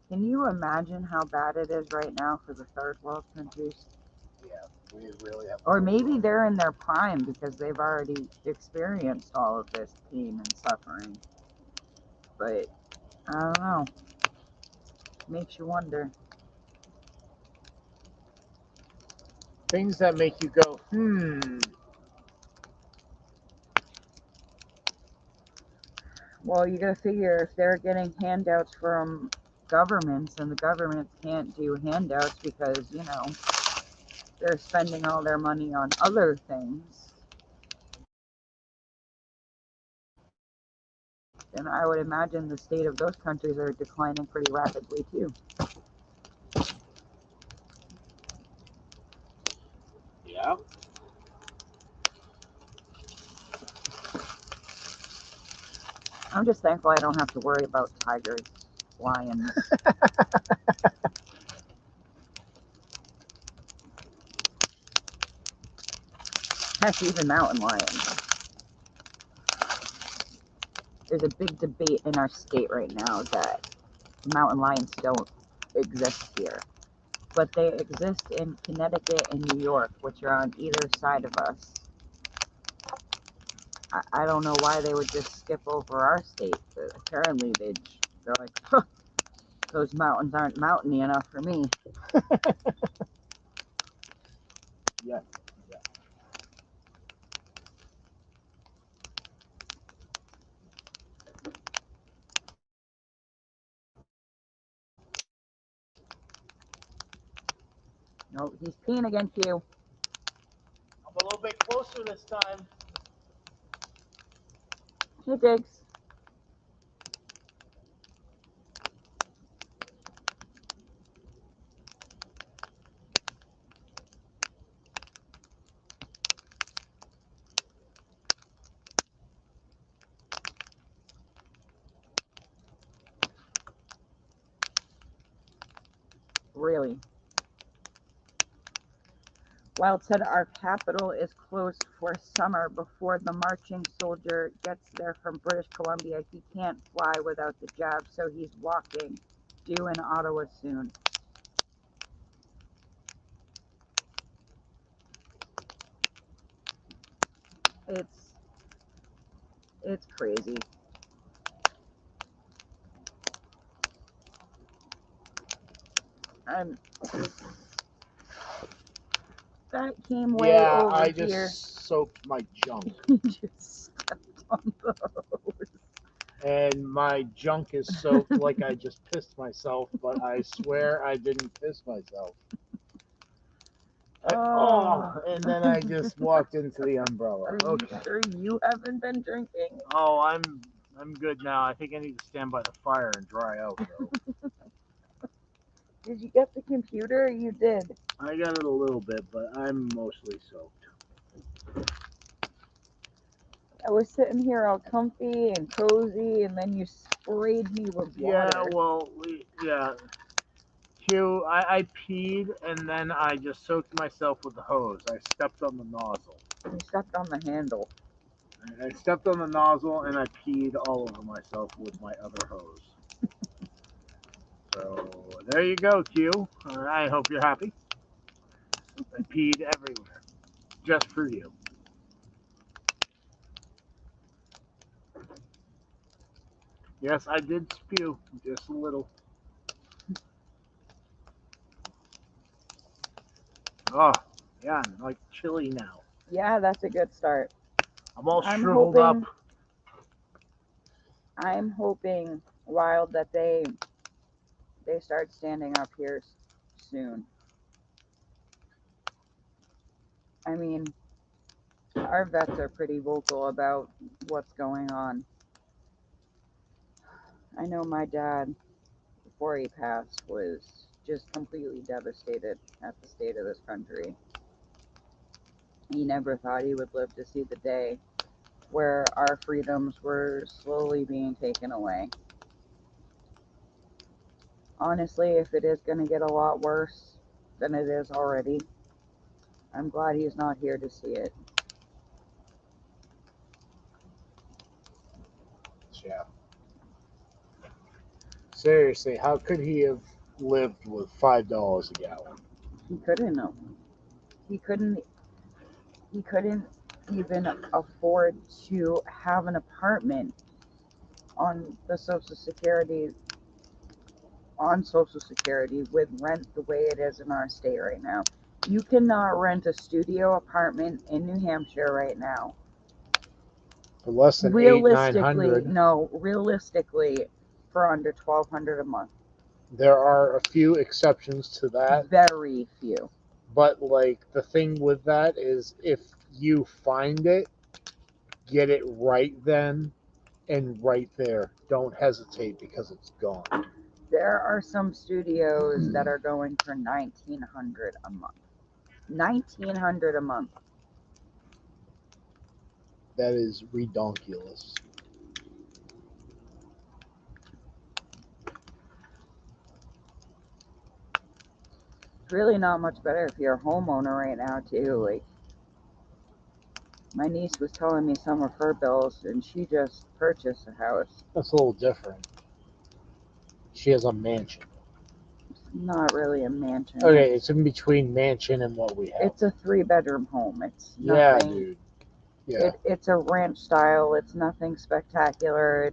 can you imagine how bad it is right now for the third world countries? Yeah, we really have. Or maybe they're in their prime because they've already experienced all of this pain and suffering. But I don't know. Makes you wonder. Things that make you go, Well, you gotta figure if they're getting handouts from governments and the government can't do handouts because, you know, they're spending all their money on other things, then I would imagine the state of those countries are declining pretty rapidly too. Yeah. I'm just thankful I don't have to worry about tigers, lions. Heck, even mountain lions. There's a big debate in our state right now that mountain lions don't exist here, but they exist in Connecticut and New York, which are on either side of us. I don't know why they would just skip over our state, but apparently they're like, huh, those mountains aren't mountainy enough for me. Yeah. No, he's peeing again, Q. I'm a little bit closer this time. He digs. Really. Wild said our capital is closed for summer before the marching soldier gets there from British Columbia. He can't fly without the jab, so he's walking. Due in Ottawa soon. It's crazy. That came way over I here. just soaked my junk. He just stepped on the hose. And my junk is soaked like I just pissed myself, but I swear I didn't piss myself. And then I just walked into the umbrella. Are you sure you haven't been drinking? Oh, I'm good now. I think I need to stand by the fire and dry out though. Did you get the computer? You did. I got it a little bit, but I'm mostly soaked. I was sitting here all comfy and cozy, and then you sprayed me with water. Yeah, well, Q, I peed and then I just soaked myself with the hose. I stepped on the nozzle. You stepped on the handle. I stepped on the nozzle and I peed all over myself with my other hose. So there you go, Q. I hope you're happy. I peed everywhere, just for you. Yes, I did spew just a little. Oh, yeah, I'm like chilly now. Yeah, that's a good start. I'm all I'm shriveled up. I'm hoping, Wild, that they start standing up here soon. I mean, our vets are pretty vocal about what's going on. I know my dad, before he passed, was just completely devastated at the state of this country. He never thought he would live to see the day where our freedoms were slowly being taken away. Honestly, if it is going to get a lot worse than it is already, I'm glad he's not here to see it. Yeah. Seriously, how could he have lived with $5 a gallon? He couldn't know. He couldn't even afford to have an apartment on Social Security with rent the way it is in our state right now. You cannot rent a studio apartment in New Hampshire right now. For less than Realistically, $800-900. for under $1,200 a month. There are a few exceptions to that. Very few. But like the thing with that is if you find it, get it right then and right there. Don't hesitate because it's gone. There are some studios that are going for $1,900 a month. $1,900 a month. That is redonkulous. It's really not much better if you're a homeowner right now too. Like, my niece was telling me some of her bills, and she just purchased a house. That's a little different. She has a mansion. It's not really a mansion. Okay, it's in between mansion and what we have. It's a 3-bedroom home. It's yeah, nothing. dude. Yeah. It's a ranch style. It's nothing spectacular.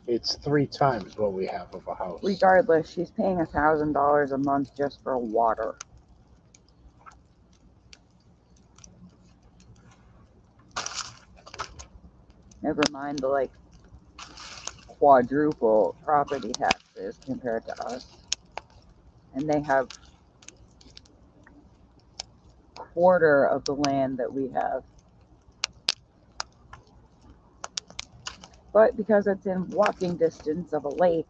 It's 3 times what we have of a house. Regardless, she's paying $1,000 a month just for water. Never mind the quadruple property taxes compared to us. And they have quarter of the land that we have. But because it's in walking distance of a lake,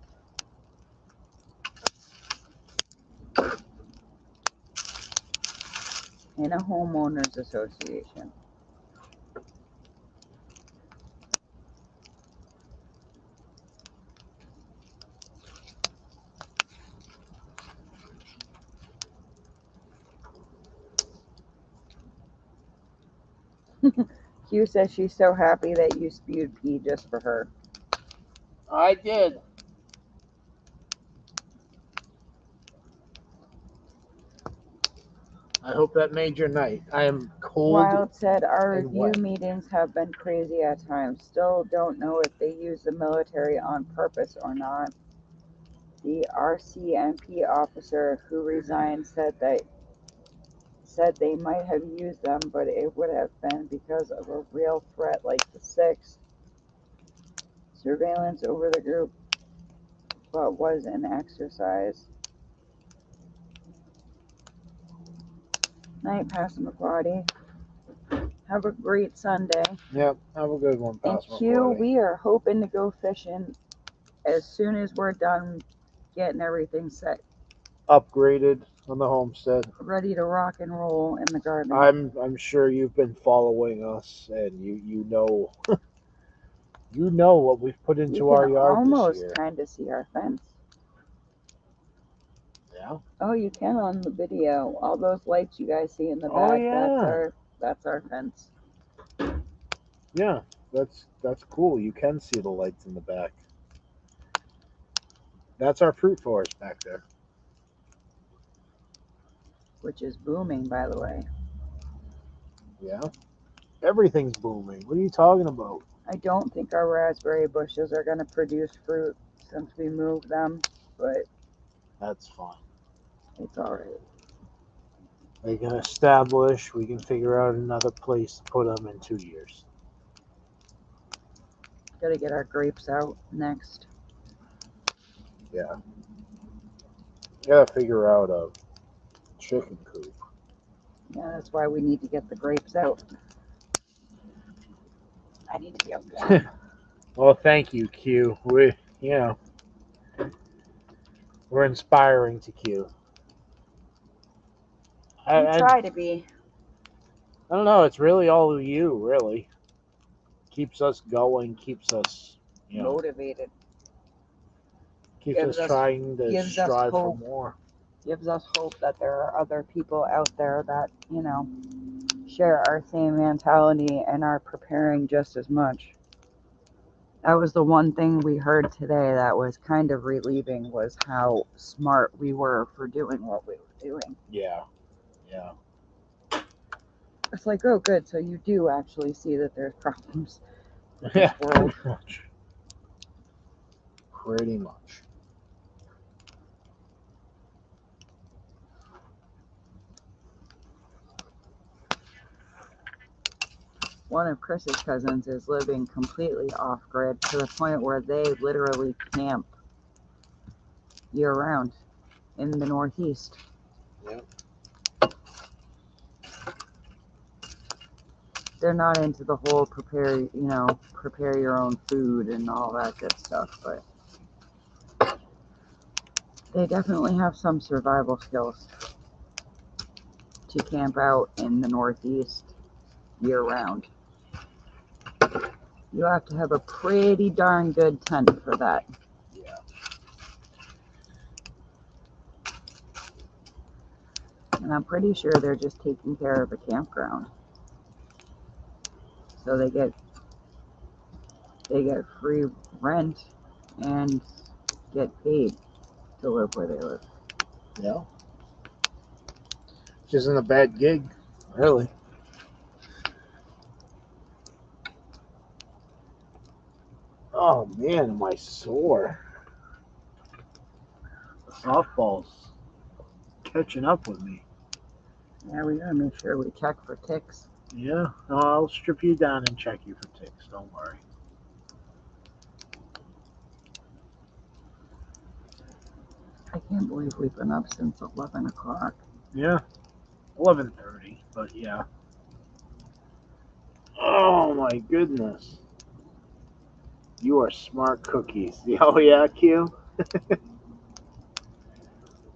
in a homeowners association. Q says she's so happy that you spewed pee just for her. I did. I hope that made your night. I am cold. Wild said our and review wet. meetings have been crazy at times. Still don't know if they use the military on purpose or not. The RCMP officer who resigned said they might have used them, but it would have been because of a real threat like the 6th. Surveillance over the group, but was an exercise. Night, Pastor McLeody. Have a great Sunday. Yep, have a good one, And Pastor Q, McLeody. we are hoping to go fishing as soon as we're done getting everything set, Upgraded on the homestead. ready to rock and roll in the garden. I'm sure you've been following us, and you know you know what we've put into our yard this almost year. kind of see our fence. Yeah. Oh, you can on the video. All those lights you guys see in the back. Oh, yeah. That's our fence. Yeah, that's cool. You can see the lights in the back. That's our fruit forest back there. Which is booming, by the way. Yeah. Everything's booming. What are you talking about? I don't think our raspberry bushes are going to produce fruit since we moved them, but That's fine. it's all right. They can establish. We can figure out another place to put them in 2 years. Got to get our grapes out next. Yeah. Gotta figure out a chicken coop. Yeah, that's why we need to get the grapes out. I need to get one. Well, thank you, Q. We're inspiring to Q. We try to be. I don't know. It's really all of you, really. Keeps us going, keeps us, motivated. keeps us trying to strive for more. Gives us hope that there are other people out there that, share our same mentality and are preparing just as much. That was the one thing we heard today that was kind of relieving, was how smart we were for doing what we were doing. Yeah. It's like, oh, good. So you do actually see that there's problems with this world. Pretty much. One of Chris's cousins is living completely off-grid to the point where they literally camp year-round in the Northeast. Yep. They're not into the whole prepare your own food and all that good stuff, but they definitely have some survival skills to camp out in the Northeast year-round. You have to have a pretty darn good tent for that. Yeah. And I'm pretty sure they're just taking care of a campground. So they get free rent and get paid to live where they live. Yeah. Which isn't a bad gig, really. Oh man, am I sore? The softball's catching up with me. Yeah, we gotta make sure we check for ticks. Yeah, I'll strip you down and check you for ticks. Don't worry. I can't believe we've been up since 11 o'clock. Yeah, 11:30, but yeah. Oh my goodness. You are smart cookies. Oh yeah, Q?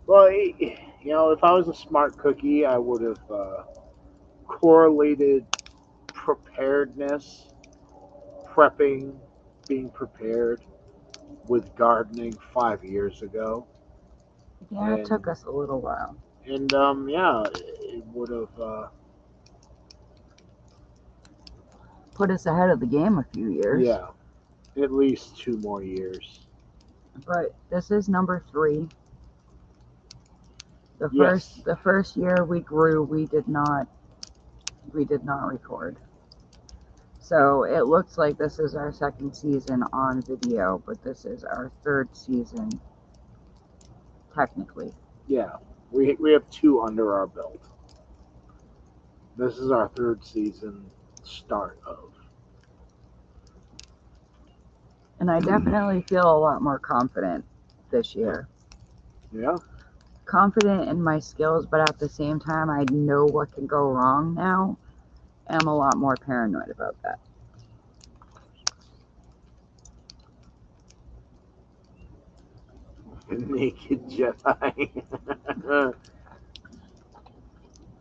Well, if I was a smart cookie, I would have correlated preparedness, prepping, being prepared with gardening 5 years ago. Yeah, it took us a little while. And it would have put us ahead of the game a few years. Yeah, at least 2 more years. But this is number 3. Yes. The first year we grew, we did not record. So it looks like this is our 2nd season on video, but this is our 3rd season technically. Yeah, we have 2 under our belt. This is our 3rd season start of. And I definitely feel a lot more confident this year. Yeah. Confident in my skills, but at the same time, I know what can go wrong now. And I'm a lot more paranoid about that. Naked Jedi.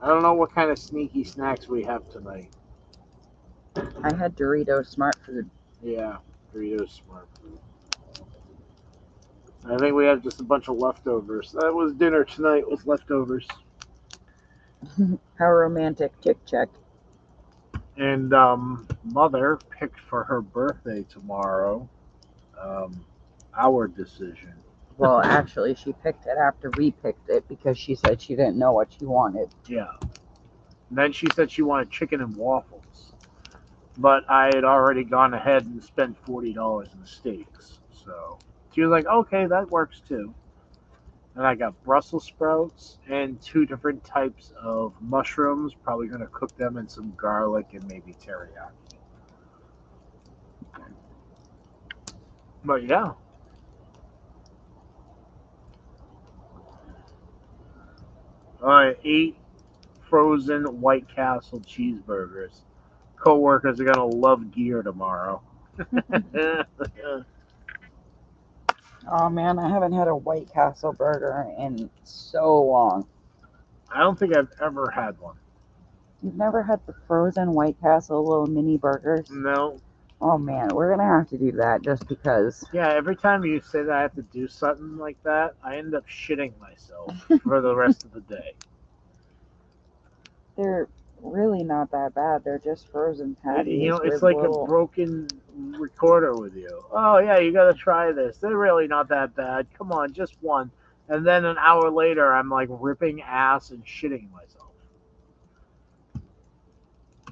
I don't know what kind of sneaky snacks we have tonight. I had Doritos Smart Food. Yeah, Doritos Smart Food. I think we have just a bunch of leftovers. That was dinner tonight with leftovers. How romantic, Chick check. And Mother picked for her birthday tomorrow our decision. Well, actually, she picked it after we picked it because she said she didn't know what she wanted. Yeah. And then she said she wanted chicken and waffles. but I had already gone ahead and spent $40 in steaks. So she was like, okay, that works too. And I got Brussels sprouts and two different types of mushrooms. Probably going to cook them in some garlic and maybe teriyaki. But yeah. I ate frozen White Castle cheeseburgers. Coworkers are going to love gear tomorrow. Oh man, I haven't had a White Castle burger in so long. I don't think I've ever had one. You've never had the frozen White Castle little mini burgers? No. Oh man, we're gonna have to do that just because. Yeah, every time you say that I have to do something like that, I end up shitting myself for the rest of the day. They're really not that bad. They're just frozen patties It's with like a little. broken recorder with you. Oh, yeah, you got to try this. They're really not that bad. Come on, just one. And then an hour later, I'm like ripping ass and shitting myself.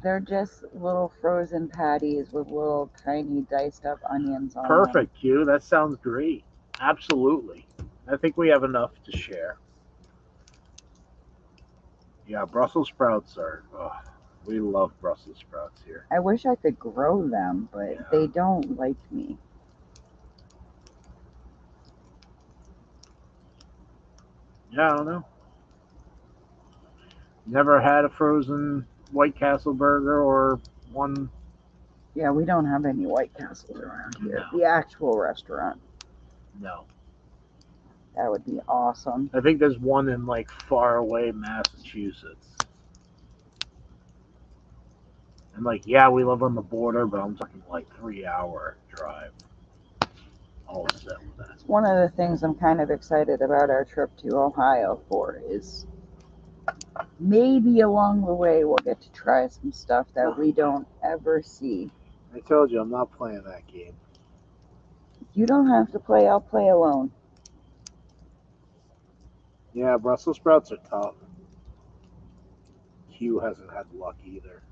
They're just little frozen patties with little tiny diced up onions on them. Perfect, Q. That sounds great. Absolutely. I think we have enough to share. Yeah, Brussels sprouts are. Oh, we love Brussels sprouts here. I wish I could grow them, but Yeah. they don't like me. Yeah, I don't know. Never had a frozen White Castle burger or one. Yeah, we don't have any White Castles around here. No. The actual restaurant. No. That would be awesome. I think there's one in like far away Massachusetts. And like, yeah, we live on the border, but I'm talking like 3 hour drive. All set with that. One of the things I'm kind of excited about our trip to Ohio for is maybe along the way we'll get to try some stuff that we don't ever see. I told you I'm not playing that game. You don't have to play, I'll play alone. Yeah, Brussels sprouts are tough. Q hasn't had luck either.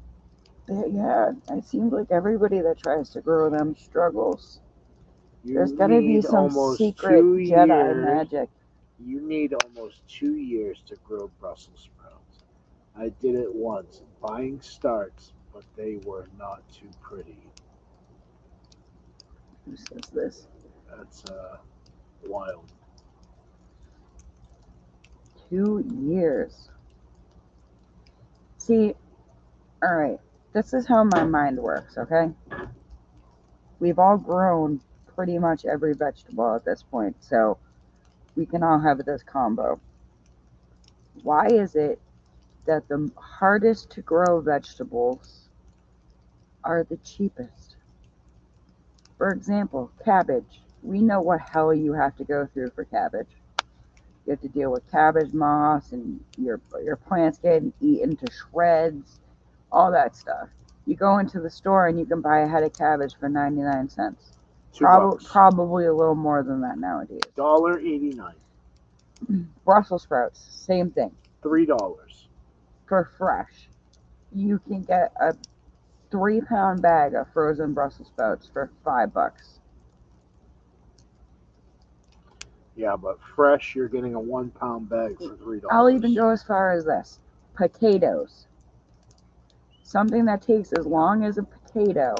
Yeah, it seems like everybody that tries to grow them struggles. You There's gotta be need some almost secret 2 Jedi years. magic. You need almost 2 years to grow Brussels sprouts. I did it once. Buying starts, but they were not too pretty. Who says this? That's wild. 2 years. See, alright, this is how my mind works, okay? We've all grown pretty much every vegetable at this point, so we can all have this combo. Why is it that the hardest to grow vegetables are the cheapest? For example, cabbage. We know what hell you have to go through for cabbage. You have to deal with cabbage moss and your plants getting eaten to shreds, all that stuff. You go into the store and you can buy a head of cabbage for 99 cents. $2. Probably a little more than that nowadays. $1.89. Brussels sprouts, same thing. $3. For fresh, you can get a 3-pound bag of frozen Brussels sprouts for $5. Yeah, but fresh, you're getting a 1 pound bag for $3. I'll even go as far as this. Potatoes. Something that takes as long as a potato,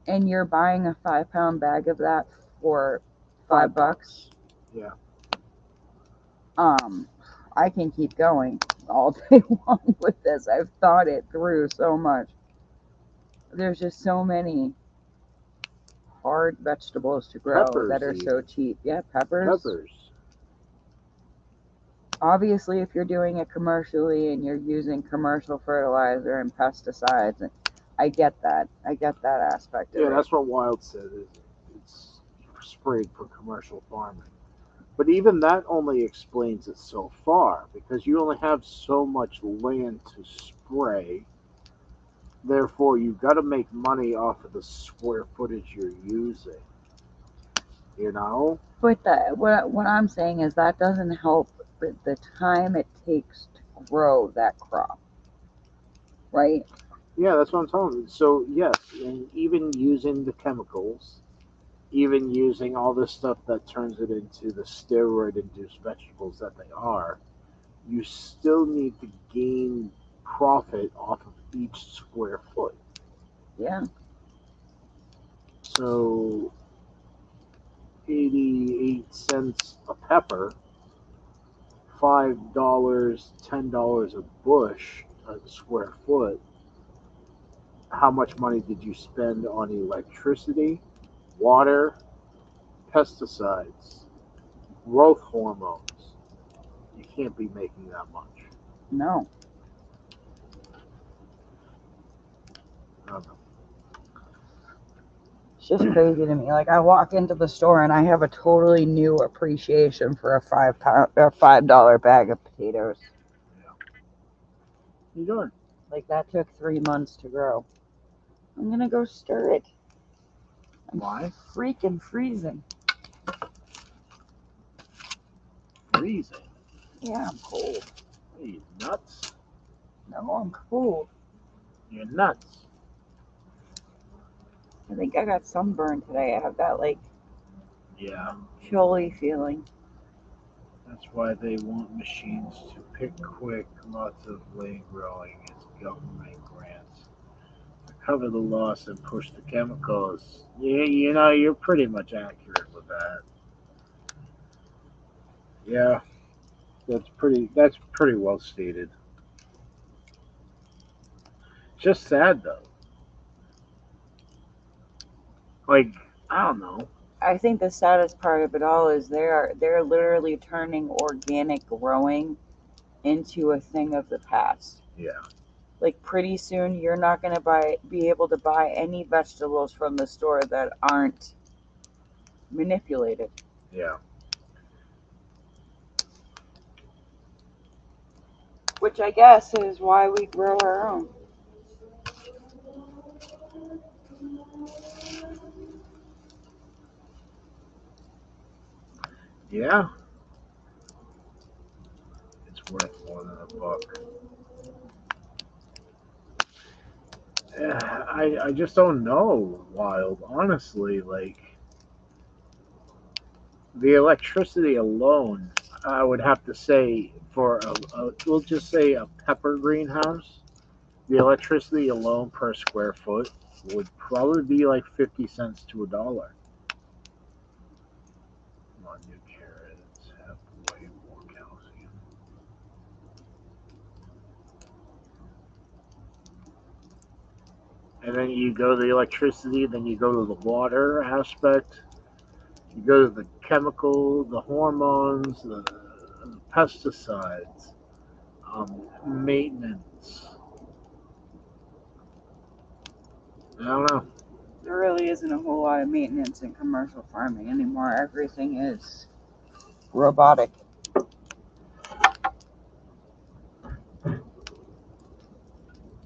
and you're buying a 5-pound bag of that for $5. Yeah. I can keep going all day long with this. I've thought it through so much. There's just so many hard vegetables to grow that are so cheap. Yeah, peppers. Obviously, if you're doing it commercially and you're using commercial fertilizer and pesticides, I get that. I get that aspect of it. Yeah, that's what Wild said. It's sprayed for commercial farming. But even that only explains it so far, because you only have so much land to spray. Therefore, you've got to make money off of the square footage you're using. You know? But what I'm saying is that doesn't help the time it takes to grow that crop, right? Yeah, that's what I'm telling you. So yes, and even using the chemicals, even using all this stuff that turns it into the steroid-induced vegetables that they are, you still need to gain profit off of each square foot. Yeah. So 88 cents a pepper, $5, $10 a bush, a square foot. How much money did you spend on electricity, water, pesticides, growth hormones? You can't be making that much. No. I don't know. It's just crazy to me. Like I walk into the store and I have a totally new appreciation for a £5 or $5 bag of potatoes. Yeah. You doing? Like that took 3 months to grow. I'm gonna go stir it. I'm Why? freaking freezing. Freezing. Yeah, I'm cold. Are you nuts? No, I'm cold. You're nuts. I think I got sunburned today. I have that like Yeah. chilly feeling. That's why they want machines to pick quick, lots of lane growing as government grants. To cover the loss and push the chemicals. Yeah, you're pretty much accurate with that. Yeah, that's pretty well stated. Just sad though. Like, I don't know. I think the saddest part of it all is they're literally turning organic growing into a thing of the past. Yeah, Like pretty soon you're not gonna be able to buy any vegetables from the store that aren't manipulated. yeah. Which I guess is why we grow our own. Yeah, it's worth more than a buck. I just don't know, Wild. Honestly, like the electricity alone, I would have to say for we'll just say a pepper greenhouse, the electricity alone per square foot would probably be like 50 cents to a dollar. Come on, new carrots have way more calcium. And then you go to the electricity, then you go to the water aspect, you go to the chemical, the hormones, the pesticides, maintenance. I don't know. There really isn't a whole lot of maintenance in commercial farming anymore. Everything is robotic.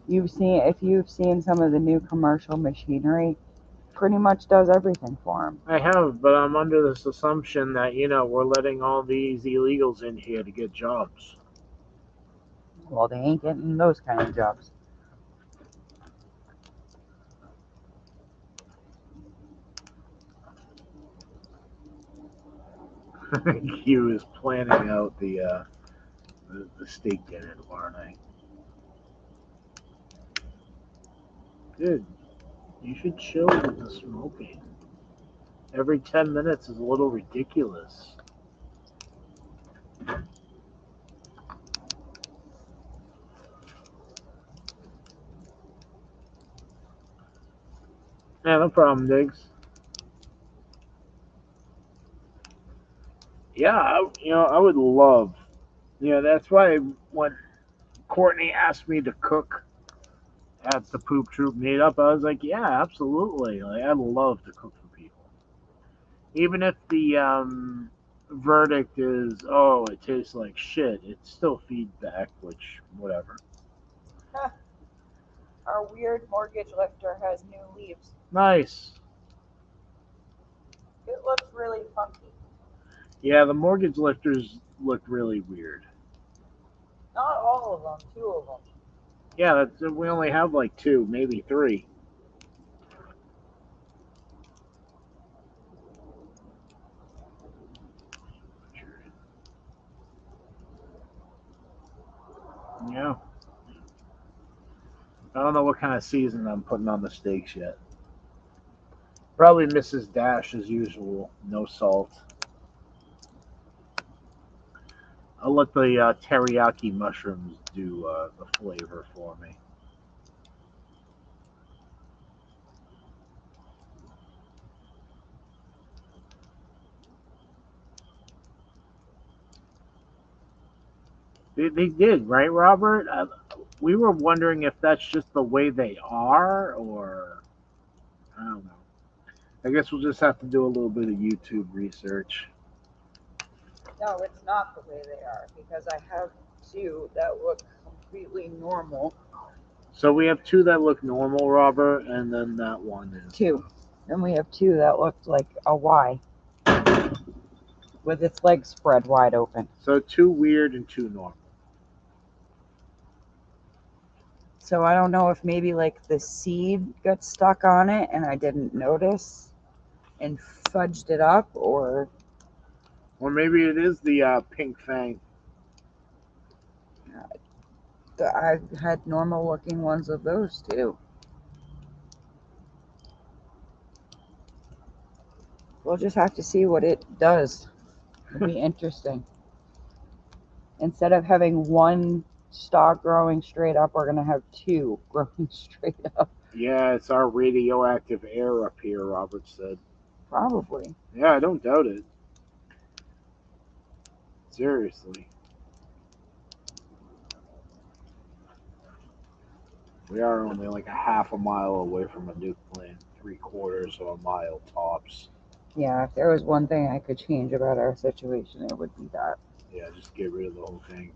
If you've seen some of the new commercial machinery, pretty much does everything for them. I have, but I'm under this assumption that, we're letting all these illegals in here to get jobs. Well, they ain't getting those kind of jobs. Q is planning out the steak dinner tomorrow night. Dude, you should chill with the smoking. Every 10 minutes is a little ridiculous. Yeah, no problem, Diggs. Yeah, I would love. That's why when Courtney asked me to cook at the Poop Troop meetup, I was like, yeah, absolutely. Like, I'd love to cook for people, even if the verdict is, oh, it tastes like shit. It's still feedback, which whatever. Our weird mortgage lifter has new leaves. Nice. It looks really funky. Yeah, the mortgage lifters look really weird. Not all of them, two of them. Yeah, we only have like 2, maybe 3. Yeah. I don't know what kind of season I'm putting on the steaks yet. Probably Mrs. Dash as usual. No salt. I'll let the teriyaki mushrooms do the flavor for me. They did, right, Robert? We were wondering if that's just the way they are, or I don't know. I guess we'll just have to do a little bit of YouTube research. No, it's not the way they are because I have 2 that look completely normal. So we have 2 that look normal, Robert, and then that one is 2. And we have 2 that looked like a Y with its legs spread wide open. So 2 weird and 2 normal. So I don't know if maybe like the seed got stuck on it and I didn't notice and fudged it up, or maybe it is the pink fang. I've had normal looking ones of those too. We'll just have to see what it does. It'll be interesting. Instead of having 1 stalk growing straight up, we're going to have 2 growing straight up. Yeah, it's our radioactive air up here, Robert said. Probably. Yeah, I don't doubt it. Seriously. We are only like a half a mile away from a nuke plant, 3/4 of a mile tops. Yeah, if there was one thing I could change about our situation, it would be that. Yeah, just get rid of the whole thing.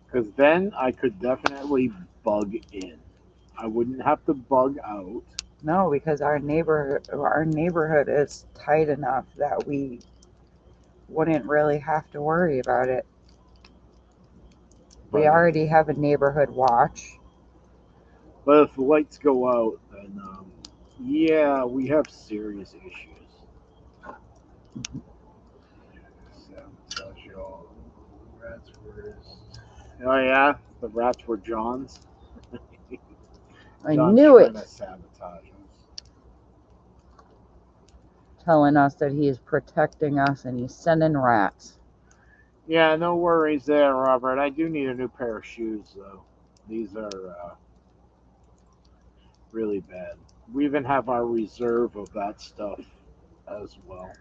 Because then I could definitely bug in. I wouldn't have to bug out. No, because our neighborhood is tight enough that we wouldn't really have to worry about it. We already have a neighborhood watch. But if the lights go out, then yeah, we have serious issues. Sabotage all rats were. Oh yeah, the rats were John's. I John's knew trying it. to sabotage us. Telling us that he is protecting us and he's sending rats. Yeah, no worries there, Robert. I do need a new pair of shoes, though. These are really bad. We even have our reserve of that stuff as well.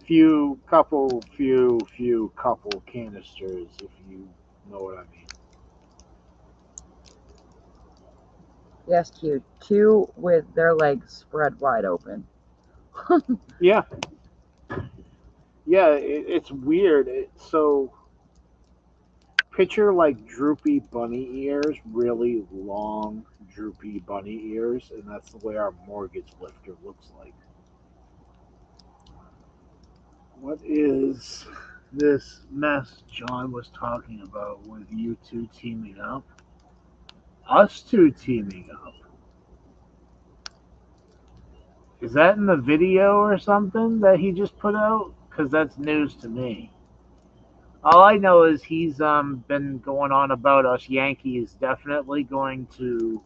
Few couple canisters, if you know what I mean. Yes, cute. 2 with their legs spread wide open. Yeah. Yeah, it's weird. So picture like droopy bunny ears, really long droopy bunny ears, and that's the way our mortgage lifter looks like. What is this mess John was talking about with you 2 teaming up? Us 2 teaming up. Is that in the video or something that he just put out? Because that's news to me. All I know is he's been going on about us Yankees definitely going to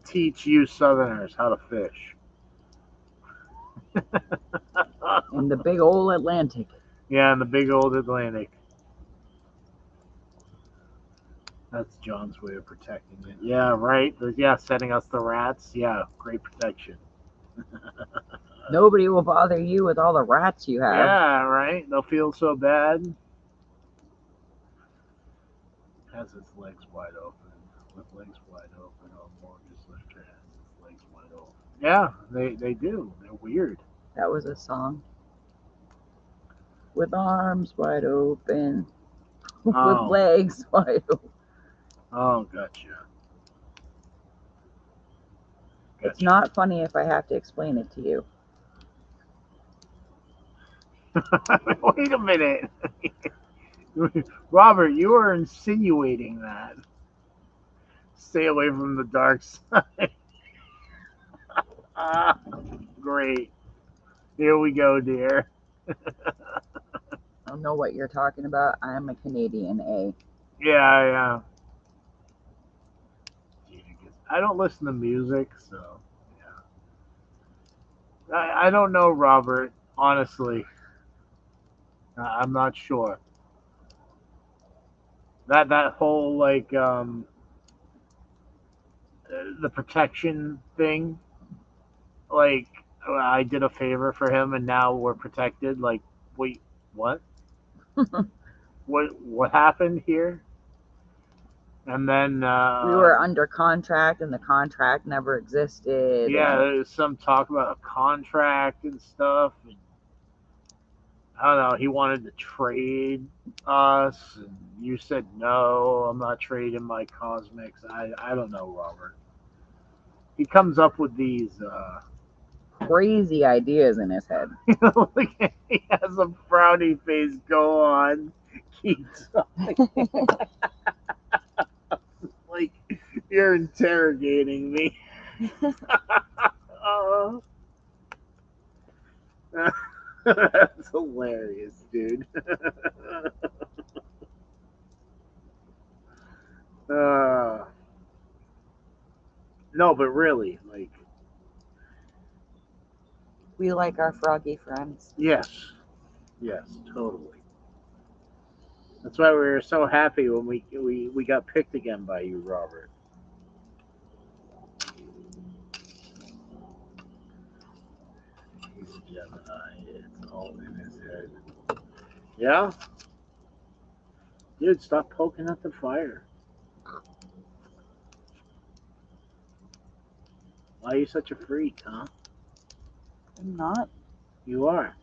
teach you Southerners how to fish. In the big old Atlantic. Yeah, in the big old Atlantic. That's John's way of protecting it. Yeah, right. Yeah, setting us the rats. Yeah, great protection. Nobody will bother you with all the rats you have. Yeah, right. They'll feel so bad. Has its legs wide open. With legs wide open, our mortgage lifter has its legs wide open. Yeah, they do. They're weird. That was a song. With arms wide open. Oh. With legs wide open. Oh, gotcha. It's not funny if I have to explain it to you. Wait a minute. Robert, you are insinuating that. Stay away from the dark side. Ah, great. Here we go, dear. I don't know what you're talking about. I'm a Canadian A. Yeah, yeah. I don't listen to music, so yeah. I don't know, Robert. Honestly, I'm not sure. That whole like the protection thing, like I did a favor for him and now we're protected. Like, wait, what? What happened here? And then We were under contract and the contract never existed. yeah, And there's some talk about a contract and stuff. And I don't know. He wanted to trade us, and you said no. I'm not trading my cosmics. I don't know, Robert. He comes up with these. crazy ideas in his head. Look at, he has a frowny face. Go on, keep talking. Like you're interrogating me. Oh, that's hilarious, dude. uh, no, but really, like, We like our froggy friends. yes, yes, totally. That's why we were so happy when we got picked again by you, Robert. He's a Gemini. It's all in his head. Yeah, dude, stop poking at the fire. Why are you such a freak, huh? I'm not. You are.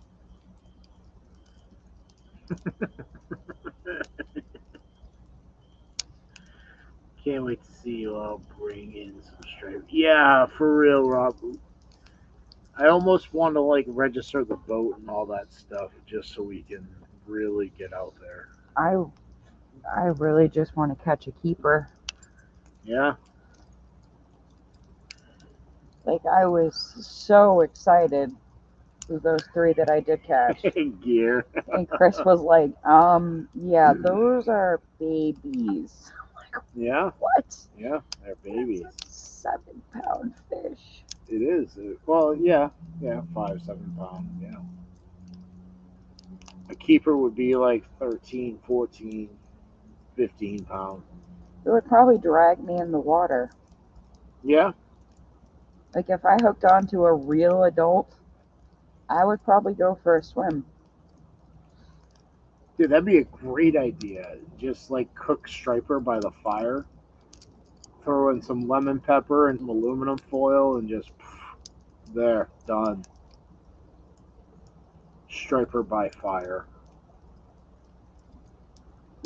Can't wait to see you all bring in some stripe. Yeah, for real, Rob. I almost want to like register the boat and all that stuff just so we can really get out there. I really just want to catch a keeper. Yeah. Like I was so excited with those 3 that I did catch. Gear. And Chris was like, yeah, those are babies. Yeah. What? Yeah, they're babies. 7-pound fish. It is. Well, yeah, yeah, 5, 7 pounds. Yeah. A keeper would be like 13, 14, 15 pounds. It would probably drag me in the water. Yeah. Like if I hooked onto a real adult, I would probably go for a swim. Dude, that'd be a great idea. Just like cook striper by the fire, throw in some lemon pepper and some aluminum foil, and just there, done. Striper by fire.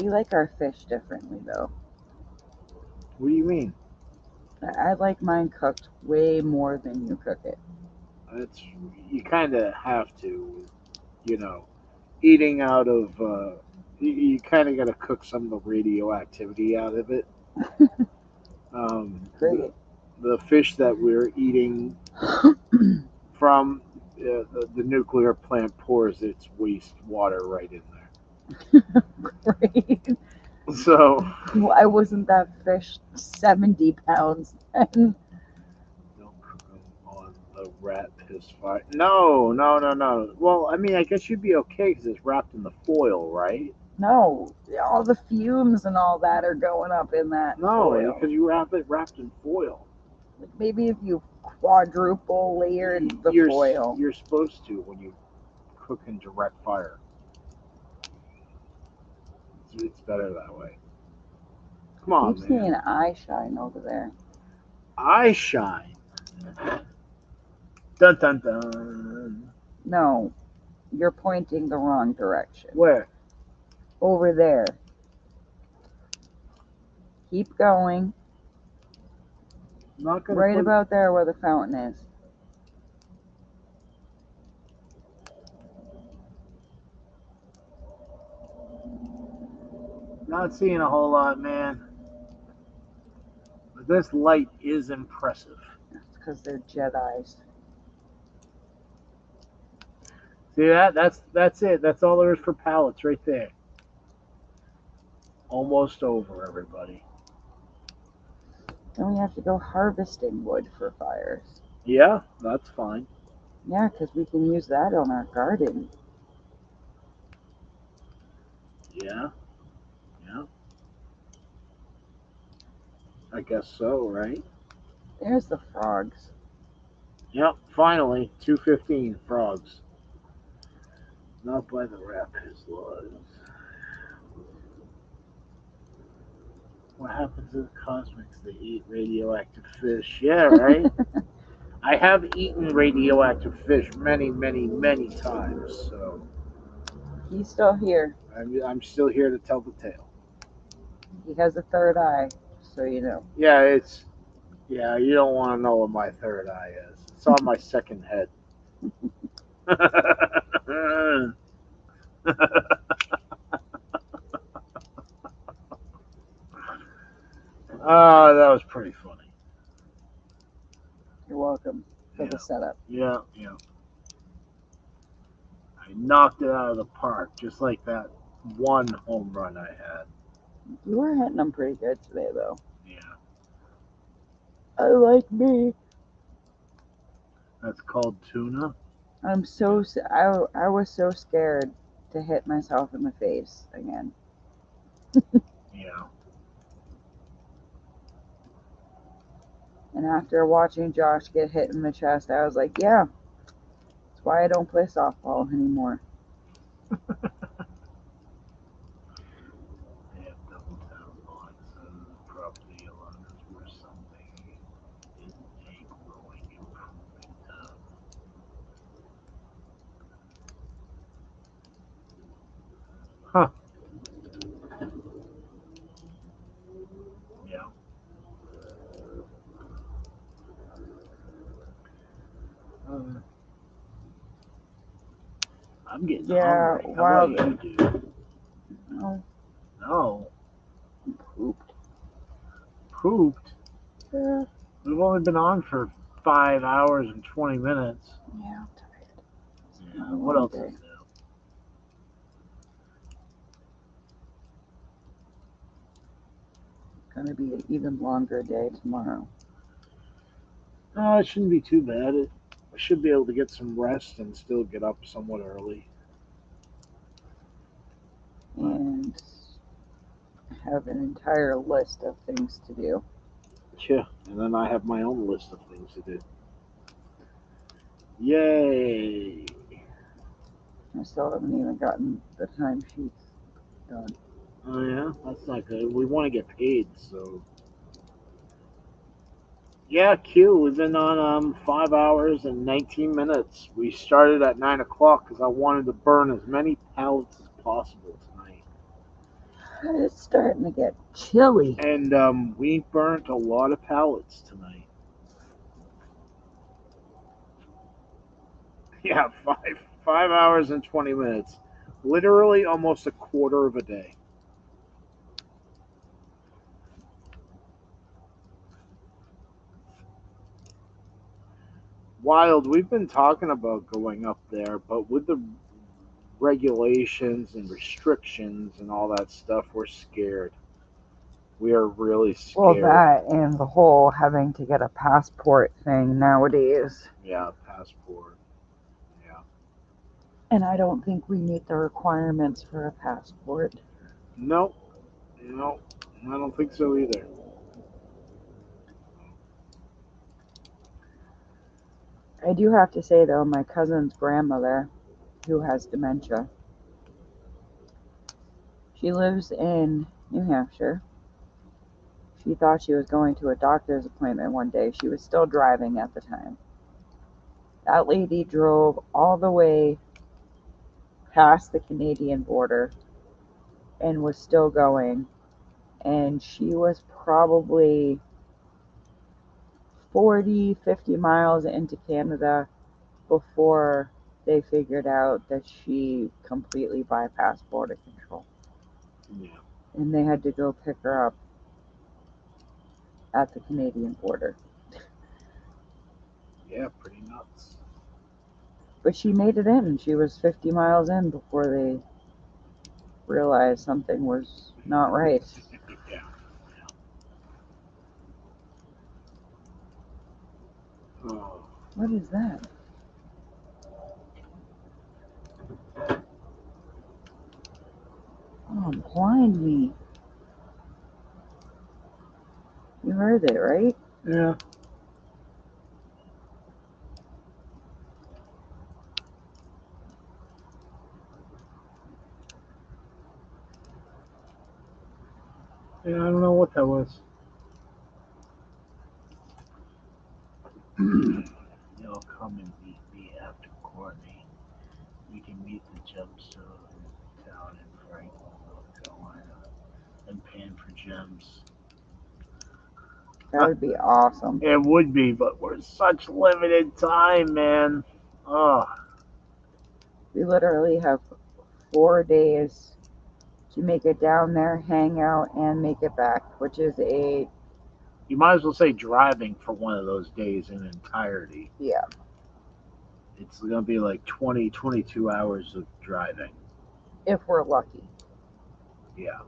We like our fish differently though. What do you mean? I like mine cooked way more than you cook it. It's you kind of have to, you know, eating out of. You kind of got to cook some of the radioactivity out of it. Great. The fish that we're eating from the nuclear plant pours its waste water right in there. Great. So Why wasn't that fish 70 pounds? don't cook them on the rat piss fire. No, no, no, no. Well, I mean, I guess you'd be okay because it's wrapped in the foil, right? No, all the fumes and all that are going up in that No, foil. because you wrap it wrapped in foil. Like maybe if you quadruple layered the foil. You're supposed to when you cook in direct fire. It's better that way. Come on, Keep man. seeing eye shine over there. Eye shine. Dun dun dun. No, you're pointing the wrong direction. Where? Over there. Keep going. Not gonna Right put... about there where the fountain is. Not seeing a whole lot, man. But this light is impressive. It's because they're Jedis. See that? That's it. That's all there is for pallets right there. Almost over, everybody. Then we have to go harvesting wood for fires. Yeah, that's fine. Yeah, because we can use that on our garden. Yeah, yeah. I guess so, right? There's the frogs. Yep, finally, 215 frogs. Not by the rapids, lives. What happens to the cosmics? They eat radioactive fish. Yeah, right? I have eaten radioactive fish many, many, many times, so He's still here. I'm still here to tell the tale. He has a third eye, so you know. Yeah, you don't want to know what my third eye is. It's on my second head. Oh, that was pretty funny. You're welcome for Yeah, the setup. yeah, yeah. I knocked it out of the park, just like that one home run I had. You were hitting them pretty good today, though. Yeah, I like me. that's called tuna. I was so scared to hit myself in the face again. Yeah. And after watching Josh get hit in the chest, I was like, yeah, that's why I don't play softball anymore. They have double town lots of property along this where something is a growing improvement town. Huh. Yeah. Uh, I'm getting Yeah, hungry. How wild. about you, dude? No, No. pooped. Pooped? Yeah, We've only been on for 5 hours and 20 minutes. I'm tired. It's been Yeah. a What long else day. is new? It's gonna be an even longer day tomorrow. No, it shouldn't be too bad. I should be able to get some rest and still get up somewhat early. And have an entire list of things to do. Yeah, and then I have my own list of things to do. Yay! I still haven't even gotten the timesheets done. Oh yeah, that's not good. We want to get paid, so yeah. Q, we've been on 5 hours and 19 minutes. We started at 9 o'clock because I wanted to burn as many pallets as possible tonight, It's starting to get chilly. and we burnt a lot of pallets tonight. Yeah, 5 hours and 20 minutes, literally almost a quarter of a day. Wild, we've been talking about going up there, but with the regulations and restrictions and all that stuff, we're scared. We are really Well, scared. that and the whole having to get a passport thing nowadays. Yeah, passport. Yeah. And I don't think we meet the requirements for a passport. No, no, I don't think so either. I do have to say, though, my cousin's grandmother, who has dementia, she lives in New Hampshire. She thought she was going to a doctor's appointment one day. She was still driving at the time. That lady drove all the way past the Canadian border and was still going. And she was probably 40, 50 miles into Canada before they figured out that she completely bypassed border control. Yeah. and they had to go pick her up at the Canadian border. Yeah, pretty nuts. But she made it in. She was 50 miles in before they realized something was not right. Yeah. Oh. What is that? Oh, blind me. You heard it, right? Yeah. Yeah, I don't know what that was. You'll come and meet me after Courtney. We can meet the gemstone town in Franklin, North Carolina, and pan for gems. That would be awesome. It would be, but we're such limited time, man. Oh, We literally have 4 days to make it down there, hang out, and make it back, which is you might as well say driving for one of those days in entirety. yeah. It's going to be like 20, 22 hours of driving. If we're lucky. Yeah.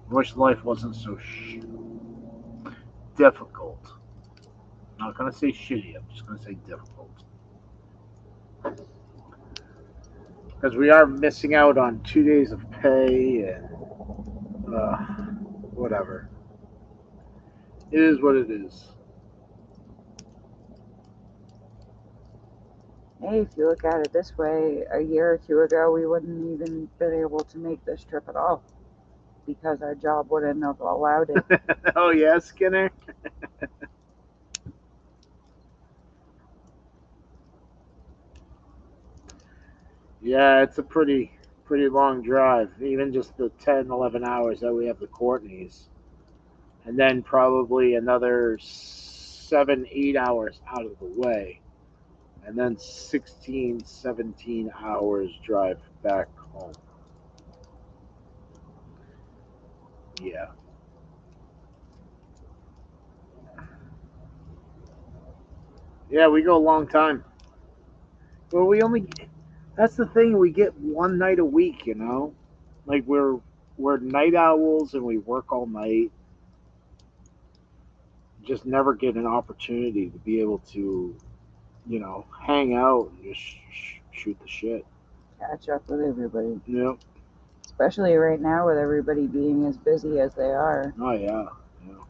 Wish life wasn't so difficult. I'm not going to say shitty, I'm just going to say difficult. Because we are missing out on 2 days of pay and whatever. It is what it is. Hey, if you look at it this way, a year or two ago, we wouldn't even been able to make this trip at all because our job wouldn't have allowed it. Oh, yeah, Skinner? Yeah, it's a pretty long drive. Even just the 10, 11 hours that we have the Courtneys. And then probably another 7, 8 hours out of the way. And then 16, 17 hours drive back home. Yeah. Yeah, we go a long time. Well, that's the thing, we get one night a week, you know? Like we're night owls and we work all night. Just never get an opportunity to be able to, hang out and just shoot the shit. Catch up with everybody. Yep. Especially right now with everybody being as busy as they are. Oh yeah. Yeah.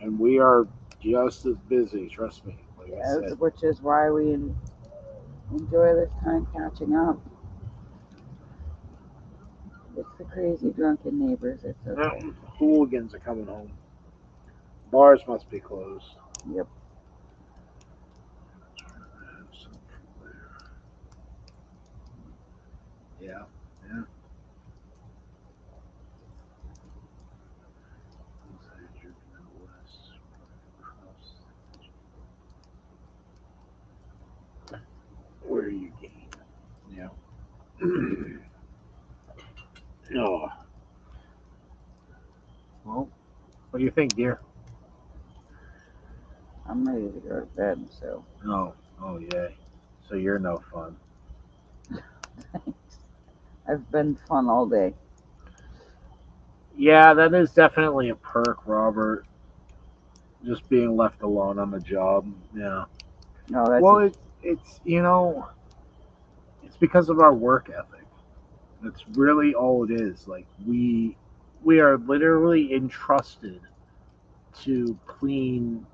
And we are just as busy, trust me. Like I said. Which is why we enjoy this time catching up. It's the crazy drunken neighbors. It's okay. Hooligans are coming home. Bars must be closed. Yep. Yeah. Yeah. Where are you game? Yeah. Oh. Well, what do you think, dear? I'm ready to go to bed, so. Oh yeah. So you're no fun. Thanks. I've been fun all day. Yeah, that is definitely a perk, Robert. Just being left alone on the job. Yeah. No, that's Well, it's it's because of our work ethic. That's really all it is. Like we are literally entrusted to clean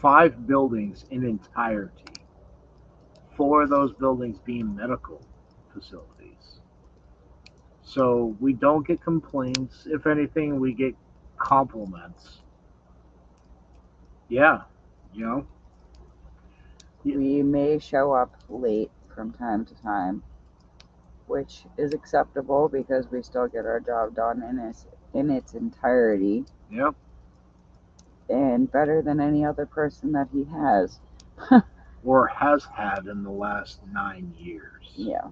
5 buildings in entirety. 4 of those buildings being medical facilities. So we don't get complaints. If anything, we get compliments. Yeah, you know. we may show up late from time to time, which is acceptable because we still get our job done in its entirety. Yeah. And better than any other person that he has. or has had in the last 9 years. Yeah.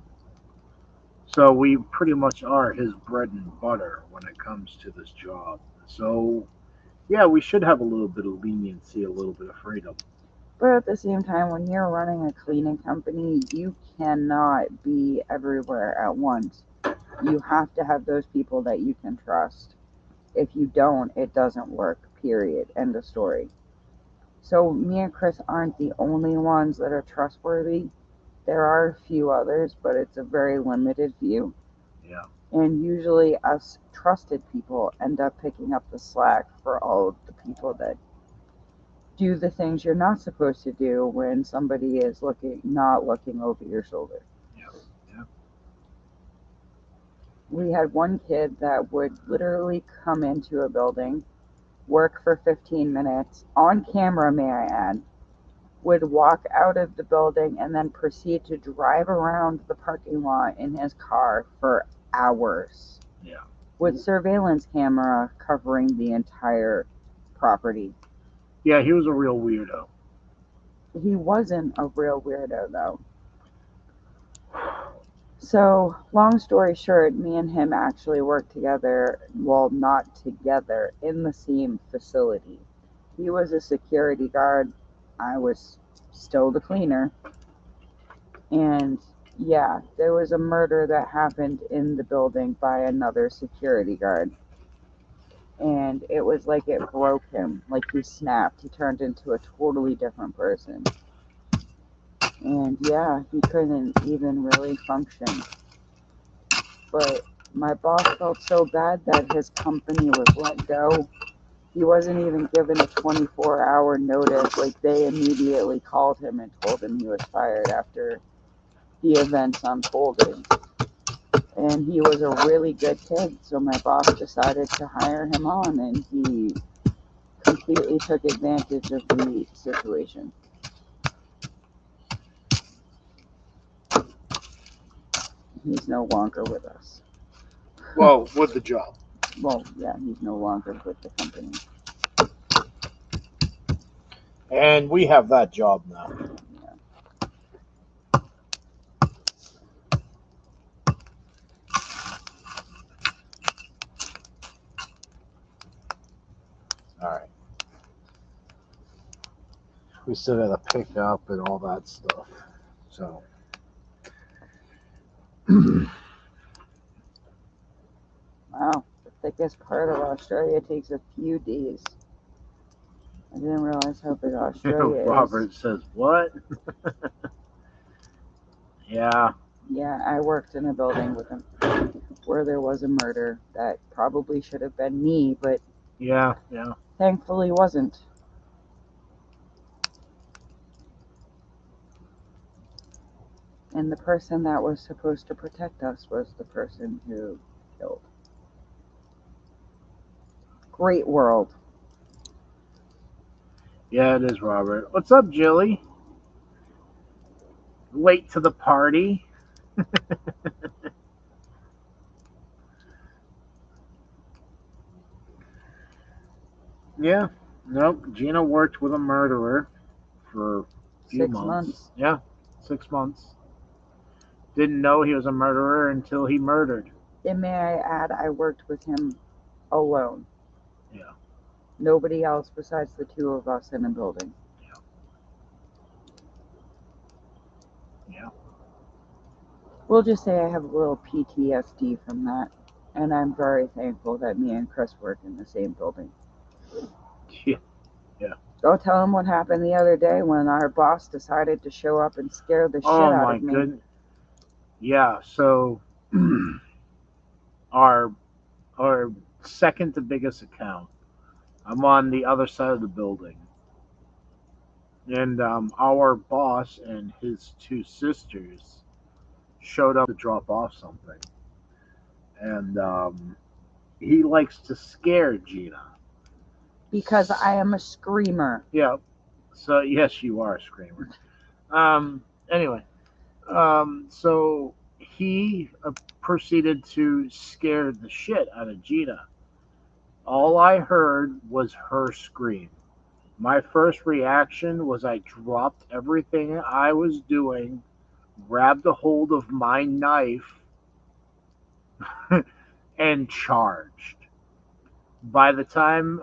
So we pretty much are his bread and butter when it comes to this job. So yeah, we should have a little bit of leniency, a little bit of freedom. But at the same time, when you're running a cleaning company, you cannot be everywhere at once. You have to have those people that you can trust. If you don't, it doesn't work, period. End of story. So me and Chris aren't the only ones that are trustworthy. There are a few others, but it's a very limited few. Yeah. And usually us trusted people end up picking up the slack for all of the people that do the things you're not supposed to do when somebody is not looking over your shoulder. Yeah. Yeah. We had one kid that would literally come into a building, work for 15 minutes, on camera, may I add, would walk out of the building and then proceed to drive around the parking lot in his car for hours. Yeah. With surveillance camera covering the entire property. Yeah, he was a real weirdo. He wasn't a real weirdo, though. So, long story short, me and him actually worked together, well, not together, in the same facility. He was a security guard. I was still the cleaner. And yeah, there was a murder that happened in the building by another security guard. And it was like it broke him, like he snapped. He turned into a totally different person. And yeah, he couldn't even really function. But my boss felt so bad that his company was let go. He wasn't even given a 24-hour notice. Like, they immediately called him and told him he was fired after the events unfolded. And he was a really good kid, so my boss decided to hire him on, and he completely took advantage of the situation. He's no longer with us. Well, with the job. Well, yeah, he's no longer with the company. And we have that job now. Yeah. All right. We still got to pick up and all that stuff. So. Wow, the thickest part of Australia takes a few days. I didn't realize how big Australia Robert is. says, what? Yeah. Yeah, I worked in a building with him where there was a murder that probably should have been me, but Yeah. thankfully wasn't. And the person that was supposed to protect us was the person who killed. Great world. Yeah, it is, Robert. What's up, Jilly? Late to the party. Yeah. Nope. Gina worked with a murderer for a few 6 months. Yeah, 6 months. Didn't know he was a murderer until he murdered. And may I add, I worked with him alone. Yeah. Nobody else besides the two of us in a building. Yeah. We'll just say I have a little PTSD from that. And I'm very thankful that me and Chris work in the same building. Yeah. Go tell him what happened the other day when our boss decided to show up and scare the shit Oh out my of me. goodness. Yeah. So our second to biggest account. I'm on the other side of the building, and our boss and his two sisters showed up to drop off something, and he likes to scare Gina. Because I am a screamer. Yeah. So yes, you are a screamer. Anyway, so he proceeded to scare the shit out of Gina. All I heard was her scream. My first reaction was I dropped everything I was doing, grabbed a hold of my knife, and charged. By the time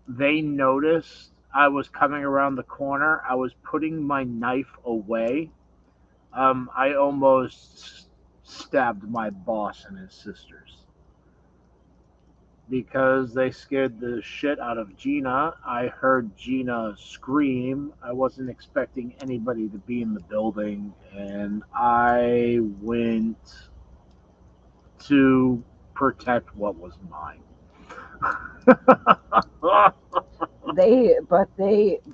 they noticed I was coming around the corner, I was putting my knife away. I almost stabbed my boss and his sisters because they scared the shit out of Gina. I heard Gina scream. I wasn't expecting anybody to be in the building, and I went to protect what was mine.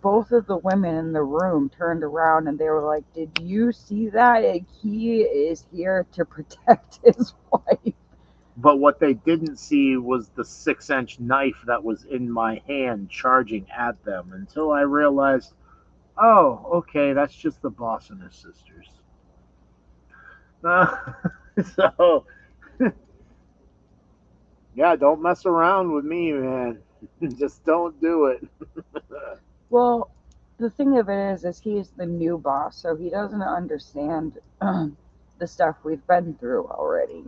Both of the women in the room turned around and they were like, "Did you see that? Like, he is here to protect his wife." But what they didn't see was the 6-inch knife that was in my hand charging at them until I realized, oh, okay, that's just the boss and his sisters. So, yeah, don't mess around with me, man. Just don't do it. Well, the thing of it is he's the new boss, so he doesn't understand the stuff we've been through already.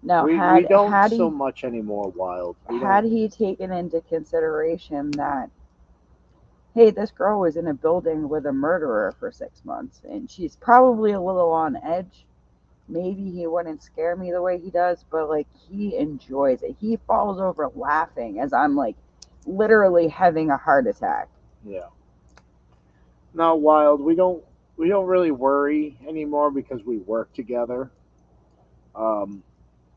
Now, We don't had so he much anymore, Wild. We had don't. he taken into consideration that, hey, this girl was in a building with a murderer for 6 months and she's probably a little on edge, maybe he wouldn't scare me the way he does, but like he enjoys it. He falls over laughing as I'm like literally having a heart attack. Yeah. Now, Wild, we don't really worry anymore because we work together. Um,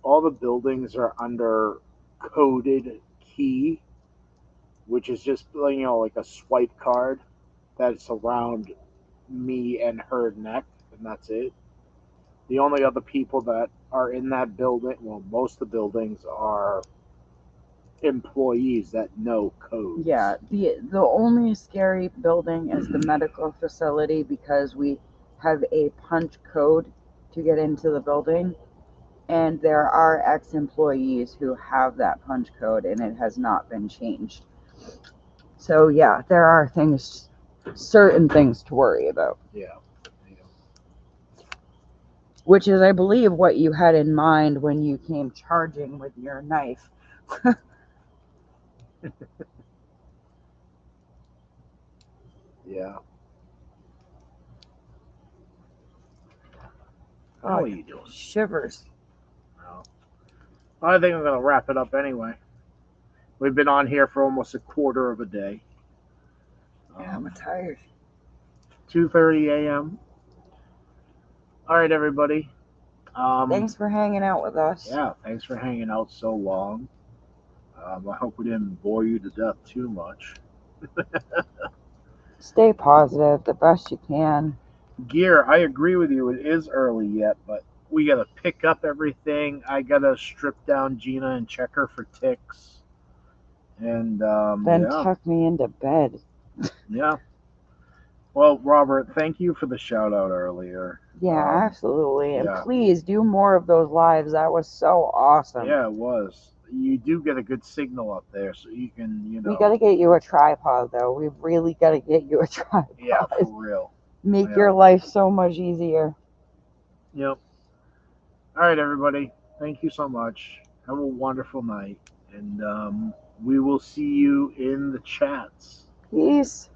all the buildings are under coded key, which is just like a swipe card that's around me and her neck, and that's it. The only other people that are in that building, well, most of the buildings are employees that know codes. Yeah, the only scary building is the medical facility because we have a punch code to get into the building, and there are ex-employees who have that punch code and it has not been changed. So yeah, there are certain things to worry about. Yeah. Which is, I believe, what you had in mind when you came charging with your knife. Yeah. How are you doing? Shivers. Well, I think I'm going to wrap it up anyway. We've been on here for almost a quarter of a day. Yeah, I'm tired. 2:30 a.m. All right, everybody. Thanks for hanging out with us. Yeah, thanks for hanging out so long. I hope we didn't bore you to death too much. Stay positive the best you can. Gear, I agree with you. It is early yet, but we got to pick up everything. I got to strip down Gina and check her for ticks. And Then yeah. tuck me into bed. Yeah. Well, Robert, thank you for the shout out earlier. Yeah, absolutely. And yeah. please do more of those lives. That was so awesome. Yeah, it was. You do get a good signal up there, so you can, We got to get you a tripod, though. We really got to get you a tripod. Yeah, for real. Make your life so much easier. Yep. All right, everybody. Thank you so much. Have a wonderful night. And we will see you in the chats. Peace.